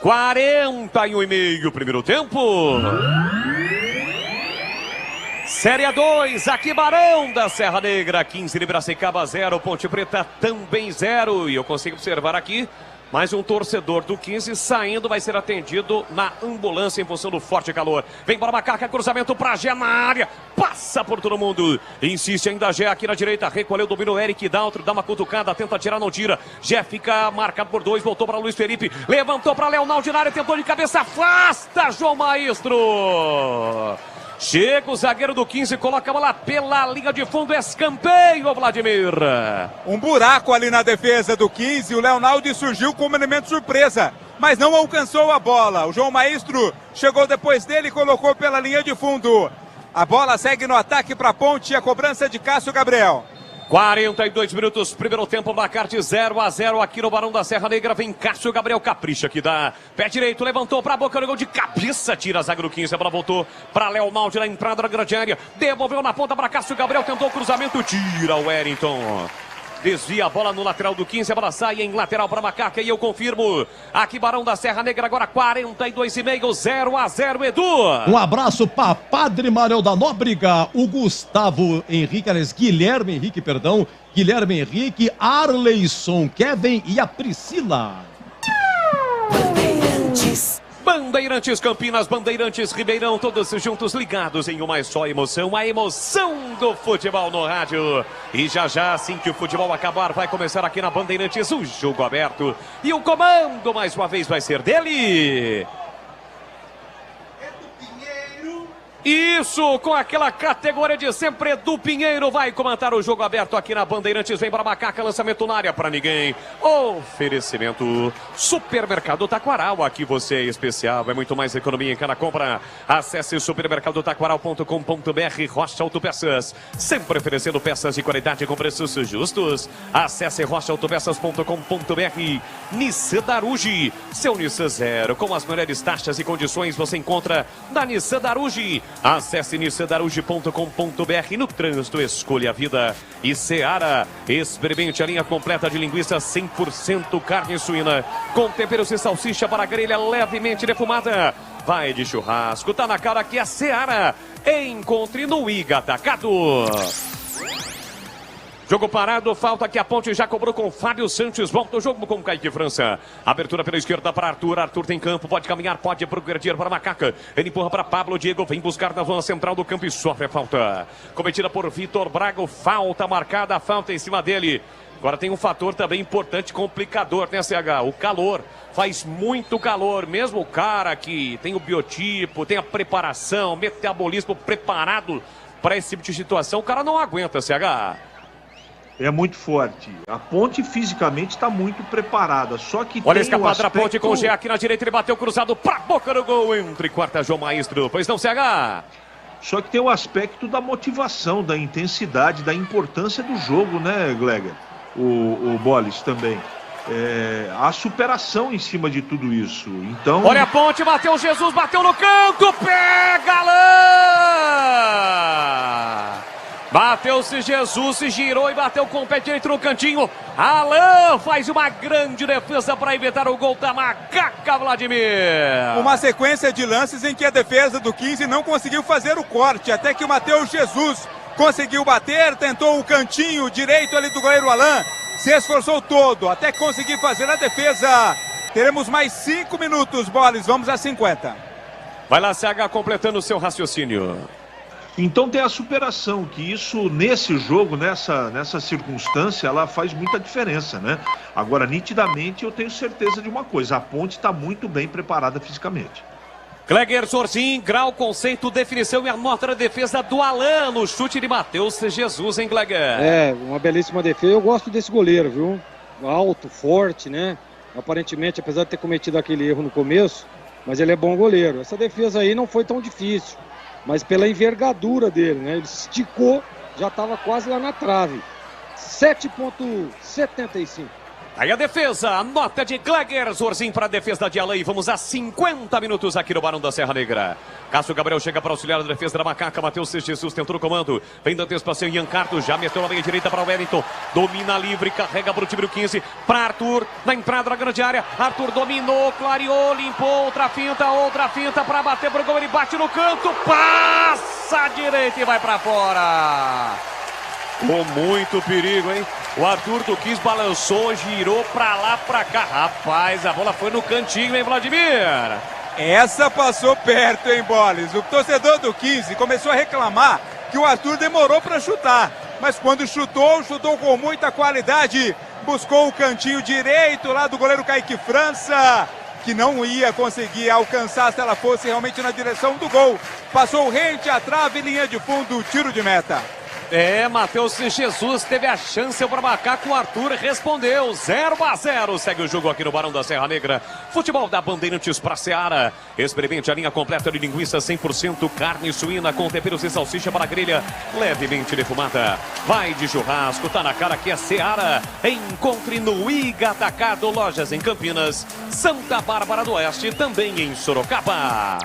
41,5 primeiro tempo. Série A2, aqui Barão da Serra Negra, 15 de Piracicaba 0, Ponte Preta também 0. E eu consigo observar aqui mais um torcedor do 15 saindo, vai ser atendido na ambulância em função do forte calor. Vem para Macaca, cruzamento para Gé na área, passa por todo mundo, insiste ainda Gé aqui na direita, recolheu, domina o Eric Daltro, dá uma cutucada, tenta tirar, não tira. Gé fica marcado por 2, voltou para Luiz Felipe, levantou para Leonardo na área, tentou de cabeça, afasta João Maestro. Chega o zagueiro do 15, coloca a bola pela linha de fundo, escanteio, Vladimir. Um buraco ali na defesa do 15, o Leonardo surgiu como elemento surpresa, mas não alcançou a bola. O João Maestro chegou depois dele e colocou pela linha de fundo. A bola segue no ataque para a Ponte e a cobrança de Cássio Gabriel. 42 minutos, primeiro tempo, placar de 0-0 aqui no Barão da Serra Negra. Vem Cássio Gabriel, capricha aqui da pé direito, levantou para a boca do gol de cabeça, tira a zaga do 15, a bola voltou para Léo Maldi na entrada da grande área, devolveu na ponta para Cássio Gabriel, tentou o cruzamento, tira o Wellington. Desvia a bola no lateral do 15, a bola sai em lateral para Macaca e eu confirmo. Aqui Barão da Serra Negra agora 42,5, 0-0, Edu. Um abraço para Padre Manuel da Nóbrega, o Gustavo Henrique, aliás, Guilherme Henrique, Arleison, Kevin e a Priscila. Bandeirantes Campinas, Bandeirantes Ribeirão, todos juntos ligados em uma só emoção, a emoção do futebol no rádio. E já assim que o futebol acabar, vai começar aqui na Bandeirantes o jogo aberto. E o comando, mais uma vez, vai ser dele. Isso, com aquela categoria de sempre, Edu Pinheiro vai comentar o jogo aberto aqui na Bandeirantes. Vem para Macaca, lançamento na área para ninguém. Oferecimento Supermercado Taquaral, aqui você é especial, é muito mais economia em cada compra. Acesse supermercadotaquaral.com.br. Rocha Autopeças, sempre oferecendo peças de qualidade com preços justos. Acesse rochaautopeças.com.br. Nissan Darugi, seu Nissan Zero, com as melhores taxas e condições você encontra na Nissan Darugi. Acesse nissandarugi.com.br. No trânsito, escolha a vida. E Seara, experimente a linha completa de linguiça 100% carne suína, com temperos e salsicha para grelha levemente defumada. Vai de churrasco, tá na cara que é Seara. Encontre no Iga Atacado. Jogo parado, falta que a Ponte já cobrou com Fábio Sanches. Volta o jogo com Kaique França. Abertura pela esquerda para Arthur. Arthur tem campo, pode caminhar, pode progredir para Macaca. Ele empurra para Pablo Diego, vem buscar na zona central do campo e sofre a falta. Cometida por Vitor Braga, falta marcada, falta em cima dele. Agora tem um fator também importante, complicador, né, CH? O calor. Faz muito calor, mesmo o cara que tem o biotipo, tem a preparação, metabolismo preparado para esse tipo de situação, o cara não aguenta, CH. É muito forte. A Ponte fisicamente está muito preparada. Só que olha tem a escapada aspecto... da Ponte com o Gé aqui na direita. Ele bateu cruzado para a boca do gol. Entre quarta, João Maestro. Pois não, CH? Só que tem o aspecto da motivação, da intensidade, da importância do jogo, né, Gleger? O Bolis também. A superação em cima de tudo isso. Então... olha a Ponte, bateu Jesus, bateu no canto. Pega lá! Bateu-se Jesus, se girou e bateu com o pé direito no cantinho. Alain faz uma grande defesa para evitar o gol da Macaca, Vladimir. Uma sequência de lances em que a defesa do 15 não conseguiu fazer o corte, até que o Matheus Jesus conseguiu bater, tentou o cantinho direito ali do goleiro Alain, se esforçou todo, até conseguir fazer a defesa Teremos mais 5 minutos, Boles. Vamos a 50. Vai lá, CH, completando o seu raciocínio. Então tem a superação, que isso nesse jogo, nessa circunstância, ela faz muita diferença, né? Agora, nitidamente, eu tenho certeza de uma coisa, a Ponte está muito bem preparada fisicamente. Cleger Sorzin, grau, conceito, definição e a nota da defesa do Alan no chute de Matheus Jesus, hein, Cleger? Uma belíssima defesa. Eu gosto desse goleiro, viu? Alto, forte, né? Aparentemente, apesar de ter cometido aquele erro no começo, mas ele é bom goleiro. Essa defesa aí não foi tão difícil. Mas pela envergadura dele, né? Ele esticou, já estava quase lá na trave. 7,75. Aí a defesa, a nota de Cleger Sorzin para a defesa de Alain. Vamos a 50 minutos aqui no Barão da Serra Negra. Cássio Gabriel chega para auxiliar a defesa da Macaca. Matheus Jesus tentou o comando. Vem da antecipação. Ian Carlos já meteu na meia direita para o Wellington. Domina livre, carrega para o time do 15. Para Arthur, na entrada da grande área. Arthur dominou, clareou, limpou. Outra finta para bater para o gol. Ele bate no canto, passa a direita e vai para fora. Com muito perigo, hein? O Arthur do 15 balançou, girou pra lá, pra cá. Rapaz, a bola foi no cantinho, hein, Vladimir? Essa passou perto, hein, Boles? O torcedor do 15 começou a reclamar que o Arthur demorou pra chutar. Mas quando chutou com muita qualidade. Buscou o cantinho direito lá do goleiro Kaique França, que não ia conseguir alcançar se ela fosse realmente na direção do gol. Passou rente à trave, linha de fundo, tiro de meta. Matheus Jesus teve a chance para marcar com o Arthur, respondeu 0-0. Segue o jogo aqui no Barão da Serra Negra. Futebol da Bandeirantes para Seara. Experimente a linha completa de linguiça 100% carne suína com temperos e salsicha para grelha levemente defumada. Vai de churrasco, tá na cara que é Seara. Encontre no Iga Atacado, lojas em Campinas, Santa Bárbara do Oeste, também em Sorocaba.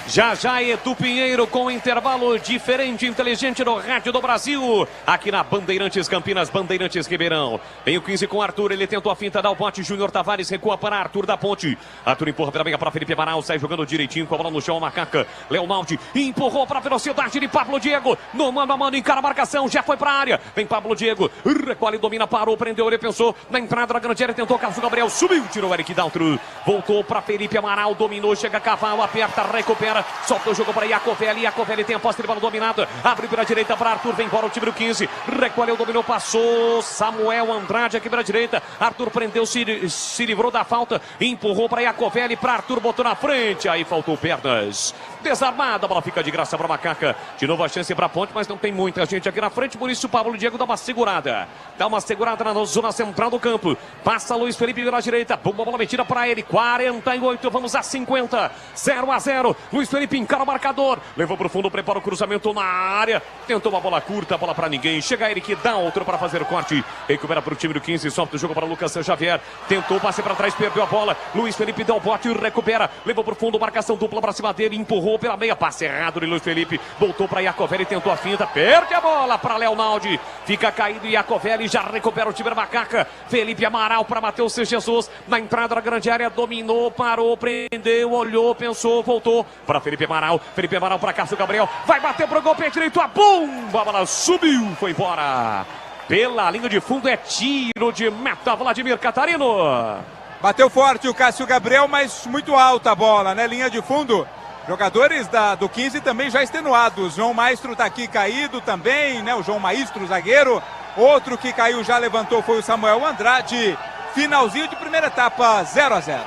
Já Edu Pinheiro com intervalo diferente, inteligente no rádio do Brasil. Aqui na Bandeirantes Campinas, Bandeirantes Ribeirão. Vem o 15 com Arthur, ele tentou a finta, dá o bote. Júnior Tavares recua para Arthur da Ponte. Arthur empurra pela meia para Felipe Amaral, sai jogando direitinho com a bola no chão, a Macaca. Leonaldi empurrou para a velocidade de Pablo Diego. No mano a mano, encara a marcação, já foi para a área. Vem Pablo Diego, recolhe, domina, parou, prendeu, ele pensou. Na entrada da grande área, tentou Cássio Gabriel, subiu, tirou o Eric Daltro. Voltou para Felipe Amaral, dominou, chega Cavalo, aperta, recupera. Solta o jogo para Iacovelli. Iacovelli tem a posse de bola dominada. Abre pela direita para Arthur. Vem embora o time do 15. Recolheu, dominou, passou. Samuel Andrade aqui pela direita. Arthur prendeu, se livrou da falta. Empurrou para Iacovelli. Para Arthur, botou na frente. Aí faltou pernas. Desarmada, a bola fica de graça para Macaca. De novo a chance para Ponte, mas não tem muita gente aqui na frente. Por isso o Pablo Diego dá uma segurada. Dá uma segurada na zona central do campo. Passa Luiz Felipe pela direita. Bomba, bola metida para ele. 48, vamos a 50. 0-0. Luiz Felipe encara o marcador. Levou para o fundo, prepara o cruzamento na área. Tentou uma bola curta, bola para ninguém. Chega ele que dá outro para fazer o corte. Recupera para o time do 15. Solta o jogo para o Lucas Xavier. Tentou, passe para trás, perdeu a bola. Luiz Felipe dá o bote e recupera. Levou para o fundo, marcação dupla para cima dele. Empurrou pela meia, passe errado de Luiz Felipe, voltou para Iacovelli, tentou a finta, perde a bola para Leonaldi, fica caído Iacovelli, já recupera o time da Macaca. Felipe Amaral para Matheus Jesus, na entrada da grande área, dominou, parou, prendeu, olhou, pensou, voltou para Felipe Amaral para Cássio Gabriel, vai bater pro gol, pé direito, a bomba, a bola subiu, foi embora, pela linha de fundo, é tiro de meta, Vladimir Catarino. Bateu forte o Cássio Gabriel, mas muito alta a bola, né, linha de fundo. Jogadores do 15 também já extenuados. João Maestro está aqui caído também, né? O João Maestro, zagueiro. Outro que caiu, já levantou, foi o Samuel Andrade. Finalzinho de primeira etapa, 0-0.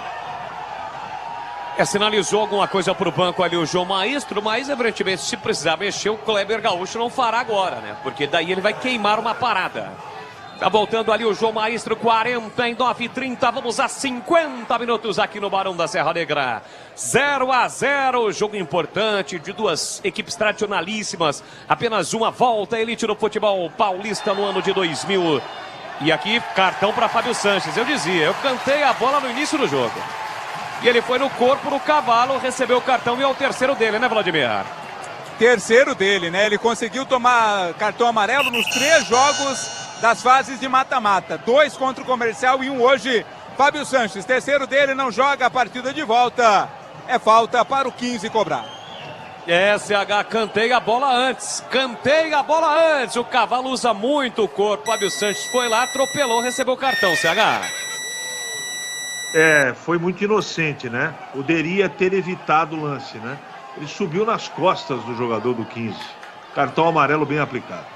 Sinalizou alguma coisa para o banco ali o João Maestro, mas evidentemente se precisar mexer, o Kleber Gaúcho não fará agora, né? Porque daí ele vai queimar uma parada. Tá voltando ali o João Maestro, 49-30, vamos a 50 minutos aqui no Barão da Serra Negra. 0-0, jogo importante de duas equipes tradicionalíssimas. Apenas uma volta à elite no futebol paulista no ano de 2000. E aqui, cartão para Fábio Sanches. Eu dizia, eu cantei a bola no início do jogo. E ele foi no corpo do Cavalo, recebeu o cartão e é o terceiro dele, né, Vladimir? Terceiro dele, né? Ele conseguiu tomar cartão amarelo nos 3 jogos das fases de mata-mata. 2 contra o Comercial e 1 hoje. Fábio Sanches, terceiro dele, não joga a partida de volta. É falta para o 15 cobrar. SH, cantei a bola antes. O Cavalo usa muito o corpo. Fábio Sanches foi lá, atropelou, recebeu o cartão, CH. foi muito inocente, né? Poderia ter evitado o lance, né? Ele subiu nas costas do jogador do 15. Cartão amarelo bem aplicado.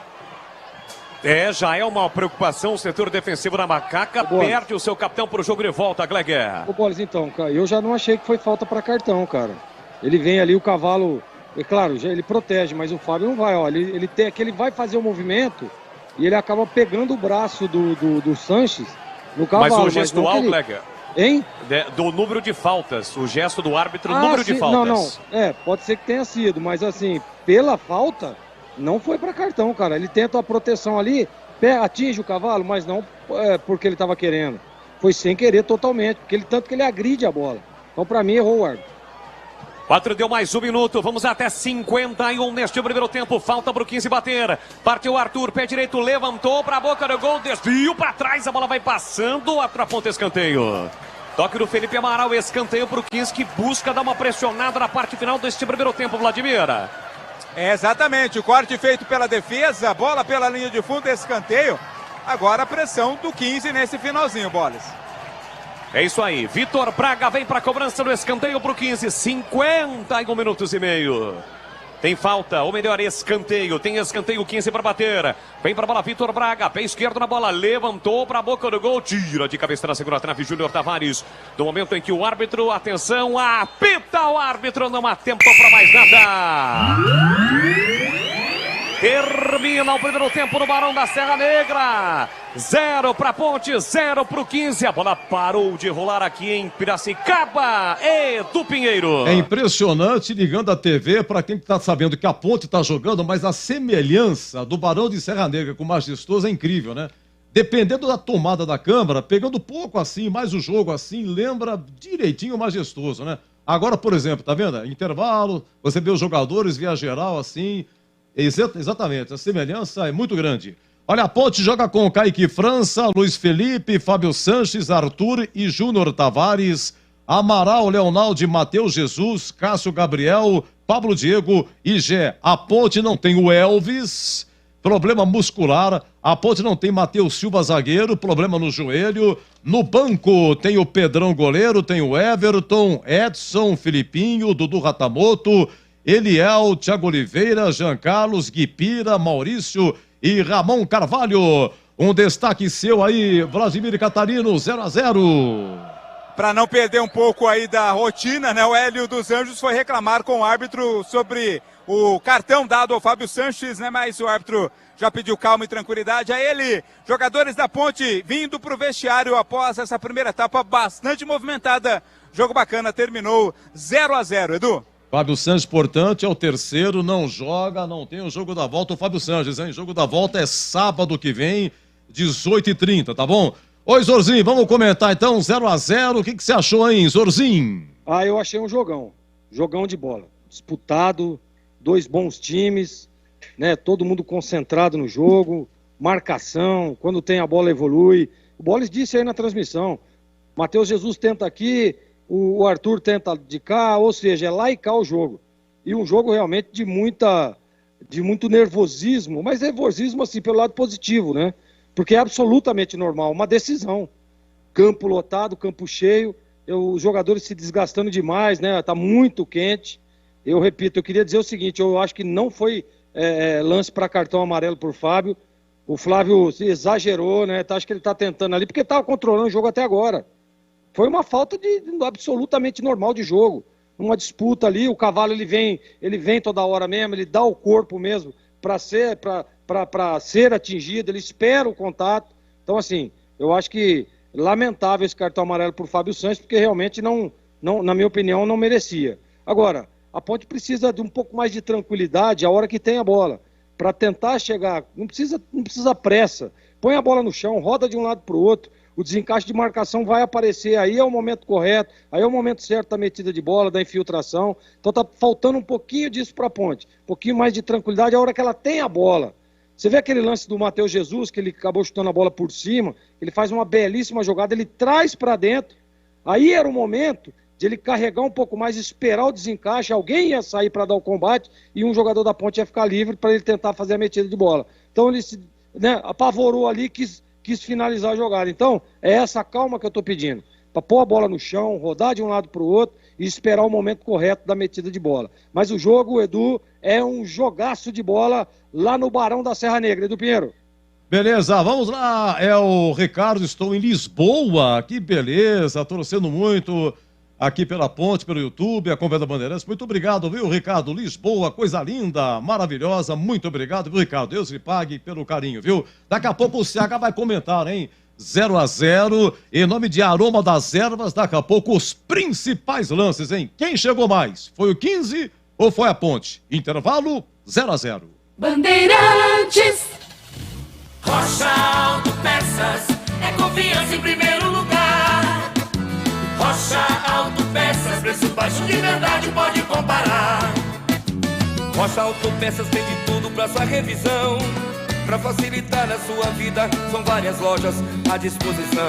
Já é uma preocupação o setor defensivo da Macaca. Perde o seu capitão para o jogo de volta, Gleger. Ô, Bolis, então, cara, eu já não achei que foi falta para cartão, cara. Ele vem ali, o cavalo... É claro, ele protege, mas o Fábio não vai, ó. Ele vai fazer o movimento e ele acaba pegando o braço do Sanches no cavalo. Mas o gestual, Gleger? Hein? Do número de faltas. O gesto do árbitro, número de faltas. Não. Pode ser que tenha sido, mas assim, pela falta, não foi para cartão, cara. Ele tenta a proteção ali, atinge o cavalo, mas não porque ele estava querendo. Foi sem querer totalmente, tanto que ele agride a bola. Então, para mim, errou o árbitro. 4 deu mais 1 minuto, vamos até 51 neste primeiro tempo, falta pro 15 bater, partiu Arthur, pé direito, levantou pra boca do gol, desvio pra trás, a bola vai passando, aponta escanteio. Toque do Felipe Amaral, escanteio pro 15 que busca dar uma pressionada na parte final deste primeiro tempo, Vladimir. Exatamente, o corte feito pela defesa, bola pela linha de fundo, escanteio, agora a pressão do 15 nesse finalzinho, Bolas. É isso aí, Vitor Braga vem para a cobrança do escanteio para o 15, 51 minutos e meio. Tem falta, ou melhor, escanteio. Tem escanteio, 15 para bater. Vem para a bola, Vitor Braga, pé esquerdo na bola, levantou para a boca do gol, tira de cabeça na segunda trave, Júnior Tavares. No momento em que o árbitro, atenção, apita o árbitro, não há tempo para mais nada. Termina o primeiro tempo no Barão da Serra Negra. 0 para Ponte, 0 para o 15. A bola parou de rolar aqui em Piracicaba. Edu Pinheiro. É impressionante, ligando a TV, para quem está sabendo que a Ponte está jogando, mas a semelhança do Barão de Serra Negra com o Majestoso é incrível, né? Dependendo da tomada da câmera, pegando pouco assim, mais o jogo assim, lembra direitinho o Majestoso, né? Agora, por exemplo, tá vendo? Intervalo, você vê os jogadores via geral assim... Exatamente, a semelhança é muito grande. Olha, a Ponte joga com Kaique França, Luiz Felipe, Fábio Sanches, Arthur e Júnior Tavares, Amaral, Leonaldo, Matheus Jesus, Cássio Gabriel, Pablo Diego e Gé. A Ponte não tem o Elvis, problema muscular. A Ponte não tem Matheus Silva, zagueiro, problema no joelho. No banco tem o Pedrão, goleiro, tem o Everton, Edson, Filipinho, Dudu Ratamoto, Eliel, Thiago Oliveira, Jean Carlos, Guipira, Maurício e Ramon Carvalho. Um destaque seu aí, Vladimir Catarino, 0-0. Para não perder um pouco aí da rotina, né? O Hélio dos Anjos foi reclamar com o árbitro sobre o cartão dado ao Fábio Sanches, né? Mas o árbitro já pediu calma e tranquilidade a ele. Jogadores da Ponte vindo para o vestiário após essa primeira etapa bastante movimentada. Jogo bacana, terminou 0-0, Edu. Fábio Sanches, portanto, é o terceiro, não joga, não tem o jogo da volta. O Fábio Sanches, hein? O jogo da volta é sábado que vem, 18h30, tá bom? Oi, Zorzinho, vamos comentar então, 0-0. O que você achou, hein, Zorzinho? Eu achei um jogão de bola. Disputado, dois bons times, né? Todo mundo concentrado no jogo, marcação, quando tem a bola evolui. O Bolis disse aí na transmissão, Matheus Jesus tenta aqui, o Arthur tenta de cá, ou seja, é lá e cá o jogo. E um jogo realmente de muito nervosismo, mas nervosismo assim pelo lado positivo, né? Porque é absolutamente normal, uma decisão. Campo lotado, campo cheio, os jogadores se desgastando demais, né? Tá muito quente. Eu repito, eu queria dizer o seguinte, eu acho que não foi lance para cartão amarelo por Fábio. O Flávio exagerou, né? Acho que ele tá tentando ali, porque estava controlando o jogo até agora. Foi uma falta absolutamente normal de jogo. Uma disputa ali, o cavalo ele vem toda hora mesmo, ele dá o corpo mesmo para ser atingido, ele espera o contato. Então, assim, eu acho que lamentável esse cartão amarelo por Fábio Sanches, porque realmente não, na minha opinião, não merecia. Agora, a Ponte precisa de um pouco mais de tranquilidade a hora que tem a bola, para tentar chegar, não precisa pressa. Põe a bola no chão, roda de um lado para o outro, o desencaixe de marcação vai aparecer, aí é o momento correto, aí é o momento certo da metida de bola, da infiltração. Então tá faltando um pouquinho disso para a Ponte, um pouquinho mais de tranquilidade a hora que ela tem a bola. Você vê aquele lance do Matheus Jesus, que ele acabou chutando a bola por cima, ele faz uma belíssima jogada, ele traz para dentro, aí era o momento de ele carregar um pouco mais, esperar o desencaixe, alguém ia sair para dar o combate e um jogador da Ponte ia ficar livre para ele tentar fazer a metida de bola. Então ele se apavorou ali, quis finalizar a jogada. Então, é essa calma que eu estou pedindo. para pôr a bola no chão, rodar de um lado para o outro e esperar o momento correto da metida de bola. Mas o jogo, Edu, é um jogaço de bola lá no Barão da Serra Negra. Edu Pinheiro. Beleza, vamos lá. É o Ricardo, estou em Lisboa. Que beleza, torcendo muito aqui pela ponte, pelo YouTube, a Conversa Bandeirantes. Muito obrigado, viu, Ricardo? Lisboa, coisa linda, maravilhosa. Muito obrigado, viu, Ricardo? Deus lhe pague pelo carinho, viu? Daqui a pouco o CH vai comentar, hein? 0-0, em nome de Aroma das Ervas, daqui a pouco os principais lances, hein? Quem chegou mais? Foi o 15 ou foi a ponte? Intervalo 0-0. Bandeirantes, Rocha Autopeças, é confiança em primeiro lugar. Rocha Autopeças, preço baixo de verdade, pode comparar. Rocha Autopeças tem de tudo pra sua revisão. Pra facilitar a sua vida, são várias lojas à disposição.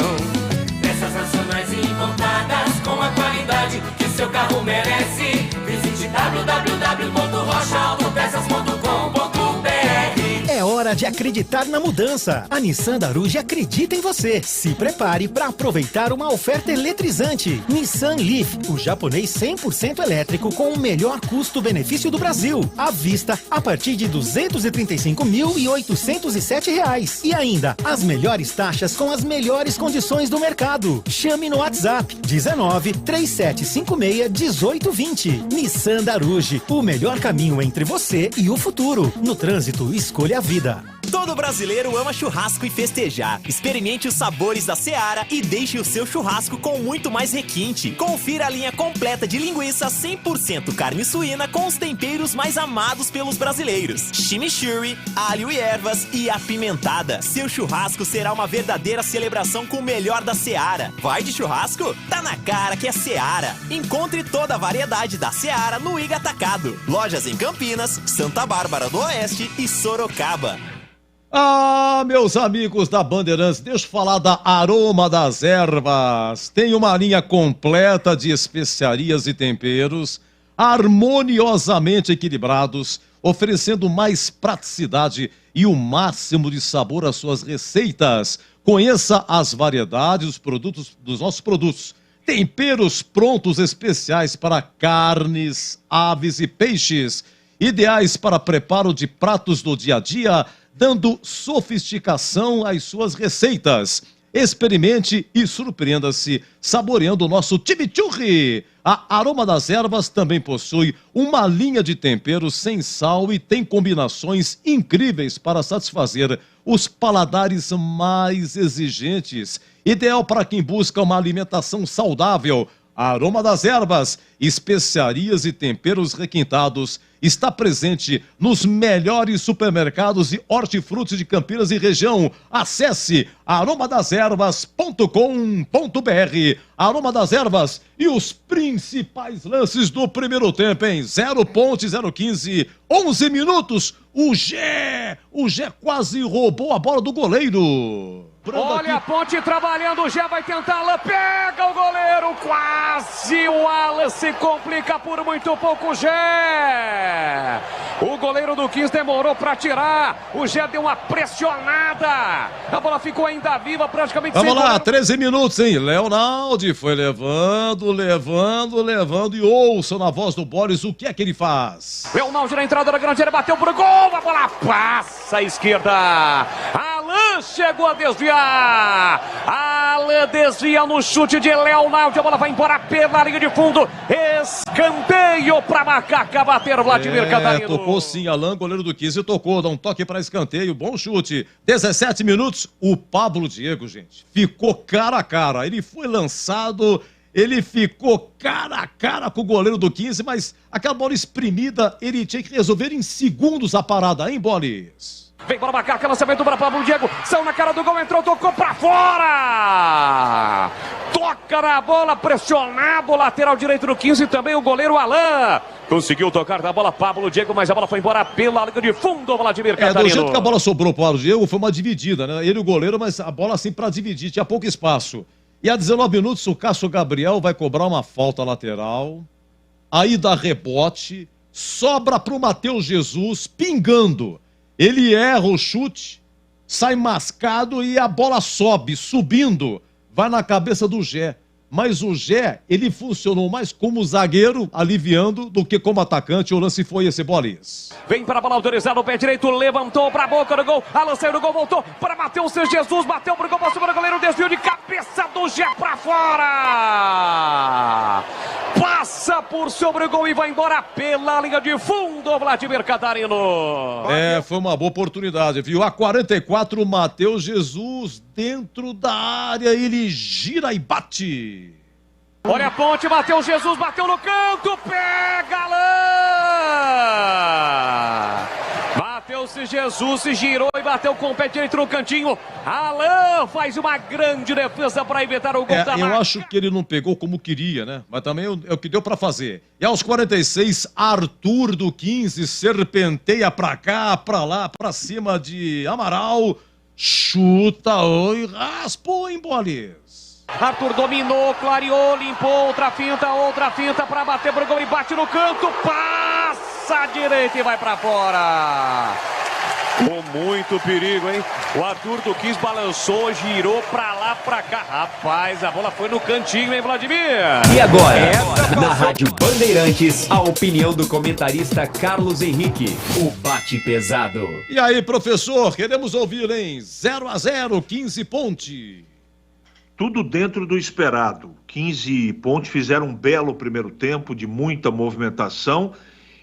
Peças nacionais e importadas com a qualidade que seu carro merece. Visite www.rochaautopeças.com.br. É hora de acreditar na mudança. A Nissan da Aruge acredita em você. Se prepare para aproveitar uma oferta eletrizante. Nissan Leaf, o japonês 100% elétrico com o melhor custo-benefício do Brasil. À vista, a partir de R$ 235.807. E ainda, as melhores taxas com as melhores condições do mercado. Chame no WhatsApp 19 3756 1820. Nissan da Aruge, o melhor caminho entre você e o futuro. No trânsito, escolha a vida. Todo brasileiro ama churrasco e festejar. Experimente os sabores da Seara e deixe o seu churrasco com muito mais requinte. Confira a linha completa de linguiça 100% carne suína com os temperos mais amados pelos brasileiros. Chimichurri, alho e ervas e apimentada. Seu churrasco será uma verdadeira celebração com o melhor da Seara. Vai de churrasco? Tá na cara que é Seara. Encontre toda a variedade da Seara no Iga Atacado. Lojas em Campinas, Santa Bárbara do Oeste e Sorocaba. Ah, meus amigos da Bandeirantes, deixa eu falar da Aroma das Ervas. Tem uma linha completa de especiarias e temperos, harmoniosamente equilibrados, oferecendo mais praticidade e o máximo de sabor às suas receitas. Conheça as variedades dos nossos produtos. Temperos prontos especiais para carnes, aves e peixes, ideais para preparo de pratos do dia a dia, dando sofisticação às suas receitas. Experimente e surpreenda-se saboreando o nosso chimichurri. A Aroma das Ervas também possui uma linha de temperos sem sal e tem combinações incríveis para satisfazer os paladares mais exigentes. Ideal para quem busca uma alimentação saudável. A Aroma das Ervas, especiarias e temperos requintados, está presente nos melhores supermercados e hortifrutis de Campinas e região. Acesse aromadeservas.com.br. Aroma das Ervas e os principais lances do primeiro tempo, em 0.015, 11 minutos. O Gé quase roubou a bola do goleiro. Olha a Ponte trabalhando, o Gé vai tentar, Alan pega o goleiro, quase o Alan se complica por muito pouco, o Gé. O goleiro do 15 demorou para tirar, o Gé deu uma pressionada, a bola ficou ainda viva, praticamente Vamos lá, 13 minutos, hein? Leonaldi foi levando e ouçam na voz do Boris o que é que ele faz. Leonaldi na entrada da grande área, bateu pro gol, a bola passa à esquerda, Alan chegou a desviar. Alan desvia no chute de Leonaldi, a bola vai embora pela linha de fundo, escanteio para Macaca bater Vladimir Catarino. Tocou sim, Alan, goleiro do 15, tocou, dá um toque para escanteio, bom chute. 17 minutos, o Pablo Diego, gente, ficou cara a cara, ele foi lançado, ele ficou cara a cara com o goleiro do 15, mas aquela bola espremida, ele tinha que resolver em segundos a parada, hein, Bolis? Vem para Macaca, lançamento para Pablo Diego, saiu na cara do gol, entrou, tocou para fora! Toca na bola, pressionado, o lateral direito do 15, também o goleiro Alan. Conseguiu tocar na bola Pablo Diego, mas a bola foi embora pela linha de fundo, Vladimir Catarino. Do jeito que a bola sobrou para o Pablo Diego, foi uma dividida, né? Ele e o goleiro, mas a bola assim para dividir, tinha pouco espaço. E a 19 minutos, o Cássio Gabriel vai cobrar uma falta lateral, aí dá rebote, sobra para o Matheus Jesus, pingando. Ele erra o chute, sai mascado e a bola sobe, subindo, vai na cabeça do Gé. mas o Gé, ele funcionou mais como zagueiro, aliviando, do que como atacante. O lance foi esse, Bolis. Vem para a bola autorizada, o pé direito, levantou para a boca do gol. Alô, saiu do gol, voltou para Matheus Jesus, bateu pro gol, passou para o goleiro, desvio de cabeça do Gé para fora. Passa por sobre o gol e vai embora pela linha de fundo, Vladimir Catarino. Foi uma boa oportunidade, viu? A 44, o Matheus Jesus dentro da área, ele gira e bate. Olha a ponte, Matheus Jesus, bateu no canto, pega Alain! Matheus Jesus se girou e bateu com o pé direito no cantinho. Alain faz uma grande defesa para evitar o gol da Eu acho que ele não pegou como queria, né? Mas também é o que deu para fazer. E aos 46, Arthur do 15 serpenteia pra cá, pra lá, pra cima de Amaral. Chuta e raspou em Bolis. Arthur dominou, clareou, limpou, outra finta para bater pro gol e bate no canto, passa à direita e vai para fora. Com muito perigo, hein? O Arthur do 15 balançou, girou pra lá, pra cá. Rapaz, a bola foi no cantinho, hein, Vladimir? E agora, na Rádio Bandeirantes, a opinião do comentarista Carlos Henrique, o bate pesado. E aí, professor, queremos ouvir, hein? 0-0, 15 Ponte. Tudo dentro do esperado. 15 Ponte fizeram um belo primeiro tempo, de muita movimentação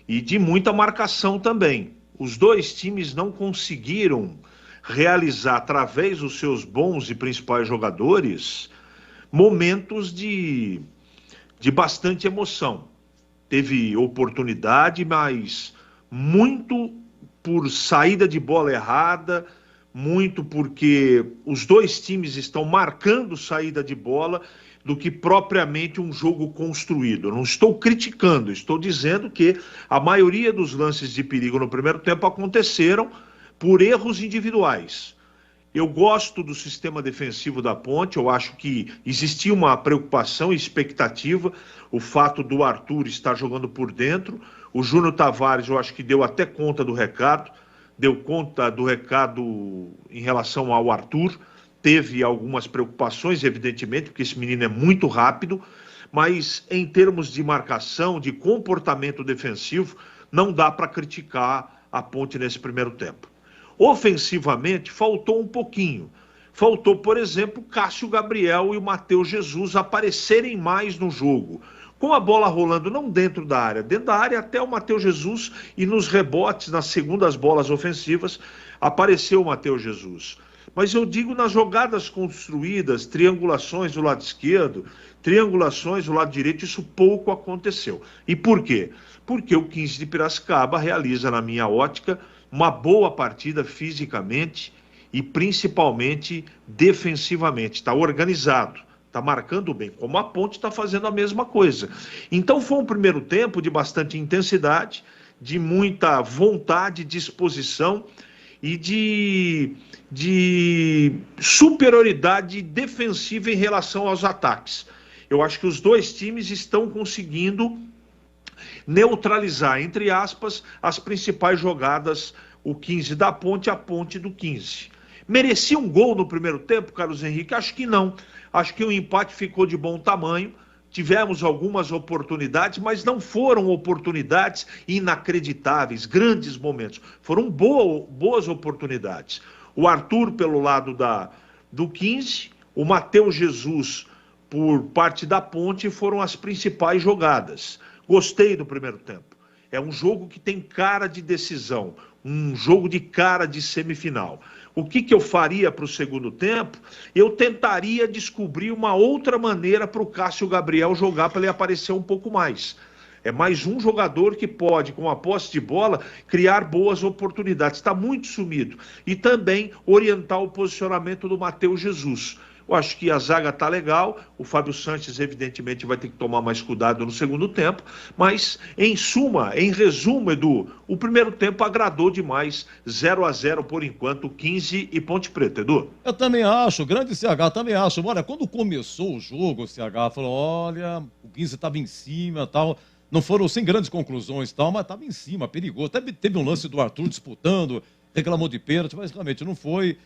e de muita marcação também. Os dois times não conseguiram realizar, através dos seus bons e principais jogadores, momentos de bastante emoção. Teve oportunidade, mas muito por saída de bola errada, muito porque os dois times estão marcando saída de bola do que propriamente um jogo construído. Eu não estou criticando, estou dizendo que a maioria dos lances de perigo no primeiro tempo aconteceram por erros individuais. Eu gosto do sistema defensivo da Ponte, eu acho que existia uma preocupação e expectativa, o fato do Arthur estar jogando por dentro, o Júnior Tavares eu acho que deu até conta do recado, em relação ao Arthur, teve algumas preocupações, evidentemente, porque esse menino é muito rápido, mas em termos de marcação, de comportamento defensivo, não dá para criticar a Ponte nesse primeiro tempo. Ofensivamente, faltou um pouquinho. Faltou, por exemplo, Cássio Gabriel e o Matheus Jesus aparecerem mais no jogo. Com a bola rolando não dentro da área até o Matheus Jesus, e nos rebotes, nas segundas bolas ofensivas, apareceu o Matheus Jesus. Mas eu digo nas jogadas construídas, triangulações do lado esquerdo, triangulações do lado direito, isso pouco aconteceu. E por quê? Porque o 15 de Piracicaba realiza, na minha ótica, uma boa partida fisicamente e principalmente defensivamente. Está organizado. Está marcando bem, como a Ponte está fazendo a mesma coisa. Então foi um primeiro tempo de bastante intensidade, de muita vontade, disposição e de superioridade defensiva em relação aos ataques. Eu acho que os dois times estão conseguindo neutralizar, entre aspas, as principais jogadas, o 15 da Ponte, a Ponte do 15. Merecia um gol no primeiro tempo, Carlos Henrique? Acho que não. Acho que o empate ficou de bom tamanho. Tivemos algumas oportunidades, mas não foram oportunidades inacreditáveis, grandes momentos. Foram boas oportunidades. O Arthur pelo lado do 15, o Matheus Jesus por parte da Ponte foram as principais jogadas. Gostei do primeiro tempo. É um jogo que tem cara de decisão, um jogo de cara de semifinal. O que eu faria para o segundo tempo? Eu tentaria descobrir uma outra maneira para o Cássio Gabriel jogar, para ele aparecer um pouco mais. É mais um jogador que pode, com a posse de bola, criar boas oportunidades. Está muito sumido. E também orientar o posicionamento do Matheus Jesus. Eu acho que a zaga está legal, o Fábio Sanches evidentemente vai ter que tomar mais cuidado no segundo tempo, mas em suma, em resumo, Edu, o primeiro tempo agradou demais, 0-0 por enquanto, 15 e Ponte Preta, Edu. Eu também acho, grande CH, também acho. Olha, quando começou o jogo, o CH falou, olha, o 15 estava em cima e tal, não foram sem grandes conclusões e tal, mas estava em cima, perigoso. Até teve um lance do Arthur disputando, reclamou de pênalti, mas realmente não foi.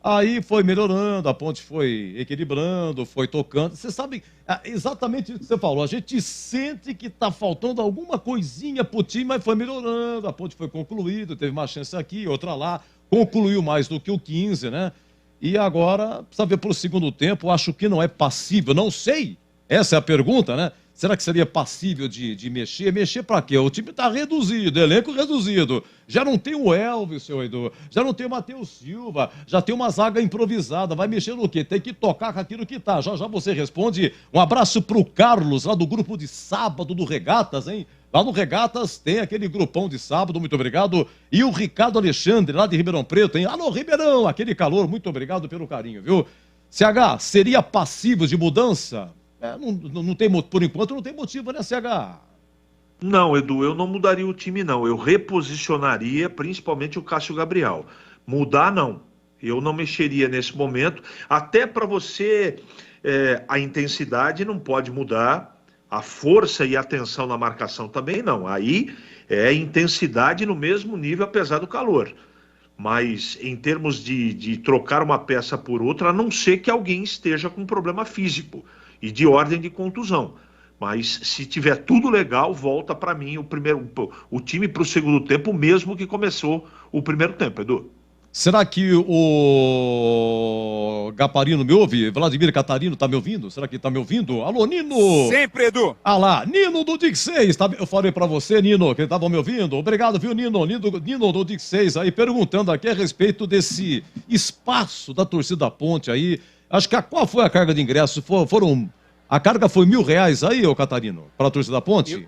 Aí foi melhorando, a Ponte foi equilibrando, foi tocando. Você sabe exatamente isso que você falou. A gente sente que está faltando alguma coisinha pro time, mas foi melhorando. A Ponte foi concluída, teve uma chance aqui, outra lá. Concluiu mais do que o 15, né? E agora, precisa ver pro segundo tempo, acho que não é passível, não sei. Essa é a pergunta, né? Será que seria passível de mexer? Mexer pra quê? O time tá reduzido, elenco reduzido. Já não tem o Elvis, seu Edu. Já não tem o Matheus Silva. Já tem uma zaga improvisada. Vai mexer no quê? Tem que tocar com aquilo que tá. Já você responde. Um abraço pro Carlos, lá do grupo de sábado do Regatas, hein? Lá no Regatas tem aquele grupão de sábado, muito obrigado. E o Ricardo Alexandre, lá de Ribeirão Preto, hein? Alô, Ribeirão, aquele calor, muito obrigado pelo carinho, viu? CH, seria passível de mudança? Não tem, por enquanto não tem motivo, né, CH? Não, Edu, eu não mudaria o time, não. Eu reposicionaria principalmente o Cássio Gabriel. Mudar, não. Eu não mexeria nesse momento. Até para você, a intensidade não pode mudar. A força e a atenção na marcação também não. Aí é intensidade no mesmo nível, apesar do calor. Mas em termos de trocar uma peça por outra, a não ser que alguém esteja com problema físico e de ordem de contusão. Mas se tiver tudo legal, volta para mim o time para o segundo tempo, mesmo que começou o primeiro tempo, Edu. Será que o Gaparino me ouve? Vladimir Catarino tá me ouvindo? Será que tá me ouvindo? Alô, Nino! Sempre, Edu! Ah lá, Nino do Dic 6. Eu falei pra você, Nino, que estavam me ouvindo. Obrigado, viu, Nino? Nino do Dic 6 aí, perguntando aqui a respeito desse espaço da torcida Ponte aí. Acho que qual foi a carga de ingressos? A carga foi R$1.000 aí, ô Catarino, para a torcida Ponte?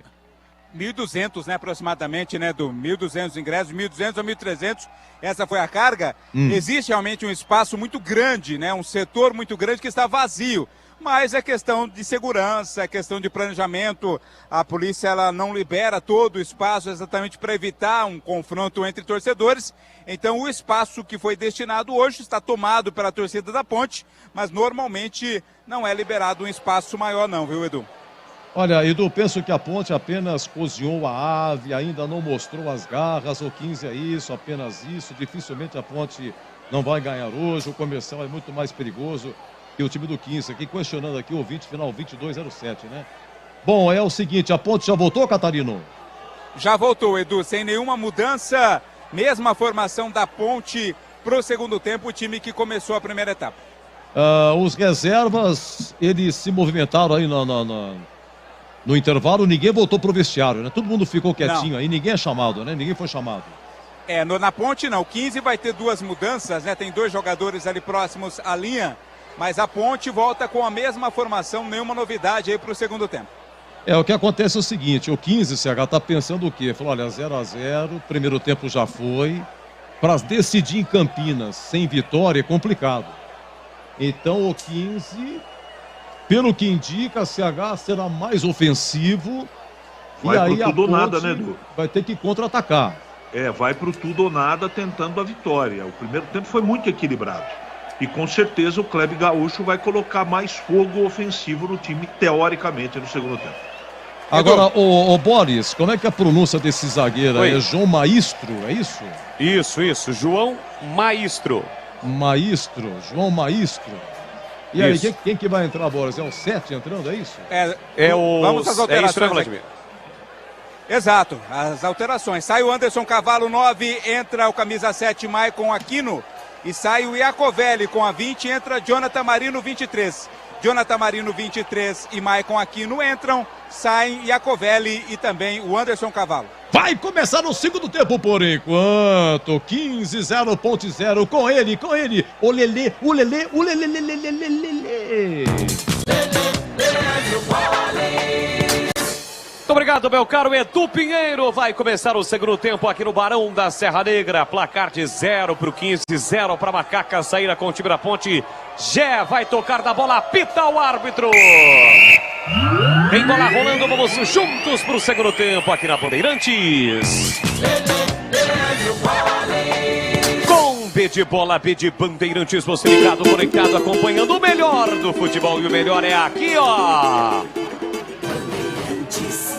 1.200, né, aproximadamente, né, do 1.200 ingressos, 1.200 a 1.300, essa foi a carga. Existe realmente um espaço muito grande, né, um setor muito grande que está vazio, mas é questão de segurança, é questão de planejamento. A polícia, ela não libera todo o espaço exatamente para evitar um confronto entre torcedores. Então o espaço que foi destinado hoje está tomado pela torcida da Ponte, mas normalmente não é liberado um espaço maior não, viu, Edu? Olha, Edu, penso que a Ponte apenas cozinhou a ave, ainda não mostrou as garras. O 15 é isso, apenas isso. Dificilmente a Ponte não vai ganhar hoje. O Comercial é muito mais perigoso que o time do 15. Aqui questionando aqui o ouvinte, final 2207, né? Bom, é o seguinte, a Ponte já voltou, Catarino? Já voltou, Edu, sem nenhuma mudança. Mesma formação da Ponte pro segundo tempo, o time que começou a primeira etapa. Os reservas, eles se movimentaram aí no intervalo, ninguém voltou pro vestiário, né? Todo mundo ficou quietinho aí, ninguém é chamado, né? Ninguém foi chamado. Na Ponte não, o 15 vai ter duas mudanças, né? Tem dois jogadores ali próximos à linha, mas a Ponte volta com a mesma formação, nenhuma novidade aí pro segundo tempo. O que acontece é o seguinte, o 15, CH, tá pensando o quê? Falou, olha, 0-0, primeiro tempo já foi, para decidir em Campinas, sem vitória, é complicado. Então o 15... Pelo que indica, CH será mais ofensivo. Vai e aí pro tudo ou nada, né, Edu? Vai ter que contra-atacar. Vai pro tudo ou nada tentando a vitória. O primeiro tempo foi muito equilibrado. E com certeza o Kleber Gaúcho vai colocar mais fogo ofensivo no time, teoricamente, no segundo tempo. Agora, o Boris, como é que é a pronúncia desse zagueiro aí? É João Maestro, é isso? Isso. João Maestro. João Maestro. E aí, quem que vai entrar, Boris? É o 7 entrando, é isso? Vamos às alterações. Exato, as alterações. Sai o Anderson Cavalo, 9, entra o camisa 7, Maicon Aquino. E sai o Iacovelli com a 20, entra Jonathan Marino, 23. Jonathan Marino, 23 e Maicon Aquino entram, saem Iacovelli e também o Anderson Cavalo. Vai começar o segundo tempo por enquanto. 15, 0.0 com ele. O Lelê. Muito obrigado, meu caro Edu Pinheiro. Vai começar o segundo tempo aqui no Barão da Serra Negra. Placar de 0 pro 15, 0 para Macaca sair com o time da Ponte. Gé vai tocar na bola, apita o árbitro. Tem bola rolando, vamos juntos pro segundo tempo aqui na Bandeirantes. Com B de bola, B de Bandeirantes, você ligado, conectado, acompanhando o melhor do futebol. E o melhor é aqui, ó.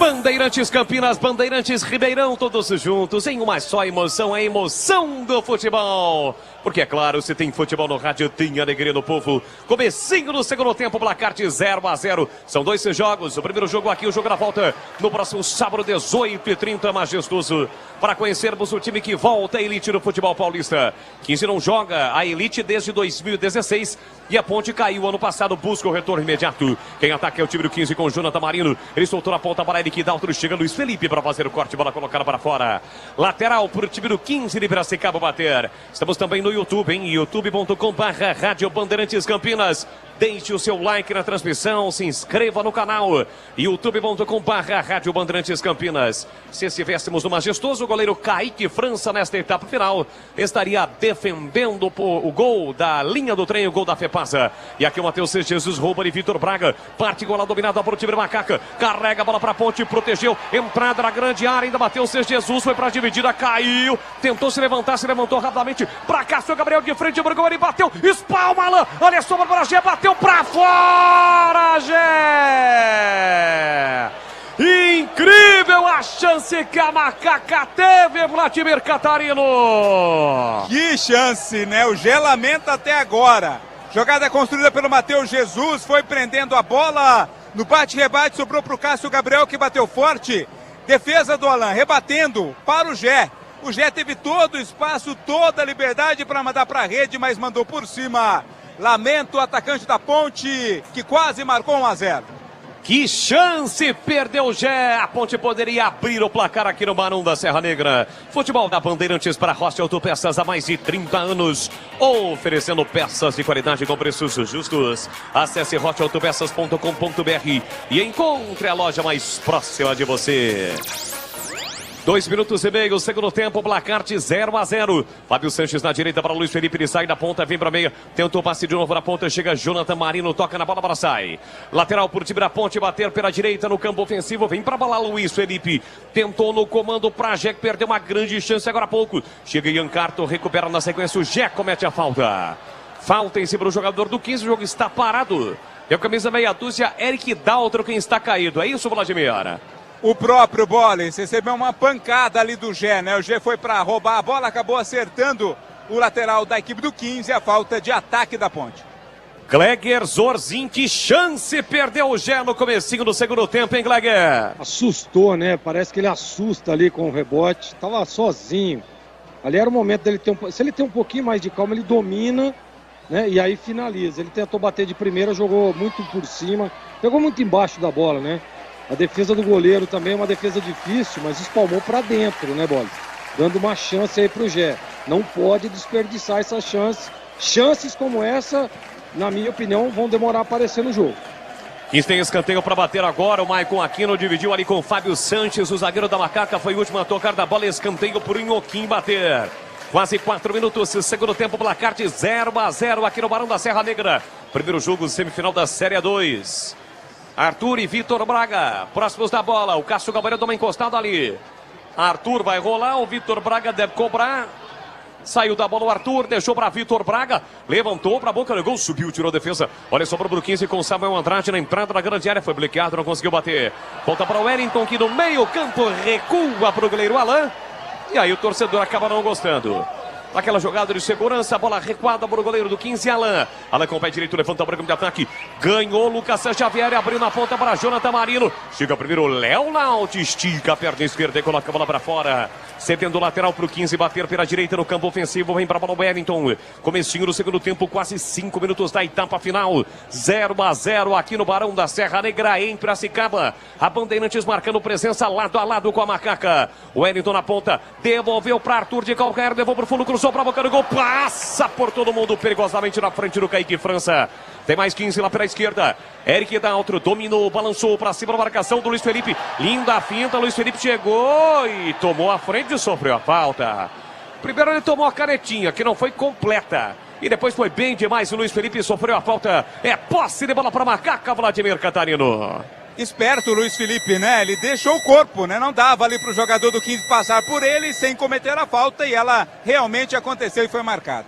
Bandeirantes Campinas, Bandeirantes Ribeirão, todos juntos em uma só emoção, a emoção do futebol. Porque é claro, se tem futebol no rádio, tem alegria no povo. Comecinho no segundo tempo, placar de 0-0. São 2 jogos, o primeiro jogo aqui, o jogo da volta no próximo sábado, 18h30, majestoso. Para conhecermos o time que volta à elite do futebol paulista. 15 não joga a elite desde 2016 e a Ponte caiu ano passado, busca o retorno imediato. Quem ataca é o time do 15 com o Jonathan Marino. Ele soltou a ponta para ele que dá outro, chega Luiz Felipe para fazer o corte, bola colocada para fora. Lateral para o time do 15 de Piracicaba bater. Estamos também no YouTube, em youtube.com/Rádio Bandeirantes Campinas. Deixe o seu like na transmissão, se inscreva no canal youtube.com/Rádio Bandeirantes Campinas. Se estivéssemos no majestoso, o goleiro Kaique França nesta etapa final estaria defendendo o gol da linha do trem, o gol da Fepasa. E aqui o Matheus Jesus rouba de Vitor Braga, parte gola dominada para o time do Macaca, carrega a bola para a Ponte, protegeu, entrada na grande área, ainda bateu o Jesus, foi para a dividida, caiu, tentou se levantar, se levantou rapidamente para Cássio Gabriel de frente para o gol, ele bateu, espalma Alain, olha só para Gé, bateu para fora, Gé! Incrível a chance que a Macaca teve, Vladimir Catarino! Que chance, né? O Gé lamenta até agora. Jogada construída pelo Matheus Jesus, foi prendendo a bola. No bate-rebate sobrou para o Cássio Gabriel, que bateu forte. Defesa do Alain, rebatendo para o Gé. O Gé teve todo o espaço, toda a liberdade para mandar para a rede, mas mandou por cima. Lamento o atacante da Ponte, que quase marcou 1-0. Que chance perdeu o Gé. A Ponte poderia abrir o placar aqui no Barão da Serra Negra. Futebol da Bandeirantes para Rocha Autopeças há mais de 30 anos. Oferecendo peças de qualidade com preços justos. Acesse rochaautopeças.com.br e encontre a loja mais próxima de você. 2 minutos e meio, segundo tempo, placar de 0-0. Fábio Sanches na direita para Luiz Felipe, ele sai da ponta, vem para meia, tentou passe de novo na ponta, chega Jonathan Marino, toca na bola, para sai. Lateral por time da Ponte, bater pela direita no campo ofensivo, vem para balar Luiz Felipe, tentou no comando para Gé, que perdeu uma grande chance agora há pouco. Chega Ian Carto, recupera na sequência, o Gé comete a falta. Falta em cima do jogador do 15, o jogo está parado. E a camisa meia dúzia, Eric Daltro, quem está caído. É isso, Vladimir? O próprio Bollens recebeu uma pancada ali do Gé, né? O Gé foi para roubar a bola, acabou acertando o lateral da equipe do 15, a falta de ataque da Ponte. Gleger Zorzin, que chance perdeu o Gé no comecinho do segundo tempo, hein, Gleger? Assustou, né? Parece que ele assusta ali com o rebote, tava sozinho. Ali era o momento dele ter se ele tem um pouquinho mais de calma, ele domina, né? E aí finaliza. Ele tentou bater de primeira, jogou muito por cima, pegou muito embaixo da bola, né? A defesa do goleiro também é uma defesa difícil, mas espalmou para dentro, né, Bola? Dando uma chance aí pro Gé. Não pode desperdiçar essa chance. Chances como essa, na minha opinião, vão demorar a aparecer no jogo. 15 tem escanteio para bater agora. O Maicon Aquino dividiu ali com o Fábio Sanches. O zagueiro da Macaca foi o último a tocar da bola. Escanteio por Inhoquim bater. Quase 4 minutos, segundo tempo, placar de 0-0 aqui no Barão da Serra Negra. Primeiro jogo, semifinal da Série 2. Arthur e Vitor Braga, próximos da bola. O Cássio Gabriel dá uma encostada ali. Arthur vai rolar, o Vitor Braga deve cobrar. Saiu da bola o Arthur, deixou para Vitor Braga. Levantou para a boca do gol, subiu, tirou a defesa. Olha só para o 15 com Samuel Andrade na entrada da grande área. Foi bloqueado, não conseguiu bater. Volta para o Wellington, que no meio campo recua para o goleiro Alain. E aí o torcedor acaba não gostando. Aquela jogada de segurança, a bola recuada para o goleiro do 15, Alain. Alain com o pé direito, levanta o branco de ataque. Ganhou Lucas Xavier, abriu na ponta para Jonathan Marino. Chega primeiro o Léo Laut, estica a perna esquerda e coloca a bola para fora. Cedendo o lateral para o 15, bater pela direita no campo ofensivo. Vem para a bola o Wellington. Comecinho do segundo tempo, quase 5 minutos da etapa final. 0-0 aqui no Barão da Serra Negra, em Piracicaba. A Bandeirantes marcando presença lado a lado com a Macaca. O Wellington na ponta, devolveu para Arthur de calcanhar, levou para o fundo, cruzou para a boca do gol, passa por todo mundo perigosamente na frente do Kaique França. Tem mais 15 lá pela esquerda. Eric Daltro dominou, balançou para cima da marcação do Luiz Felipe. Linda finta, Luiz Felipe chegou e tomou a frente e sofreu a falta. Primeiro ele tomou a canetinha, que não foi completa. E depois foi bem demais, o Luiz Felipe sofreu a falta. É posse de bola para Macaca, Vladimir Catarino. Esperto o Luiz Felipe, né? Ele deixou o corpo, né? Não dava ali para o jogador do 15 passar por ele sem cometer a falta e ela realmente aconteceu e foi marcada.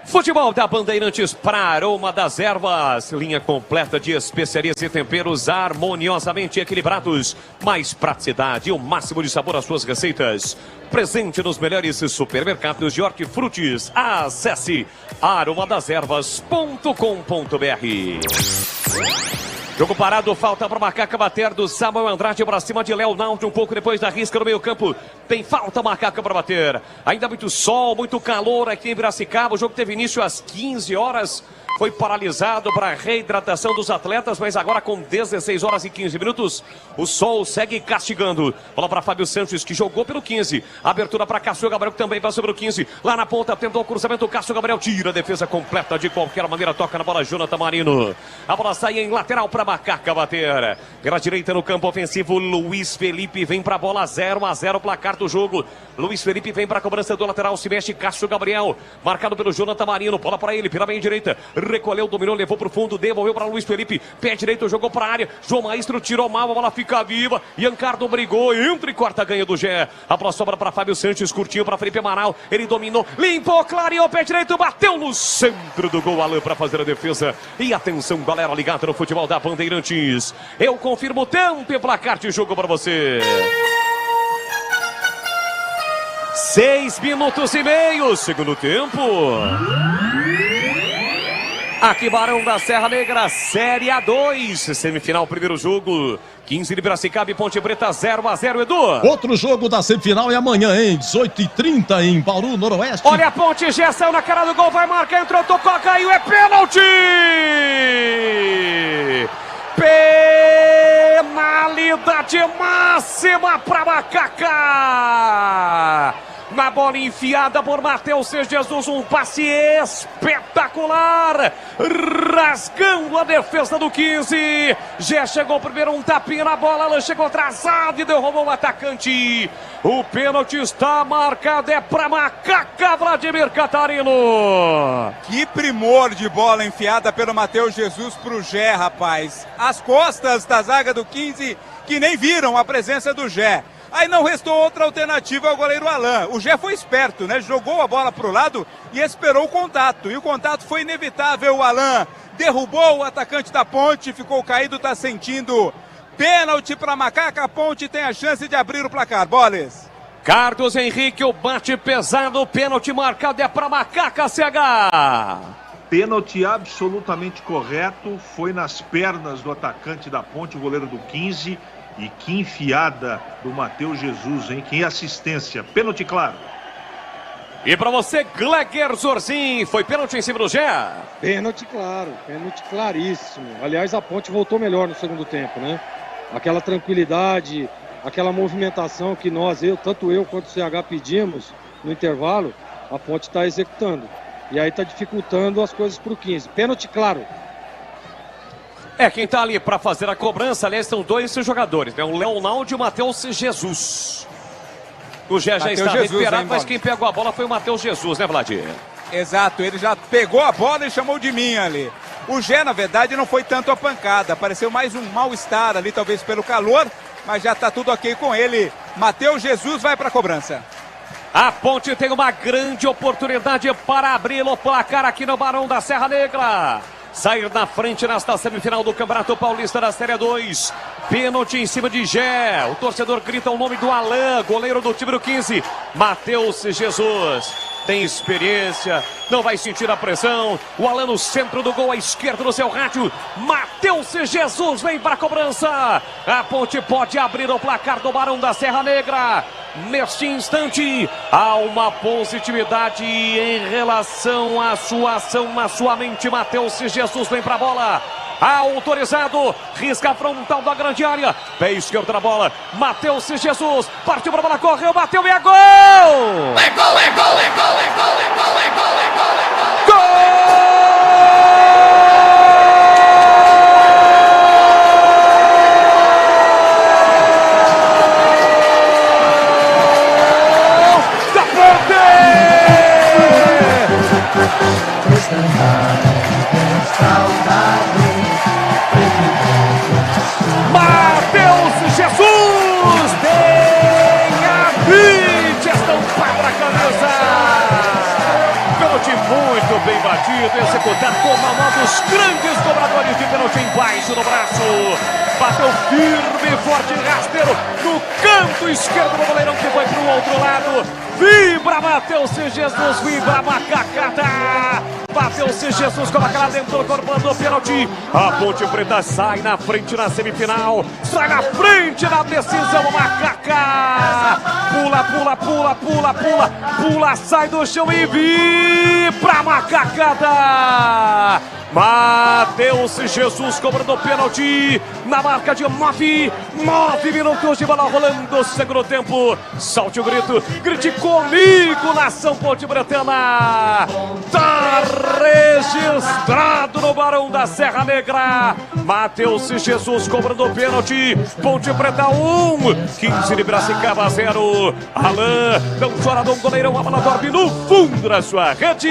Futebol da Bandeirantes para Aroma das Ervas. Linha completa de especiarias e temperos harmoniosamente equilibrados. Mais praticidade e o máximo de sabor às suas receitas. Presente nos melhores supermercados de hortifrutis. Acesse aromadeservas.com.br. Jogo parado, falta para Macaca bater do Samuel Andrade para cima de Leonardo, um pouco depois da risca no meio campo. Tem falta Macaca para bater. Ainda muito sol, muito calor aqui em Piracicaba. O jogo teve início às 15 horas. Foi paralisado para a reidratação dos atletas, mas agora com 16 horas e 15 minutos, o sol segue castigando. Bola para Fábio Santos, que jogou pelo 15. Abertura para Cássio Gabriel, que também passou pelo 15. Lá na ponta, tentou o cruzamento, Cássio Gabriel tira a defesa completa de qualquer maneira, toca na bola Jonathan Marino. A bola sai em lateral para Macaca bater. Pela direita no campo ofensivo, Luiz Felipe vem para a bola, 0-0 placar do jogo. Luiz Felipe vem para a cobrança do lateral, se mexe Cássio Gabriel, marcado pelo Jonathan Marino, bola para ele, pela meia direita. Recolheu, dominou, levou pro fundo, devolveu para Luiz Felipe, pé direito, jogou para a área, João Maestro tirou mal, a bola fica viva, Iancardo brigou, entra e corta, ganha do Gé, a bola sobra para Fábio Santos, curtinho para Felipe Amaral, ele dominou, limpou, clareou, pé direito, bateu no centro do gol, Alain para fazer a defesa, e atenção galera ligada no futebol da Bandeirantes, eu confirmo o tempo e placar de jogo para você. 6 minutos e meio, segundo tempo. Aqui Barão da Serra Negra, Série A2, semifinal, primeiro jogo, 15 de Piracicaba e Ponte Preta, 0-0, Edu. Outro jogo da semifinal é amanhã, hein, 18h30 em Bauru, Noroeste. Olha a Ponte, Gé saiu na cara do gol, vai marcar, entrou, tocou, caiu, é pênalti! Penalidade máxima para Macaca! Na bola enfiada por Matheus Jesus, um passe espetacular, rasgando a defesa do 15. Já chegou primeiro, um tapinha na bola, ela chegou atrasado e derrubou o atacante. O pênalti está marcado, é para Macaca, Vladimir Catarino. Que primor de bola enfiada pelo Matheus Jesus pro Gé, rapaz. As costas da zaga do 15 que nem viram a presença do Gé. Aí não restou outra alternativa ao goleiro Alain. O Gé foi esperto, né? Jogou a bola para o lado e esperou o contato. E o contato foi inevitável. O Alain derrubou o atacante da Ponte, ficou caído, está sentindo. Pênalti para Macaca. A Ponte tem a chance de abrir o placar. Boles. Carlos Henrique, o bate pesado. Pênalti marcado é para Macaca, CH. Pênalti absolutamente correto. Foi nas pernas do atacante da Ponte, o goleiro do 15. E que enfiada do Matheus Jesus, hein? Que assistência. Pênalti claro. E para você, Gleger Zorzin, foi pênalti em cima do Gé? Pênalti claro, pênalti claríssimo. Aliás, a Ponte voltou melhor no segundo tempo, né? Aquela tranquilidade, aquela movimentação que tanto eu quanto o CH pedimos no intervalo, a Ponte está executando. E aí está dificultando as coisas para o 15. Pênalti claro. Quem tá ali para fazer a cobrança, aliás, são dois jogadores, né? O Leonardo e o Matheus Jesus. O Gé já está recuperado, mas quem pegou a bola foi o Matheus Jesus, né, Vladir? Exato, ele já pegou a bola e chamou de mim ali. O Gé, na verdade, não foi tanto a pancada, pareceu mais um mal-estar ali, talvez pelo calor, mas já tá tudo ok com ele. Matheus Jesus vai para a cobrança. A Ponte tem uma grande oportunidade para abrir o placar aqui no Barão da Serra Negra. Sair na frente nesta semifinal do Campeonato Paulista da Série 2. Pênalti em cima de Gé. O torcedor grita o nome do Alain, goleiro do time do 15. Matheus Jesus. Tem experiência, não vai sentir a pressão. O Alain no centro do gol, à esquerda do seu rádio. Matheus Jesus vem para a cobrança. A Ponte pode abrir o placar do Barão da Serra Negra. Neste instante, há uma positividade em relação à sua ação na sua mente. Matheus Jesus vem para a bola. Autorizado, risca frontal da grande área. Pé esquerdo na bola. Matheus Jesus partiu para a bola, correu, bateu e é gol! É gol, é gol, é gol, é gol, é gol, é gol, é gol, é gol! Da Ponte! Matheus Jesus tem a 20 estampado na camisa. Pênalti invertido, executado com uma mão dos grandes cobradores de pênalti embaixo do braço. Bateu firme, forte, rasteiro no canto esquerdo do goleirão que foi pro outro lado. Vibra, Matheus-se Jesus, vibra, macacada. Bateu-se Jesus, coloca lá dentro do corpo do pênalti. A Ponte Preta sai na frente na semifinal. Sai na frente na decisão, Macaca. Pula, pula, pula, pula, pula. Pula, sai do chão e vibra, macacada. Matheus Jesus cobrando o pênalti na marca de 9 minutos de bola rolando, segundo tempo. Solte o grito, grite comigo, nação Ponte Bretana. Tá registrado no Barão da Serra Negra. Matheus Jesus cobrando o pênalti. Ponte Preta 1, 15 de Piracicaba 0. Alain, não chora do goleirão, a bola dorme no fundo da sua rede.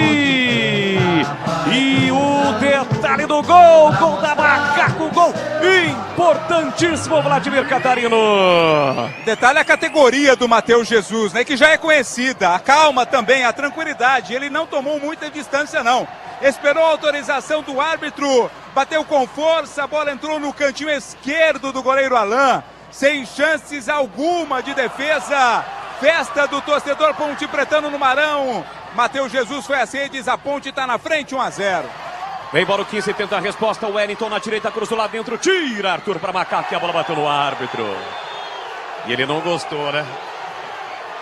E o detalhe do gol da Macaco, gol importantíssimo, Vladimir Catarino. Detalhe a categoria do Matheus Jesus, né, que já é conhecida. A calma também, a tranquilidade, ele não tomou muita distância não. Esperou a autorização do árbitro, bateu com força, a bola entrou no cantinho esquerdo do goleiro Alain, sem chances alguma de defesa. Festa do torcedor pontepretano no Marão. Matheus Jesus foi às redes, a Ponte está na frente, 1-0. Vem embora o 15, tenta a resposta, o Wellington na direita, cruzou lá dentro, tira Arthur para Macaco e a bola bateu no árbitro. E ele não gostou, né?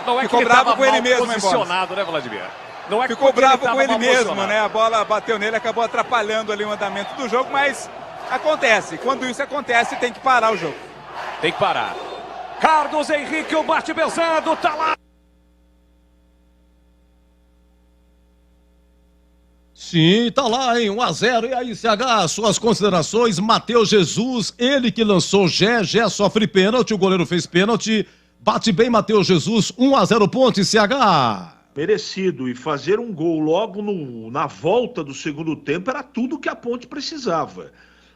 Não é ficou que ele bravo tava com ele mal mesmo, posicionado, né, Vladimir? Não é ficou bravo com ele mesmo, posicionado, né? A bola bateu nele, acabou atrapalhando ali o andamento do jogo, mas acontece. Quando isso acontece, tem que parar o jogo. Tem que parar. Carlos Henrique, o bate pesado, tá lá. Sim, tá lá, hein? 1-0. E aí, CH, suas considerações. Matheus Jesus, ele que lançou Gé sofre pênalti, o goleiro fez pênalti. Bate bem, Matheus Jesus, 1-0 Ponte, CH. Merecido, e fazer um gol logo na volta do segundo tempo era tudo que a Ponte precisava.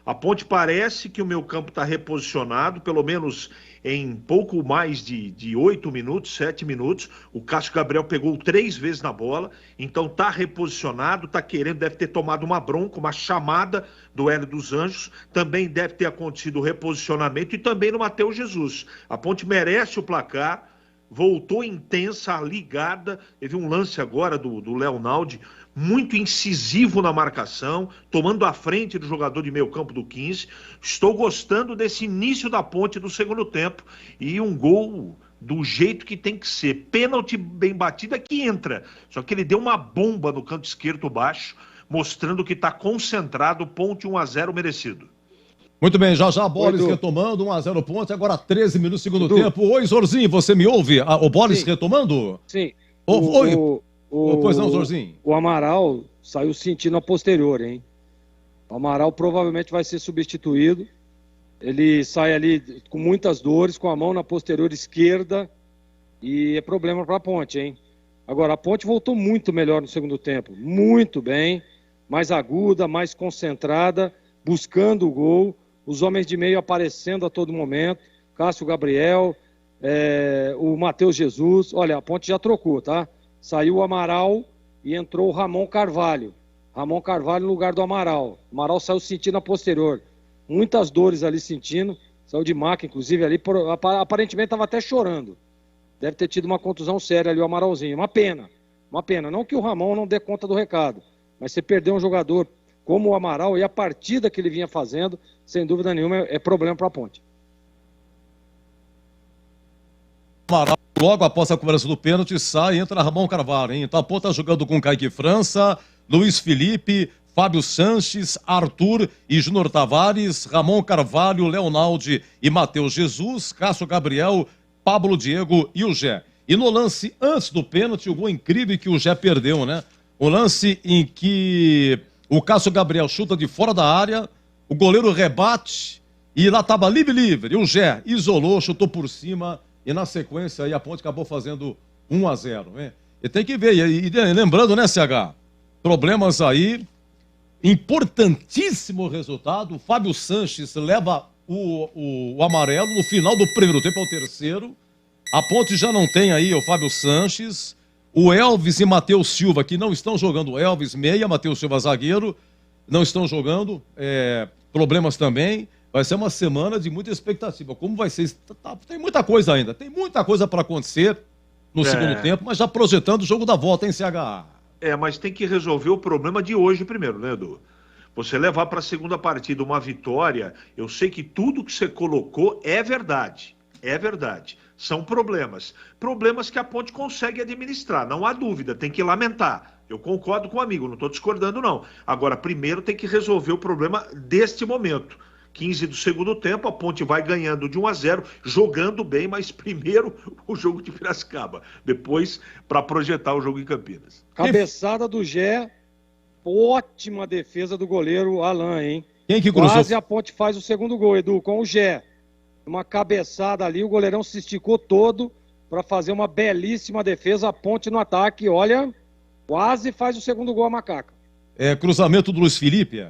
A Ponte parece que o meio campo está reposicionado, pelo menos em pouco mais de 8 minutos, 7 minutos. O Cássio Gabriel pegou 3 vezes na bola, então está reposicionado, está querendo, deve ter tomado uma bronca, uma chamada do Hélio dos Anjos. Também deve ter acontecido o reposicionamento e também no Matheus Jesus. A Ponte merece o placar, voltou intensa, ligada. Teve um lance agora do Leonaldi, muito incisivo na marcação, tomando a frente do jogador de meio campo do 15. Estou gostando desse início da Ponte do segundo tempo e um gol do jeito que tem que ser. Pênalti bem batida que entra, só que ele deu uma bomba no canto esquerdo baixo, mostrando que está concentrado. Ponte 1-0 merecido. Muito bem, já Boris retomando, 1-0 Ponte, agora 13 minutos do segundo tempo. Oi, Zorzinho, você me ouve? O Boris Sim. Retomando? Sim. Oi. Pois não, Zorzinho? O Amaral saiu sentindo a posterior, hein? O Amaral provavelmente vai ser substituído. Ele sai ali com muitas dores, com a mão na posterior esquerda, e é problema para a Ponte, hein? Agora, a Ponte voltou muito melhor no segundo tempo. Muito bem, mais aguda, mais concentrada, buscando o gol. Os homens de meio aparecendo a todo momento. Cássio Gabriel, o Matheus Jesus. Olha, a Ponte já trocou, tá? Saiu o Amaral e entrou o Ramon Carvalho. Ramon Carvalho no lugar do Amaral. O Amaral saiu sentindo a posterior. Muitas dores ali sentindo. Saiu de maca, inclusive, ali. Aparentemente estava até chorando. Deve ter tido uma contusão séria ali o Amaralzinho. Uma pena. Uma pena. Não que o Ramon não dê conta do recado. Mas você perdeu um jogador como o Amaral e a partida que ele vinha fazendo, sem dúvida nenhuma, é problema para a Ponte. Amaral, logo após a cobrança do pênalti, sai e entra Ramon Carvalho, hein? Então a Ponte está jogando com Kaique França, Luiz Felipe, Fábio Sanches, Arthur e Júnior Tavares, Ramon Carvalho, Leonaldi e Matheus Jesus, Cássio Gabriel, Pablo Diego e o Gé. E no lance antes do pênalti, o gol incrível que o Gé perdeu, né? O lance em que o Cássio Gabriel chuta de fora da área, o goleiro rebate e lá estava livre. E o Gé isolou, chutou por cima. E na sequência aí a Ponte acabou fazendo 1-0, né? E tem que ver, e lembrando, né, CH? Problemas aí, importantíssimo resultado. O Fábio Sanches leva o amarelo no final do primeiro tempo ao terceiro. A Ponte já não tem aí o Fábio Sanches. O Elvis e Matheus Silva, que não estão jogando. O Elvis, meia, Matheus Silva, zagueiro, não estão jogando. Problemas também. Vai ser uma semana de muita expectativa. Como vai ser? Tem muita coisa ainda. Tem muita coisa para acontecer no segundo tempo, mas já projetando o jogo da volta, hein, CH? Mas tem que resolver o problema de hoje primeiro, né, Edu? Você levar para a segunda partida uma vitória, eu sei que tudo que você colocou é verdade. É verdade. São problemas. Problemas que a Ponte consegue administrar, não há dúvida, tem que lamentar. Eu concordo com o amigo, não estou discordando, não. Agora, primeiro tem que resolver o problema deste momento. 15 do segundo tempo, a Ponte vai ganhando de 1-0, jogando bem, mas primeiro o jogo de Piracicaba. Depois, para projetar o jogo em Campinas. Cabeçada do Gé. Ótima defesa do goleiro Alain, hein? Quem que cruzou? Quase a Ponte faz o segundo gol, Edu, com o Gé. Uma cabeçada ali, o goleirão se esticou todo para fazer uma belíssima defesa. A Ponte no ataque, olha, quase faz o segundo gol a Macaca. Cruzamento do Luiz Felipe,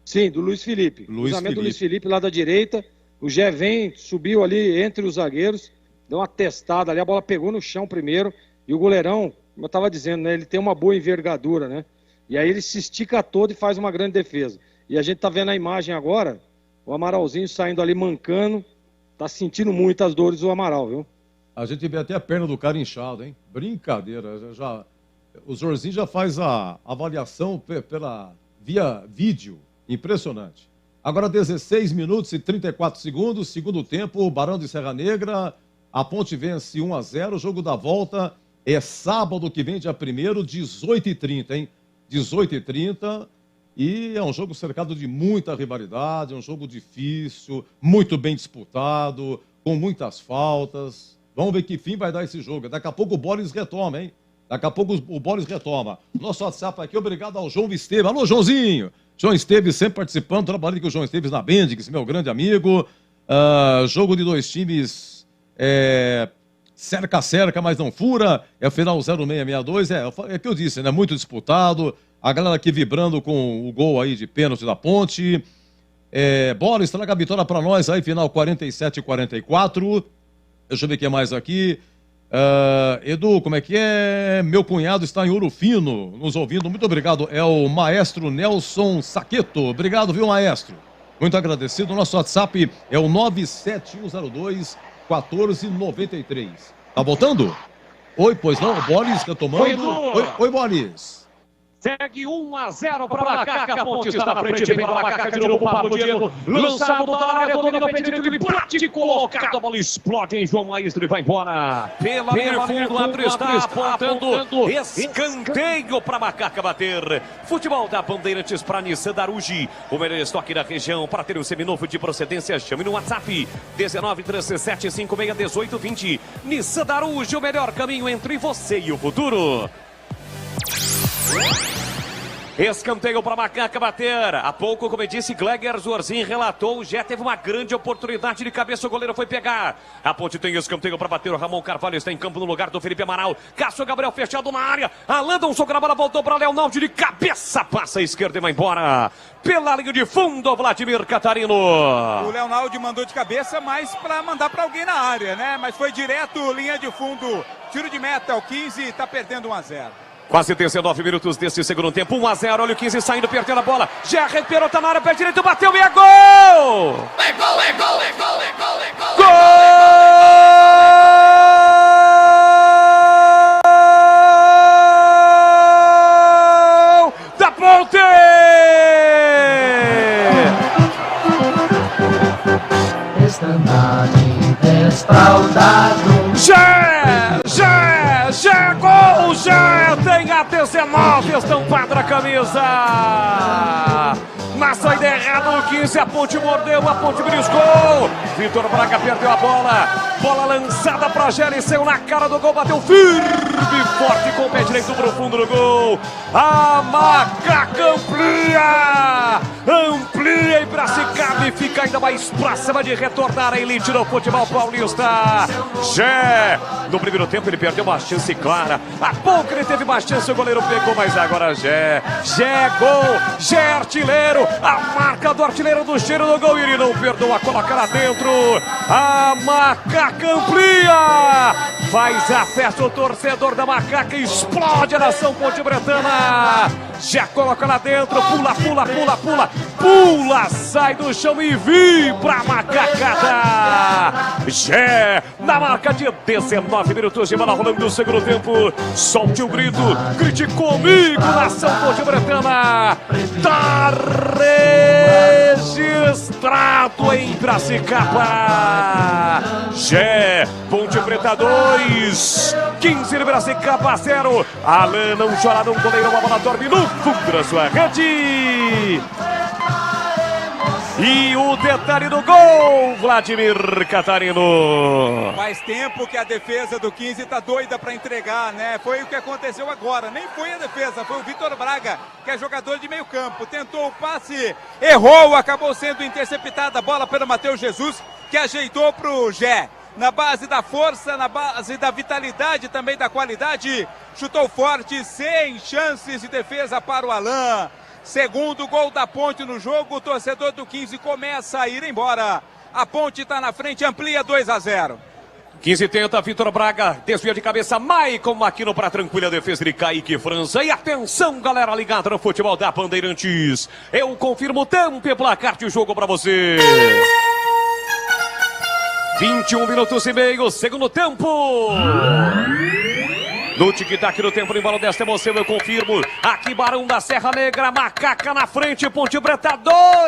Sim, do Luiz Felipe. Cruzamento do Luiz Felipe lá da direita. O Gé subiu ali entre os zagueiros, deu uma testada ali, a bola pegou no chão primeiro e o goleirão, como eu estava dizendo, né, ele tem uma boa envergadura, né? E aí ele se estica todo e faz uma grande defesa. E a gente tá vendo a imagem agora, o Amaralzinho saindo ali mancando, tá sentindo muitas dores o Amaral, viu? A gente vê até a perna do cara inchada, hein? Brincadeira. O Zorzinho já faz a avaliação via vídeo. Impressionante. Agora 16 minutos e 34 segundos, segundo tempo, Barão de Serra Negra, a Ponte vence 1-0, o jogo da volta é sábado que vem, dia 1º, 18h30, hein? 18h30, e é um jogo cercado de muita rivalidade, é um jogo difícil, muito bem disputado, com muitas faltas. Vamos ver que fim vai dar esse jogo. Daqui a pouco o Boris retoma, hein? Daqui a pouco o Boris retoma. Nosso WhatsApp aqui, obrigado ao João Esteves. Alô, Joãozinho! João Esteves sempre participando, trabalhando com o João Esteves na Bendix, meu grande amigo. Jogo de dois times, cerca, mas não fura. É o final 0662, é o que eu disse, né? Muito disputado. A galera aqui vibrando com o gol aí de pênalti da Ponte. Bola, traga a vitória para nós aí, final 47-44. Deixa eu ver o que é mais aqui. Edu, como é que é? Meu cunhado está em Ouro Fino, nos ouvindo. Muito obrigado. É o maestro Nelson Saqueto. Obrigado, viu, maestro? Muito agradecido. O nosso WhatsApp é o 97102-1493. Tá voltando? Oi, pois não? O Boris retomando. Oi, Boris. Segue 1-0 para a Macaca. A Ponte está na frente, vem para a Macaca de novo para o Diego. Lançado da área, domina o Pedro, ele bate, colocado, a bola explode em João Maestro e vai embora. Pela linha fundo, o árbitro está apontando escanteio para a Macaca bater. Futebol da Bandeirantes para Nissan Darugi. O melhor estoque da região para ter um seminovo de procedência. Chame no WhatsApp 1937561820. Nissan Darugi, o melhor caminho entre você e o futuro. Escanteio para Macaca bater. Há pouco, como eu disse, Gleger Zorzin relatou. O Gé teve uma grande oportunidade de cabeça. O goleiro foi pegar. A Ponte tem escanteio para bater. O Ramon Carvalho está em campo no lugar do Felipe Amaral. Cássio Gabriel fechado na área. Alan dá um soco na bola. Voltou para Leonaldo de cabeça. Passa a esquerda e vai embora. Pela linha de fundo, Vladimir Catarino. O Leonaldo mandou de cabeça, mas para mandar para alguém na área, né? Mas foi direto, linha de fundo. Tiro de meta, o 15 está perdendo 1-0. Quase 19 minutos desse segundo tempo, 1-0, olha o 15 saindo, perdendo a bola, já recuperou, tá na área, pé direito, bateu e é gol! É gol, é gol, é gol, é gol, é gol! Gol da Ponte! Estandarte desfraldado. Gol, já tem a 19 estampada na camisa. Na saída errada, o 15, a Ponte mordeu, a Ponte briscou. Vitor Braga perdeu a bola. Bola lançada para Geliceu na cara do gol, bateu firme e forte com o pé direito pro fundo do gol. A Macaca amplia e Piracicaba fica ainda mais próxima de retornar a elite do futebol paulista. Gé, no primeiro tempo ele perdeu uma chance clara. Há pouco ele teve uma chance, o goleiro pegou, mas agora Gé gol, Gé artilheiro, a marca do artilheiro do cheiro do gol e ele não perdoa, coloca lá dentro. A Macaca amplia, Faz a festa o torcedor da Macaca, explode a nação pontebretana. Já coloca lá dentro, pula, sai do chão e vibra a macacada. Já na marca de 19 minutos de bola rolando no segundo tempo. Solte o grito, grite comigo, nação pontebretana. Tá registrado em Piracicaba. Já Ponte Preta 2, 15 de Piracicaba 0. Alan não chora, não goleiro, a bola dorme no fundo da sua rede. E o detalhe do gol, Vladimir Catarino. Faz tempo que a defesa do 15 está doida para entregar, né? Foi o que aconteceu agora. Nem foi a defesa, foi o Vitor Braga, que é jogador de meio campo. Tentou o passe, errou, acabou sendo interceptada a bola pelo Matheus Jesus, que ajeitou para o Gé. Na base da força, na base da vitalidade, também da qualidade. Chutou forte, sem chances de defesa para o Alan. Segundo gol da Ponte no jogo, o torcedor do 15 começa a ir embora. A Ponte está na frente, amplia 2-0. 15 tenta, Vitor Braga, desvia de cabeça, Maicon Aquino para tranquila defesa de Kaique França. E atenção, galera ligada no futebol da Bandeirantes. Eu confirmo o tempo e placar de jogo para você. 21 minutos e meio, segundo tempo. No tic-tac do tempo, no embalo desta emoção, eu confirmo. Aqui, Barão da Serra Negra, Macaca na frente, Ponte Preta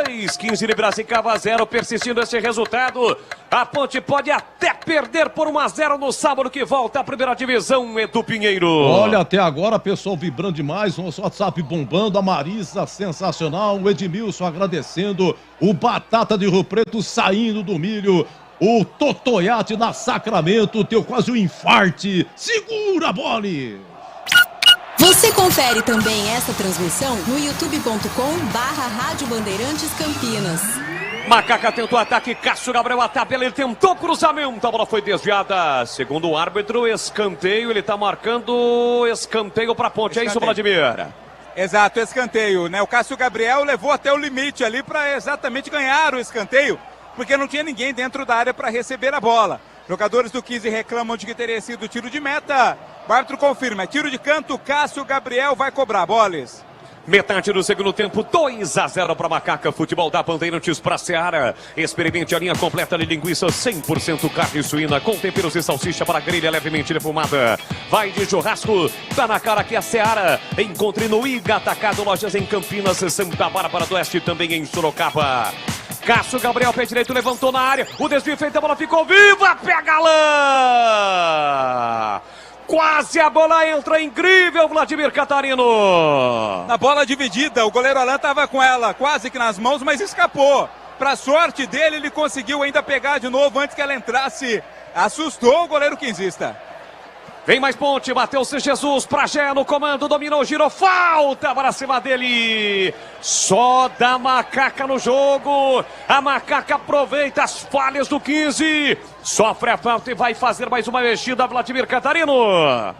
2, 15 de Piracicaba 0, persistindo esse resultado. A Ponte pode até perder por 1-0 no sábado que volta à primeira divisão, Edu Pinheiro. Olha, até agora, pessoal vibrando demais, o nosso WhatsApp bombando, a Marisa sensacional, o Edmilson agradecendo, o Batata de Rio Preto saindo do milho. O Totoiate na Sacramento, teu quase um infarte. Segura, Boli! Você confere também essa transmissão no youtube.com/Rádio Bandeirantes Campinas. Macaca tentou ataque, Cássio Gabriel a tabela, ele tentou cruzamento, a bola foi desviada. Segundo o árbitro, escanteio, ele tá marcando escanteio pra Ponte, escanteio. É isso, Vladimir? Exato, escanteio, né? O Cássio Gabriel levou até o limite ali para exatamente ganhar o escanteio, porque não tinha ninguém dentro da área para receber a bola. Jogadores do 15 reclamam de que teria sido tiro de meta. O árbitro confirma, é tiro de canto, Cássio Gabriel vai cobrar, Boles. Metade do segundo tempo, 2-0 para Macaca, futebol da Bandeirantes para Seara. Experimente a linha completa de linguiça 100% carne suína, com temperos e salsicha para grelha levemente defumada. Vai de churrasco, tá na cara que é a Seara. Encontre no Iga Atacado, lojas em Campinas, Santa Bárbara do Oeste, também em Sorocaba. Cássio Gabriel, pé direito, levantou na área. O desvio feito, a bola ficou viva. Pega Alain. Quase a bola entra, incrível, Vladimir Catarino. Na bola dividida, o goleiro Alain estava com ela quase que nas mãos, mas escapou. Para sorte dele, ele conseguiu ainda pegar de novo antes que ela entrasse. Assustou o goleiro quinzista. Vem mais Ponte, Matheus Jesus pra Gé no comando, dominou, girou, falta para cima dele. Só da Macaca no jogo. A Macaca aproveita as falhas do 15. Sofre a falta e vai fazer mais uma mexida, Vladimir Catarino.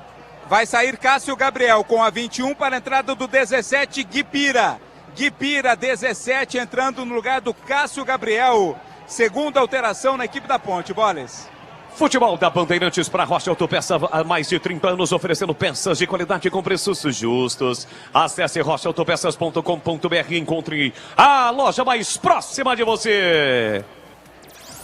Vai sair Cássio Gabriel com a 21 para a entrada do 17, Guipira. Guipira, 17, entrando no lugar do Cássio Gabriel. Segunda alteração na equipe da Ponte, Boles. Futebol da Bandeirantes para Rocha Autopeças há mais de 30 anos, oferecendo peças de qualidade com preços justos. Acesse rochaautopeças.com.br e encontre a loja mais próxima de você.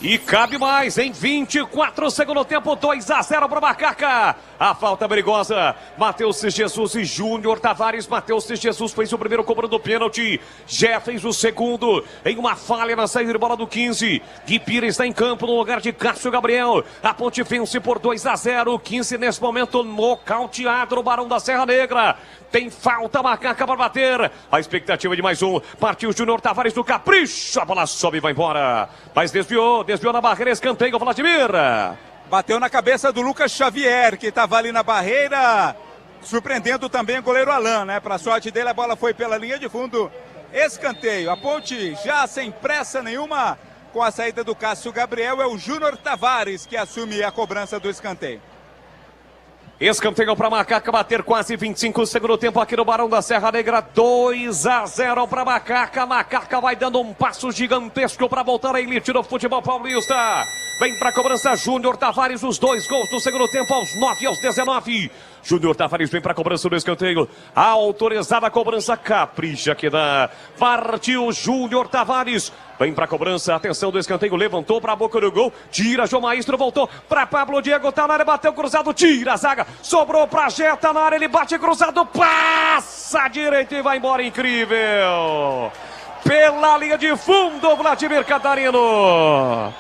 E cabe mais em 24 segundo tempo, 2-0 para Macaca. A falta perigosa, Matheus Jesus e Júnior Tavares. Matheus Jesus fez o primeiro cobrando o pênalti. Jé fez o segundo em uma falha na saída de bola do 15. Guipira está em campo no lugar de Cássio Gabriel. A Ponte vence por 2-0. 15 nesse momento nocauteado no Barão da Serra Negra. Tem falta, Macaca para bater. A expectativa de mais um. Partiu Júnior Tavares do Capricho. A bola sobe e vai embora. Mas desviou na barreira, escanteio, Vladimir. Bateu na cabeça do Lucas Xavier, que estava ali na barreira. Surpreendendo também o goleiro Alain, né? Para sorte dele, a bola foi pela linha de fundo. Escanteio. A Ponte já sem pressa nenhuma. Com a saída do Cássio Gabriel, é o Júnior Tavares que assume a cobrança do escanteio. Escanteio para Macaca bater quase 25 segundo tempo aqui no Barão da Serra Negra. 2-0 para Macaca. Macaca vai dando um passo gigantesco para voltar à elite do futebol paulista. Vem pra cobrança Júnior Tavares, os 2 gols no segundo tempo, aos 9 e aos 19. Júnior Tavares vem pra cobrança do escanteio. Autorizada a cobrança, capricha que dá. Partiu Júnior Tavares. Vem pra cobrança, atenção do escanteio, levantou pra boca do gol. Tira, João Maestro, voltou pra Pablo Diego, tá na área, bateu cruzado, tira a zaga. Sobrou pra Gé, tá na área, ele bate cruzado, passa direito e vai embora, incrível. Pela linha de fundo, Vladimir Catarino.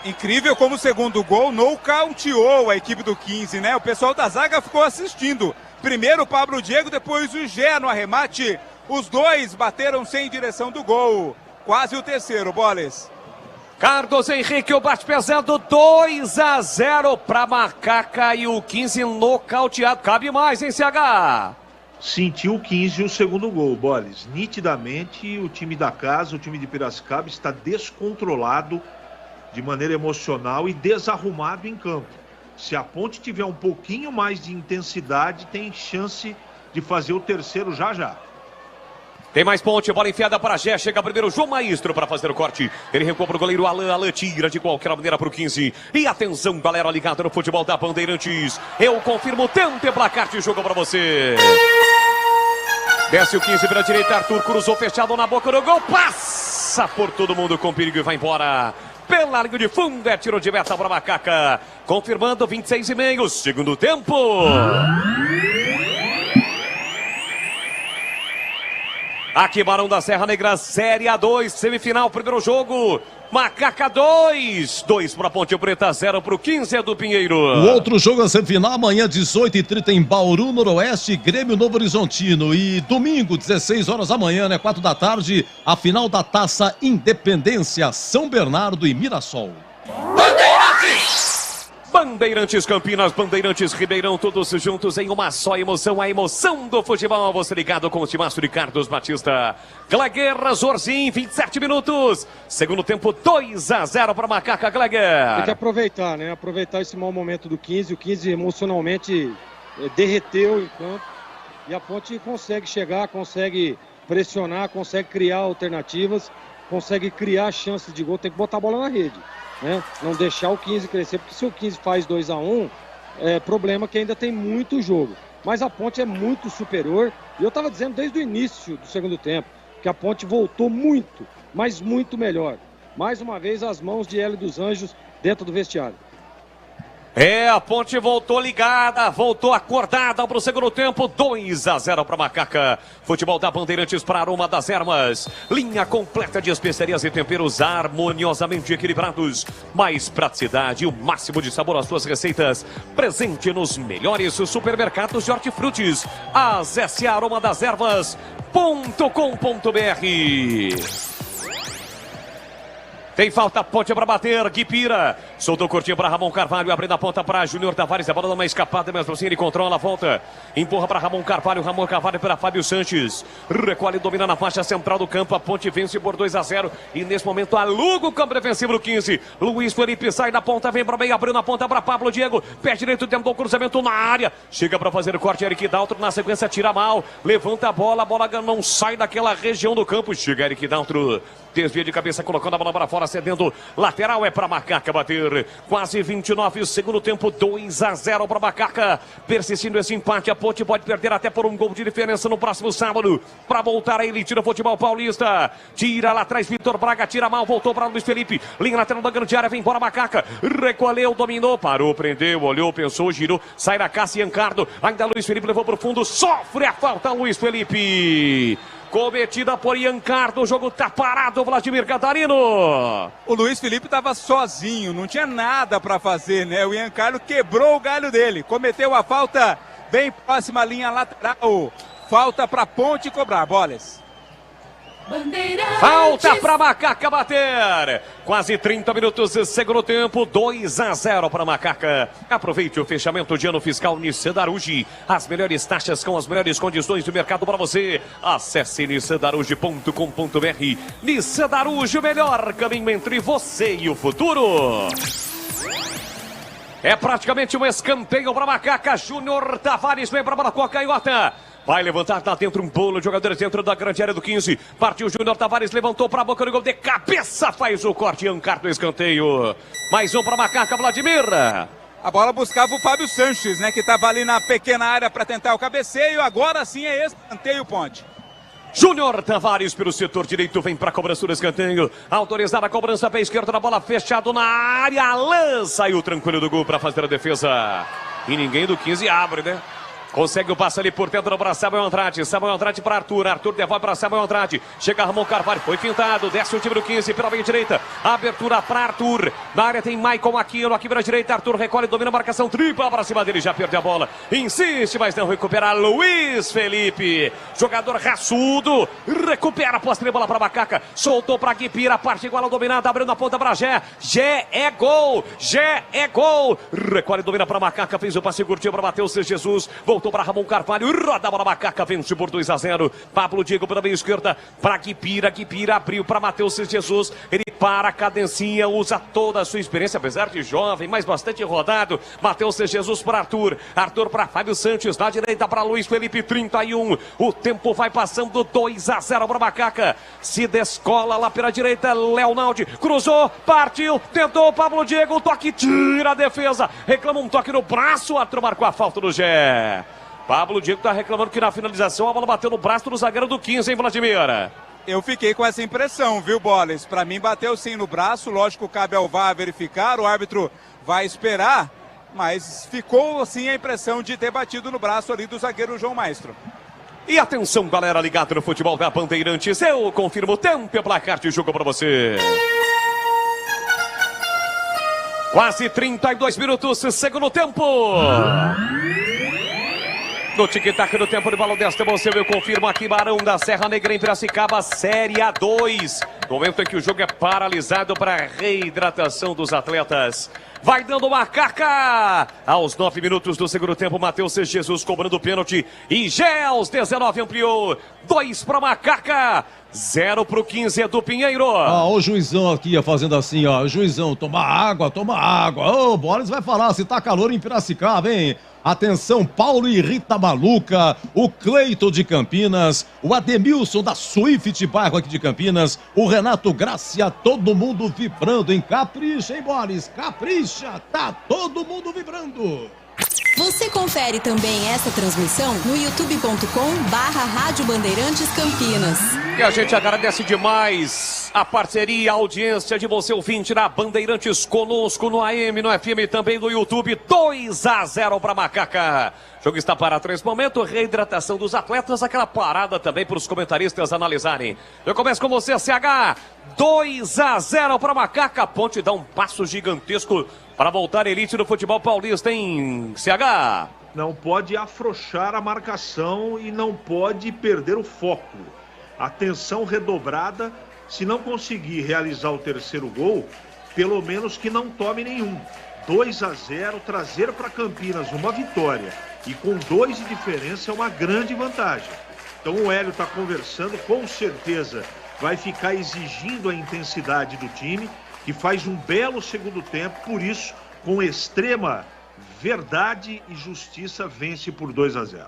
Incrível como o segundo gol nocauteou a equipe do 15, né? O pessoal da zaga ficou assistindo. Primeiro o Pablo Diego, depois o Gé no arremate. Os dois bateram sem direção do gol. Quase o terceiro, Boles. Carlos Henrique, o bate pesado, 2-0 para Macaca e o 15 nocauteado. Cabe mais, hein, CH? Sentiu o 15 o segundo gol, Boles. Nitidamente o time da casa, o time de Piracicaba está descontrolado de maneira emocional e desarrumado em campo. Se a Ponte tiver um pouquinho mais de intensidade, tem chance de fazer o terceiro já. Tem mais Ponte, bola enfiada para Gé, chega primeiro João Maestro para fazer o corte. Ele recuou para o goleiro Alan tira de qualquer maneira para o 15. E atenção, galera ligada no futebol da Bandeirantes. Eu confirmo, tempo e placar de jogo para você. Desce o 15 pela direita, Arthur cruzou fechado na boca do gol. Passa por todo mundo com perigo e vai embora. Pela linha de fundo, é tiro de meta para Macaca. Confirmando 26,5, segundo tempo. Aqui Barão da Serra Negra, Série A2, semifinal, primeiro jogo. Macaca 2 para Ponte Preta, 0 para o 15 do Pinheiro. O outro jogo é semifinal, amanhã 18h30 em Bauru, Noroeste, Grêmio Novo Horizontino. E domingo, 16 horas da manhã, 4 da tarde, a final da Taça Independência, São Bernardo e Mirassol. Bandeirantes Campinas, Bandeirantes Ribeirão, todos juntos em uma só emoção, a emoção do futebol. Você ligado com o timaço de Carlos Batista. Gleguer, Zorzin, 27 minutos. Segundo tempo, 2-0 para Macaca, Gleguer. Tem que aproveitar, né? Aproveitar esse mau momento do 15. O 15 emocionalmente derreteu em campo. E a Ponte consegue chegar, consegue pressionar, consegue criar alternativas, consegue criar chances de gol. Tem que botar a bola na rede. Né? Não deixar o 15 crescer, porque se o 15 faz 2-1, é problema que ainda tem muito jogo. Mas a Ponte é muito superior, e eu estava dizendo desde o início do segundo tempo, que a Ponte voltou muito, mas muito melhor. Mais uma vez as mãos de Hélio dos Anjos dentro do vestiário. A Ponte voltou ligada, voltou acordada para o segundo tempo, 2-0 para Macaca. Futebol da Bandeirantes para Aroma das Ermas. Linha completa de especiarias e temperos harmoniosamente equilibrados. Mais praticidade e o máximo de sabor às suas receitas. Presente nos melhores supermercados de hortifrutis. Acesse aromadas-ervas.com.br. Tem falta, Ponte para bater, Guipira. Soltou curtinho para Ramon Carvalho, abrindo a ponta para Júnior Tavares. A bola dá uma escapada, mesmo assim ele controla a volta. Empurra para Ramon Carvalho para Fábio Sanches. Recolhe, domina na faixa central do campo. A Ponte vence por 2-0. E nesse momento aluga o campo defensivo do 15. Luiz Felipe sai da ponta, vem para meio, abrindo a ponta para Pablo Diego. Pé direito, tentou o cruzamento na área. Chega para fazer o corte, Eric Daltro na sequência, tira mal. Levanta a bola não sai daquela região do campo. Chega Eric Daltro. Desvia de cabeça, colocando a bola para fora, cedendo. Lateral é para Macaca bater. Quase 29, segundo tempo, 2-0 para Macaca. Persistindo esse empate, a Ponte pode perder até por um gol de diferença no próximo sábado. Para voltar a elite do futebol paulista. Tira lá atrás, Vitor Braga, tira mal, voltou para Luiz Felipe. Linha lateral da grande área, vem embora Macaca. Recolheu, dominou, parou, prendeu, olhou, pensou, girou. Sai da caça e Ancardo. Ainda Luiz Felipe levou para o fundo, sofre a falta Luiz Felipe. Cometida por Iancardo, o jogo tá parado, Vladimir Catarino. O Luiz Felipe estava sozinho, não tinha nada para fazer, né? O Iancardo quebrou o galho dele, cometeu a falta bem próxima à linha lateral. Falta para Ponte cobrar, Boles. Falta para Macaca bater. Quase 30 minutos, segundo tempo, 2-0 para Macaca. Aproveite o fechamento de ano fiscal Nissan Darugi. As melhores taxas com as melhores condições do mercado para você. Acesse nissandarugi.com.br. Nissan Darugi, o melhor caminho entre você e o futuro. É praticamente um escanteio para Macaca. Júnior Tavares vem para a bola com a canhota. Vai levantar, tá dentro um bolo, jogadores dentro da grande área do 15. Partiu Júnior Tavares, levantou pra boca do gol de cabeça, faz o corte e encarta o escanteio. Mais um pra Macaca, Vladimir. A bola buscava o Fábio Sanches, né, que estava ali na pequena área para tentar o cabeceio. Agora sim é escanteio, Ponte. Júnior Tavares pelo setor direito, vem para a cobrança do escanteio. Autorizada a cobrança pé esquerdo na bola, fechado na área. Alan saiu tranquilo do gol para fazer a defesa. E ninguém do 15 abre, né? Consegue o passe ali por dentro para Samuel Andrade. Samuel Andrade para Arthur. Arthur devolve para Samuel Andrade. Chega Ramon Carvalho. Foi fintado. Desce o time do 15 pela meia direita. Abertura para Arthur. Na área tem Maicon Aquino. Aqui pela direita. Arthur recolhe, domina a marcação. Tripla para cima dele. Já perde a bola. Insiste, mas não recupera. Luiz Felipe. Jogador raçudo. Recupera a posse de bola para Macaca. Soltou para Guipira. Parte igual ao dominado. Abriu na ponta para Gé. Gé é gol. Gé é gol. Recolhe, domina para Macaca. Fez o passe curtinho para Matheus Jesus. Voltou para Ramon Carvalho, roda a bola Macaca, vence por 2-0. Pablo Diego pela meia esquerda, para Guipira, Guipira abriu para Matheus Jesus, ele para a cadencinha, usa toda a sua experiência, apesar de jovem, mas bastante rodado. Matheus Jesus para Arthur, Arthur para Fábio Sanches, na direita para Luiz Felipe, 31. O tempo vai passando, 2-0 para Macaca. Se descola lá pela direita, Leonaldi, cruzou, partiu, tentou Pablo Diego, toque, tira a defesa, reclama um toque no braço, Arthur marcou a falta do Gé. Pablo Diego está reclamando que na finalização a bola bateu no braço do zagueiro do 15, hein, Vladimir? Eu fiquei com essa impressão, viu, Boles? Para mim bateu sim no braço, lógico, cabe ao VAR verificar, o árbitro vai esperar, mas ficou assim a impressão de ter batido no braço ali do zagueiro João Maestro. E atenção, galera ligada no futebol da Bandeirantes, eu confirmo o tempo e placar de jogo para você. Quase 32 minutos, segundo tempo. No tic-tac do tempo de balão desta, você eu confirmo aqui, Barão da Serra Negra em Piracicaba, Série A2. No momento em que o jogo é paralisado para reidratação dos atletas. Vai dando Macaca. Aos 9 minutos do segundo tempo, Matheus Jesus cobrando o pênalti. E já aos 19 ampliou. 2 para Macaca. 0 para o 15 do Pinheiro. O juizão aqui fazendo assim, ó. Juizão, toma água, toma água. Ô, Boris vai falar se tá calor em Piracicaba, hein? Atenção, Paulo e Rita Maluca, o Cleito de Campinas, o Ademilson da Swift Bairro aqui de Campinas, o Renato Gracia, todo mundo vibrando, hein? Capricha, hein, Boris? Capricha, tá todo mundo vibrando. Você confere também essa transmissão no youtube.com/Rádio Bandeirantes Campinas. E a gente agradece demais a parceria, a audiência de você ouvinte na Bandeirantes conosco no AM, no FM e também no YouTube. 2-0 para Macaca. O jogo está parado nesse momento, reidratação dos atletas, aquela parada também para os comentaristas analisarem. Eu começo com você, CH. 2-0 para Macaca. Ponte dá um passo gigantesco para voltar à elite do futebol paulista, hein, CH? Não pode afrouxar a marcação e não pode perder o foco. Atenção redobrada, se não conseguir realizar o terceiro gol, pelo menos que não tome nenhum. 2-0, trazer para Campinas uma vitória e com 2 de diferença é uma grande vantagem. Então o Hélio está conversando, com certeza vai ficar exigindo a intensidade do time, que faz um belo segundo tempo, por isso, com extrema verdade e justiça, vence por 2-0.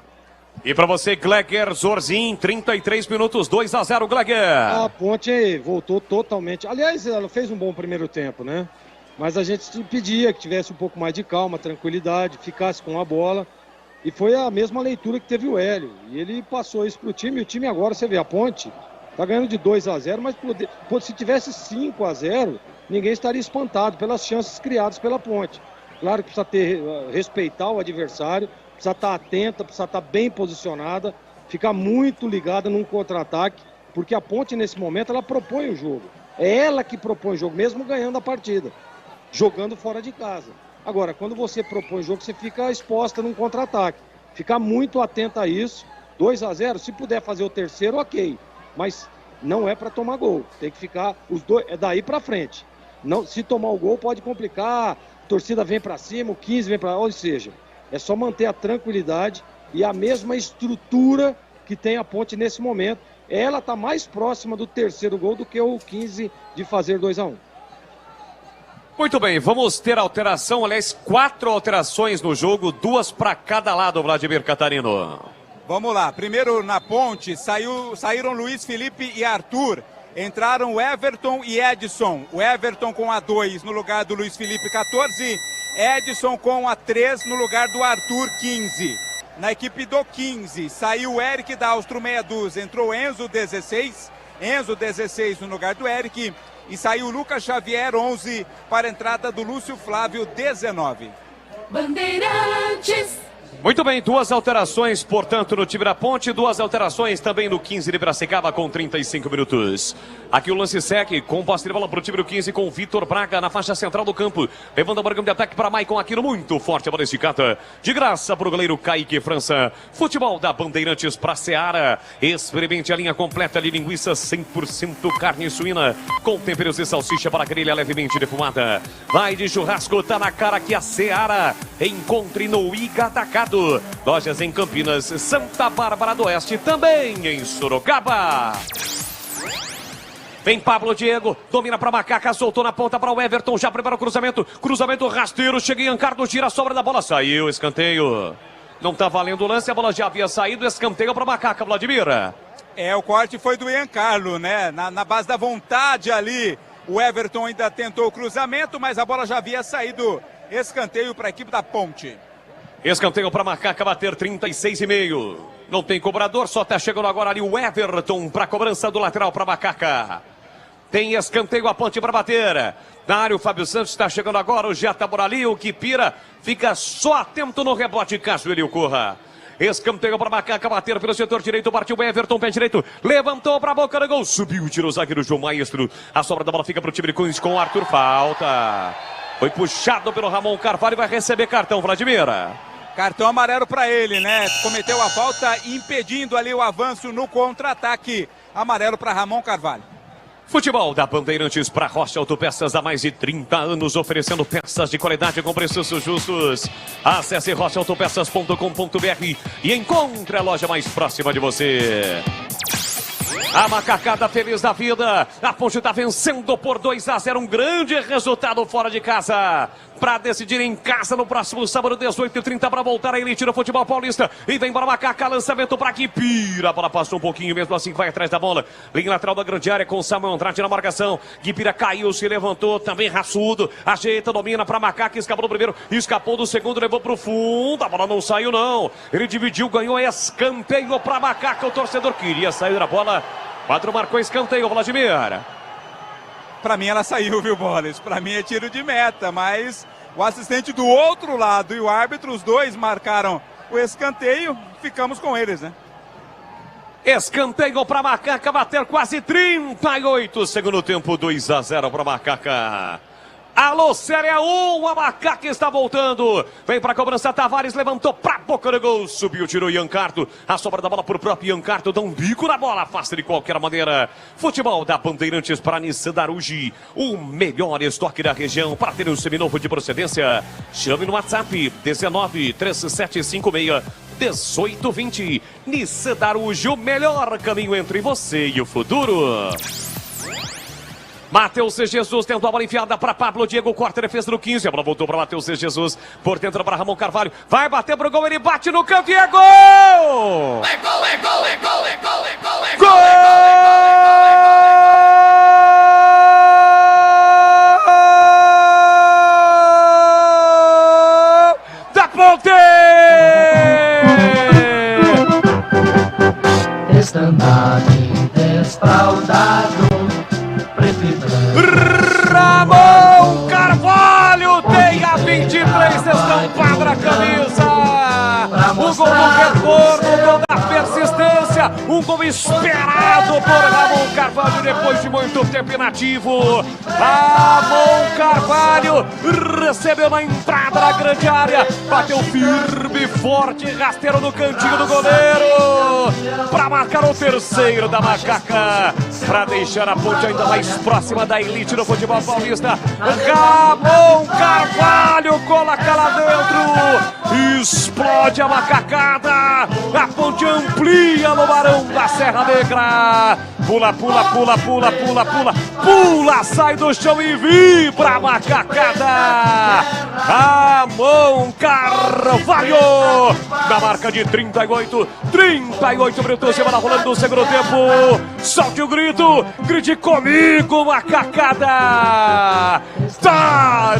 E para você, Gleger Zorzin, 33 minutos, 2-0, Gleger. A Ponte voltou totalmente. Aliás, ela fez um bom primeiro tempo, né? Mas a gente pedia que tivesse um pouco mais de calma, tranquilidade, ficasse com a bola. E foi a mesma leitura que teve o Hélio. E ele passou isso pro time. E o time agora, você vê, a Ponte tá ganhando de 2-0, mas se tivesse 5-0, ninguém estaria espantado pelas chances criadas pela Ponte. Claro que precisa respeitar o adversário, precisa estar atenta, precisa estar bem posicionada, ficar muito ligada num contra-ataque, porque a Ponte nesse momento ela propõe o jogo. É ela que propõe o jogo, mesmo ganhando a partida, jogando fora de casa. Agora, quando você propõe o jogo, você fica exposta num contra-ataque. Ficar muito atenta a isso. 2-0, se puder fazer o terceiro, ok. Mas não é para tomar gol. Tem que ficar os dois, é daí para frente. Não, se tomar o gol pode complicar, a torcida vem para cima, o 15 vem para lá, ou seja, é só manter a tranquilidade e a mesma estrutura que tem a Ponte nesse momento. Ela está mais próxima do terceiro gol do que o 15 de fazer 2-1. Muito bem, vamos ter alteração, aliás, 4 alterações no jogo, 2 para cada lado, Vladimir Catarino. Vamos lá, primeiro na ponte saíram Luiz Felipe e Arthur. Entraram Everton e Edson. O Everton com a 2 no lugar do Luiz Felipe, 14. Edson com a 3 no lugar do Arthur, 15. Na equipe do 15, saiu o Eric da Austro, meia dúzia. Entrou Enzo, 16. Enzo, 16 no lugar do Eric. E saiu o Lucas Xavier, 11, para a entrada do Lúcio Flávio, 19. Bandeirantes. Muito bem, 2 alterações, portanto, no time da Ponte, 2 alterações também no 15 de Piracicaba com 35 minutos. Aqui o lance segue com posse de bola para o time do 15 com o Vitor Braga na faixa central do campo. Levando a bola de ataque para Maicon Aquino, muito forte a bola esticada. De graça para o goleiro Kaique França. Futebol da Bandeirantes para Seara. Experimente a linha completa de linguiça 100% carne suína com temperos e salsicha para grelha levemente defumada. Vai de churrasco, tá na cara que a Seara. Encontre no Iga Atacado. Lojas em Campinas, Santa Bárbara do Oeste, também em Sorocaba. Vem Pablo Diego, domina para Macaca, soltou na ponta para o Everton, já prepara o cruzamento. Cruzamento rasteiro, chega em Ancardo, tira a sobra da bola, saiu, escanteio. Não tá valendo o lance, a bola já havia saído, escanteio para Macaca, Vladimir. O corte foi do Ian Carlo, né? Na base da vontade ali, o Everton ainda tentou o cruzamento, mas a bola já havia saído, escanteio para a equipe da Ponte. Escanteio para Macaca bater 36,5. Não tem cobrador, só tá chegando agora ali o Everton para cobrança do lateral para Macaca. Tem escanteio a Ponte para bater. Na área o Fábio Santos está chegando agora, o Jetta por ali, o Kipira fica só atento no rebote caso ele ocorra. Escanteio para Macaca bater pelo setor direito, partiu o Everton, pé direito, levantou para a boca do gol, subiu, tirou o zagueiro João Maestro. A sobra da bola fica para o time de Cunhas com o Arthur, falta. Foi puxado pelo Ramon Carvalho e vai receber cartão, Vladimir. Cartão amarelo para ele, né? Cometeu a falta impedindo ali o avanço no contra-ataque. Amarelo para Ramon Carvalho. Futebol da Bandeirantes para Rocha Autopeças há mais de 30 anos, oferecendo peças de qualidade com preços justos. Acesse rochaautopeças.com.br e encontre a loja mais próxima de você. A macacada feliz da vida. A Ponte está vencendo por 2-0. Um grande resultado fora de casa. Para decidir em casa no próximo sábado, 18h30, para voltar a elite do futebol paulista. E vem para Macaca, lançamento para Guipira. A bola passou um pouquinho, mesmo assim vai atrás da bola. Linha lateral da grande área com Samuel Andrade na marcação. Guipira caiu, se levantou, também raçudo. Ajeita, domina para Macaca, escapou do primeiro, escapou do segundo, levou para o fundo. A bola não saiu não. Ele dividiu, ganhou escanteio para Macaca. O torcedor queria sair da bola. 4 marcou escanteio, Vladimir. Pra mim ela saiu, viu, Boles? Pra mim é tiro de meta, mas o assistente do outro lado e o árbitro, os dois marcaram o escanteio, ficamos com eles, né? Escanteio para Macaca bater quase 38, segundo tempo, 2-0 para Macaca. Alô, Série 1, a Macaca está voltando. Vem para a cobrança, Tavares levantou para a boca do gol. Subiu, tirou Ian Carto. A sobra da bola para o próprio Ian Carto. Dá um bico na bola, afasta de qualquer maneira. Futebol da Bandeirantes para Nissan Darugi. O melhor estoque da região para ter um seminovo de procedência. Chame no WhatsApp 19 3756 1820. Nissan Darugi, o melhor caminho entre você e o futuro. Matheus C. Jesus tentou a bola enfiada para Pablo Diego, corta a defesa do 15, a bola voltou para Matheus C. Jesus, por dentro para Ramon Carvalho, vai bater pro gol, ele bate no canto e é gol! É gol, é gol, é gol, é gol, é gol, é gol! Da Ponte! Estandarte desfraldado, Ramon Carvalho tem a 23 estampada na camisa. O gol do retorno, o gol da persistência, um gol esperado por Ramon Carvalho depois de muito tempo inativo. Ramon Carvalho recebeu na entrada da grande área, bateu firme, forte, rasteiro no cantinho do goleiro para marcar o terceiro da Macaca, para deixar a Ponte ainda mais próxima da elite do futebol paulista. Ramon Carvalho coloca lá dentro. explode a macacada, a ponte amplia no Barão da Serra Negra. Pula, pula, pula, pula, pula, pula, pula, sai do chão e vibra a macacada. Ramon Carvalho, na marca de 38 minutos, semana rolando o segundo tempo. Solte o grito, grite comigo, macacada. Tá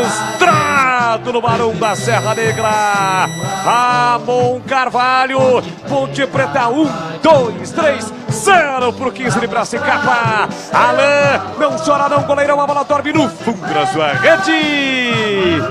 registrado no Barão da Serra Negra. Ramon Carvalho, Ponte Preta 1, 2, 3, 0 pro 15 de Piracicaba. Alain, não chora não, goleirão, a bola dorme no fundo da sua rede.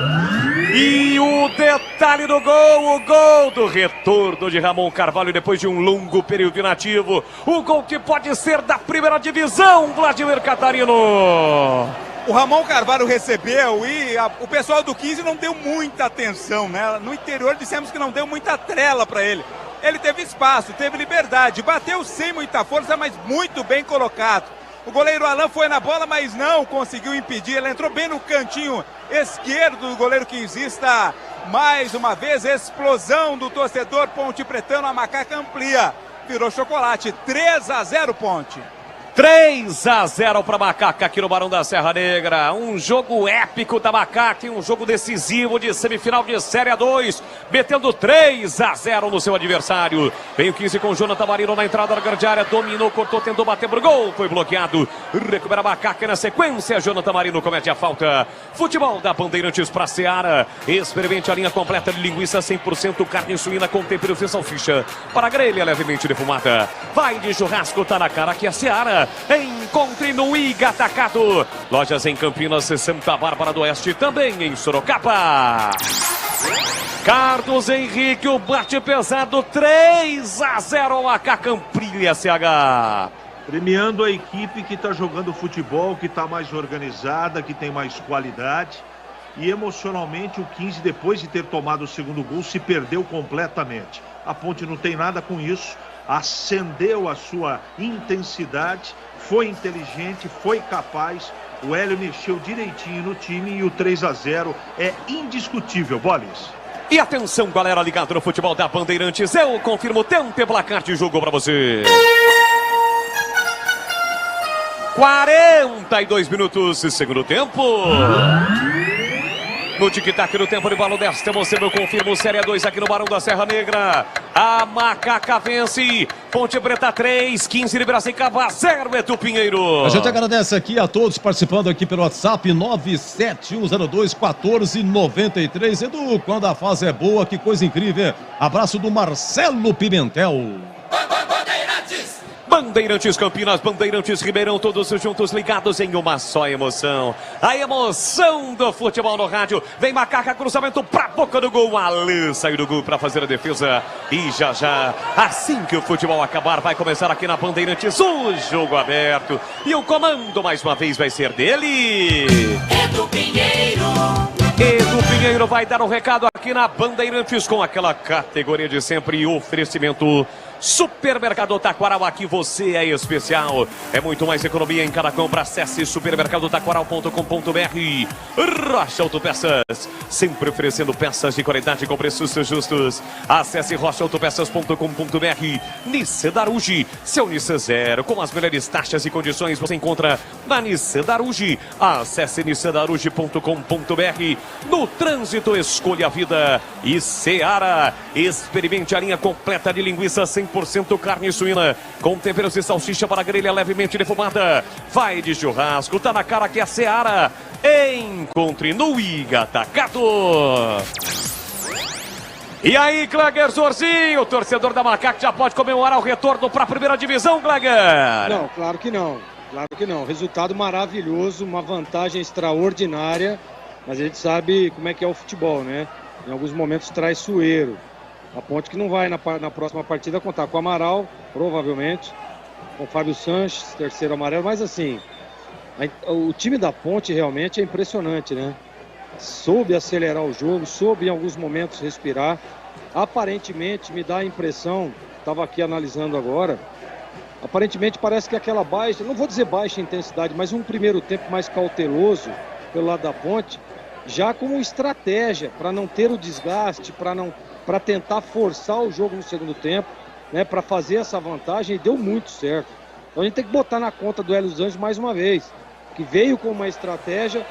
E o detalhe do gol, o gol do retorno de Ramon Carvalho depois de um longo período inativo. O gol que pode ser da primeira divisão, Vladimir Catarino. O Ramon Carvalho recebeu e o pessoal do 15 não deu muita atenção, né? No interior dissemos que não deu muita trela para ele. Ele teve espaço, teve liberdade, bateu sem muita força, mas muito bem colocado. O goleiro Alain foi na bola, mas não conseguiu impedir. Ele entrou bem no cantinho esquerdo do goleiro quinzista. Mais uma vez, explosão do torcedor Ponte Pretano. A macaca amplia. Virou chocolate. 3-0 Ponte. 3-0 para a Macaca aqui no Barão da Serra Negra. Um jogo épico da Macaca e um jogo decisivo de semifinal de Série A2, metendo 3-0 no seu adversário. Vem o 15 com Jonathan Marino na entrada da grande área, dominou, cortou, tentou bater pro gol, foi bloqueado. Recupera a Macaca na sequência, Jonathan Marino comete a falta. Futebol da Bandeirantes para Seara. Experimente a linha completa de linguiça 100% carne suína com tempero de salsicha para grelha levemente defumada. Vai de churrasco, tá na cara que é Seara. Encontre no IG Atacado. Lojas em Campinas, Santa Bárbara do Oeste, também em Sorocaba. Carlos Henrique, o bate pesado, 3-0, Macaca amplia CH. Premiando a equipe que está jogando futebol, que está mais organizada, que tem mais qualidade. E emocionalmente o 15, depois de ter tomado o segundo gol, se perdeu completamente. A Ponte não tem nada com isso. Acendeu a sua intensidade, foi inteligente, foi capaz. O Hélio mexeu direitinho no time e o 3-0 é indiscutível, Bolis. E atenção, galera ligada no futebol da Bandeirantes, eu confirmo o tempo e placar de jogo para você. 42 minutos, segundo tempo. No tic-tac do tempo de bola desta, você eu confirmo Série A2 aqui no Barão da Serra Negra. A Macaca vence. Ponte Preta 3, 15 de Piracicaba 0, Edu Pinheiro. A gente agradece aqui a todos participando aqui pelo WhatsApp 971021493. Edu, quando a fase é boa, que coisa incrível. Abraço do Marcelo Pimentel. Bandeirantes Campinas, Bandeirantes Ribeirão, todos juntos ligados em uma só emoção. A emoção do futebol no rádio. Vem Macaca, cruzamento pra boca do gol. Alain saiu do gol pra fazer a defesa. E já, assim que o futebol acabar, vai começar aqui na Bandeirantes o jogo aberto. E o comando, mais uma vez, vai ser dele. Edu Pinheiro. Edu Pinheiro vai dar um recado aqui na Bandeirantes com aquela categoria de sempre, oferecimento Supermercado Taquaral, aqui você é especial. É muito mais economia em cada compra. Acesse supermercadotaquaral.com.br. Rocha Autopeças, sempre oferecendo peças de qualidade com preços justos. Acesse rochaautopeças.com.br. Nissan Darugi, seu Nissan Zero, com as melhores taxas e condições você encontra na Nissan Darugi. Acesse nissandarugi.com.br. No trânsito, escolha a vida. E Seara, experimente a linha completa de linguiça 100% carne suína com temperos de salsicha para grelha levemente defumada. Vai de churrasco, tá na cara que é Seara. Encontre no IG Atacado. E aí, Clager Zorzinho, o torcedor da Macaca já pode comemorar o retorno para a primeira divisão, Clager? Não, claro que não. Claro que não. Resultado maravilhoso, uma vantagem extraordinária, mas a gente sabe como é que é o futebol, né? Em alguns momentos traiçoeiro. A Ponte que não vai na próxima partida contar com o Amaral, provavelmente, com o Fábio Sanches, terceiro amarelo, mas assim, o time da Ponte realmente é impressionante, né? Soube acelerar o jogo, soube em alguns momentos respirar. Aparentemente, me dá a impressão, estava aqui analisando agora, aparentemente parece que aquela baixa, não vou dizer baixa intensidade, mas um primeiro tempo mais cauteloso pelo lado da Ponte, já como estratégia para não ter o desgaste, para tentar forçar o jogo no segundo tempo, né, para fazer essa vantagem, e deu muito certo. Então a gente tem que botar na conta do Hélio dos Anjos mais uma vez, que veio com uma estratégia.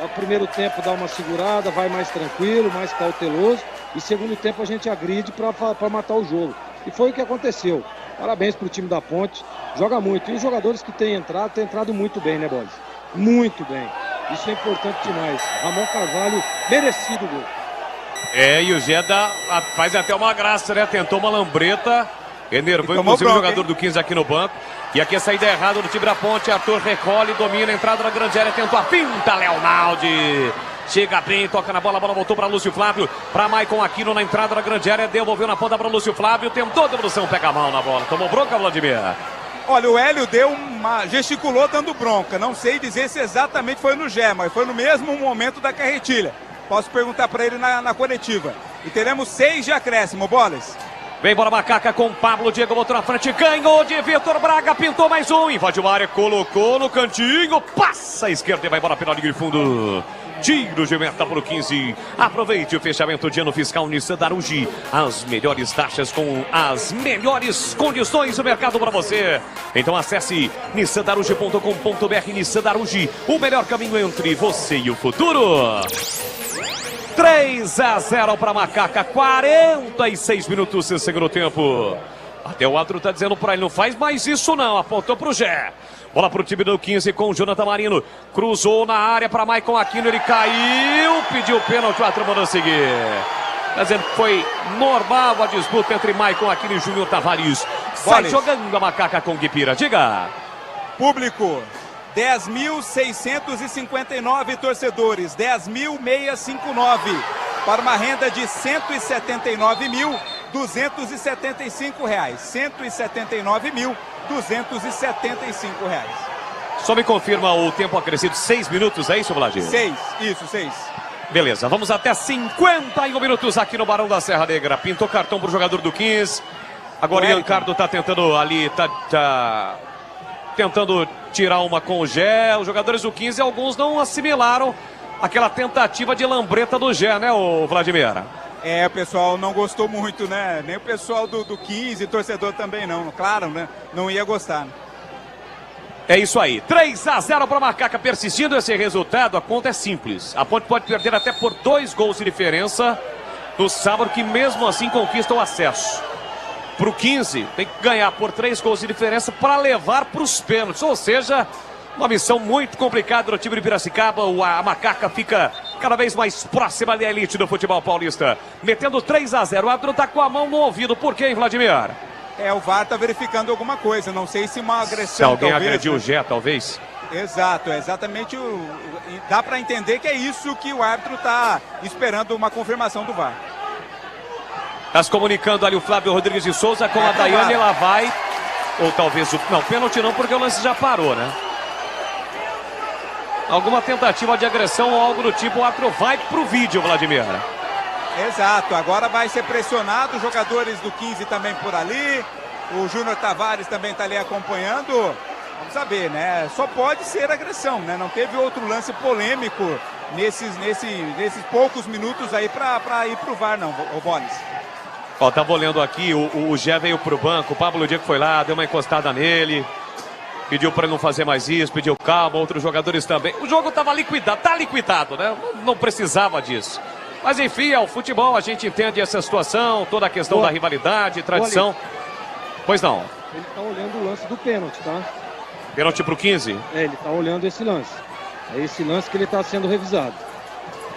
Ao primeiro tempo dá uma segurada, vai mais tranquilo, mais cauteloso, e segundo tempo a gente agride para matar o jogo. E foi o que aconteceu. Parabéns para o time da Ponte, joga muito. E os jogadores que têm entrado muito bem, né, Boris? Muito bem. Isso é importante demais. Ramon Carvalho, merecido gol. E o Gé faz até uma graça, né? Tentou uma lambreta, enervou inclusive o jogador do 15 aqui no banco. E aqui a saída errada do time da Ponte. Arthur recolhe, domina a entrada da grande área, tentou a finta, Léo Naldi. Chega bem, toca na bola, a bola voltou para Lúcio Flávio, para Maicon Aquino na entrada da grande área, devolveu na ponta para Lúcio Flávio, tentou a devolução, pega a mão na bola, tomou bronca, Vladimir. Olha, o Hélio gesticulou dando bronca, não sei dizer se exatamente foi no Gé, mas foi no mesmo momento da carretilha. Posso perguntar para ele na coletiva. E teremos 6 de acréscimo, Bolas. Vem bola Macaca com Pablo, Diego botou na frente, ganhou de Vitor Braga, pintou mais um, invadiu a área, colocou no cantinho, passa a esquerda e vai bola pela linha de fundo. Tiro de meta para o 15. Aproveite o fechamento de ano fiscal Nissan Darugi. As melhores taxas com as melhores condições do mercado para você. Então acesse nissandarugi.com.br. Nissan Darugi, o melhor caminho entre você e o futuro. 3-0 para Macaca, 46 minutos em segundo tempo. Até o árbitro está dizendo para ele, não faz mais isso não, apontou para o Gé. Bola para o time do 15 com o Jonathan Marino. Cruzou na área para Maicon Aquino, ele caiu, pediu pênalti, o árbitro mandou seguir. Está dizendo que foi normal a disputa entre Maicon Aquino e Júnior Tavares. Sai jogando a Macaca com Guipira, diga. Público. 10.659 torcedores, 10.659, para uma renda de R$ 179.275. R$ 179.275. Só me confirma o tempo acrescido, 6 minutos, é isso, Vladimir? 6. Beleza, vamos até 51 minutos aqui no Barão da Serra Negra. Pintou cartão para o jogador do 15. Agora o Ian Cardo está tentando ali, tentando tirar uma com o Gé. Os jogadores do 15, alguns não assimilaram aquela tentativa de lambreta do Gé, né, o Vladimir? O pessoal não gostou muito, né? Nem o pessoal do 15, torcedor também não. Claro, né? Não ia gostar. É isso aí. 3-0 para a Macaca. Persistindo esse resultado, a conta é simples. A Ponte pode perder até por 2 gols de diferença no sábado, que mesmo assim conquista o acesso. Para o 15, tem que ganhar por 3 gols de diferença para levar para os pênaltis. Ou seja, uma missão muito complicada no time de Piracicaba. A Macaca fica cada vez mais próxima da elite do futebol paulista. Metendo 3-0. O árbitro está com a mão no ouvido. Por quê, Vladimir? O VAR está verificando alguma coisa. Não sei se uma agressão. Se alguém talvez, agrediu né? o Gé, talvez. Exato, é exatamente dá para entender que é isso que o árbitro está esperando, uma confirmação do VAR. Está se comunicando ali o Flávio Rodrigues de Souza com a Daiane, ela vai, ou talvez, não, pênalti não, porque o lance já parou, né? Alguma tentativa de agressão ou algo do tipo, o árbitro vai pro vídeo, Vladimir. Exato, agora vai ser pressionado, os jogadores do 15 também por ali, o Júnior Tavares também está ali acompanhando. Vamos saber, né? Só pode ser agressão, né? Não teve outro lance polêmico nesses poucos minutos aí para ir pro VAR, não, o Bones. Ó, tava olhando aqui, o Gé veio pro banco, o Pablo Diego foi lá, deu uma encostada nele, pediu para ele não fazer mais isso, pediu calma, outros jogadores também. O jogo tava liquidado, tá liquidado, né? Não precisava disso. Mas enfim, é o futebol, a gente entende essa situação, toda a questão da rivalidade, tradição. Pois não. Ele tá olhando o lance do pênalti, tá? Pênalti pro 15? Ele tá olhando esse lance. É esse lance que ele tá sendo revisado.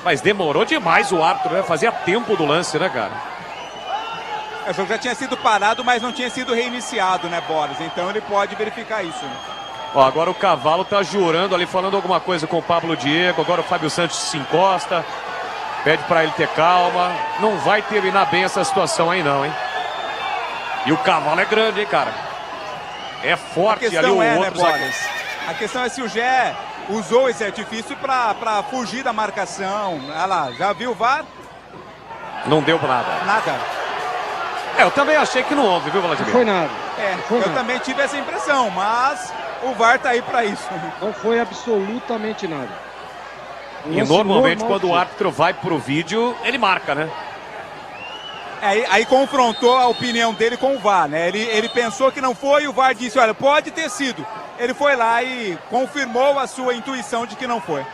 Mas demorou demais o árbitro, né? Fazia tempo do lance, né, cara? O jogo já tinha sido parado, mas não tinha sido reiniciado, né, Boris? Então ele pode verificar isso, né? Ó, agora o Cavalo tá jurando ali, falando alguma coisa com o Pablo Diego. Agora o Fábio Santos se encosta, pede pra ele ter calma. Não vai terminar bem essa situação aí não, hein? E o Cavalo é grande, hein, cara? É forte ali o outro. Né, a questão é se o Gé usou esse artifício pra fugir da marcação. Olha lá, já viu o VAR? Não deu pra nada. Nada. Eu também achei que não houve, viu, Vladimir? Não foi nada. Eu também tive essa impressão, mas o VAR tá aí pra isso. Não foi absolutamente nada. E normalmente quando o árbitro vai pro vídeo, ele marca, né? Aí confrontou a opinião dele com o VAR, né? Ele pensou que não foi e o VAR disse, olha, pode ter sido. Ele foi lá e confirmou a sua intuição de que não foi.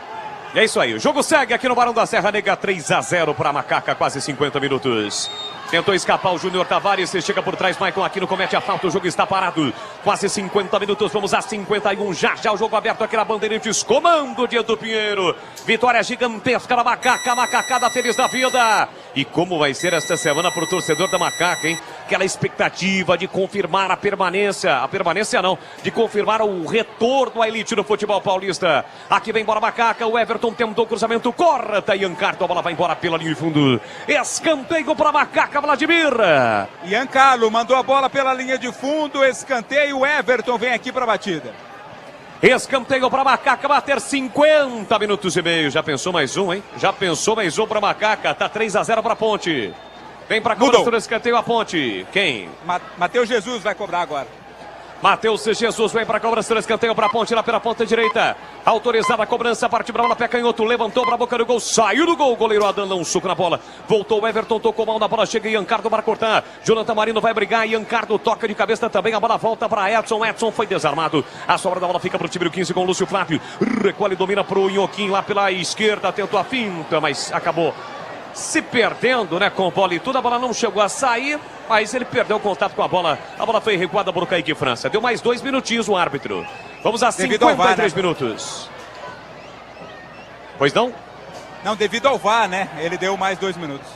E é isso aí, o jogo segue aqui no Barão da Serra Negra, 3-0 para a Macaca, quase 50 minutos. Tentou escapar o Júnior Tavares, chega por trás, Maicon Aquino comete a falta, o jogo está parado. Quase 50 minutos, vamos a 51, já o jogo aberto aqui na Bandeirantes, comando de Edu Pinheiro. Vitória gigantesca da Macaca, a macacada feliz da vida. E como vai ser esta semana para o torcedor da Macaca, hein? Aquela expectativa de confirmar a permanência não, de confirmar o retorno à elite do futebol paulista. Aqui vem embora a Macaca, o Everton tentou o cruzamento, corta, Ian Carlo, a bola vai embora pela linha de fundo. Escanteio para a Macaca, Vladimir. Ian Carlo mandou a bola pela linha de fundo, escanteio, o Everton vem aqui para a batida. Escanteio para a Macaca bater 50 minutos e meio. Já pensou mais um, hein? Já pensou mais um para a Macaca. Tá 3-0 para a Ponte. Vem para a cobrança do escanteio a Ponte. Quem? Matheus Jesus vai cobrar agora. Matheus Jesus vem para a cobrança do escanteio para a Ponte lá pela ponta direita. Autorizada a cobrança, parte para a bola, pé canhoto, levantou para a boca do gol, saiu do gol, o goleiro Adam dá um suco na bola. Voltou o Everton, tocou mal na bola, chega Ian Carlo para cortar. Jonathan Marino vai brigar, Ian Carlo toca de cabeça também, a bola volta para Edson. Edson foi desarmado. A sobra da bola fica para o time do 15 com o Lúcio Flávio. Recolhe, domina para o Inhoquim lá pela esquerda, tentou a finta, mas acabou se perdendo, né, com bola e tudo. A bola não chegou a sair, mas ele perdeu o contato com a bola. A bola foi recuada por Kaique França. Deu mais 2 minutinhos o árbitro. Vamos a 53 minutos. Pois não? Não, devido ao VAR, né? Ele deu mais 2 minutos.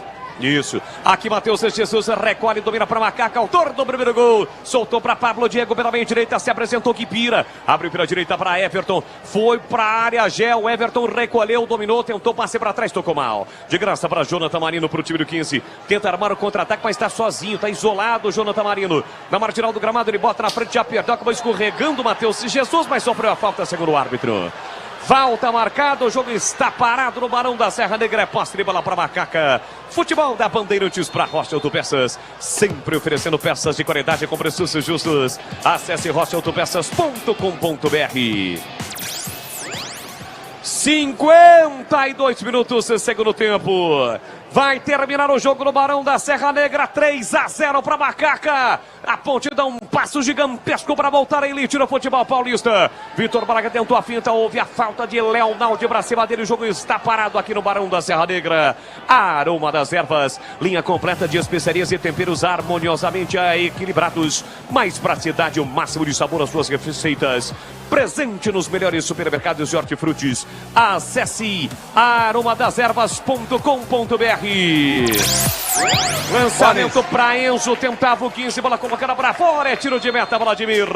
Isso. Aqui Matheus Jesus recolhe, domina para Macaca, autor do primeiro gol. Soltou para Pablo Diego pela meia direita, se apresentou Kipira. Abriu pela direita para Everton. Foi para a área Gel. Everton recolheu, dominou, tentou passe para trás, tocou mal. De graça para Jonathan Marino para o time do 15. Tenta armar o contra-ataque, mas está sozinho, está isolado o Jonathan Marino. Na marginal do gramado, ele bota na frente, já perdeu, acabou escorregando o Matheus Jesus, mas sofreu a falta, segundo o árbitro. Falta marcada, o jogo está parado no Barão da Serra Negra, é posse de bola para Macaca. Futebol da Bandeirantes para Rocha Autopeças, sempre oferecendo peças de qualidade com preços justos. Acesse rochaautopeças.com.br. 52 minutos, segundo tempo. Vai terminar o jogo no Barão da Serra Negra, 3-0 para Macaca. A Ponte dá um passo gigantesco para voltar à elite no futebol paulista. Vitor Braga tentou a finta, houve a falta de Leonaldo para cima dele. O jogo está parado aqui no Barão da Serra Negra. Aroma das Ervas, linha completa de especiarias e temperos harmoniosamente equilibrados. Mais praticidade, o máximo de sabor às suas receitas. Presente nos melhores supermercados de hortifrutis. Acesse aromadeservas.com.br. Lançamento para Enzo, tentava o 15, bola colocada para fora, é tiro de meta, Vladimir.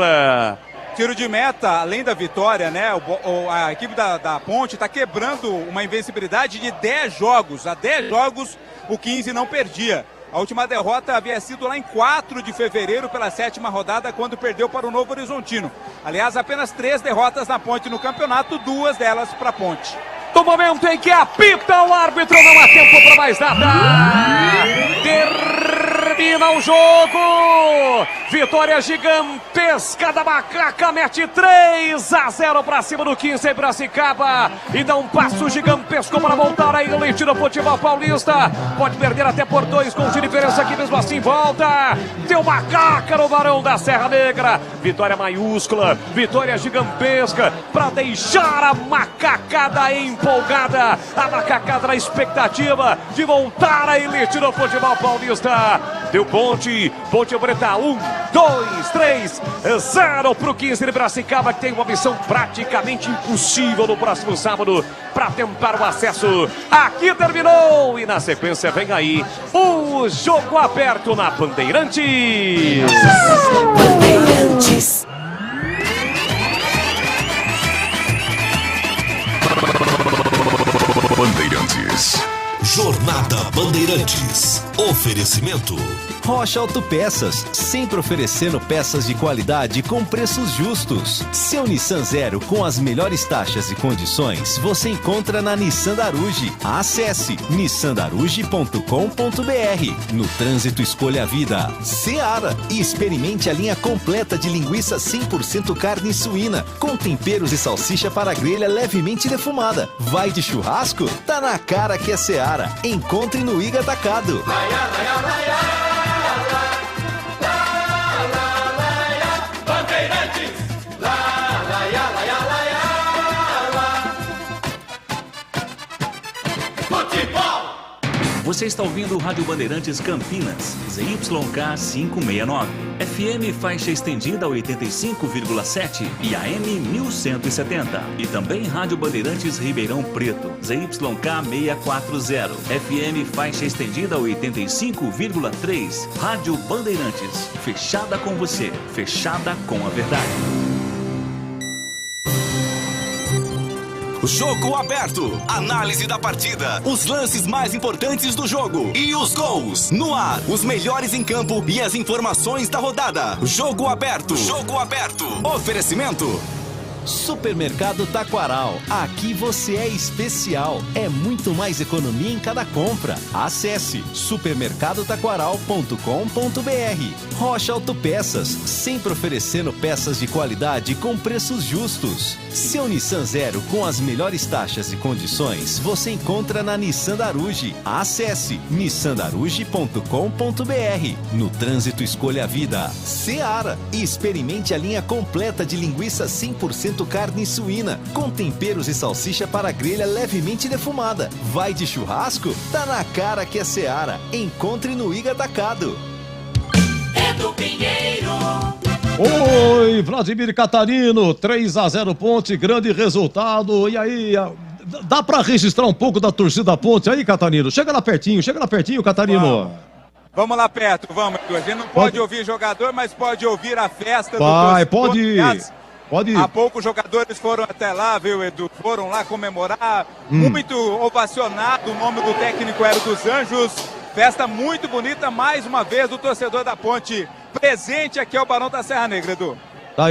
Tiro de meta, além da vitória, né? A equipe da Ponte está quebrando uma invencibilidade de 10 jogos. Há 10 jogos o 15 não perdia. A última derrota havia sido lá em 4 de fevereiro, pela 7ª rodada, quando perdeu para o Novo Horizontino. Aliás, apenas 3 derrotas na Ponte no campeonato, 2 delas para a Ponte. No momento em que apita o árbitro, não há tempo para mais nada. Termina o jogo. Vitória gigantesca da Macaca, mete 3-0 para cima do 15 em Piracicaba. E dá um passo gigantesco para voltar à elite do futebol paulista. Pode perder até por 2 gols de diferença, aqui mesmo assim volta. Deu Macaca no Barão da Serra Negra. Vitória maiúscula, vitória gigantesca para deixar a macacada empolgada. A macacada na expectativa de voltar à elite do futebol paulista. Deu Ponte Preta, 1, 2, 3, 0 para o 15 de Piracicaba, que tem uma missão praticamente impossível no próximo sábado para tentar o acesso. Aqui terminou e na sequência vem aí o jogo aberto na Bandeirantes. Bandeirantes. Jornada Bandeirantes. Oferecimento Rocha Autopeças, sempre oferecendo peças de qualidade com preços justos. Seu Nissan Zero com as melhores taxas e condições você encontra na Nissan Daruge. Acesse nissandaruge.com.br. No trânsito escolha a vida. Seara e experimente a linha completa de linguiça 100% carne suína, com temperos e salsicha para grelha levemente defumada. Vai de churrasco? Tá na cara que é Seara. Encontre no Iga Atacado. Você está ouvindo o Rádio Bandeirantes Campinas, ZYK 569, FM faixa estendida 85,7 e AM 1170. E também Rádio Bandeirantes Ribeirão Preto, ZYK 640, FM faixa estendida 85,3. Rádio Bandeirantes, fechada com você, fechada com a verdade. Jogo aberto, análise da partida, os lances mais importantes do jogo e os gols. No ar, os melhores em campo e as informações da rodada. Jogo aberto. Jogo aberto. Oferecimento. Supermercado Taquaral. Aqui você é especial. É muito mais economia em cada compra. Acesse supermercadotaquaral.com.br. Rocha Autopeças, sempre oferecendo peças de qualidade com preços justos. Seu Nissan Zero com as melhores taxas e condições você encontra na Nissan Daruge. Acesse nissandaruge.com.br. No trânsito escolha a vida. Seara e experimente a linha completa de linguiça 100% carne suína, com temperos e salsicha para grelha levemente defumada. Vai de churrasco? Tá na cara que é Seara. Encontre no Iga Atacado. Edu Pinheiro. Oi, Vladimir Catarino, 3-0 Ponte, grande resultado. E aí, dá pra registrar um pouco da torcida Ponte aí, Catarino? Chega lá pertinho, Catarino. Vamos lá perto, vamos. A gente não pode ouvir jogador, mas pode ouvir a festa do torcedor. Pode ir. Há pouco os jogadores foram até lá, viu, Edu? Foram lá comemorar, muito ovacionado, o nome do técnico era o dos Anjos. Festa muito bonita, mais uma vez, do torcedor da Ponte presente aqui ao Barão da Serra Negra, Edu. Tá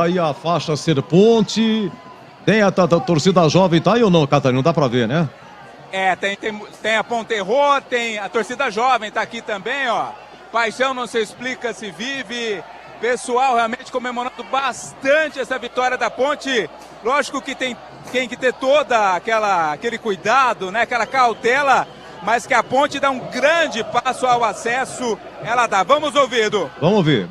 aí a faixa Ser Ponte, tem a torcida jovem, tá aí ou não, Catarina? Não dá pra ver, né? Tem a Ponterrô, tem a torcida jovem, tá aqui também, ó. Paixão não se explica, se vive. Pessoal realmente comemorando bastante essa vitória da Ponte. Lógico que tem que ter toda aquele cuidado, né? Aquela cautela, mas que a Ponte dá um grande passo ao acesso. Ela dá. Vamos ouvir, Edu. Vamos ouvir.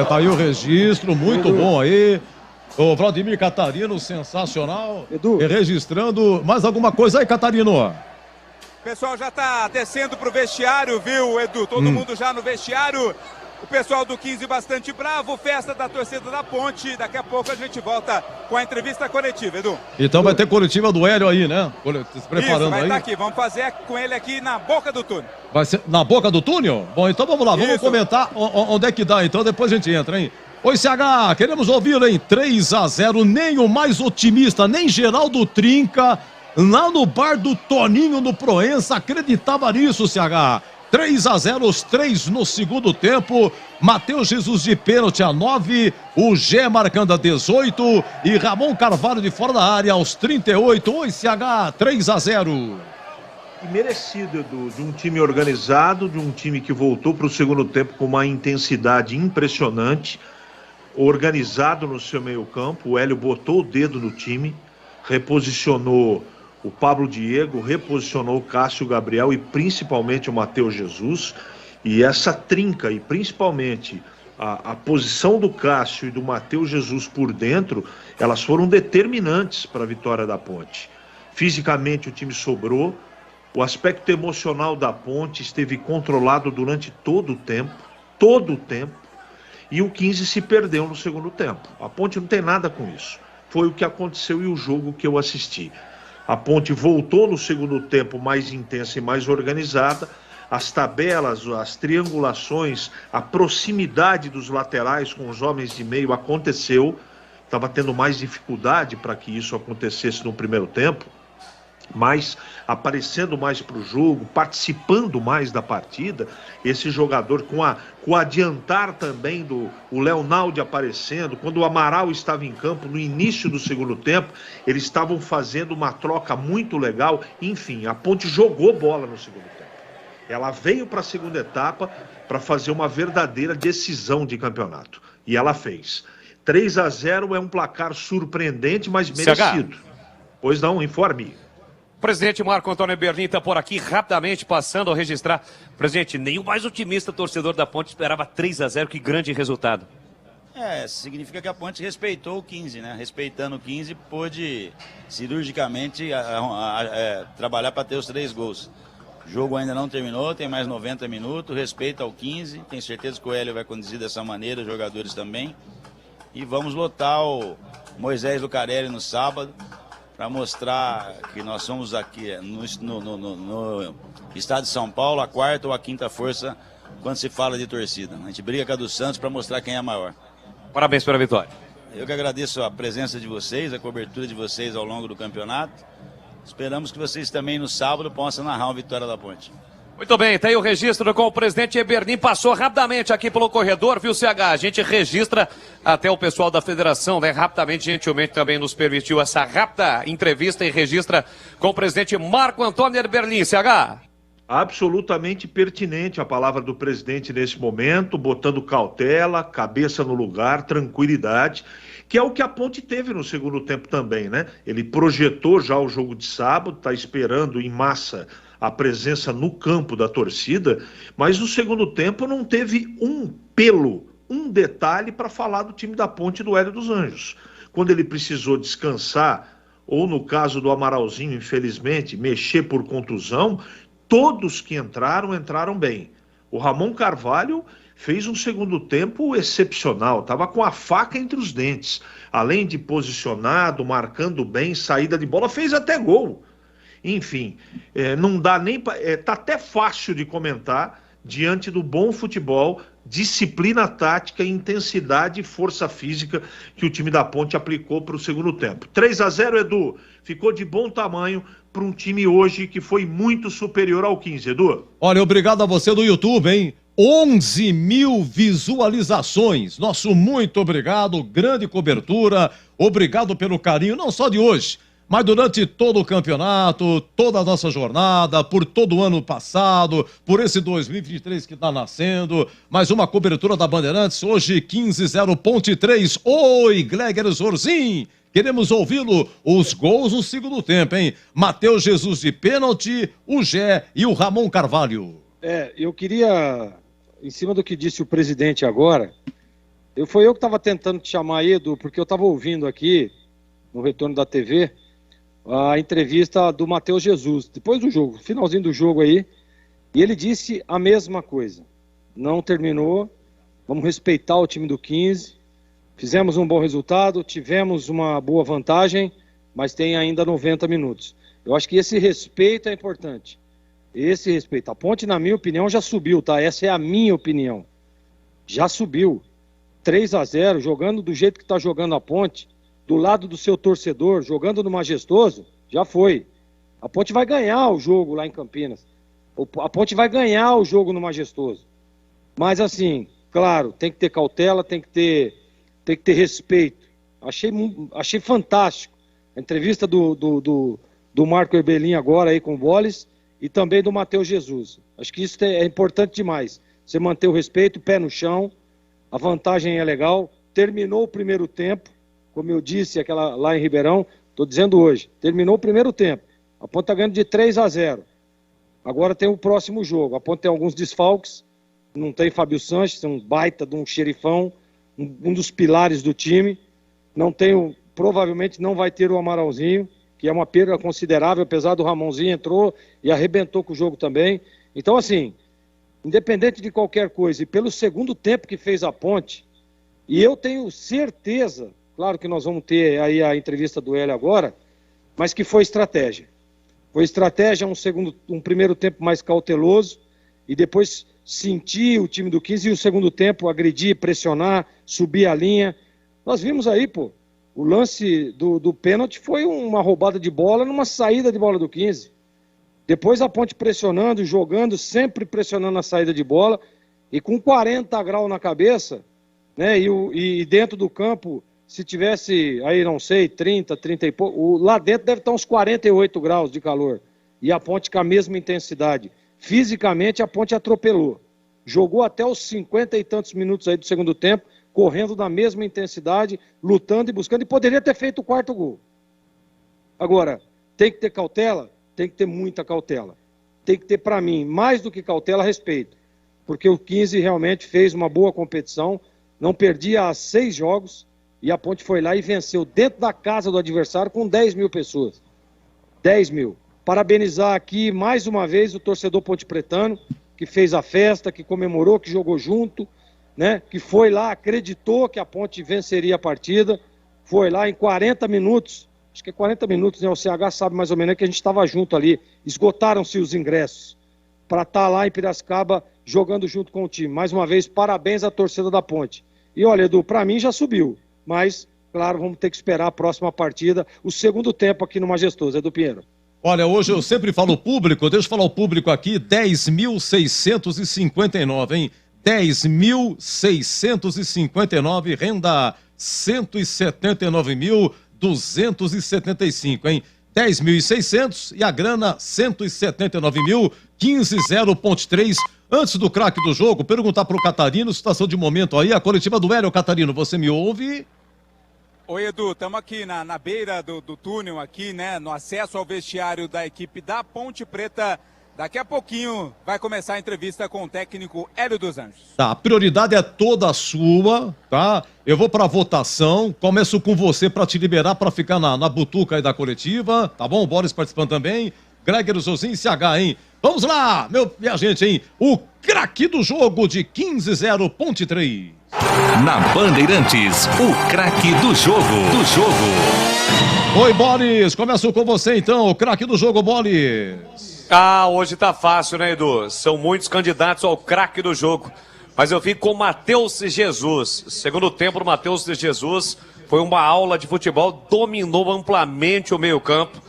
Tá aí o registro, muito bom aí. O Vladimir Catarino, sensacional. Edu. Registrando mais alguma coisa aí, Catarino? O pessoal já tá descendo pro vestiário, viu, Edu? Todo mundo já no vestiário. O pessoal do 15 bastante bravo, festa da torcida da Ponte. Daqui a pouco a gente volta com a entrevista coletiva, Edu. Então vai ter coletiva do Hélio aí, né? Se preparando. Isso, vai aí. estar aqui. Vamos fazer com ele aqui na boca do túnel. Vai ser na boca do túnel? Bom, então vamos lá. Vamos comentar onde é que dá. Então depois a gente entra, hein? Oi, CH, queremos ouvi-lo, hein? 3-0, nem o mais otimista, nem Geraldo Trinca, lá no bar do Toninho no Proença, acreditava nisso, CH. 3-0, os 3 no segundo tempo. Matheus Jesus de pênalti a 9, o Gé marcando a 18 e Ramon Carvalho de fora da área aos 38. Oi, CH, 3-0. E merecido, Edu, de um time organizado, de um time que voltou para o segundo tempo com uma intensidade impressionante, organizado no seu meio-campo. O Hélio botou o dedo no time, reposicionou o Pablo Diego, reposicionou o Cássio Gabriel e principalmente o Matheus Jesus. E essa trinca, e principalmente a posição do Cássio e do Matheus Jesus por dentro, elas foram determinantes para a vitória da Ponte. Fisicamente o time sobrou, o aspecto emocional da Ponte esteve controlado durante todo o tempo, e o 15 se perdeu no segundo tempo. A Ponte não tem nada com isso. Foi o que aconteceu e o jogo que eu assisti. A Ponte voltou no segundo tempo mais intensa e mais organizada, as tabelas, as triangulações, a proximidade dos laterais com os homens de meio aconteceu. Estava tendo mais dificuldade para que isso acontecesse no primeiro tempo, mas aparecendo mais para o jogo, participando mais da partida, esse jogador com o adiantar também o Leonaldi aparecendo, quando o Amaral estava em campo no início do segundo tempo, eles estavam fazendo uma troca muito legal. Enfim, a Ponte jogou bola no segundo tempo. Ela veio para a segunda etapa para fazer uma verdadeira decisão de campeonato, e ela fez. 3-0 é um placar surpreendente, mas merecido. Pois não, informe. Presidente Marco Antônio Eberlin está por aqui, rapidamente passando a registrar. Presidente, nem o mais otimista torcedor da Ponte esperava 3-0, que grande resultado. Significa que a Ponte respeitou o 15, né? Respeitando o 15, pôde cirurgicamente trabalhar para ter os 3 gols. O jogo ainda não terminou, tem mais 90 minutos, respeita ao 15, tenho certeza que o Hélio vai conduzir dessa maneira, os jogadores também. E vamos lotar o Moisés Lucarelli no sábado, para mostrar que nós somos aqui no estado de São Paulo a 4ª ou a 5ª força quando se fala de torcida. A gente briga com a do Santos para mostrar quem é maior. Parabéns pela vitória. Eu que agradeço a presença de vocês, a cobertura de vocês ao longo do campeonato. Esperamos que vocês também no sábado possam narrar uma vitória da Ponte. Muito bem, tem o registro com o presidente Eberlin, passou rapidamente aqui pelo corredor, viu, CH? A gente registra, até o pessoal da federação, né, rapidamente, gentilmente também nos permitiu essa rápida entrevista e registra com o presidente Marco Antônio Eberlin, CH. Absolutamente pertinente a palavra do presidente nesse momento, botando cautela, cabeça no lugar, tranquilidade, que é o que a Ponte teve no segundo tempo também, né? Ele projetou já o jogo de sábado, está esperando em massa a presença no campo da torcida, mas no segundo tempo não teve um detalhe para falar do time da Ponte do Hélio dos Anjos. Quando ele precisou descansar, ou no caso do Amaralzinho, infelizmente, mexer por contusão, todos que entraram bem. O Ramon Carvalho fez um segundo tempo excepcional, estava com a faca entre os dentes. Além de posicionado, marcando bem, saída de bola, fez até gol. Enfim, não dá nem para... tá até fácil de comentar diante do bom futebol, disciplina tática, intensidade e força física que o time da Ponte aplicou para o segundo tempo. 3-0, Edu, ficou de bom tamanho para um time hoje que foi muito superior ao 15, Edu. Olha, obrigado a você do YouTube, hein? 11 mil visualizações. Nosso muito obrigado, grande cobertura, obrigado pelo carinho, não só de hoje, mas durante todo o campeonato, toda a nossa jornada, por todo o ano passado, por esse 2023 que está nascendo, mais uma cobertura da Bandeirantes, hoje 15-0 Ponte 3. Oi, Gleger Zorzin, queremos ouvi-lo, os gols no segundo tempo, hein? Matheus Jesus de pênalti, o Gé e o Ramon Carvalho. Eu queria, em cima do que disse o presidente agora, foi eu que estava tentando te chamar aí, Edu, porque eu estava ouvindo aqui, no retorno da TV, a entrevista do Matheus Jesus, depois do jogo, finalzinho do jogo aí, e ele disse a mesma coisa. Não terminou, vamos respeitar o time do 15, fizemos um bom resultado, tivemos uma boa vantagem, mas tem ainda 90 minutos. Eu acho que esse respeito é importante. Esse respeito. A Ponte, na minha opinião, já subiu, tá? Essa é a minha opinião. Já subiu. 3-0, jogando do jeito que está jogando a Ponte, do lado do seu torcedor, jogando no Majestoso, já foi. A Ponte vai ganhar o jogo lá em Campinas. A Ponte vai ganhar o jogo no Majestoso. Mas assim, claro, tem que ter cautela, tem que ter respeito. Achei fantástico a entrevista do Marco Eberlin agora aí com o Boles e também do Matheus Jesus. Acho que isso é importante demais. Você manter o respeito, pé no chão, a vantagem é legal. Terminou o primeiro tempo, como eu disse aquela lá em Ribeirão, estou dizendo hoje, terminou o primeiro tempo. A Ponte está ganhando de 3-0. Agora tem o próximo jogo. A Ponte tem alguns desfalques, não tem Fábio Sanches, um baita de um xerifão, um dos pilares do time. Não tem, provavelmente não vai ter o Amaralzinho, que é uma perda considerável, apesar do Ramonzinho entrou e arrebentou com o jogo também. Então, assim, independente de qualquer coisa, e pelo segundo tempo que fez a Ponte, e eu tenho certeza, claro que nós vamos ter aí a entrevista do Hélio agora, mas que foi estratégia. Foi estratégia, um primeiro tempo mais cauteloso. e depois sentir o time do 15 e o segundo tempo agredir, pressionar, subir a linha. Nós vimos aí, pô, o lance do pênalti foi uma roubada de bola numa saída de bola do 15. Depois a Ponte pressionando, jogando, sempre pressionando a saída de bola e com 40 graus na cabeça, né? E dentro do campo, se tivesse aí, não sei, 30 e pouco, lá dentro deve estar uns 48 graus de calor. E a Ponte com a mesma intensidade. Fisicamente a Ponte atropelou. Jogou até os 50 e tantos minutos aí do segundo tempo, correndo na mesma intensidade, lutando e buscando, e poderia ter feito o quarto gol. Agora, tem que ter cautela? Tem que ter muita cautela. Tem que ter, para mim, mais do que cautela, respeito. Porque o 15 realmente fez uma boa competição, não perdia há 6 jogos, e a Ponte foi lá e venceu dentro da casa do adversário com 10 mil pessoas. 10 mil. Parabenizar aqui, mais uma vez, o torcedor pontepretano, que fez a festa, que comemorou, que jogou junto, né? Que foi lá, acreditou que a Ponte venceria a partida, foi lá em 40 minutos, acho que é 40 minutos, né? O CH sabe mais ou menos que a gente estava junto ali, esgotaram-se os ingressos para estar lá em Piracicaba jogando junto com o time. Mais uma vez, parabéns à torcida da Ponte. E olha, Edu, para mim já subiu, mas, claro, vamos ter que esperar a próxima partida, o segundo tempo aqui no Majestoso, Edu Pinheiro. Olha, hoje eu sempre falo público, deixa eu falar o público aqui, 10.659, hein? 10.659, renda 179.275, hein? 10.600 e a grana 179.000, 15-0.3. Antes do craque do jogo, perguntar para o Catarino, situação de momento aí, a coletiva do Hélio. Catarino, você me ouve? Oi, Edu, estamos aqui na beira do túnel aqui, né, no acesso ao vestiário da equipe da Ponte Preta. Daqui a pouquinho vai começar a entrevista com o técnico Hélio dos Anjos. Tá, a prioridade é toda sua, tá? Eu vou pra votação, começo com você pra te liberar pra ficar na butuca aí da coletiva, tá bom? O Boris participando também, Greger, Zozinho e CH, hein? Vamos lá, minha gente, hein? O craque do jogo de 15-0.3. Na Bandeirantes, o craque do jogo. Oi, Boris, começo com você então, o craque do jogo, Boris. Ah, hoje tá fácil, né, Edu? São muitos candidatos ao craque do jogo. Mas eu fico com o Matheus Jesus. Segundo tempo do Matheus Jesus, foi uma aula de futebol, dominou amplamente o meio-campo.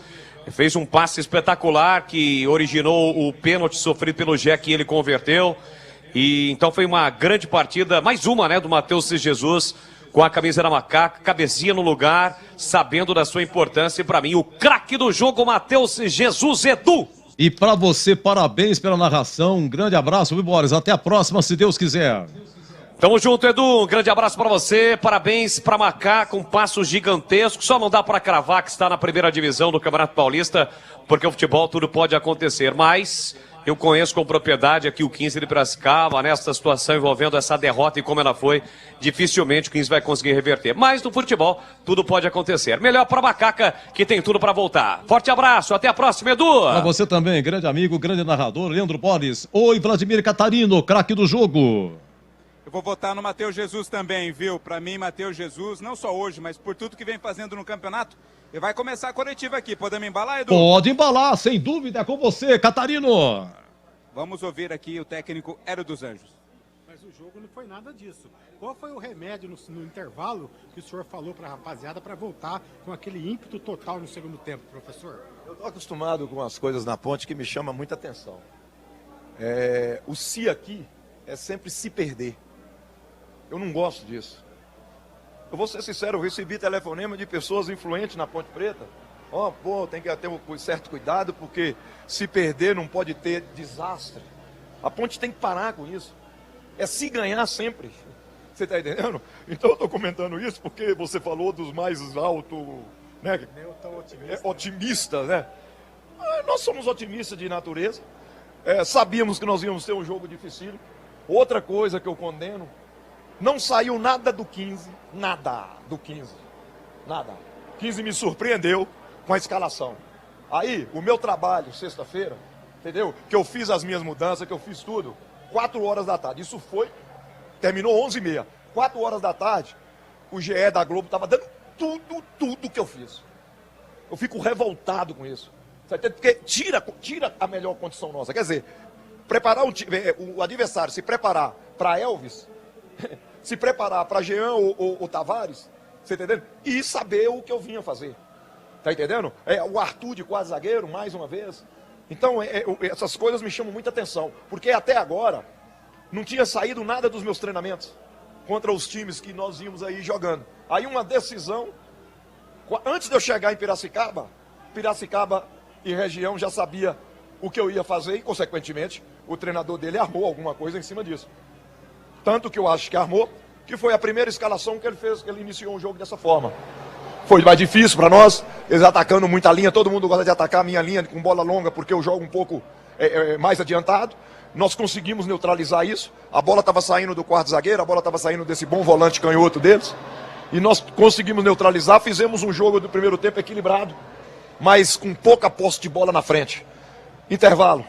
Fez um passe espetacular que originou o pênalti sofrido pelo Gé, que ele converteu. E então foi uma grande partida, mais uma, né, do Matheus Jesus, com a camisa da Macaca, cabecinha no lugar, sabendo da sua importância. E pra mim, o craque do jogo, Matheus Jesus, Edu. E pra você, parabéns pela narração, um grande abraço, viu, Boris? Até a próxima, se Deus quiser. Tamo junto, Edu, um grande abraço pra você, parabéns pra Macaca, um passo gigantesco, só não dá pra cravar que está na primeira divisão do Campeonato Paulista, porque o futebol tudo pode acontecer, mas eu conheço com propriedade aqui o 15 de Piracicaba, nessa situação envolvendo essa derrota e como ela foi, dificilmente o 15 vai conseguir reverter. Mas no futebol, tudo pode acontecer. Melhor pra Macaca, que tem tudo pra voltar. Forte abraço, até a próxima, Edu! Pra você também, grande amigo, grande narrador, Leandro Boris. Oi, Vladimir Catarino, craque do jogo. Eu vou votar no Matheus Jesus também, viu? Pra mim, Matheus Jesus, não só hoje, mas por tudo que vem fazendo no campeonato. E vai começar a coletiva aqui. Podemos embalar, Edu? Pode embalar, sem dúvida, é com você, Catarino. Vamos ouvir aqui o técnico Hélio dos Anjos. Mas o jogo não foi nada disso. Qual foi o remédio no intervalo que o senhor falou para a rapaziada para voltar com aquele ímpeto total no segundo tempo, professor? Eu estou acostumado com as coisas na Ponte que me chamam muita atenção. O se aqui é sempre se perder. Eu não gosto disso. Eu vou ser sincero, eu recebi telefonema de pessoas influentes na Ponte Preta. Tem que ter um certo cuidado, porque se perder não pode ter desastre. A Ponte tem que parar com isso. É se ganhar sempre. Você está entendendo? Então eu estou comentando isso porque você falou dos mais altos, né? Otimistas, né? Nós somos otimistas de natureza. Sabíamos que nós íamos ter um jogo difícil. Outra coisa que eu condeno, não saiu nada do 15, nada do 15, nada. 15 me surpreendeu com a escalação. Aí, o meu trabalho, sexta-feira, entendeu? Que eu fiz as minhas mudanças, que eu fiz tudo, 4 horas da tarde. Isso terminou 11h30. 4 horas da tarde, o GE da Globo estava dando tudo que eu fiz. Eu fico revoltado com isso. Porque tira a melhor condição nossa. Quer dizer, preparar o adversário, se preparar para Elvis, se preparar para Jean ou Tavares, você entendendo? E saber o que eu vinha fazer. Tá entendendo? O Arthur de quase zagueiro, mais uma vez. Então, essas coisas me chamam muita atenção. Porque até agora, não tinha saído nada dos meus treinamentos contra os times que nós íamos aí jogando. Aí uma decisão, antes de eu chegar em Piracicaba e região já sabia o que eu ia fazer e, consequentemente, o treinador dele armou alguma coisa em cima disso. Tanto que eu acho que armou, que foi a primeira escalação que ele fez, que ele iniciou um jogo dessa forma. Foi mais difícil para nós, eles atacando muita linha, todo mundo gosta de atacar a minha linha com bola longa, porque eu jogo um pouco mais adiantado. Nós conseguimos neutralizar isso, a bola estava saindo do quarto zagueiro, a bola estava saindo desse bom volante canhoto deles, e nós conseguimos neutralizar, fizemos um jogo do primeiro tempo equilibrado, mas com pouca posse de bola na frente. Intervalo.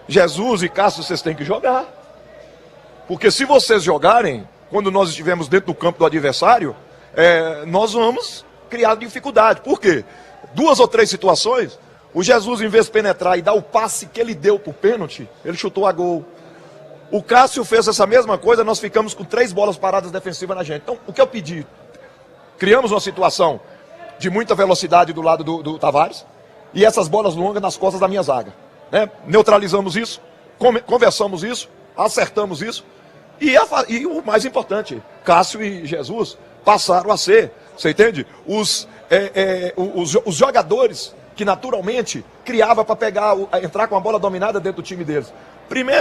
Jesus e Cássio, vocês têm que jogar. Porque se vocês jogarem, quando nós estivermos dentro do campo do adversário, nós vamos criar dificuldade. Por quê? 2 ou 3 situações, o Jesus, em vez de penetrar e dar o passe que ele deu pro pênalti, ele chutou a gol. O Cássio fez essa mesma coisa, nós ficamos com 3 bolas paradas defensivas na gente. Então, o que eu pedi? Criamos uma situação de muita velocidade do lado do Tavares e essas bolas longas nas costas da minha zaga. Né? Neutralizamos isso, conversamos isso, acertamos isso e o mais importante, Cássio e Jesus passaram a ser, você entende? Os jogadores que naturalmente criava para entrar com a bola dominada dentro do time deles.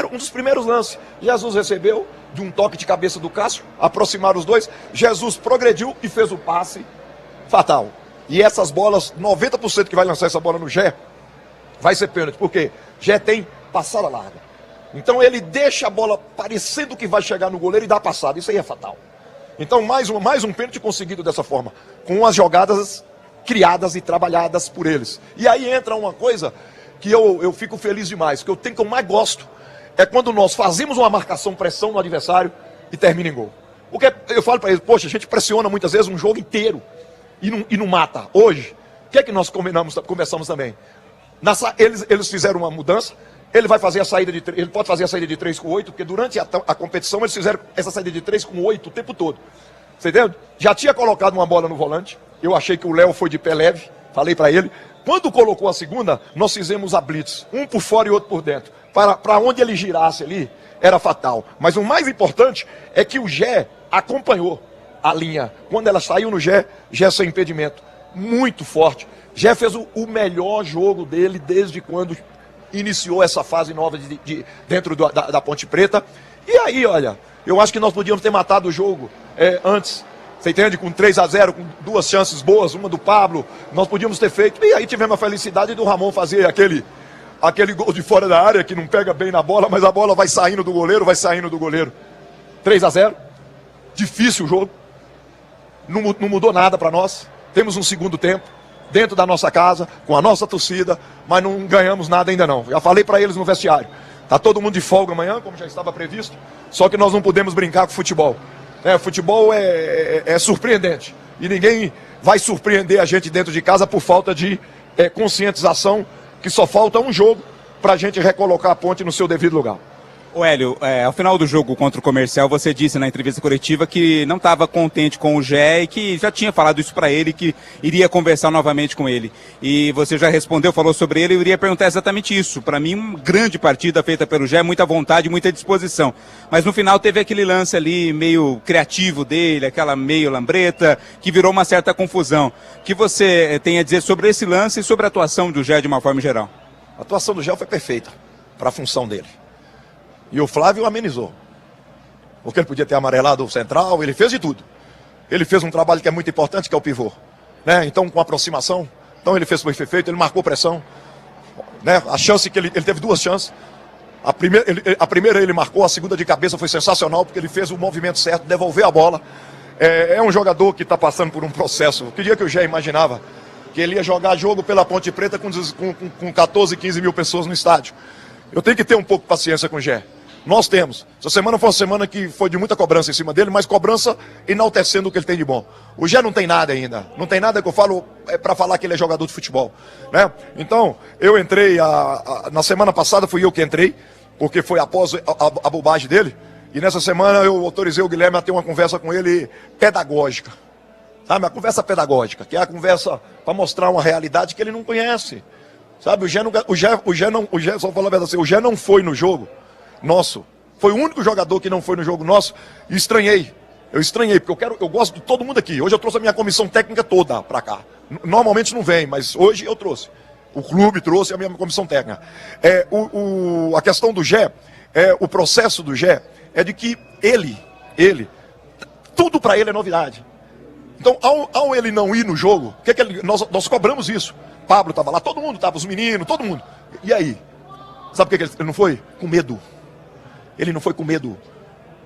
Um dos primeiros lances, Jesus recebeu de um toque de cabeça do Cássio, aproximaram os dois, Jesus progrediu e fez o passe fatal. E essas bolas, 90% que vai lançar essa bola no Gé, vai ser pênalti, porque Gé tem passada larga. Então ele deixa a bola parecendo que vai chegar no goleiro e dá a passada, isso aí é fatal. Então mais um pênalti conseguido dessa forma, com as jogadas criadas e trabalhadas por eles. E aí entra uma coisa que eu fico feliz demais, que eu mais gosto, é quando nós fazemos uma marcação, pressão no adversário e termina em gol. Porque eu falo para eles, poxa, a gente pressiona muitas vezes um jogo inteiro e não mata. Hoje, o que é que nós começamos também? Eles fizeram uma mudança, ele pode fazer a saída de 3 com 8, porque durante a competição eles fizeram essa saída de 3 com 8 o tempo todo. Você entendeu? Já tinha colocado uma bola no volante, eu achei que o Léo foi de pé leve, falei para ele. Quando colocou a segunda, nós fizemos a blitz, um por fora e outro por dentro. Para onde ele girasse ali, era fatal. Mas o mais importante é que o Gé acompanhou a linha. Quando ela saiu no Gé sem impedimento. Muito forte. Gé fez o melhor jogo dele desde quando iniciou essa fase nova dentro da Ponte Preta. E aí, olha, eu acho que nós podíamos ter matado o jogo antes. Você entende? Com 3-0, com 2 chances boas, uma do Pablo, nós podíamos ter feito. E aí tivemos a felicidade do Ramon fazer aquele gol de fora da área, que não pega bem na bola, mas a bola vai saindo do goleiro. 3-0. Difícil o jogo. Não mudou nada para nós. Temos um segundo tempo, dentro da nossa casa, com a nossa torcida, mas não ganhamos nada ainda não. Já falei para eles no vestiário. Tá todo mundo de folga amanhã, como já estava previsto, só que nós não podemos brincar com futebol. Futebol é surpreendente. E ninguém vai surpreender a gente dentro de casa por falta de conscientização, que só falta um jogo para a gente recolocar a Ponte no seu devido lugar. Ô Hélio, ao final do jogo contra o Comercial, você disse na entrevista coletiva que não estava contente com o Gé e que já tinha falado isso para ele, que iria conversar novamente com ele. E você já respondeu, falou sobre ele, eu iria perguntar exatamente isso. Para mim, uma grande partida feita pelo Gé, muita vontade, muita disposição. Mas no final teve aquele lance ali meio criativo dele, aquela meio lambreta, que virou uma certa confusão. O que você tem a dizer sobre esse lance e sobre a atuação do Gé de uma forma geral? A atuação do Gé foi perfeita para a função dele. E o Flávio amenizou. Porque ele podia ter amarelado o central, ele fez de tudo. Ele fez um trabalho que é muito importante, que é o pivô. Então, com aproximação, ele fez o perfeito, ele marcou pressão. A chance que ele teve 2 chances. A primeira ele marcou, a segunda de cabeça foi sensacional, porque ele fez o movimento certo, devolveu a bola. É um jogador que está passando por um processo. Que dia que eu já imaginava que ele ia jogar jogo pela Ponte Preta com 14, 15 mil pessoas no estádio. Eu tenho que ter um pouco de paciência com o Gé. Nós temos. Essa semana foi uma semana que foi de muita cobrança em cima dele, mas cobrança enaltecendo o que ele tem de bom. O Gé não tem nada ainda. Não tem nada que eu falo para falar que ele é jogador de futebol. Então, eu entrei, na semana passada fui eu que entrei, porque foi após a bobagem dele. E nessa semana eu autorizei o Guilherme a ter uma conversa com ele pedagógica. Sabe, uma conversa pedagógica, que é a conversa para mostrar uma realidade que ele não conhece. Sabe, o Gé, só falar a verdade assim, o Gé não foi no jogo nosso. Foi o único jogador que não foi no jogo nosso e estranhei. Eu estranhei, porque eu gosto de todo mundo aqui. Hoje eu trouxe a minha comissão técnica toda para cá. Normalmente não vem, mas hoje eu trouxe. O clube trouxe a minha comissão técnica. A questão do Gé, o processo do Gé, é de que ele, tudo para ele é novidade. Então, ao ele não ir no jogo, nós cobramos isso. Pablo estava lá, todo mundo estava, os meninos, todo mundo. E aí? Sabe por que ele não foi? Com medo. Ele não foi com medo.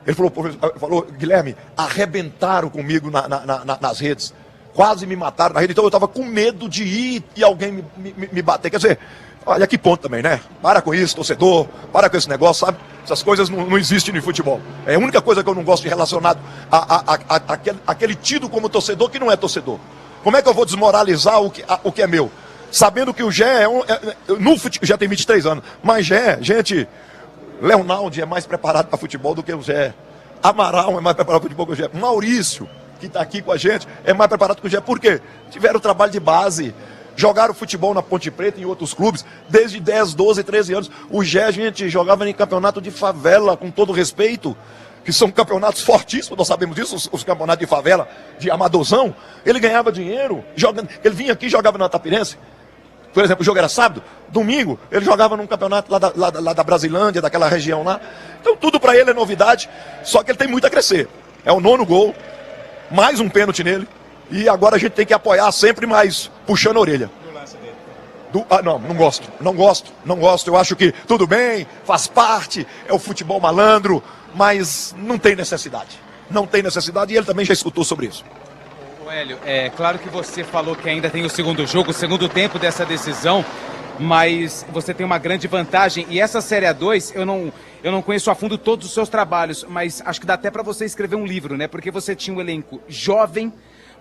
Ele falou, Guilherme, arrebentaram comigo nas redes. Quase me mataram na rede. Então eu estava com medo de ir e alguém me bater. Quer dizer, olha que ponto também, né? Para com isso, torcedor. Para com esse negócio, sabe? Essas coisas não existem no futebol. É a única coisa que eu não gosto de relacionado àquele tido como torcedor que não é torcedor. Como é que eu vou desmoralizar o que é meu? Sabendo que o Gé já tem 23 anos. Mas Gé, gente... Leonaldo é mais preparado para futebol do que o Gé. Amaral é mais preparado para futebol que o Gé. Maurício, que está aqui com a gente, é mais preparado que o Gé. Por quê? Tiveram trabalho de base. Jogaram futebol na Ponte Preta e em outros clubes desde 10, 12, 13 anos. O Gé, a gente jogava em campeonato de favela, com todo respeito, que são campeonatos fortíssimos, nós sabemos disso, os campeonatos de favela, de amadorzão. Ele ganhava dinheiro, ele vinha aqui e jogava na Tapirense. Por exemplo, o jogo era sábado, domingo, ele jogava num campeonato lá da Brasilândia, daquela região lá. Então tudo para ele é novidade, só que ele tem muito a crescer. É o 9º gol, mais um pênalti nele, e agora a gente tem que apoiar sempre mais, puxando a orelha. Não gosto. Eu acho que tudo bem, faz parte, é o futebol malandro, mas não tem necessidade. Não tem necessidade, e ele também já escutou sobre isso. Hélio, é claro que você falou que ainda tem o segundo jogo, o segundo tempo dessa decisão, mas você tem uma grande vantagem. E essa Série A2, eu não conheço a fundo todos os seus trabalhos, mas acho que dá até para você escrever um livro, né? Porque você tinha um elenco jovem,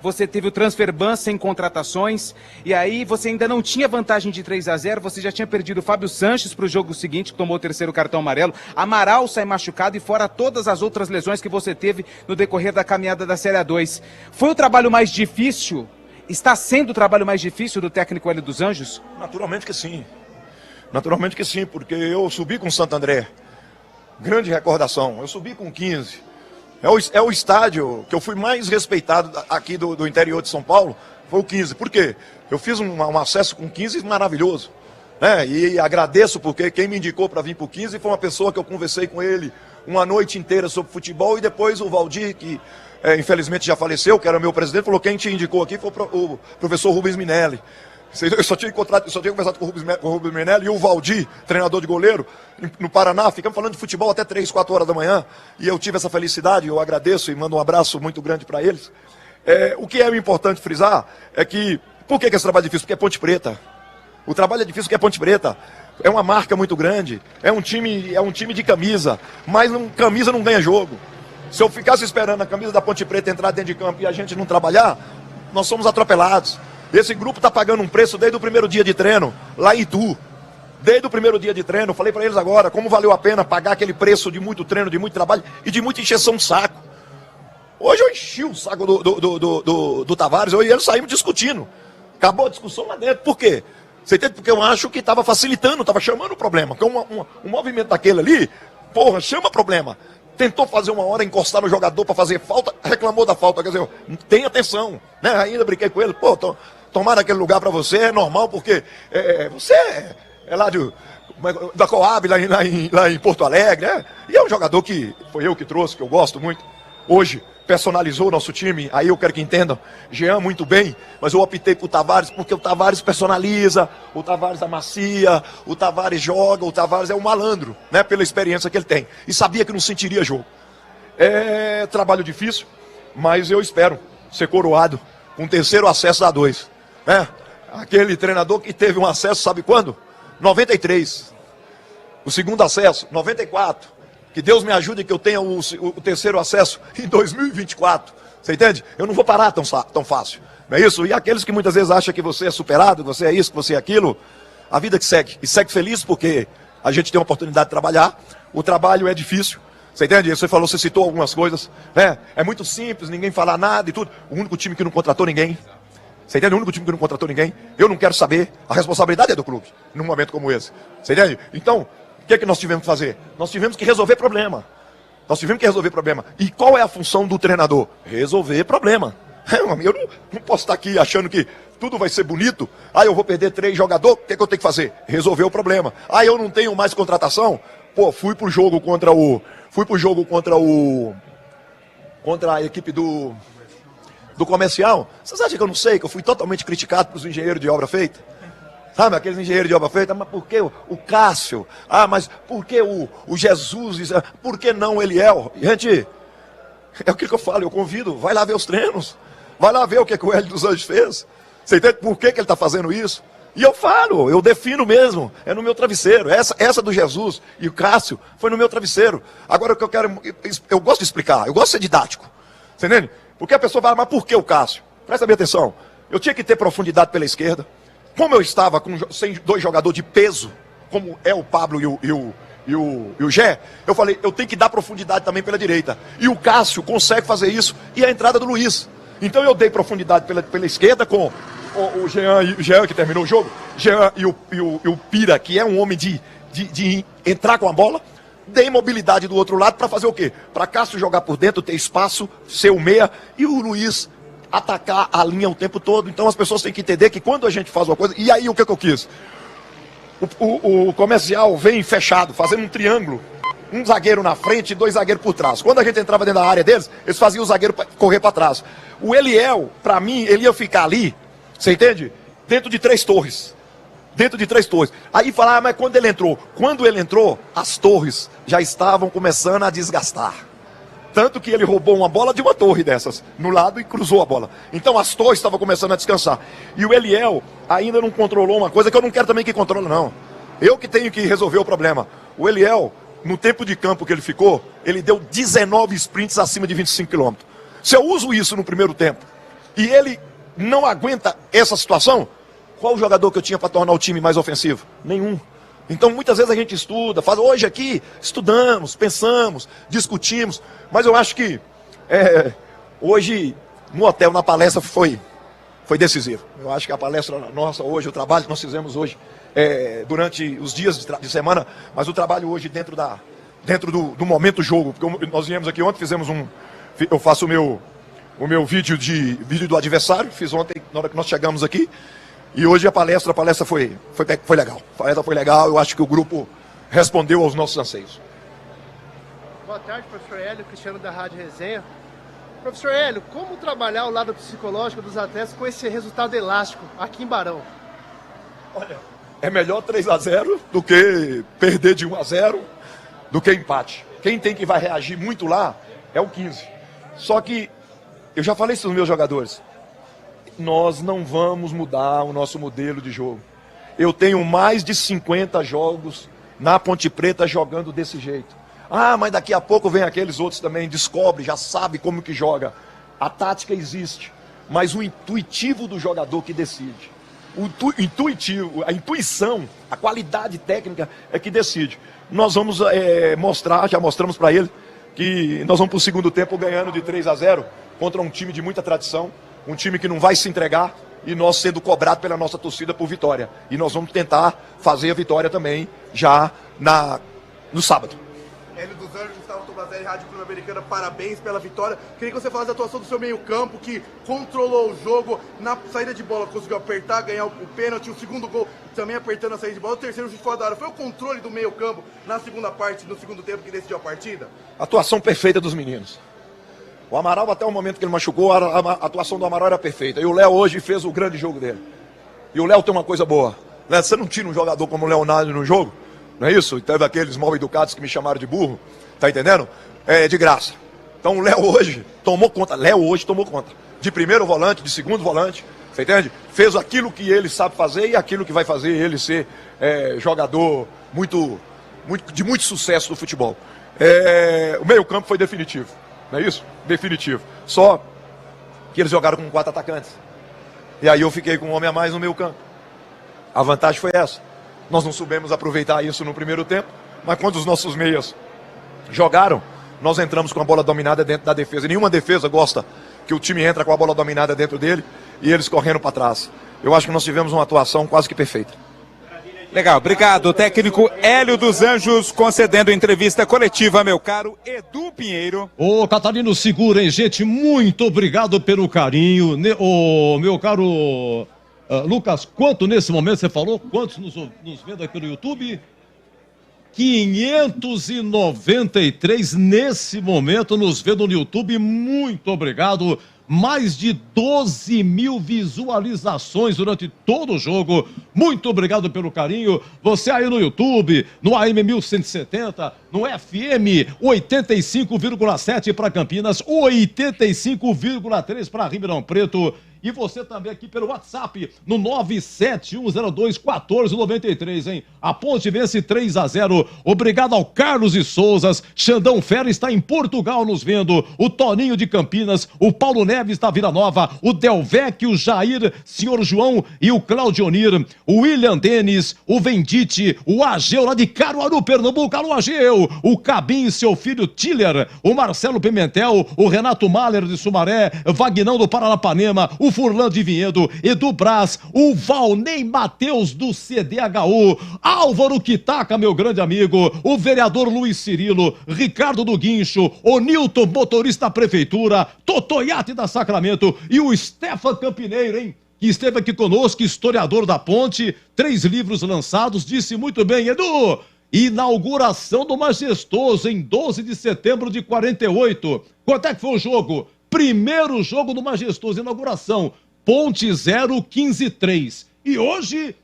você teve o transfer ban sem contratações, e aí você ainda não tinha vantagem de 3-0, você já tinha perdido o Fábio Sanches para o jogo seguinte, que tomou o 3º cartão amarelo, Amaral sai machucado e fora todas as outras lesões que você teve no decorrer da caminhada da Série A2. Foi o trabalho mais difícil? Está sendo o trabalho mais difícil do técnico Hélio dos Anjos? Naturalmente que sim. Naturalmente que sim, porque eu subi com o Santo André. Grande recordação. Eu subi com 15. É o estádio que eu fui mais respeitado aqui do interior de São Paulo, foi o 15. Por quê? Eu fiz um acesso com 15 maravilhoso. Né? E agradeço porque quem me indicou para vir para o 15 foi uma pessoa que eu conversei com ele uma noite inteira sobre futebol, e depois o Valdir, que infelizmente já faleceu, que era meu presidente, falou: quem te indicou aqui foi o professor Rubens Minelli. Eu só tinha conversado com o Rubens Minelli e o Valdir, treinador de goleiro, no Paraná. Ficamos falando de futebol até 3, 4 horas da manhã. E eu tive essa felicidade, eu agradeço e mando um abraço muito grande para eles. O que é importante frisar é que... Por que esse trabalho é difícil? Porque é Ponte Preta. O trabalho é difícil porque é Ponte Preta. É uma marca muito grande. É um time de camisa. Mas camisa não ganha jogo. Se eu ficasse esperando a camisa da Ponte Preta entrar dentro de campo e a gente não trabalhar, nós somos atropelados. Esse grupo está pagando um preço desde o primeiro dia de treino, lá em Itu. Desde o primeiro dia de treino, falei para eles agora como valeu a pena pagar aquele preço de muito treino, de muito trabalho e de muita encheção de saco. Hoje eu enchi o saco do Tavares, eu e ele saímos discutindo. Acabou a discussão lá dentro. Por quê? Você entende? Porque eu acho que estava facilitando, estava chamando o problema. Porque um movimento daquele ali, porra, chama problema. Tentou fazer uma hora, encostar no jogador para fazer falta, reclamou da falta. Quer dizer, tem atenção. Né? Ainda brinquei com ele, pô, tomar naquele lugar para você é normal, porque você é lá da Coab, lá em Porto Alegre, né? E é um jogador que foi eu que trouxe, que eu gosto muito. Hoje, personalizou o nosso time, aí eu quero que entendam, Jean muito bem, mas eu optei por Tavares, porque o Tavares personaliza, o Tavares amacia, o Tavares joga, o Tavares é um malandro, né? Pela experiência que ele tem. E sabia que não sentiria jogo. É trabalho difícil, mas eu espero ser coroado com o 3º acesso da A2. Né? Aquele treinador que teve um acesso, sabe quando? 93. O segundo acesso, 94. Que Deus me ajude que eu tenha o 3º acesso em 2024. Você entende? Eu não vou parar tão fácil. Não é isso? E aqueles que muitas vezes acham que você é superado, que você é isso, que você é aquilo, a vida que segue. E segue feliz porque a gente tem uma oportunidade de trabalhar, o trabalho é difícil, você entende? Você citou algumas coisas, né? É muito simples, ninguém falar nada e tudo, o único time que não contratou ninguém, você entende? O único time que não contratou ninguém, eu não quero saber, a responsabilidade é do clube, num momento como esse, você entende? Então, o que é que nós tivemos que fazer? Nós tivemos que resolver problema. E qual é a função do treinador? Resolver problema. Eu não posso estar aqui achando que tudo vai ser bonito. Eu vou perder 3 jogadores, o que é que eu tenho que fazer? Resolver o problema. Eu não tenho mais contratação? Fui pro jogo contra a equipe do comercial. Vocês acham que eu não sei que eu fui totalmente criticado pelos engenheiros de obra feita? Sabe, aqueles engenheiros de obra feita, mas por que o Cássio? Mas por que o Jesus? Por que não o Eliel? Gente, é o que eu falo, eu convido, vai lá ver os treinos, vai lá ver o que o Hélio dos Anjos fez. Você entende por que ele está fazendo isso? E eu falo, eu defino mesmo, é no meu travesseiro. Essa do Jesus e o Cássio foi no meu travesseiro. Agora o que eu gosto de explicar, eu gosto de ser didático. Você entende? Porque a pessoa vai, mas por que o Cássio? Presta bem atenção, eu tinha que ter profundidade pela esquerda. Como eu estava sem 2 jogadores de peso, como é o Pablo e o Gé, eu falei, eu tenho que dar profundidade também pela direita. E o Cássio consegue fazer isso, e a entrada do Luiz. Então eu dei profundidade pela esquerda com o Jean que terminou o jogo, Jean e o Pira, que é um homem de entrar com a bola. Dei mobilidade do outro lado para fazer o quê? Para Cássio jogar por dentro, ter espaço, ser o meia, e o Luiz atacar a linha o tempo todo. Então as pessoas têm que entender que quando a gente faz uma coisa... E aí o que eu quis? O comercial vem fechado, fazendo um triângulo. Um zagueiro na frente e 2 zagueiros por trás. Quando a gente entrava dentro da área deles, eles faziam o zagueiro correr para trás. O Eliel, para mim, ele ia ficar ali, você entende? Dentro de 3 torres. Aí falar, mas quando ele entrou, as torres já estavam começando a desgastar. Tanto que ele roubou uma bola de uma torre dessas, no lado, e cruzou a bola. Então as torres estavam começando a descansar. E o Eliel ainda não controlou uma coisa que eu não quero também que controle, não. Eu que tenho que resolver o problema. O Eliel, no tempo de campo que ele ficou, ele deu 19 sprints acima de 25 km. Se eu uso isso no primeiro tempo, e ele não aguenta essa situação, qual o jogador que eu tinha para tornar o time mais ofensivo? Nenhum. Então, muitas vezes a gente estuda, hoje aqui, estudamos, pensamos, discutimos, mas eu acho que hoje, no hotel, na palestra, foi decisivo. Eu acho que a palestra nossa hoje, o trabalho que nós fizemos hoje, durante os dias de semana, mas o trabalho hoje dentro do momento jogo, porque nós viemos aqui ontem, eu faço o meu vídeo do adversário, fiz ontem, na hora que nós chegamos aqui. E hoje a palestra foi legal. A palestra foi legal, eu acho que o grupo respondeu aos nossos anseios. Boa tarde, professor Hélio, Cristiano da Rádio Resenha. Professor Hélio, como trabalhar o lado psicológico dos atletas com esse resultado elástico aqui em Barão? Olha, é melhor 3-0 do que perder de 1-0, do que empate. Quem tem que vai reagir muito lá é o 15. Só que, eu já falei isso nos meus jogadores, nós não vamos mudar o nosso modelo de jogo. Eu tenho mais de 50 jogos na Ponte Preta jogando desse jeito. Mas daqui a pouco vem aqueles outros também, descobre, já sabe como que joga. A tática existe, mas o intuitivo do jogador que decide. A intuição, a qualidade técnica é que decide. Nós vamos mostrar, já mostramos para ele, que nós vamos para o segundo tempo ganhando de 3-0 contra um time de muita tradição. Um time que não vai se entregar e nós sendo cobrados pela nossa torcida por vitória. E nós vamos tentar fazer a vitória também já no sábado. Hélio dos Anjos, Gustavo Tomazelli, Rádio Clube Americana, parabéns pela vitória. Queria que você falasse da atuação do seu meio-campo, que controlou o jogo na saída de bola, conseguiu apertar, ganhar o pênalti, o segundo gol também apertando a saída de bola, o terceiro chute fora da área. Foi o controle do meio-campo na segunda parte, no segundo tempo, que decidiu a partida? Atuação perfeita dos meninos. O Amaral, até o momento que ele machucou, a atuação do Amaral era perfeita. E o Léo hoje fez o grande jogo dele. E o Léo tem uma coisa boa. Né? Você não tira um jogador como o Leonardo no jogo, não é isso? E teve aqueles mal educados que me chamaram de burro, tá entendendo? De graça. Então o Léo hoje tomou conta. De primeiro volante, de segundo volante, você entende? Fez aquilo que ele sabe fazer e aquilo que vai fazer ele ser jogador de muito sucesso no futebol. O meio-campo foi definitivo. Não é isso? Definitivo. Só que eles jogaram com 4 atacantes. E aí eu fiquei com um homem a mais no meio campo. A vantagem foi essa. Nós não soubemos aproveitar isso no primeiro tempo, mas quando os nossos meias jogaram, nós entramos com a bola dominada dentro da defesa. Nenhuma defesa gosta que o time entra com a bola dominada dentro dele e eles correndo para trás. Eu acho que nós tivemos uma atuação quase que perfeita. Legal, obrigado. O técnico Hélio dos Anjos concedendo entrevista coletiva, meu caro Edu Pinheiro. Ô, Catarino, segura, hein, gente? Muito obrigado pelo carinho. Ô, meu caro Lucas, quanto nesse momento você falou? Quantos nos vendo aqui no YouTube? 593 nesse momento nos vendo no YouTube. Muito obrigado. Mais de 12 mil visualizações durante todo o jogo. Muito obrigado pelo carinho. Você aí no YouTube, no AM 1170, no FM 85,7 para Campinas, 85,3 para Ribeirão Preto. E você também aqui pelo WhatsApp, no 971021493, hein? A Ponte vence 3-0. Obrigado ao Carlos e Souzas. Xandão Ferro está em Portugal nos vendo. O Toninho de Campinas. O Paulo Neves da Vila Nova. O Delvecchio, o Jair, Senhor João e o Claudionir. O William Denis. O Vendite. O Ageu lá de Caruaru, Pernambuco. Alô, Ageu. O Cabim e seu filho Tiller. O Marcelo Pimentel. O Renato Mahler de Sumaré. Vagnão do Paranapanema. O Furlan de Vinhedo, Edu Braz, o Valnei Mateus do CDHU, Álvaro Quitaca, meu grande amigo, o vereador Luiz Cirilo, Ricardo do Guincho, o Nilton, motorista da prefeitura, Totoiate da Sacramento e o Stefan Campineiro, hein? Que esteve aqui conosco, historiador da Ponte, 3 livros lançados, disse muito bem, Edu, inauguração do Majestoso em 12 de setembro de 48. Quanto é que foi o jogo? Primeiro jogo do Majestoso, inauguração, Ponte 0, 15-3. E hoje,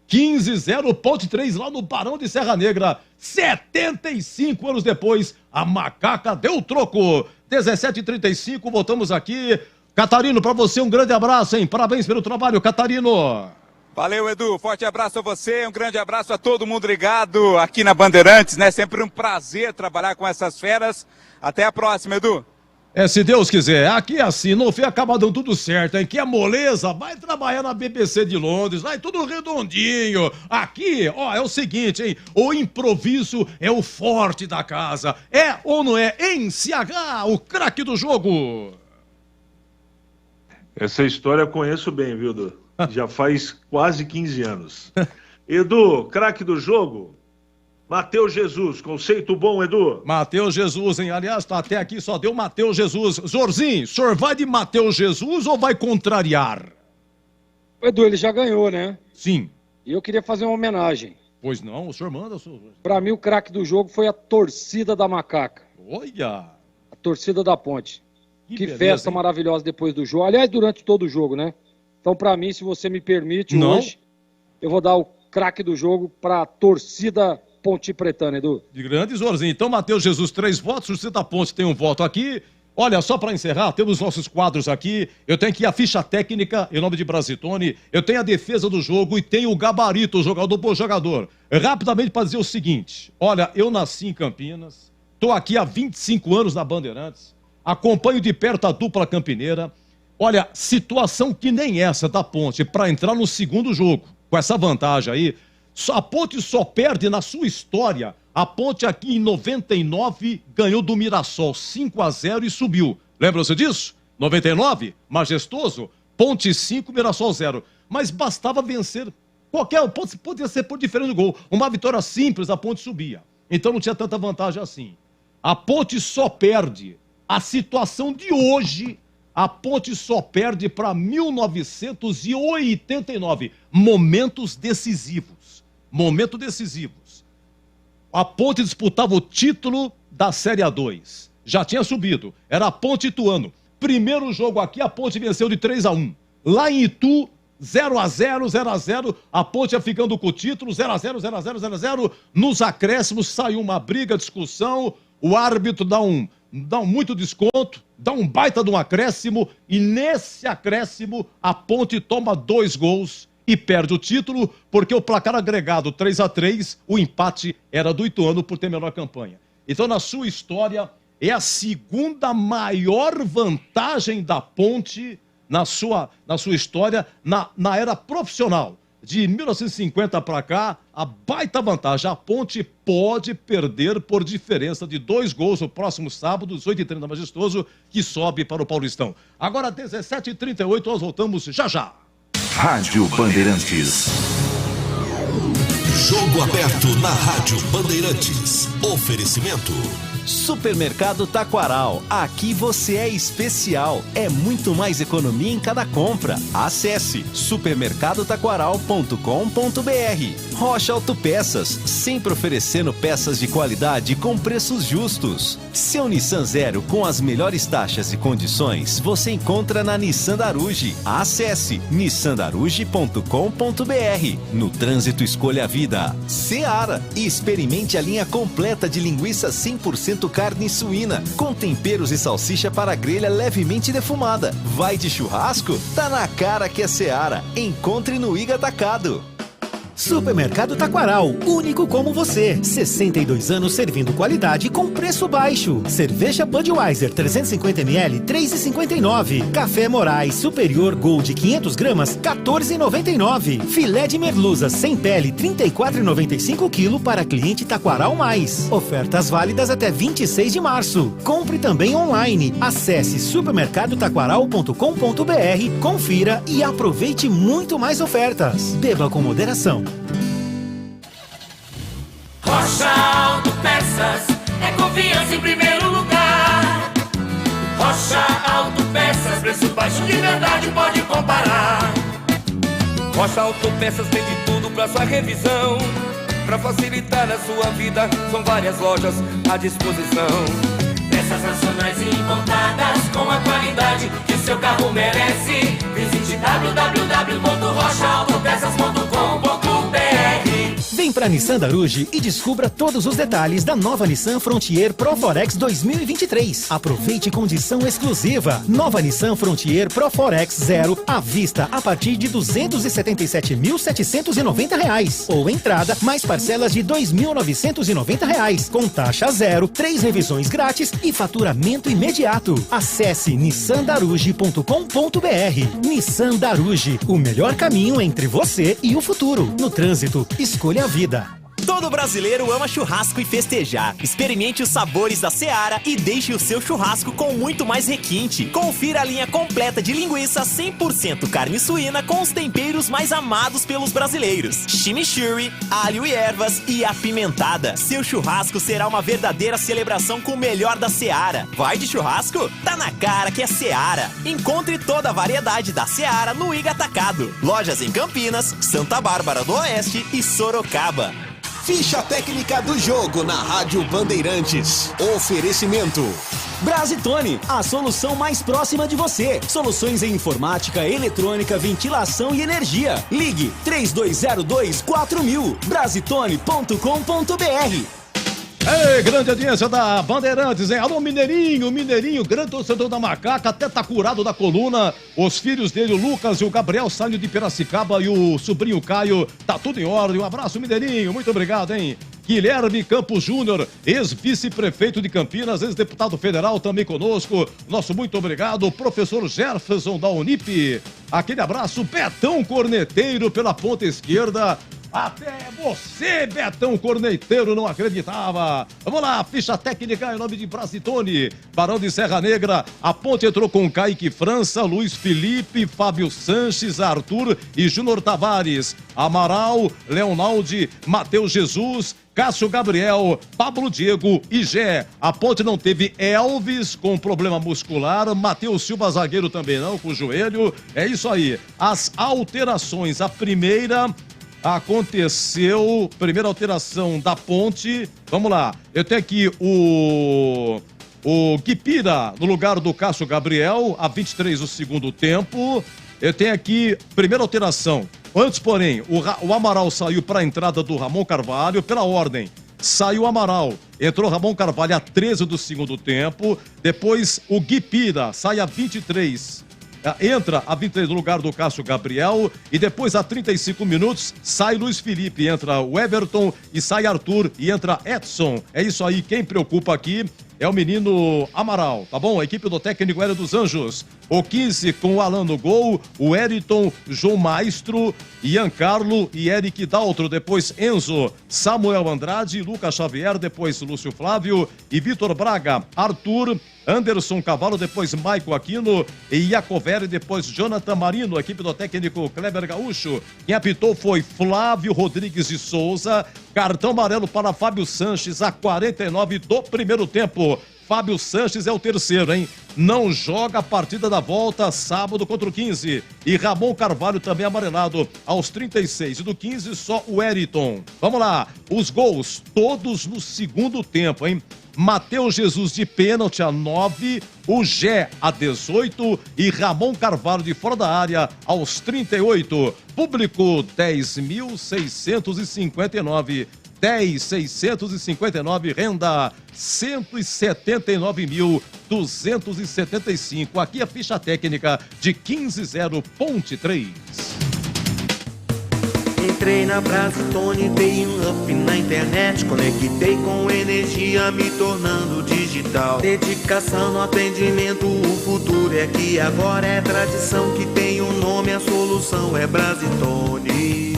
15-0, Ponte 3 lá no Barão de Serra Negra. 75 anos depois, a macaca deu troco. 17h35, voltamos aqui. Catarino, pra você um grande abraço, hein? Parabéns pelo trabalho, Catarino. Valeu, Edu. Forte abraço a você, um grande abraço a todo mundo ligado aqui na Bandeirantes, né? Sempre um prazer trabalhar com essas feras. Até a próxima, Edu. Se Deus quiser, aqui é assim, no fim acaba dando tudo certo, hein? Que é moleza, vai trabalhar na BBC de Londres, vai tudo redondinho. Aqui, ó, é o seguinte, hein? O improviso é o forte da casa. É ou não é? Em CH, o craque do jogo. Essa história eu conheço bem, viu, Edu? Já faz quase 15 anos. Edu, craque do jogo? Matheus Jesus, conceito bom, Edu? Matheus Jesus, hein? Aliás, tá até aqui, só deu Matheus Jesus. Zorzinho, o senhor vai de Matheus Jesus ou vai contrariar? O Edu, ele já ganhou, né? Sim. E eu queria fazer uma homenagem. Pois não, o senhor manda. Pra mim, o craque do jogo foi a torcida da macaca. Olha! A torcida da Ponte. Que beleza, festa hein? maravilhosa depois do jogo. Aliás, durante todo o jogo, né? Então, pra mim, se você me permite, hoje, eu vou dar o craque do jogo pra torcida Ponte Pretana, Edu. De grande Zorzinho. Então, Matheus Jesus, 3 votos. O Cita Ponte tem um voto aqui. Olha, só para encerrar, temos nossos quadros aqui. Eu tenho aqui a ficha técnica, em nome de Brasitone. Eu tenho a defesa do jogo e tenho o gabarito, jogador por jogador. Rapidamente para dizer o seguinte. Olha, eu nasci em Campinas. Estou aqui há 25 anos na Bandeirantes. Acompanho de perto a dupla campineira. Olha, situação que nem essa da Ponte para entrar no segundo jogo. Com essa vantagem aí. A Ponte só perde na sua história. A Ponte aqui em 99 ganhou do Mirassol 5-0 e subiu. Lembram-se disso? 99, Majestoso, Ponte 5, Mirassol 0. Mas bastava vencer. Podia ser por diferente gol. Uma vitória simples, a Ponte subia. Então não tinha tanta vantagem assim. A Ponte só perde. A situação de hoje, a Ponte só perde para 1989. Momentos decisivos. Momento decisivos. A Ponte disputava o título da Série A2. Já tinha subido. Era a Ponte Ituano. Primeiro jogo aqui, a Ponte venceu de 3-1. Lá em Itu, 0-0, 0-0. A Ponte ia ficando com o título, 0-0, 0-0, 0-0. Nos acréscimos saiu uma briga, discussão. O árbitro dá muito desconto, dá um baita de um acréscimo. E nesse acréscimo, a Ponte toma 2 gols. E perde o título, porque o placar agregado 3-3, o empate era do Ituano por ter menor campanha. Então, na sua história, é a segunda maior vantagem da Ponte na sua história, na era profissional. De 1950 para cá, a baita vantagem. A Ponte pode perder por diferença de 2 gols no próximo sábado, 18h30, Majestoso, que sobe para o Paulistão. Agora, 17h38, nós voltamos já. Rádio Bandeirantes. Jogo aberto na Rádio Bandeirantes. Oferecimento. Supermercado Taquaral. Aqui você é especial. É muito mais economia em cada compra. Acesse supermercadotaquaral.com.br. Rocha Autopeças, sempre oferecendo peças de qualidade com preços justos. Seu Nissan Zero com as melhores taxas e condições você encontra na Nissan Daruge. Acesse nissandaruge.com.br. No trânsito, escolha a vida. Seara. E experimente a linha completa de linguiça 100% carne suína, com temperos e salsicha para grelha levemente defumada. Vai de churrasco? Tá na cara que é Seara. Encontre no Iga Atacado. Supermercado Taquaral, único como você. 62 anos servindo qualidade com preço baixo. Cerveja Budweiser 350ml, 3,59. Café Moraes Superior Gold 500 gramas, 14,99. Filé de merluza sem pele, 34,95 kg para cliente Taquaral Mais. Ofertas válidas até 26 de março. Compre também online. Acesse supermercadotaquaral.com.br, confira e aproveite muito mais ofertas. Beba com moderação. Rocha Autopeças é confiança em primeiro lugar. Rocha Autopeças, preço baixo de verdade, pode comparar. Rocha Autopeças tem de tudo pra sua revisão. Pra facilitar a sua vida, são várias lojas à disposição. Peças nacionais e importadas com a qualidade que seu carro merece. Visite www.rochaautopeças.com.br. Vem pra Nissan Daruge e descubra todos os detalhes da nova Nissan Frontier Pro Forex 2023. Aproveite condição exclusiva. Nova Nissan Frontier Pro Forex Zero à vista a partir de R$ 277.790 ou entrada mais parcelas de R$ 2.990 com taxa zero, 3 revisões grátis e faturamento imediato. Acesse nissandaruge.com.br. Nissan Daruge, o melhor caminho entre você e o futuro. No trânsito, escolha a vida. Todo brasileiro ama churrasco e festejar. Experimente os sabores da Seara e deixe o seu churrasco com muito mais requinte. Confira a linha completa de linguiça 100% carne suína com os temperos mais amados pelos brasileiros. Chimichurri, alho e ervas e apimentada. Seu churrasco será uma verdadeira celebração com o melhor da Seara. Vai de churrasco? Tá na cara que é Seara. Encontre toda a variedade da Seara no Iga Atacado. Lojas em Campinas, Santa Bárbara do Oeste e Sorocaba. Ficha técnica do jogo na Rádio Bandeirantes. Oferecimento. Brasitone, a solução mais próxima de você. Soluções em informática, eletrônica, ventilação e energia. Ligue 3202-4000. Brasitone.com.br. Ei, grande audiência da Bandeirantes, hein? Alô, Mineirinho, grande torcedor da Macaca, até tá curado da coluna. Os filhos dele, o Lucas e o Gabriel, saindo de Piracicaba e o sobrinho Caio, tá tudo em ordem. Um abraço, Mineirinho, muito obrigado, hein? Guilherme Campos Júnior, ex-vice-prefeito de Campinas, ex-deputado federal também conosco. Nosso muito obrigado, professor Jefferson da Unip. Aquele abraço, Betão Corneteiro pela ponta esquerda. Até você, Betão Corneteiro, não acreditava. Vamos lá, ficha técnica em nome de Brasitone. Barão de Serra Negra, a ponte entrou com Kaique França, Luiz Felipe, Fábio Sanches, Arthur e Júnior Tavares. Amaral, Leonaldi, Matheus Jesus, Cássio Gabriel, Pablo Diego e Gé. A ponte não teve Elvis com problema muscular, Matheus Silva zagueiro também não, com o joelho. É isso aí. As alterações, a primeira aconteceu, primeira alteração da ponte. Vamos lá, eu tenho aqui o Guipira no lugar do Cássio Gabriel, a 23 do segundo tempo. Eu tenho aqui, primeira alteração. Antes, porém, o Amaral saiu para a entrada do Ramon Carvalho, pela ordem. Saiu o Amaral, entrou Ramon Carvalho a 13 do segundo tempo. Depois o Guipira sai a 23. Entra a 23 no lugar do Cássio Gabriel. E depois, a 35 minutos, sai Luiz Felipe. Entra o Everton e sai Arthur e entra Edson. É isso aí, quem preocupa aqui é o menino Amaral, tá bom? A equipe do técnico Hélio dos Anjos. O 15 com o Alan no gol, o Eriton, João Maestro, Ian Carlo e Eric Daltro. Depois Enzo, Samuel Andrade, Lucas Xavier, depois Lúcio Flávio e Vitor Braga, Arthur, Anderson Cavalo, depois Maico Aquino e Iacoveri, depois Jonathan Marino, a equipe do técnico Kleber Gaúcho. Quem apitou foi Flávio Rodrigues de Souza. Cartão amarelo para Fábio Sanches, a 49 do primeiro tempo. Fábio Sanches é o terceiro, hein? Não joga a partida da volta sábado contra o 15. E Ramon Carvalho também amarelado aos 36. E do 15 só o Eriton. Vamos lá, os gols todos no segundo tempo, hein? Matheus Jesus de pênalti a 9, o Gé a 18 e Ramon Carvalho de fora da área aos 38. Público 10.659. 10.659, renda 179.275. Aqui a ficha técnica de 15-0 Ponte 3. Entrei na Brasitone, dei um up na internet, conectei com energia, me tornando digital. Dedicação no atendimento, o futuro é que agora é tradição que tem um nome, a solução é Brasitone.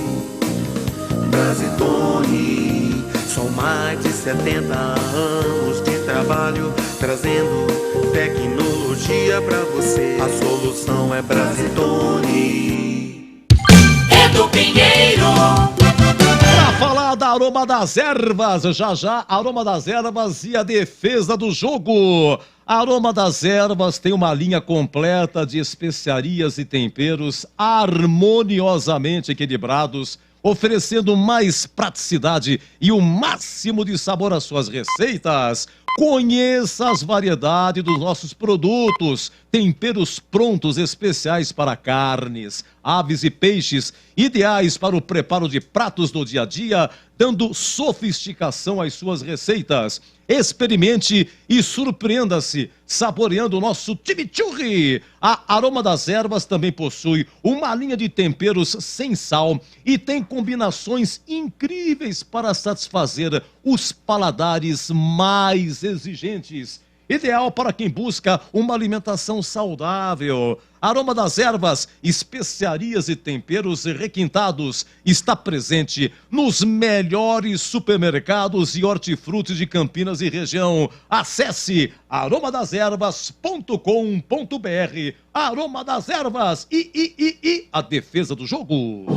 Brasitone, são mais de 70 anos de trabalho, trazendo tecnologia pra você. A solução é Brasitone. É do Pinheiro. Pra falar da Aroma das Ervas, já, Aroma das Ervas e a defesa do jogo. A Aroma das Ervas tem uma linha completa de especiarias e temperos harmoniosamente equilibrados, oferecendo mais praticidade e o máximo de sabor às suas receitas. Conheça as variedades dos nossos produtos, temperos prontos especiais para carnes, aves e peixes, ideais para o preparo de pratos do dia a dia, dando sofisticação às suas receitas. Experimente e surpreenda-se saboreando o nosso chimichurri. A Aroma das Ervas também possui uma linha de temperos sem sal e tem combinações incríveis para satisfazer os paladares mais exigentes. Ideal para quem busca uma alimentação saudável. Aroma das Ervas, especiarias e temperos requintados, está presente nos melhores supermercados e hortifrutis de Campinas e região. Acesse aromadeservas.com.br. Aroma das Ervas a defesa do jogo.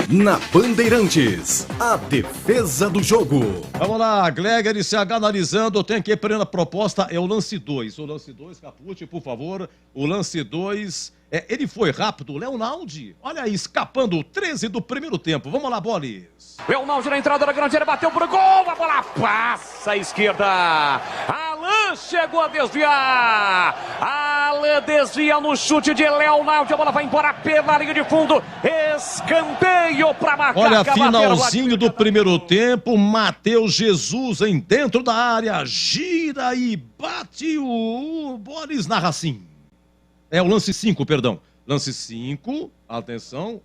Na Bandeirantes, a defesa do jogo. Vamos lá, Gleger e CH analisando. Tem aqui a primeira proposta, é o lance 2. O lance 2, Capucci, por favor. O lance 2, ele foi rápido. O Leonaldi, olha aí, escapando 13 do primeiro tempo. Vamos lá, Bolis. Leonaldi na entrada da grande área, bateu pro gol. A bola passa à esquerda. Alan chegou a desviar. Alan desvia no chute de Leonaldi. A bola vai embora pela linha de fundo. Escanteio para Macaca. Olha, finalzinho do primeiro tempo. Matheus Jesus em dentro da área. Gira e bate o Boris narra assim. É o lance 5, perdão. Lance 5, atenção,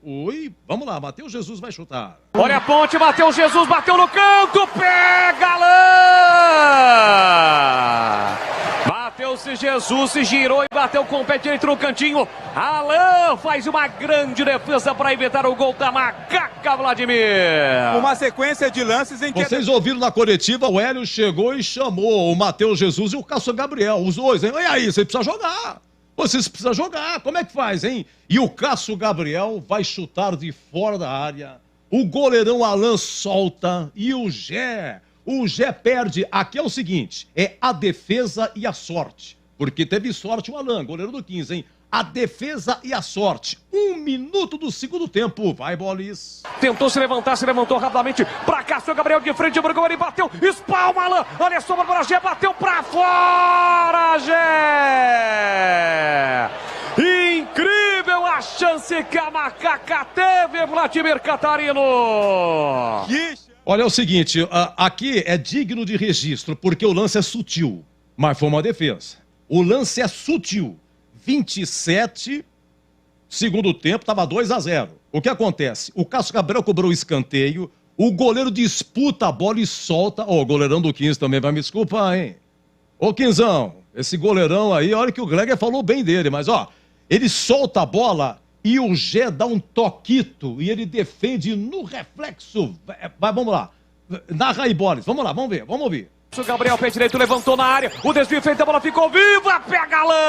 vamos lá, Matheus Jesus vai chutar. Olha a ponte, Matheus Jesus bateu no canto, pega Alan! Matheus Jesus se girou e bateu com o pé direito no cantinho. Alan faz uma grande defesa para evitar o gol da Macaca, Vladimir. Uma sequência de lances em que... Vocês ouviram na coletiva, o Hélio chegou e chamou o Matheus Jesus e o Cássio Gabriel, os dois, hein? E aí, você precisa jogar. Vocês precisam jogar, como é que faz, hein? E o Cássio Gabriel vai chutar de fora da área. O goleirão Alan solta e o Gé perde. Aqui é o seguinte, é a defesa e a sorte. Porque teve sorte o Alan, goleiro do 15, hein? A defesa e a sorte. 1 minuto do segundo tempo. Vai, Bolis. Tentou se levantar, se levantou rapidamente. Pra Cássio Gabriel de frente pro gol. Ele bateu. Espalma, Alan. Olha a sobra para Gé. Bateu pra fora, Gé. Incrível a chance que a Macaca teve, Vladimir Catarino. Olha, é o seguinte. Aqui é digno de registro, porque o lance é sutil. Mas foi uma defesa. O lance é sutil. 27, segundo tempo, estava 2-0. O que acontece? O Cássio Gabriel cobrou o escanteio, o goleiro disputa a bola e solta. O goleirão do 15 também vai me desculpar, hein? Ô, Quinzão, esse goleirão aí, olha que o Gleger falou bem dele, mas ó, ele solta a bola e o Gé dá um toquito e ele defende no reflexo. Vai, vamos lá. Narra aí, Boris. Vamos lá, vamos ver, vamos ouvir. O Gabriel, pé direito, levantou na área. O desvio feito, a bola ficou viva. Pega Alain!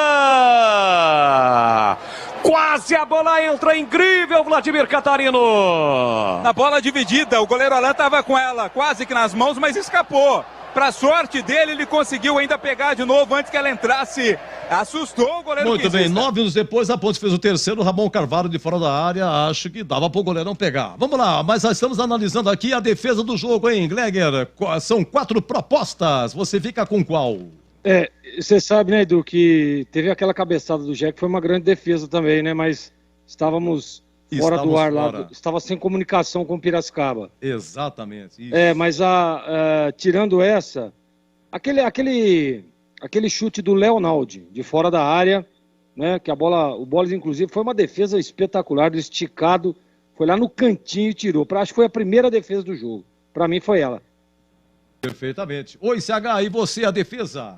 Quase a bola entra, incrível, Vladimir Catarino. Na bola dividida, o goleiro Alain estava com ela quase que nas mãos, mas escapou. Pra sorte dele, ele conseguiu ainda pegar de novo antes que ela entrasse. Assustou o goleiro. Muito bem, 9 minutos depois, a Ponte fez o terceiro. Ramon Carvalho de fora da área. Acho que dava pro goleirão pegar. Vamos lá, mas nós estamos analisando aqui a defesa do jogo, hein, Gleger? São 4 propostas. Você fica com qual? Você sabe, né, Edu, que teve aquela cabeçada do Jack, foi uma grande defesa também, né? Mas estávamos fora do ar lá, estava sem comunicação com o Piracicaba. Exatamente. Isso. Mas tirando essa, aquele chute do Leonaldi, de fora da área, né? Que o Bolis, inclusive, foi uma defesa espetacular, esticado, foi lá no cantinho e tirou. Acho que foi a primeira defesa do jogo. Para mim foi ela. Perfeitamente. Oi, CH, e você, a defesa?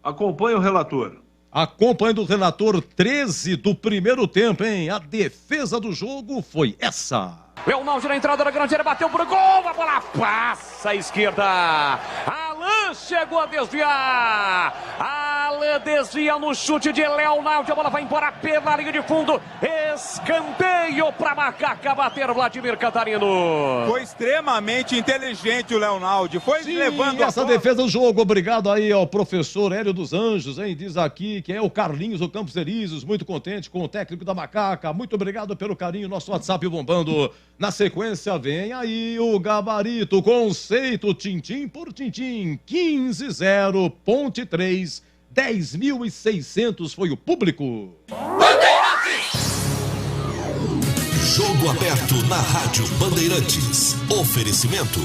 Acompanha o relator. Acompanhando o relator, 13 do primeiro tempo, hein? A defesa do jogo foi essa. Leonaldi na entrada da grande área, bateu pro gol, a bola passa à esquerda. Alain chegou a desviar. Alain desvia no chute de Leonaldi, a bola vai embora pela linha de fundo. Escanteio para Macaca bater Vladimir Catarino. Foi extremamente inteligente o Leonaldi. Foi levando essa defesa do jogo. Obrigado aí ao professor Hélio dos Anjos, hein? Diz aqui que é o Carlinhos do Campos Elíseos, muito contente com o técnico da Macaca. Muito obrigado pelo carinho, nosso WhatsApp bombando. Na sequência vem aí o gabarito, conceito tintim por tintim, 15-0, Ponte 3, 10.600 foi o público. Jogo aberto na Rádio Bandeirantes. Oferecimento.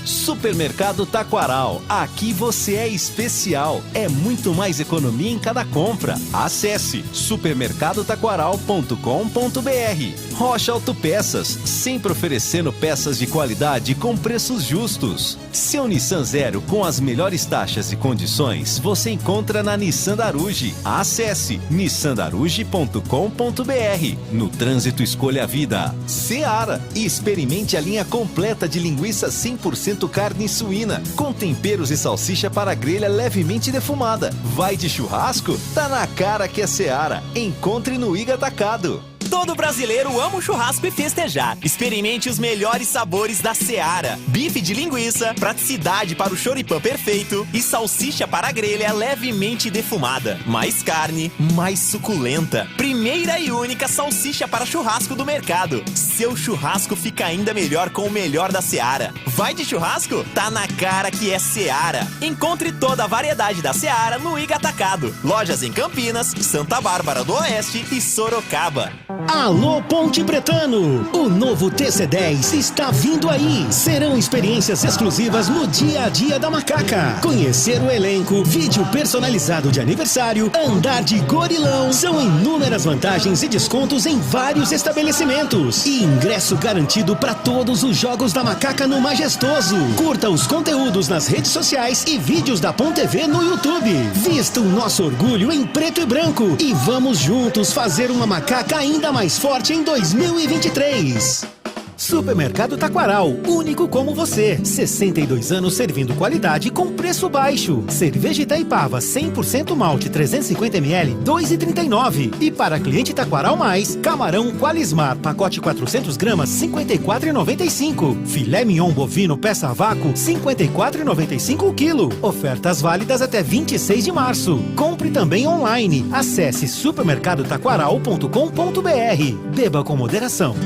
Supermercado Taquaral. Aqui você é especial. É muito mais economia em cada compra. Acesse supermercadotaquaral.com.br. Rocha Autopeças, sempre oferecendo peças de qualidade com preços justos. Seu Nissan Zero com as melhores taxas e condições você encontra na Nissan Daruge. Acesse nissandaruge.com.br. No trânsito, escolha a vida. Seara. E experimente a linha completa de linguiça 100% carne suína, com temperos e salsicha para grelha levemente defumada. Vai de churrasco? Tá na cara que é Seara. Encontre no Iga Atacado. Todo brasileiro ama um churrasco e festejar. Experimente os melhores sabores da Seara. Bife de linguiça, praticidade para o choripã perfeito e salsicha para grelha levemente defumada. Mais carne, mais suculenta. Primeira e única salsicha para churrasco do mercado. Seu churrasco fica ainda melhor com o melhor da Seara. Vai de churrasco? Tá na cara que é Seara. Encontre toda a variedade da Seara no Iga Atacado. Lojas em Campinas, Santa Bárbara do Oeste e Sorocaba. Alô Ponte Pretano, o novo TC10 está vindo aí. Serão experiências exclusivas no dia a dia da Macaca. Conhecer o elenco, vídeo personalizado de aniversário, andar de gorilão. São inúmeras vantagens e descontos em vários estabelecimentos. E ingresso garantido para todos os jogos da Macaca no Majestoso. Curta os conteúdos nas redes sociais e vídeos da Ponte TV no YouTube. Vista o nosso orgulho em preto e branco e vamos juntos fazer uma Macaca ainda mais forte em 2023. Supermercado Taquaral, único como você. 62 anos servindo qualidade com preço baixo. Cerveja Itaipava 100% malte 350ml, 2,39. E para cliente Taquaral Mais, camarão Qualismar, pacote 400 gramas, 54,95. Filé mignon bovino peça a vácuo, 54,95 o quilo. Ofertas válidas até 26 de março. Compre também online. Acesse supermercadotaquaral.com.br. Beba com moderação.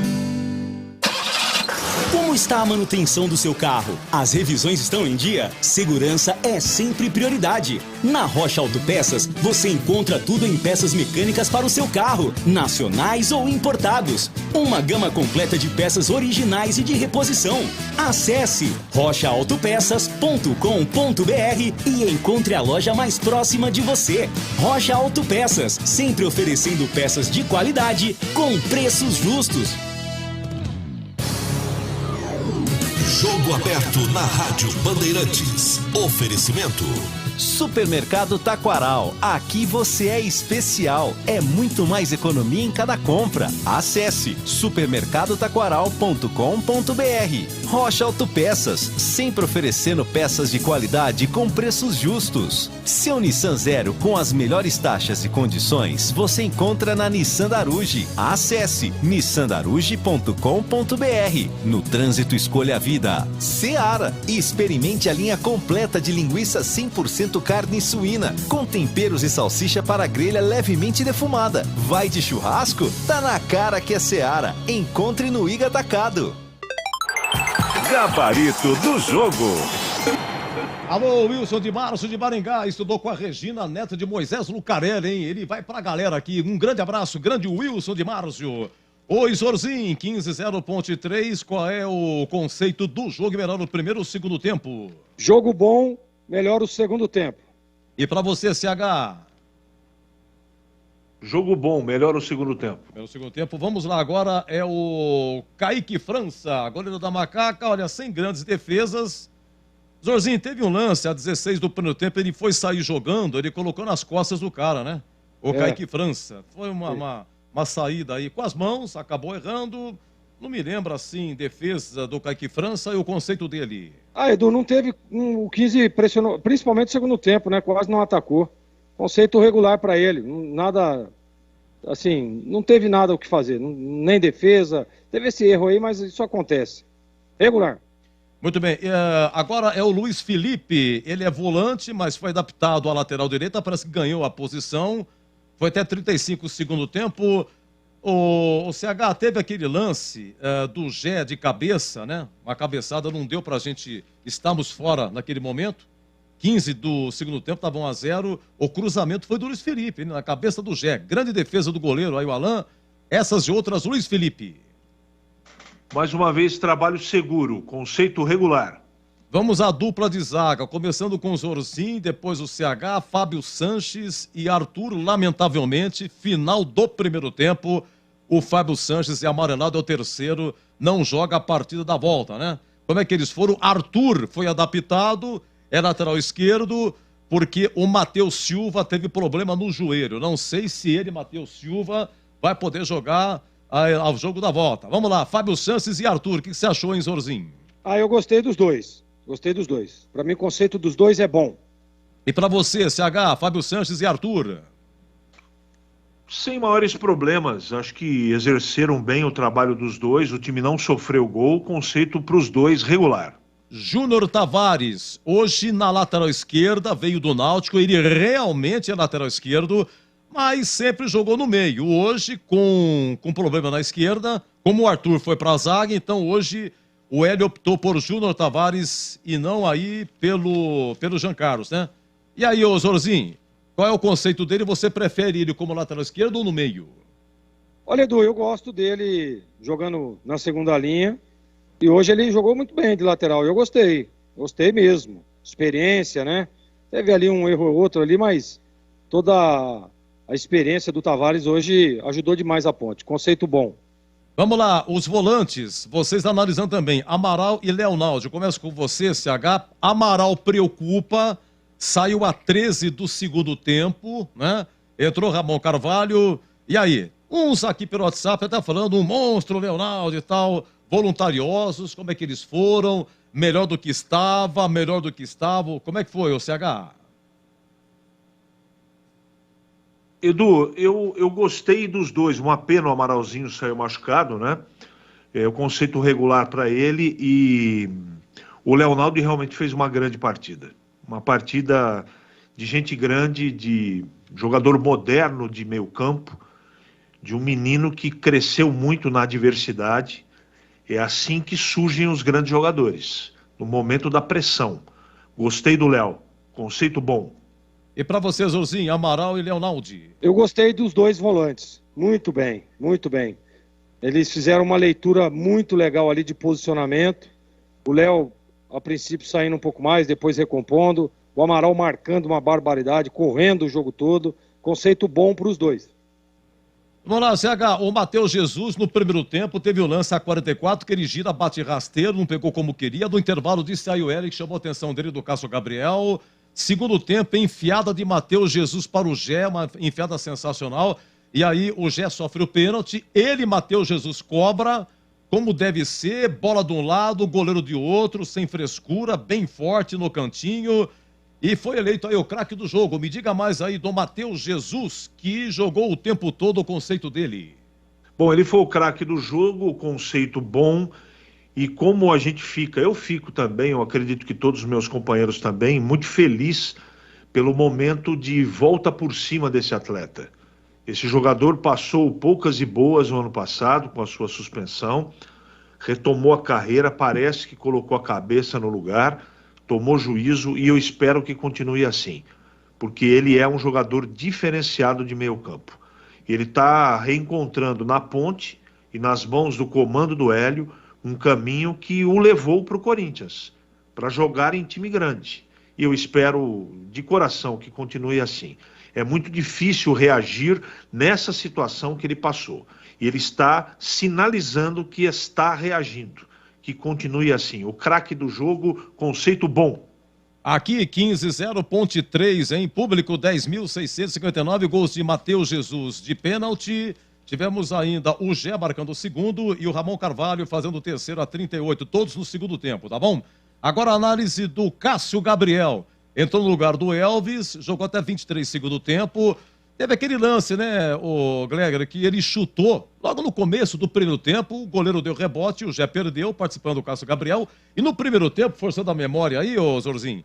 Como está a manutenção do seu carro? As revisões estão em dia? Segurança é sempre prioridade. Na Rocha Autopeças, você encontra tudo em peças mecânicas para o seu carro, nacionais ou importados. Uma gama completa de peças originais e de reposição. Acesse rochaautopeças.com.br e encontre a loja mais próxima de você. Rocha Autopeças, sempre oferecendo peças de qualidade com preços justos. Jogo aberto na Rádio Bandeirantes. Oferecimento. Supermercado Taquaral. Aqui você é especial. É muito mais economia em cada compra. Acesse supermercadotaquaral.com.br. Rocha Autopeças, sempre oferecendo peças de qualidade com preços justos. Seu Nissan Zero com as melhores taxas e condições você encontra na Nissan Daruge. Acesse nissandaruge.com.br. No trânsito escolha a vida. Seara. E experimente a linha completa de linguiça 100% carne suína, com temperos e salsicha para grelha levemente defumada. Vai de churrasco? Tá na cara que é Seara. Encontre no Iga Atacado. Gabarito do jogo. Alô, Wilson de Março de Maringá, estudou com a Regina, neta de Moisés Lucarelli, hein? Ele vai pra galera aqui. Um grande abraço, grande Wilson de Março. Oi, Zorzinho, 15-0.3, qual é o conceito do jogo melhor no primeiro ou segundo tempo? Jogo bom, melhor o segundo tempo. E pra você, CH? Jogo bom, melhor o segundo tempo. Melhor o segundo tempo. Vamos lá, agora é o Kaique França, goleiro da Macaca, olha, sem grandes defesas. Zorzinho, teve um lance a 16 do primeiro tempo, ele foi sair jogando, ele colocou nas costas do cara, né? O Kaique França. Foi uma saída aí com as mãos, acabou errando. Não me lembro, assim, defesa do Kaique França e o conceito dele. Edu, não teve... O 15 pressionou, principalmente no segundo tempo, né? Quase não atacou. Conceito regular para ele. Nada... Assim, não teve nada o que fazer. Nem defesa. Teve esse erro aí, mas isso acontece. Regular. Muito bem, agora é o Luiz Felipe, ele é volante, mas foi adaptado à lateral direita, parece que ganhou a posição, foi até 35 do segundo tempo. O CH teve aquele lance do Gé de cabeça, né? Uma cabeçada não deu pra gente, estamos fora naquele momento, 15 do segundo tempo, estava 1-0, o cruzamento foi do Luiz Felipe, na cabeça do Gé, grande defesa do goleiro, aí o Alain, essas e outras, Luiz Felipe. Mais uma vez, trabalho seguro, conceito regular. Vamos à dupla de zaga, começando com o Zorzinho, depois o CH, Fábio Sanches e Arthur, lamentavelmente, final do primeiro tempo, o Fábio Sanches é amarelado, é o terceiro, não joga a partida da volta, né? Como é que eles foram? Arthur foi adaptado, é lateral esquerdo, porque o Matheus Silva teve problema no joelho. Não sei se ele, Matheus Silva, vai poder jogar ao jogo da volta. Vamos lá, Fábio Sanches e Arthur, o que você achou, hein, Zorzinho? Eu gostei dos dois. Gostei dos dois. Para mim, o conceito dos dois é bom. E para você, CH, Fábio Sanches e Arthur? Sem maiores problemas. Acho que exerceram bem o trabalho dos dois. O time não sofreu gol. Conceito para os dois regular. Júnior Tavares, hoje na lateral esquerda, veio do Náutico. Ele realmente é lateral esquerdo, mas sempre jogou no meio. Hoje, com problema na esquerda, como o Arthur foi para a zaga, então hoje o Hélio optou por Júnior Tavares e não aí pelo Jean Carlos, né? E aí, ô Zorzinho, qual é o conceito dele? Você prefere ele como lateral esquerdo ou no meio? Olha, Edu, eu gosto dele jogando na segunda linha e hoje ele jogou muito bem de lateral. Eu gostei mesmo. Experiência, né? Teve ali um erro ou outro ali, mas toda a experiência do Tavares hoje ajudou demais a Ponte. Conceito bom. Vamos lá, os volantes, vocês analisando também, Amaral e Leonaldo. Eu começo com você, CH. Amaral preocupa, saiu a 13 do segundo tempo, né? Entrou Ramon Carvalho, e aí? Uns aqui pelo WhatsApp até falando, um monstro, Leonaldo e tal, voluntariosos, como é que eles foram? Melhor do que estava, como é que foi, o CH? Edu, eu gostei dos dois. Uma pena o Amaralzinho saiu machucado, né? É o conceito regular para ele e o Leonaldo realmente fez uma grande partida. Uma partida de gente grande, de jogador moderno de meio campo, de um menino que cresceu muito na adversidade. É assim que surgem os grandes jogadores, no momento da pressão. Gostei do Léo, conceito bom. E para você, Zorzinho, Amaral e Leonaldi? Eu gostei dos dois volantes. Muito bem, muito bem. Eles fizeram uma leitura muito legal ali de posicionamento. O Léo, a princípio, saindo um pouco mais, depois recompondo. O Amaral marcando uma barbaridade, correndo o jogo todo. Conceito bom para os dois. Vamos lá, CH. O Matheus Jesus, no primeiro tempo, teve o lance a 44, que ele gira, bate rasteiro, não pegou como queria. No intervalo, disse aí o Eric, chamou a atenção dele do Cássio Gabriel. Segundo tempo, enfiada de Matheus Jesus para o Gé, uma enfiada sensacional. E aí o Gé sofre o pênalti, ele, Matheus Jesus, cobra, como deve ser, bola de um lado, goleiro de outro, sem frescura, bem forte no cantinho. E foi eleito aí o craque do jogo. Me diga mais aí do Matheus Jesus, que jogou o tempo todo, o conceito dele. Bom, ele foi o craque do jogo, o conceito bom. E como a gente fica, eu fico também, eu acredito que todos os meus companheiros também, muito feliz pelo momento de volta por cima desse atleta. Esse jogador passou poucas e boas no ano passado com a sua suspensão, retomou a carreira, parece que colocou a cabeça no lugar, tomou juízo e eu espero que continue assim, porque ele é um jogador diferenciado de meio campo. Ele está reencontrando na ponte e nas mãos do comando do Hélio um caminho que o levou para o Corinthians, para jogar em time grande. E eu espero de coração que continue assim. É muito difícil reagir nessa situação que ele passou. E ele está sinalizando que está reagindo. Que continue assim. O craque do jogo, conceito bom. Aqui, 15-0, Ponte 3, em público, 10.659 gols de Matheus Jesus de pênalti. Tivemos ainda o Gé marcando o segundo e o Ramon Carvalho fazendo o terceiro a 38, todos no segundo tempo, tá bom? Agora a análise do Cássio Gabriel. Entrou no lugar do Elvis, jogou até 23 segundo tempo. Teve aquele lance, né, o Gleger, que ele chutou logo no começo do primeiro tempo, o goleiro deu rebote, o Gé perdeu, participando do Cássio Gabriel. E no primeiro tempo, forçando a memória aí, ô Zorzinho,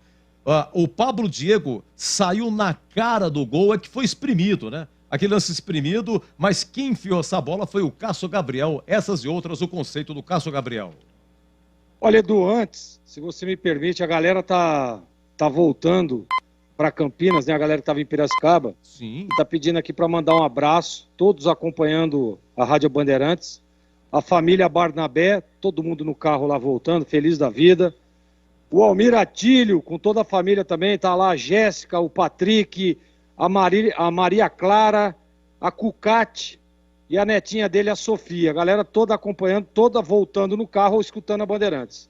o Pablo Diego saiu na cara do gol, é que foi exprimido, né? Aquele lance exprimido, mas quem enfiou essa bola foi o Cássio Gabriel. Essas e outras, o conceito do Cássio Gabriel. Olha, Edu, antes, se você me permite, a galera tá voltando para Campinas, né? A galera que estava em Piracicaba. Sim. Tá pedindo aqui para mandar um abraço, todos acompanhando a Rádio Bandeirantes, a família Barnabé, todo mundo no carro lá voltando, feliz da vida. O Almir Atílio, com toda a família também, tá lá a Jéssica, o Patrick, a Maria Clara, a Cucate e a netinha dele, a Sofia. A galera toda acompanhando, toda voltando no carro ou escutando a Bandeirantes.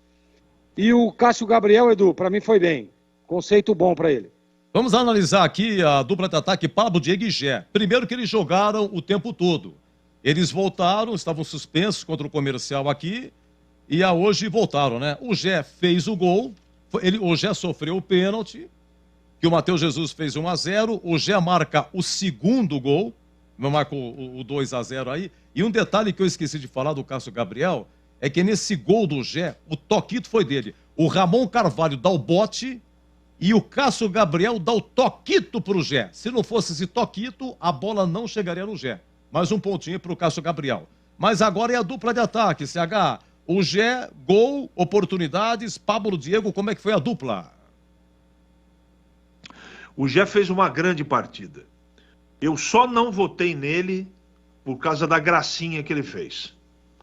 E o Cássio Gabriel, Edu, para mim foi bem. Conceito bom para ele. Vamos analisar aqui a dupla de ataque Pablo, Diego e Gé. Primeiro que eles jogaram o tempo todo. Eles voltaram, estavam suspensos contra o Comercial aqui e hoje voltaram, né? O Gé fez o gol, o Gé sofreu o pênalti, que o Matheus Jesus fez 1-0, o Gé marca o segundo gol, marca o 2-0 aí. E um detalhe que eu esqueci de falar do Cássio Gabriel é que nesse gol do Gé, o toquito foi dele. O Ramon Carvalho dá o bote e o Cássio Gabriel dá o toquito pro Gé. Se não fosse esse toquito, a bola não chegaria no Gé. Mais um pontinho pro Cássio Gabriel. Mas agora é a dupla de ataque, CH. O Gé, gol, oportunidades, Pablo Diego, como é que foi a dupla? O Gé fez uma grande partida. Eu só não votei nele por causa da gracinha que ele fez.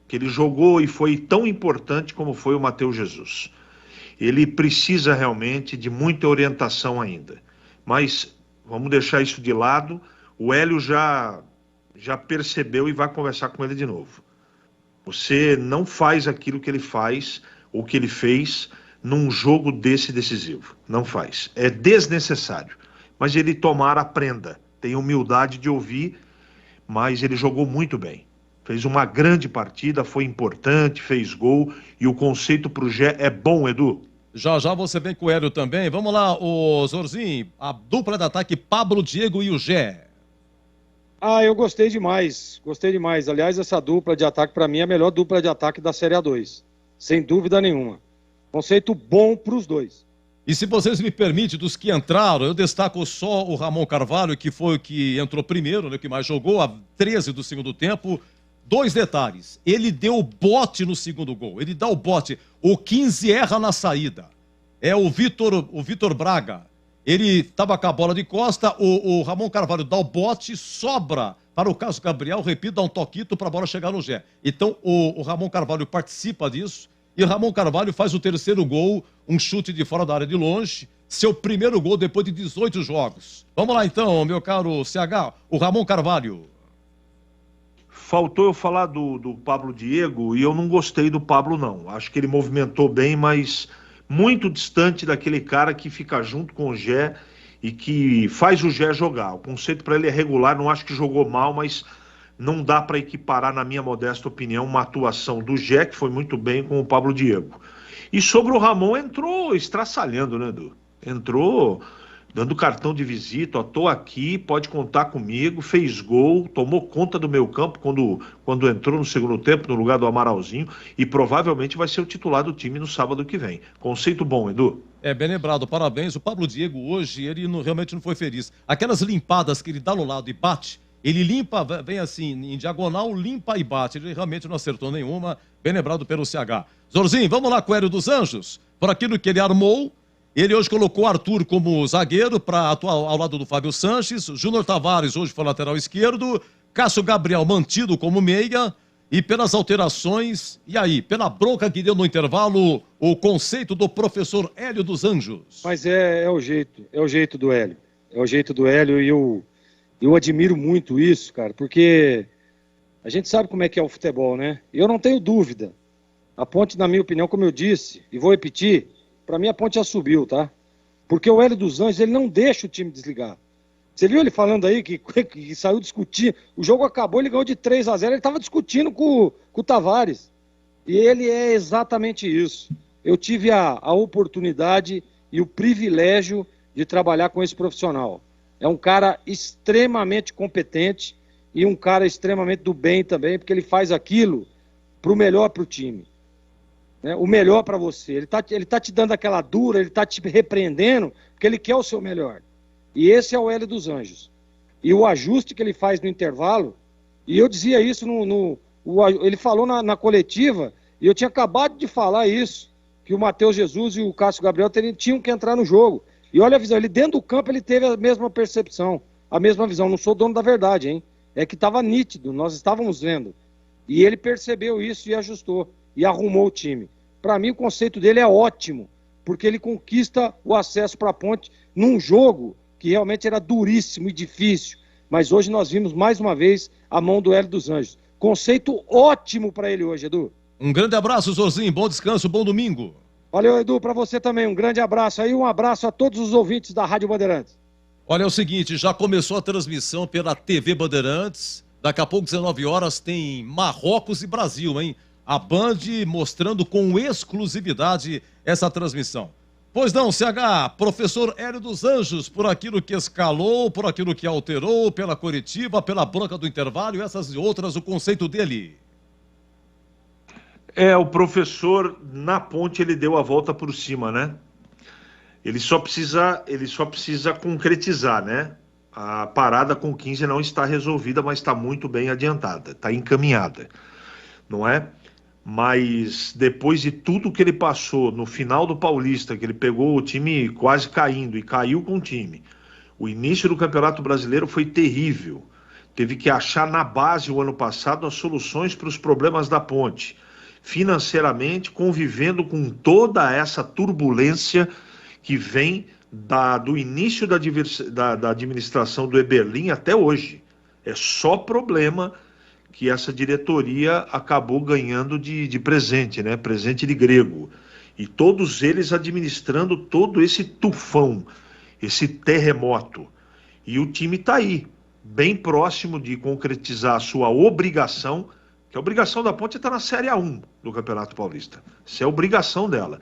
Que ele jogou e foi tão importante como foi o Matheus Jesus. Ele precisa realmente de muita orientação ainda. Mas vamos deixar isso de lado. O Hélio já percebeu e vai conversar com ele de novo. Você não faz aquilo que ele faz ou que ele fez num jogo desse decisivo. Não faz. É desnecessário. Mas ele tomara aprenda. Tem humildade de ouvir, mas ele jogou muito bem. Fez uma grande partida, foi importante, fez gol e o conceito pro Gé é bom, Edu. Já você vem com o Hélio também. Vamos lá, o Zorzinho, a dupla de ataque Pablo, Diego e o Gé. Eu gostei demais. Aliás, essa dupla de ataque, para mim, é a melhor dupla de ataque da Série A2. Sem dúvida nenhuma. Conceito bom para os dois. E se vocês me permitem, dos que entraram, eu destaco só o Ramon Carvalho, que foi o que entrou primeiro, né, que mais jogou, a 13 do segundo tempo. 2 detalhes. Ele deu o bote no segundo gol. Ele dá o bote. O 15 erra na saída. É o Vitor Braga. Ele estava com a bola de costa, o Ramon Carvalho dá o bote, sobra para o Cássio Gabriel, repito, dá um toquito para a bola chegar no Gé. Então o Ramon Carvalho participa disso e o Ramon Carvalho faz o terceiro gol, um chute de fora da área de longe, seu primeiro gol depois de 18 jogos. Vamos lá então, meu caro CH, o Ramon Carvalho. Faltou eu falar do Pablo Diego e eu não gostei do Pablo não. Acho que ele movimentou bem, mas muito distante daquele cara que fica junto com o Gé e que faz o Gé jogar. O conceito para ele é regular, não acho que jogou mal, mas não dá para equiparar, na minha modesta opinião, uma atuação do Gé, que foi muito bem, com o Pablo Diego. E sobre o Ramon, entrou estraçalhando, né, Edu? Entrou dando cartão de visita, ó, tô aqui, pode contar comigo, fez gol, tomou conta do meio campo quando entrou no segundo tempo, no lugar do Amaralzinho, e provavelmente vai ser o titular do time no sábado que vem. Conceito bom, Edu. Bem lembrado, parabéns. O Pablo Diego hoje, ele realmente não foi feliz. Aquelas limpadas que ele dá no lado e bate, ele limpa, vem assim, em diagonal, limpa e bate. Ele realmente não acertou nenhuma, bem lembrado pelo CH. Zorzinho, vamos lá com o Hélio dos Anjos, por aquilo que ele armou. Ele hoje colocou o Arthur como zagueiro para atuar ao lado do Fábio Sanches. Júnior Tavares hoje foi lateral esquerdo. Cássio Gabriel mantido como meia. E pelas alterações, e aí, pela bronca que deu no intervalo, o conceito do professor Hélio dos Anjos. Mas é o jeito do Hélio. É o jeito do Hélio e eu admiro muito isso, cara, porque a gente sabe como é que é o futebol, né? E eu não tenho dúvida. A Ponte, na minha opinião, como eu disse, e vou repetir, para mim a Ponte já subiu, tá? Porque o Hélio dos Anjos, ele não deixa o time desligar. Você viu ele falando aí que saiu discutindo, o jogo acabou, ele ganhou de 3-0, ele estava discutindo com o Tavares. E ele é exatamente isso. Eu tive a oportunidade e o privilégio de trabalhar com esse profissional. É um cara extremamente competente e um cara extremamente do bem também, porque ele faz aquilo para o melhor para o time. Né? O melhor para você. Ele tá te dando aquela dura, ele tá te repreendendo, porque ele quer o seu melhor. E esse é o Hélio dos Anjos. E o ajuste que ele faz no intervalo, e eu dizia isso ele falou na coletiva, e eu tinha acabado de falar isso, que o Matheus Jesus e o Cássio Gabriel tinham que entrar no jogo. E olha a visão, ele dentro do campo ele teve a mesma percepção, a mesma visão. Não sou dono da verdade, hein? É que estava nítido, nós estávamos vendo. E ele percebeu isso e ajustou, e arrumou o time. Para mim o conceito dele é ótimo, porque ele conquista o acesso para a Ponte num jogo que realmente era duríssimo e difícil, mas hoje nós vimos mais uma vez a mão do Hélio dos Anjos. Conceito ótimo para ele hoje, Edu. Um grande abraço, Zorzinho, bom descanso, bom domingo. Valeu, Edu, para você também, um grande abraço aí, um abraço a todos os ouvintes da Rádio Bandeirantes. Olha, é o seguinte, já começou a transmissão pela TV Bandeirantes, daqui a pouco, 19 horas, tem Marrocos e Brasil, hein? A Band mostrando com exclusividade essa transmissão. Pois não, CH, professor Hélio dos Anjos, por aquilo que escalou, por aquilo que alterou, pela coletiva, pela bronca do intervalo e essas e outras, o conceito dele. O professor, na Ponte, ele deu a volta por cima, né? Ele só precisa concretizar, né? A parada com 15 não está resolvida, mas está muito bem adiantada, está encaminhada, não é? Mas depois de tudo que ele passou no final do Paulista, que ele pegou o time quase caindo e caiu com o time, o início do Campeonato Brasileiro foi terrível. Teve que achar na base o ano passado as soluções para os problemas da Ponte, financeiramente, convivendo com toda essa turbulência que vem do início da administração do Eberlin até hoje. É só problema que essa diretoria acabou ganhando de presente, né? Presente de grego. E todos eles administrando todo esse tufão, esse terremoto. E o time está aí, bem próximo de concretizar a sua obrigação, que a obrigação da Ponte está na Série A1 do Campeonato Paulista. Isso é a obrigação dela.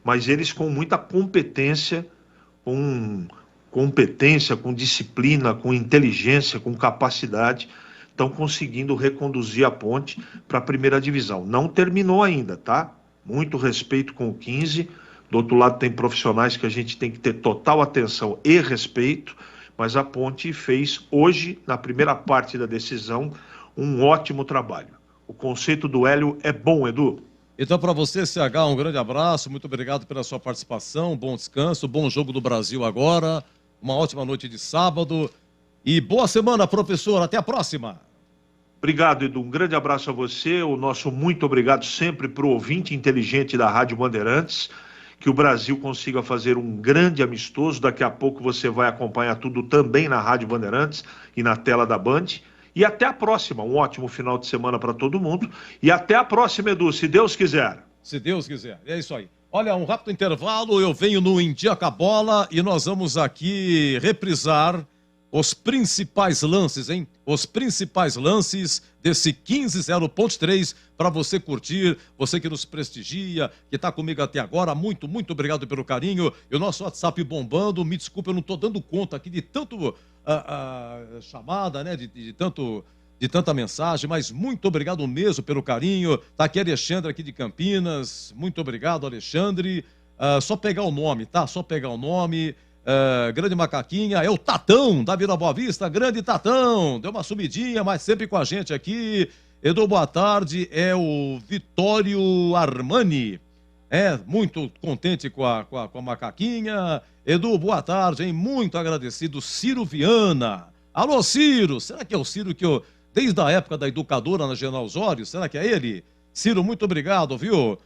Mas eles com muita competência, com disciplina, com inteligência, com capacidade, estão conseguindo reconduzir a Ponte para a primeira divisão. Não terminou ainda, tá? Muito respeito com o 15. Do outro lado tem profissionais que a gente tem que ter total atenção e respeito, mas a Ponte fez hoje, na primeira parte da decisão, um ótimo trabalho. O conceito do Hélio é bom, Edu. Então, para você, CH, um grande abraço, muito obrigado pela sua participação, bom descanso, bom jogo do Brasil agora, uma ótima noite de sábado. E boa semana, professor. Até a próxima. Obrigado, Edu. Um grande abraço a você. O nosso muito obrigado sempre para o ouvinte inteligente da Rádio Bandeirantes. Que o Brasil consiga fazer um grande amistoso. Daqui a pouco você vai acompanhar tudo também na Rádio Bandeirantes e na tela da Band. E até a próxima. Um ótimo final de semana para todo mundo. E até a próxima, Edu, se Deus quiser. Se Deus quiser. É isso aí. Olha, um rápido intervalo, eu venho no Em Dia com a Bola e nós vamos aqui reprisar os principais lances, hein? Os principais lances desse 15-0.3 para você curtir, você que nos prestigia, que está comigo até agora, muito, muito obrigado pelo carinho. E o nosso WhatsApp bombando, me desculpa, eu não estou dando conta aqui de tanto chamada, né? De tanta mensagem, mas muito obrigado mesmo pelo carinho. Tá aqui Alexandre aqui de Campinas, muito obrigado, Alexandre. Só pegar o nome, tá? Só pegar o nome. Grande Macaquinha, é o Tatão da Vila Boa Vista, grande Tatão, deu uma sumidinha, mas sempre com a gente aqui. Edu, boa tarde, é o Vitório Armani, muito contente com a Macaquinha. Edu, boa tarde, hein? Muito agradecido. Ciro Viana, alô Ciro, será que é o Ciro que eu, desde a época da educadora na General Osório, será que é ele? Ciro, muito obrigado, viu?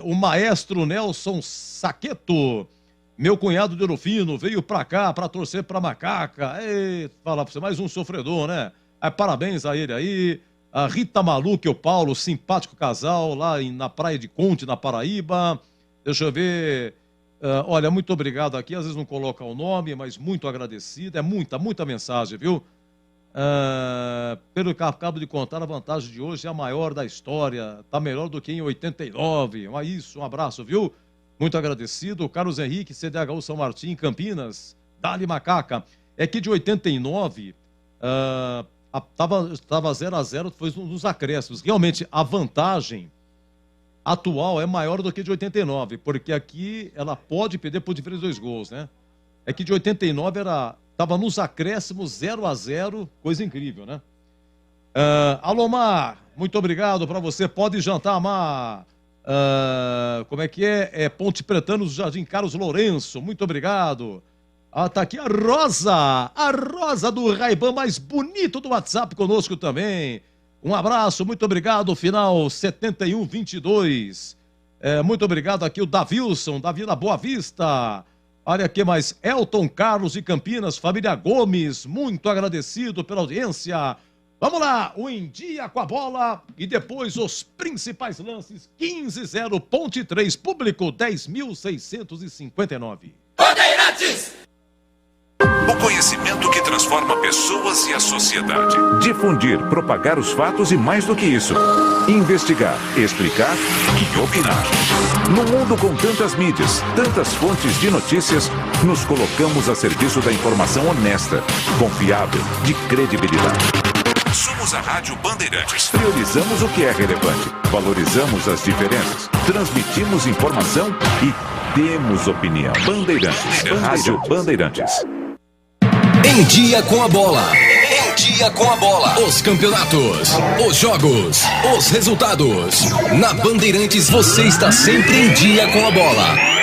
O maestro Nelson Saqueto, meu cunhado de Ouro Fino, veio pra cá pra torcer pra Macaca. Fala pra você, mais um sofredor, né? Parabéns a ele aí. A Rita Maluca e o Paulo, simpático casal, lá na Praia de Conte, na Paraíba. Deixa eu ver. Olha, muito obrigado aqui. Às vezes não coloca o nome, mas muito agradecido. É muita mensagem, viu? Pelo que acabo de contar, a vantagem de hoje é a maior da história. Tá melhor do que em 89. Mas isso, um abraço, viu? Muito agradecido. Carlos Henrique, CDHU São Martim, Campinas. Dali Macaca. É que de 89, tava 0-0, foi nos acréscimos. Realmente, a vantagem atual é maior do que de 89, porque aqui ela pode perder por diferença de 2 gols, né? É que de 89 tava nos acréscimos 0-0, coisa incrível, né? Alô, Mar, muito obrigado para você. Pode jantar, Mar. Como é que é? É Ponte Pretano do Jardim Carlos Lourenço, muito obrigado. Tá aqui a Rosa do Ray-Ban mais bonito do WhatsApp conosco também. Um abraço, muito obrigado, final 7122. Muito obrigado aqui o Davilson, da Vila Boa Vista. Olha aqui mais, Elton Carlos de Campinas, família Gomes, muito agradecido pela audiência. Vamos lá, o Em Dia com a Bola e depois os principais lances. 15-0.3, público 10.659. Bandeirantes! O conhecimento que transforma pessoas e a sociedade. Difundir, propagar os fatos e mais do que isso. Investigar, explicar e opinar. No mundo com tantas mídias, tantas fontes de notícias, nos colocamos a serviço da informação honesta, confiável, de credibilidade. Somos a Rádio Bandeirantes. Priorizamos o que é relevante, valorizamos as diferenças, transmitimos informação e temos opinião. Bandeirantes. Rádio Bandeirantes. Em Dia com a Bola. Em Dia com a Bola. Os campeonatos, os jogos, os resultados. Na Bandeirantes você está sempre em dia com a bola.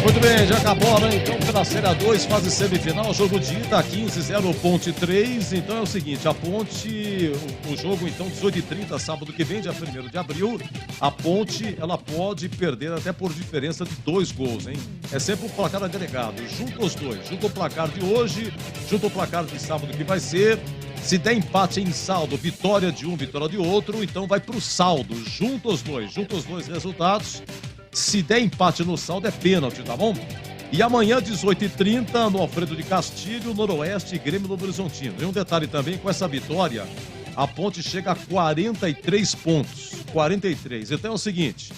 Muito bem, já acabou, né? Então, pela Série A2, fase semifinal, jogo de ida, 15-0.3. Então é o seguinte, a Ponte, o jogo então 18h30, sábado que vem, dia 1º de abril, a Ponte, ela pode perder até por diferença de 2 gols, hein? É sempre o placar agregado, junto os dois, junto o placar de hoje, junto o placar de sábado que vai ser. Se der empate em saldo, vitória de um, vitória de outro, então vai pro saldo, junto os dois resultados. Se der empate no saldo, é pênalti, tá bom? E amanhã, 18h30, no Alfredo de Castilho, Noroeste e Grêmio Novo Horizontino. E um detalhe também, com essa vitória, a Ponte chega a 43 pontos. 43. Então é o seguinte,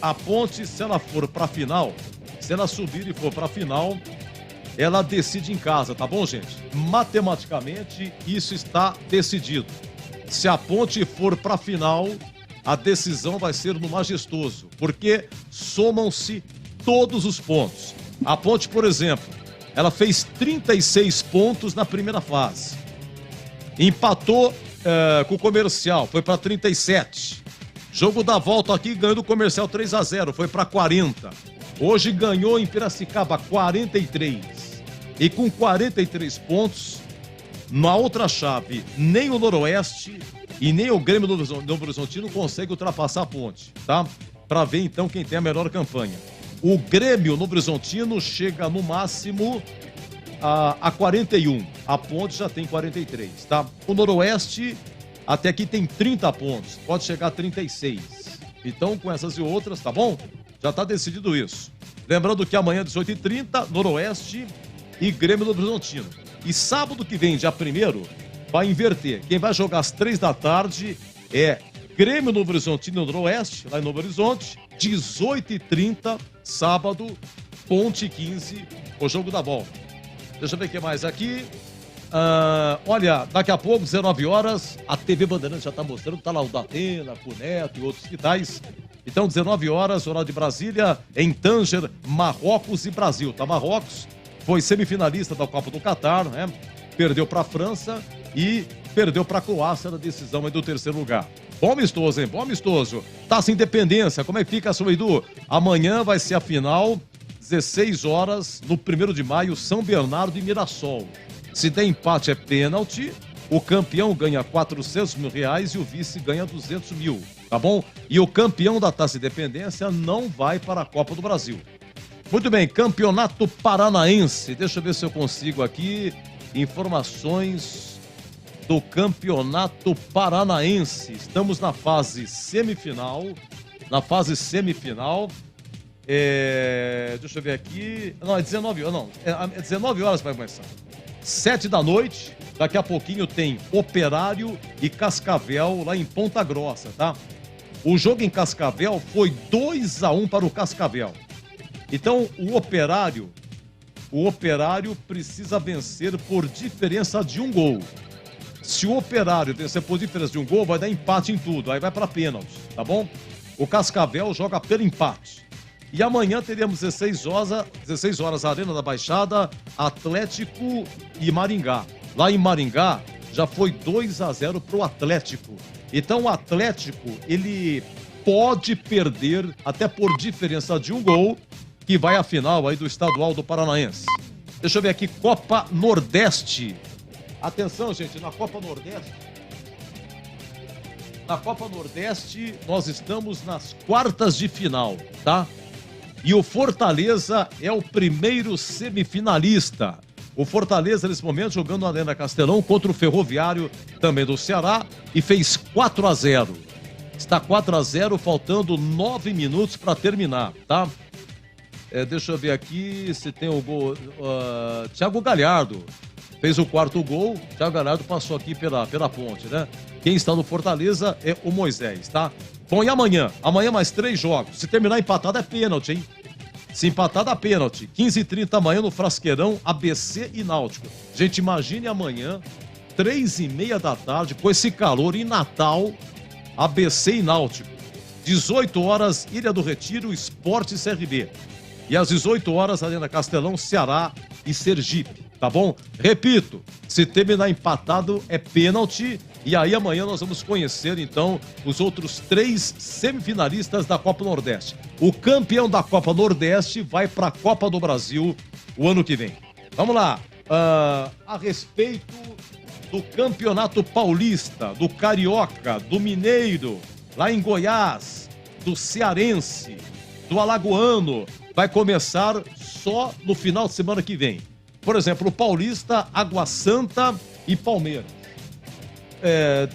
a Ponte, se ela for pra final, se ela subir e for pra final, ela decide em casa, tá bom, gente? Matematicamente, isso está decidido. Se a Ponte for pra final, a decisão vai ser no Majestoso, porque somam-se todos os pontos. A Ponte, por exemplo, ela fez 36 pontos na primeira fase. Empatou com o Comercial, foi para 37. Jogo da volta aqui, ganhou do Comercial 3-0, foi para 40. Hoje ganhou em Piracicaba 43. E com 43 pontos, na outra chave, nem o Noroeste e nem o Grêmio Novo Horizontino consegue ultrapassar a Ponte, tá? Para ver então quem tem a melhor campanha. O Grêmio Novo Horizontino chega no máximo a 41. A Ponte já tem 43, tá? O Noroeste até aqui tem 30 pontos, pode chegar a 36. Então, com essas e outras, tá bom? Já tá decidido isso. Lembrando que amanhã, 18h30, Noroeste e Grêmio Novo Horizontino. E sábado que vem, dia 1º, vai inverter. Quem vai jogar às 3 da tarde é Grêmio Novo Horizontino e Noroeste, lá em Novo Horizonte. 18h30, sábado, Ponte 15, o jogo da bola. Deixa eu ver o que mais aqui. Olha, daqui a pouco, 19 horas, a TV Bandeirantes já tá mostrando, tá lá o Datena, o Neto e outros que tais. Então, 19 horas, horário de Brasília, em Tanger, Marrocos e Brasil. Tá, Marrocos foi semifinalista da Copa do Catar, né? Perdeu para a França e perdeu para a Croácia na decisão aí do 3º lugar. Bom amistoso, hein? Bom amistoso. Taça Independência, como é que fica, seu Edu? Amanhã vai ser a final, 16 horas, no 1º de maio, São Bernardo e Mirassol. Se der empate é pênalti, o campeão ganha R$400 mil e o vice ganha 200 mil, tá bom? E o campeão da Taça Independência não vai para a Copa do Brasil. Muito bem, Campeonato Paranaense. Deixa eu ver se eu consigo aqui informações do Campeonato Paranaense. Estamos na fase semifinal. Deixa eu ver aqui. Não, é 19 horas. Não, é 19 horas vai começar. 7 da noite. Daqui a pouquinho tem Operário e Cascavel lá em Ponta Grossa, tá? O jogo em Cascavel foi 2-1 para o Cascavel. Então, o Operário precisa vencer por diferença de 1 gol. Se o Operário vencer por diferença de 1 gol, vai dar empate em tudo. Aí vai para pênalti, tá bom? O Cascavel joga pelo empate. E amanhã teremos 16 horas, Arena da Baixada, Atlético e Maringá. Lá em Maringá, já foi 2-0 pro Atlético. Então, o Atlético, ele pode perder até por diferença de 1 gol, que vai à final aí do Estadual do Paranaense. Deixa eu ver aqui, Copa Nordeste. Atenção, gente, na Copa Nordeste. Na Copa Nordeste, nós estamos nas quartas de final, tá? E o Fortaleza é o primeiro semifinalista. O Fortaleza, nesse momento, jogando na Arena Castelão contra o Ferroviário, também do Ceará, e fez 4-0. Está 4-0, faltando 9 minutos para terminar, tá? Deixa eu ver aqui se tem o gol. Thiago Galhardo fez o 4º gol. Thiago Galhardo passou aqui pela ponte, né? Quem está no Fortaleza é o Moisés, tá? Bom, e amanhã? Amanhã mais 3 jogos. Se terminar empatado é pênalti, hein? Se empatar dá pênalti. 15h30 amanhã no Frasqueirão, ABC e Náutico. Gente, imagine amanhã, 3h30 da tarde, com esse calor em Natal, ABC e Náutico. 18 horas, Ilha do Retiro, Sport e CRB. E às 18 horas, Arena Castelão, Ceará e Sergipe, tá bom? Repito, se terminar empatado é pênalti. E aí amanhã nós vamos conhecer, então, os outros 3 semifinalistas da Copa Nordeste. O campeão da Copa Nordeste vai para a Copa do Brasil o ano que vem. Vamos lá. A respeito do Campeonato Paulista, do Carioca, do Mineiro, lá em Goiás, do Cearense, do Alagoano, vai começar só no final de semana que vem. Por exemplo, o Paulista, Água Santa e Palmeiras.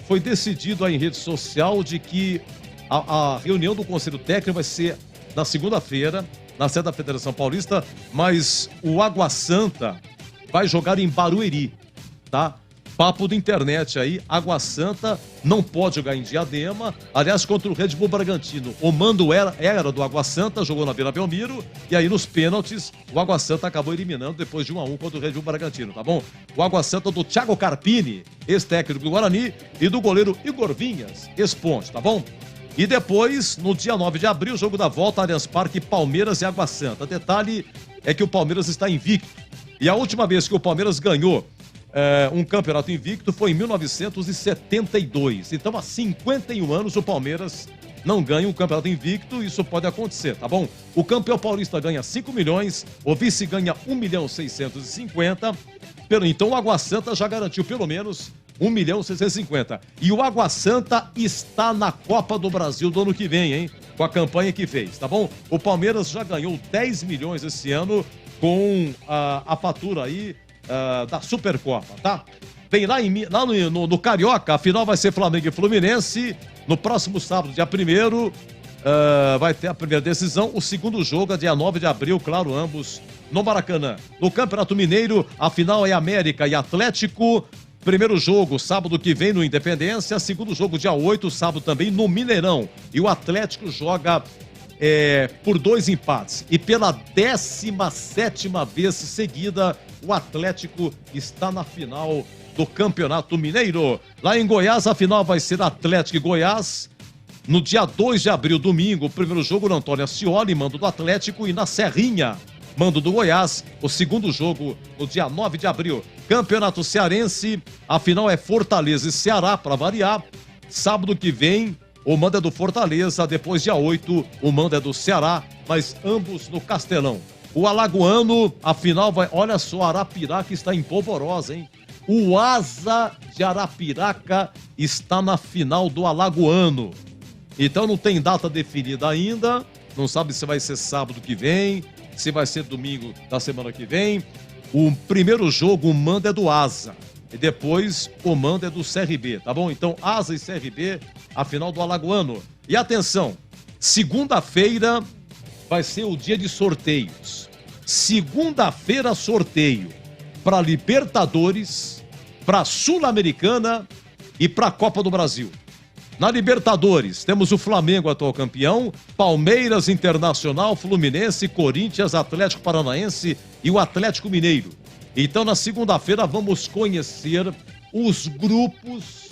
Foi decidido aí em rede social de que a reunião do Conselho Técnico vai ser na segunda-feira, na sede da Federação Paulista, mas o Água Santa vai jogar em Barueri, tá? Papo da internet aí, Água Santa não pode jogar em Diadema, aliás, contra o Red Bull Bragantino. O mando era do Água Santa, jogou na Vila Belmiro, e aí nos pênaltis, o Água Santa acabou eliminando depois de 1-1 contra o Red Bull Bragantino, tá bom? O Água Santa do Thiago Carpini, ex-técnico do Guarani, e do goleiro Igor Vinhas, ex-Ponte, tá bom? E depois, no dia 9 de abril, jogo da volta, Allianz Parque, Palmeiras e Água Santa. Detalhe é que o Palmeiras está invicto. E a última vez que o Palmeiras ganhou um campeonato invicto foi em 1972. Então, há 51 anos, o Palmeiras não ganha um campeonato invicto. Isso pode acontecer, tá bom? O campeão paulista ganha 5 milhões, o vice ganha 1.650.000. Então, o Água Santa já garantiu pelo menos 1.650.000. E o Água Santa está na Copa do Brasil do ano que vem, hein? Com a campanha que fez, tá bom? O Palmeiras já ganhou 10 milhões esse ano com a fatura aí da Supercopa, tá? tem lá no Carioca, a final vai ser Flamengo e Fluminense. No próximo sábado, dia 1º, vai ter a primeira decisão. O segundo jogo é dia 9 de abril, claro, ambos no Maracanã. No Campeonato Mineiro, a final é América e Atlético. Primeiro jogo, sábado que vem, no Independência. Segundo jogo, dia 8, sábado também, no Mineirão. E o Atlético joga por 2 empates. E pela 17ª vez seguida, o Atlético está na final do Campeonato Mineiro. Lá em Goiás, a final vai ser Atlético e Goiás. No dia 2 de abril, domingo, o primeiro jogo no Antônio Ascioli, mando do Atlético, e na Serrinha, mando do Goiás. O segundo jogo no dia 9 de abril. Campeonato Cearense, a final é Fortaleza e Ceará, para variar. Sábado que vem, o mando é do Fortaleza. Depois, dia 8, o mando é do Ceará, mas ambos no Castelão. O Alagoano, a final vai... Olha só, Arapiraca está em polvorosa, hein? O Asa de Arapiraca está na final do Alagoano. Então não tem data definida ainda. Não sabe se vai ser sábado que vem, se vai ser domingo da semana que vem. O primeiro jogo, o mando é do Asa. E depois o mando é do CRB, tá bom? Então Asa e CRB, a final do Alagoano. E atenção, segunda-feira vai ser o dia de sorteios. Segunda-feira, sorteio para Libertadores, para Sul-Americana e para a Copa do Brasil. Na Libertadores, temos o Flamengo, atual campeão, Palmeiras, Internacional, Fluminense, Corinthians, Atlético Paranaense e o Atlético Mineiro. Então, na segunda-feira, vamos conhecer os grupos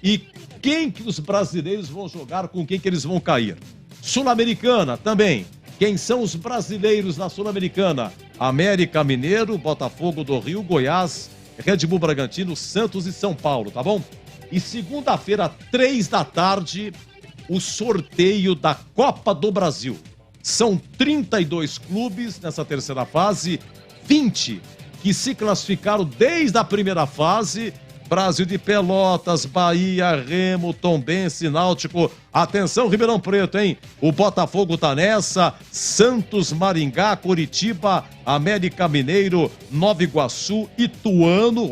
e quem que os brasileiros vão jogar, com quem que eles vão cair. Sul-Americana também. Quem são os brasileiros na Sul-Americana? América Mineiro, Botafogo do Rio, Goiás, Red Bull Bragantino, Santos e São Paulo, tá bom? E segunda-feira, 3 da tarde, o sorteio da Copa do Brasil. São 32 clubes nessa terceira fase, 20 que se classificaram desde a primeira fase. Brasil de Pelotas, Bahia, Remo, Tombense, Náutico. Atenção, Ribeirão Preto, hein? O Botafogo tá nessa. Santos, Maringá, Curitiba, América Mineiro, Nova Iguaçu, Ituano,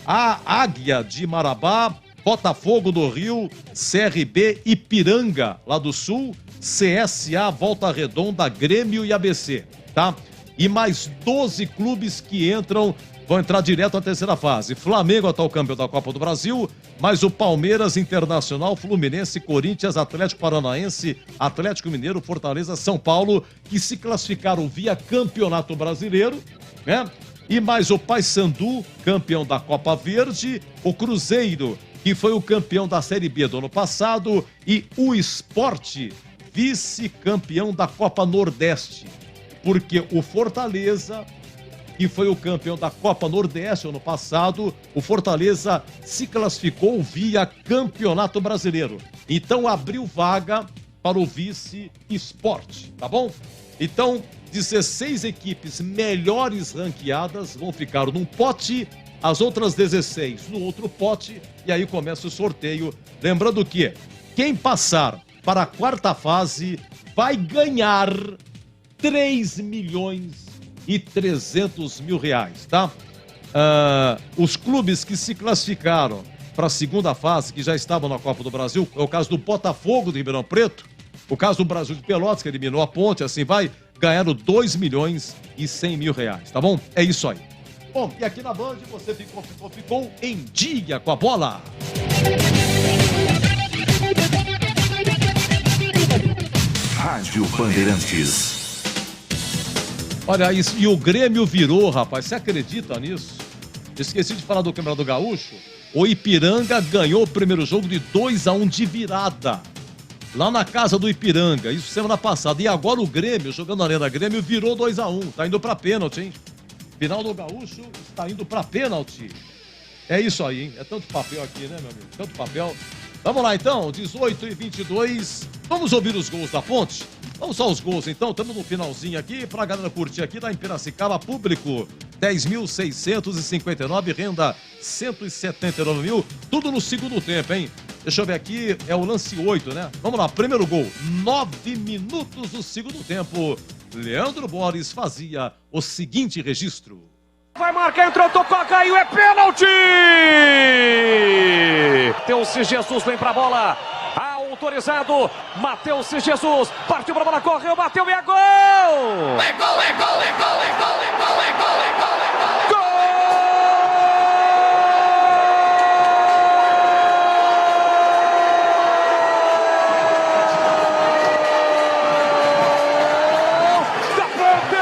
a Águia de Marabá, Botafogo do Rio, CRB, Ipiranga, lá do Sul, CSA, Volta Redonda, Grêmio e ABC, tá? E mais 12 clubes que vão entrar direto à terceira fase. Flamengo, atual campeão da Copa do Brasil, mais o Palmeiras, Internacional, Fluminense, Corinthians, Atlético Paranaense, Atlético Mineiro, Fortaleza, São Paulo, que se classificaram via Campeonato Brasileiro, né? E mais o Paysandu, campeão da Copa Verde, o Cruzeiro, que foi o campeão da Série B do ano passado, e o Sport, vice-campeão da Copa Nordeste. Porque o Fortaleza, que foi o campeão da Copa Nordeste ano passado, o Fortaleza se classificou via Campeonato Brasileiro. Então abriu vaga para o vice-Sport, tá bom? Então, 16 equipes melhores ranqueadas vão ficar num pote, as outras 16 no outro pote, e aí começa o sorteio. Lembrando que quem passar para a quarta fase vai ganhar 3.300.000 reais, tá? Os clubes que se classificaram para a segunda fase, que já estavam na Copa do Brasil, é o caso do Botafogo de Ribeirão Preto, o caso do Brasil de Pelotas, que eliminou a Ponte, assim vai, ganharam 2.100.000 reais, tá bom? É isso aí. Bom, e aqui na Band você ficou em dia com a bola. Rádio Bandeirantes. Olha, e o Grêmio virou, rapaz, você acredita nisso? Esqueci de falar do Campeonato Gaúcho. O Ipiranga ganhou o primeiro jogo de 2-1 de virada. Lá na casa do Ipiranga, isso semana passada. E agora o Grêmio, jogando na Arena Grêmio, virou 2-1. Tá indo pra pênalti, hein? Final do Gaúcho está indo pra pênalti. É isso aí, hein? É tanto papel aqui, né, meu amigo? Tanto papel. Vamos lá, então, 18h22. Vamos ouvir os gols da Ponte? Vamos só os gols, então. Estamos no finalzinho aqui, pra galera curtir aqui da Piracicaba, público 10.659, renda 179.000, tudo no segundo tempo, hein? Deixa eu ver aqui, é o lance 8, né? Vamos lá, primeiro gol, 9 minutos do segundo tempo. Leandro Borges fazia o seguinte registro. Vai marcar, entrou, tocou, caiu, é pênalti! Matheus Jesus vem pra bola. Autorizado, Matheus Jesus, partiu pra bola, correu, bateu e é gol! É gol, é gol, é gol, é gol, é gol, é gol, é gol, é gol! Gol! Da Ponte!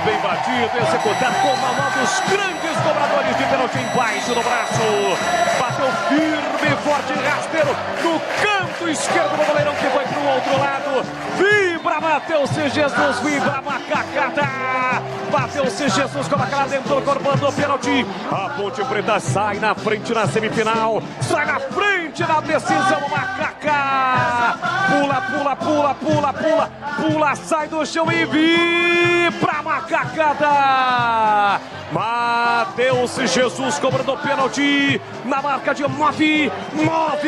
Bem batido, executado com uma mão dos grandes cobradores de pênalti embaixo do braço. Bateu firme, forte, rasteiro no canto esquerdo do goleirão que foi para o outro lado. Vibra Matheus Jesus, vibra a macacada. Bateu-se Jesus, coloca lá dentro do corpo do pênalti. A Ponte Preta sai na frente na semifinal. Sai na frente na decisão, Macaca. Pula, pula, pula, pula, pula. Pula, sai do chão e vibra a macacada. Matheus Jesus cobrando o pênalti na marca de 9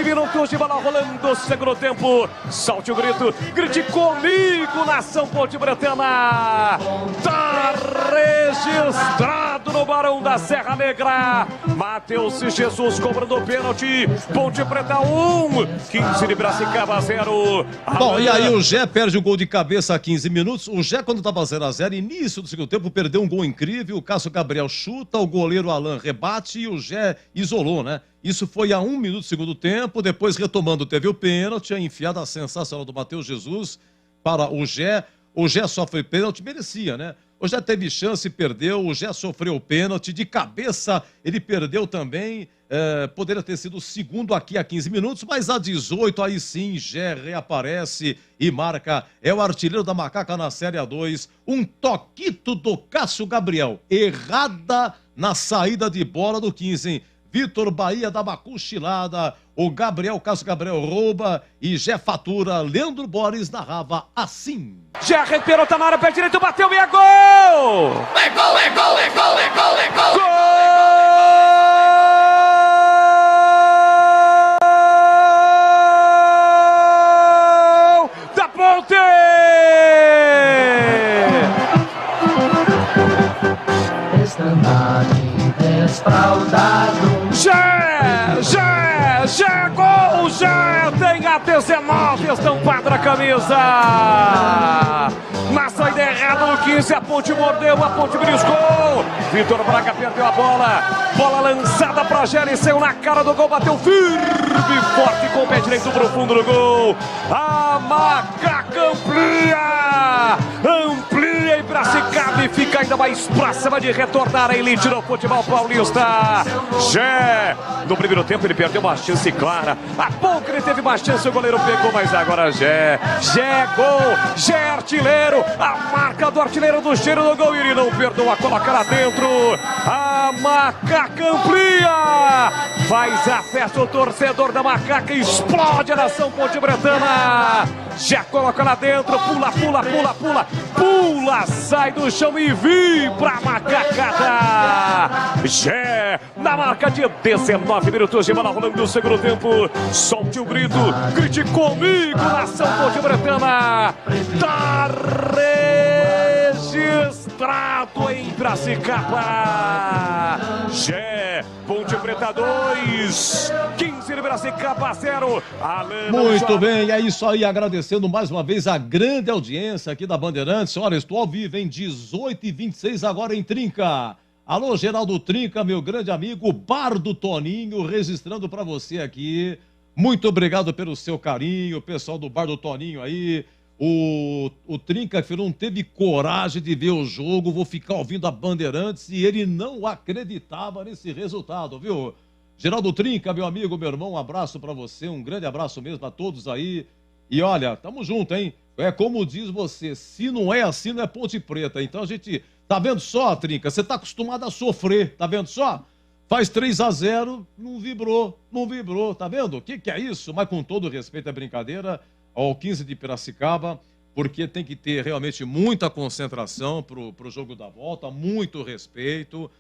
minutos de bola rolando, segundo tempo. Solte o grito, grite comigo, nação Ponte Bretana. Tá registrado no Barão da Serra Negra. Matheus Jesus cobrando o pênalti. Ponte Preta 1, 15 de Piracicaba 0. Bom, e aí o Gé perde o gol de cabeça a 15 minutos. O Gé, quando estava 0-0, início do segundo tempo, perdeu um gol incrível. O Cássio Gabriel chuta, o goleiro Alain rebate e o Gé isolou, né? Isso foi a 1 minuto do segundo tempo. Depois, retomando, teve o pênalti, a enfiada sensacional do Matheus Jesus para o Gé. O Gé sofre pênalti, merecia, né? O Gé teve chance, perdeu. O Gé sofreu pênalti. De cabeça, ele perdeu também. Poderia ter sido o segundo aqui a 15 minutos, mas a 18, aí sim, Gé reaparece e marca. É o artilheiro da Macaca na Série A2. Um toquito do Cássio Gabriel. Errada na saída de bola do 15, hein? Vitor Bahia dá uma cochilada. O Cássio Gabriel rouba e Gé fatura. Leandro Borges narrava assim. Gé recuperou, tá na área, pé direito, bateu e é gol! É gol, é gol, é gol, é gol, é gol! Gol! Da Ponte! Gé, gol, Gé, tem a 19 estampada na camisa. Na saída errada no 15, a Ponte mordeu, a Ponte briscou. Vitor Braga perdeu a bola. Bola lançada para Gé, ele saiu na cara do gol, bateu firme e forte com o pé direito pro fundo do gol. A Macaca amplia em Piracicaba e fica ainda mais próxima de retornar a elite do futebol paulista. Gé, no primeiro tempo ele perdeu uma chance clara. Há pouco ele teve uma chance, o goleiro pegou, mas agora Gé gol, Gé artilheiro, a marca do artilheiro do cheiro do gol e ele não perdoa, coloca lá dentro. A Macaca amplia, faz a festa, o torcedor da Macaca explode a nação Ponte Bretana. Gé coloca lá dentro, pula, pula, pula, pula, pula, sai do chão e vibra a macacada. Gé, na marca de 19 minutos de bola rolando no segundo tempo. Solte o grito, grite comigo, nação Ponte Bretana. Tá registrado em Piracicaba. Gé, Ponte Preta 2, 15 de Piracicaba 0. Muito bem, é isso aí, agradecendo mais uma vez a grande audiência aqui da Bandeirantes. Olha, estou ao vivo em 18h26 agora em Trinca. Alô, Geraldo Trinca, meu grande amigo, Bar do Toninho, registrando para você aqui. Muito obrigado pelo seu carinho, pessoal do Bar do Toninho aí. O Trinca, filho, não teve coragem de ver o jogo, vou ficar ouvindo a Bandeirantes e ele não acreditava nesse resultado, viu? Geraldo Trinca, meu amigo, meu irmão, um abraço para você, um grande abraço mesmo a todos aí. E olha, tamo junto, hein? É como diz você, se não é assim, não é Ponte Preta. Então a gente, tá vendo só, Trinca? Você tá acostumado a sofrer, tá vendo só? Faz 3-0, não vibrou, tá vendo? O que é isso? Mas com todo respeito à brincadeira, ao 15 de Piracicaba, porque tem que ter realmente muita concentração pro jogo da volta, muito respeito.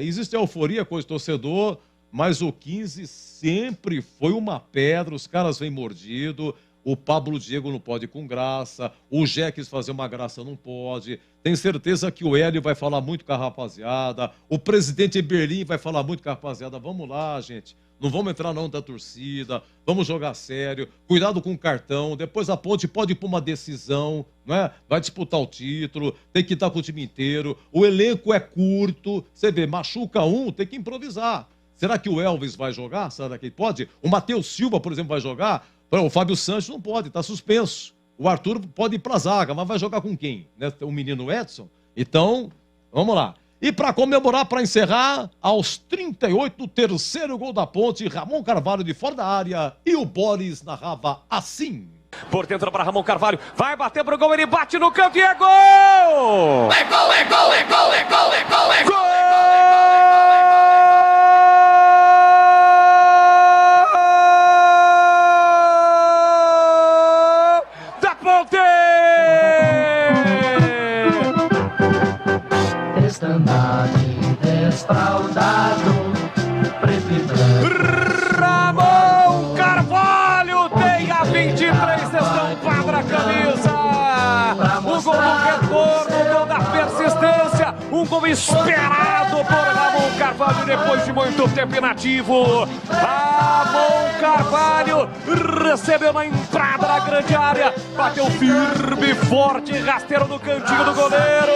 Existe euforia com o torcedor, mas o 15 sempre foi uma pedra, os caras vêm mordido. O Pablo Diego não pode ir com graça, o Jé quis fazer uma graça, não pode. Tenho certeza que o Hélio vai falar muito com a rapaziada, o presidente Berlim vai falar muito com a rapaziada. Vamos lá, gente, não vamos entrar na onda da torcida, vamos jogar sério, cuidado com o cartão, depois a Ponte pode ir para uma decisão, não é? Vai disputar o título, tem que estar com o time inteiro, o elenco é curto, você vê, machuca um, tem que improvisar. Será que o Elvis vai jogar? Será que ele pode? O Matheus Silva, por exemplo, vai jogar? O Fábio Santos não pode, está suspenso. O Arthur pode ir para a zaga, mas vai jogar com quem? Né? O menino Edson? Então, vamos lá. E para comemorar, para encerrar, aos 38 do terceiro gol da Ponte, Ramon Carvalho de fora da área e o Boris narrava assim. Por dentro para Ramon Carvalho, vai bater pro gol, ele bate no canto e é gol! É gol, é gol, é gol, é gol, é gol, é gol! Ramon Carvalho tem a 23 estampada na camisa. O gol do retorno, o gol da persistência, um gol esperado por Ramon Carvalho depois de muito tempo inativo. Ramon Carvalho recebeu na entrada da grande área, bateu firme, forte, rasteiro no cantinho do goleiro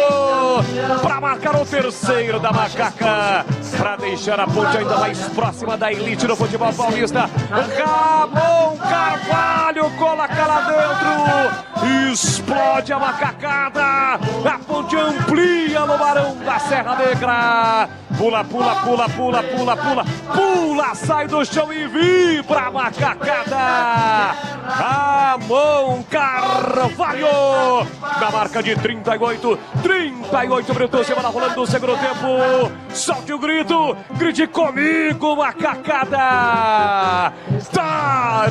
para marcar o terceiro da Macaca, para deixar a Ponte ainda mais próxima da elite do futebol paulista. Ramon Carvalho coloca lá dentro, explode a macacada, a Ponte amplia no Barão da Serra Negra. Pula, pula, pula, pula, pula, pula, pula, sai do chão e vibra a macacada. Ramon Carvalho, na marca de 38 minutos, semana rolando no segundo tempo. Solte o grito, grite comigo, macacada. Tá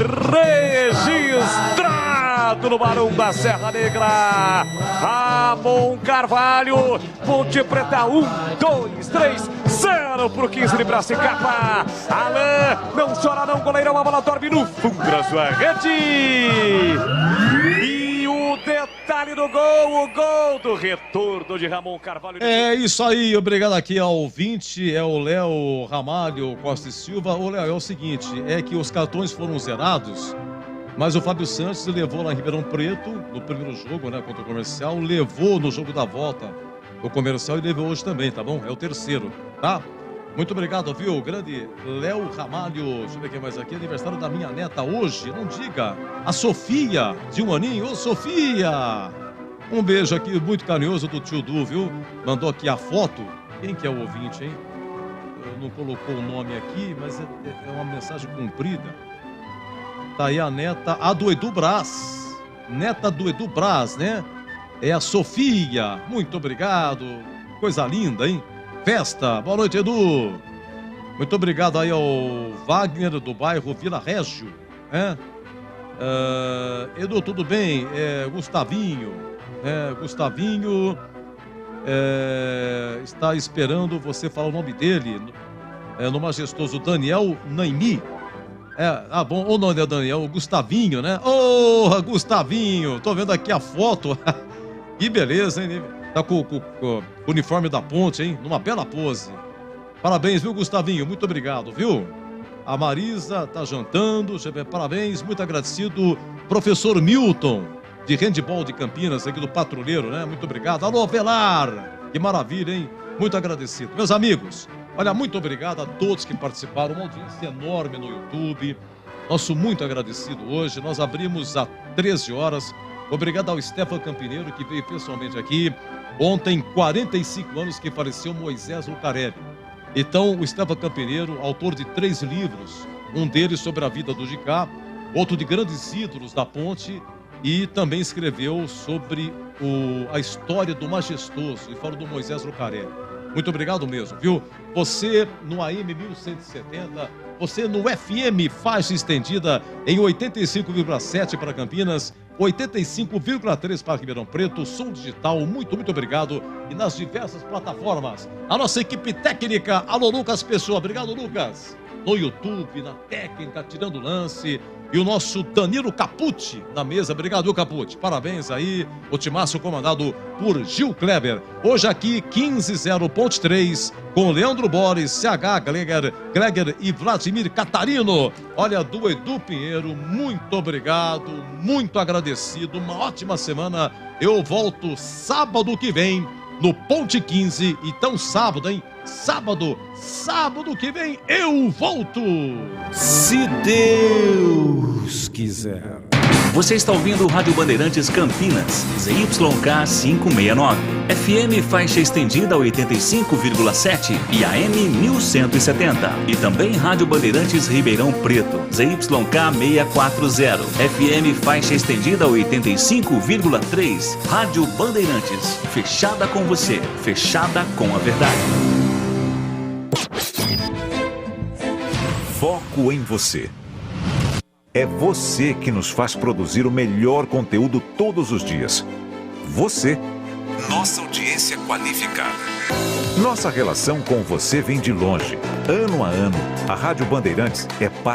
registrado no Barão da Serra Negra. Ramon Carvalho, Ponte Preta 1, 2, 3, 0 pro 15 de Piracicaba. Alain, não chora não, goleirão, a bola dorme no fundo da sua rede. E o detalhe do gol, o gol do retorno de Ramon Carvalho. É isso aí, obrigado aqui ao ouvinte, é o Léo Ramalho Costa e Silva. Ô Léo, é o seguinte, é que os cartões foram zerados, mas o Fábio Santos levou lá em Ribeirão Preto, no primeiro jogo, né, contra o Comercial, levou no jogo da volta o Comercial e levou hoje também, tá bom? É o terceiro, tá? Muito obrigado, viu? O grande Léo Ramalho. Deixa eu ver quem mais aqui. Aniversário da minha neta hoje, não diga. A Sofia, de 1 aninho. Ô, Sofia! Um beijo aqui muito carinhoso do tio Du, viu? Mandou aqui a foto. Quem que é o ouvinte, hein? Não colocou o nome aqui, mas é uma mensagem comprida. Tá aí a neta, a do Edu Braz. Neta do Edu Braz, né? É a Sofia. Muito obrigado. Coisa linda, hein? Festa. Boa noite, Edu. Muito obrigado aí ao Wagner do bairro Vila Régio. Edu, tudo bem? Gustavinho. Gustavinho está esperando você falar o nome dele. No majestoso Daniel Naimi. Bom, ou não é Daniel, o Gustavinho, né? Ô, Gustavinho, tô vendo aqui a foto. Que beleza, hein? Tá com o uniforme da Ponte, hein? Numa bela pose. Parabéns, viu, Gustavinho? Muito obrigado, viu? A Marisa tá jantando. Parabéns, muito agradecido. Professor Milton, de handebol de Campinas, aqui do Patrulheiro, né? Muito obrigado. Alô, Velar! Que maravilha, hein? Muito agradecido. Meus amigos, olha, muito obrigado a todos que participaram. Uma audiência enorme no YouTube. Nosso muito agradecido hoje. Nós abrimos às 13 horas. Obrigado ao Stefan Campineiro, que veio pessoalmente aqui. Ontem, 45 anos que faleceu Moisés Lucarelli. Então, o Stefan Campineiro, autor de 3 livros, um deles sobre a vida do Gicá, outro de grandes ídolos da Ponte, e também escreveu sobre a história do Majestoso, e fala do Moisés Lucarelli. Muito obrigado mesmo, viu? Você no AM 1170, você no FM faixa estendida em 85,7 para Campinas, 85,3 para Ribeirão Preto, som digital, muito obrigado. E nas diversas plataformas. A nossa equipe técnica, alô Lucas Pessoa, obrigado Lucas. No YouTube, na técnica, tirando o lance. E o nosso Danilo Capucci na mesa, obrigado Capucci, parabéns aí. O timaço comandado por Gil Kleber. Hoje aqui 15:03 com Leandro Borges, CH Gleger e Vladimir Catarino. Olha, do Edu Pinheiro, muito obrigado, muito agradecido, uma ótima semana. Eu volto sábado que vem no Ponte 15, então sábado, hein? Sábado que vem eu volto. Se Deus quiser. Você está ouvindo o Rádio Bandeirantes Campinas, ZYK 569, FM faixa estendida 85,7 e AM 1170. E também Rádio Bandeirantes Ribeirão Preto, ZYK 640, FM faixa estendida 85,3. Rádio Bandeirantes, fechada com você, fechada com a verdade. Foco em você. É você que nos faz produzir o melhor conteúdo todos os dias. Você, nossa audiência qualificada. Nossa relação com você vem de longe. Ano a ano, a Rádio Bandeirantes é parte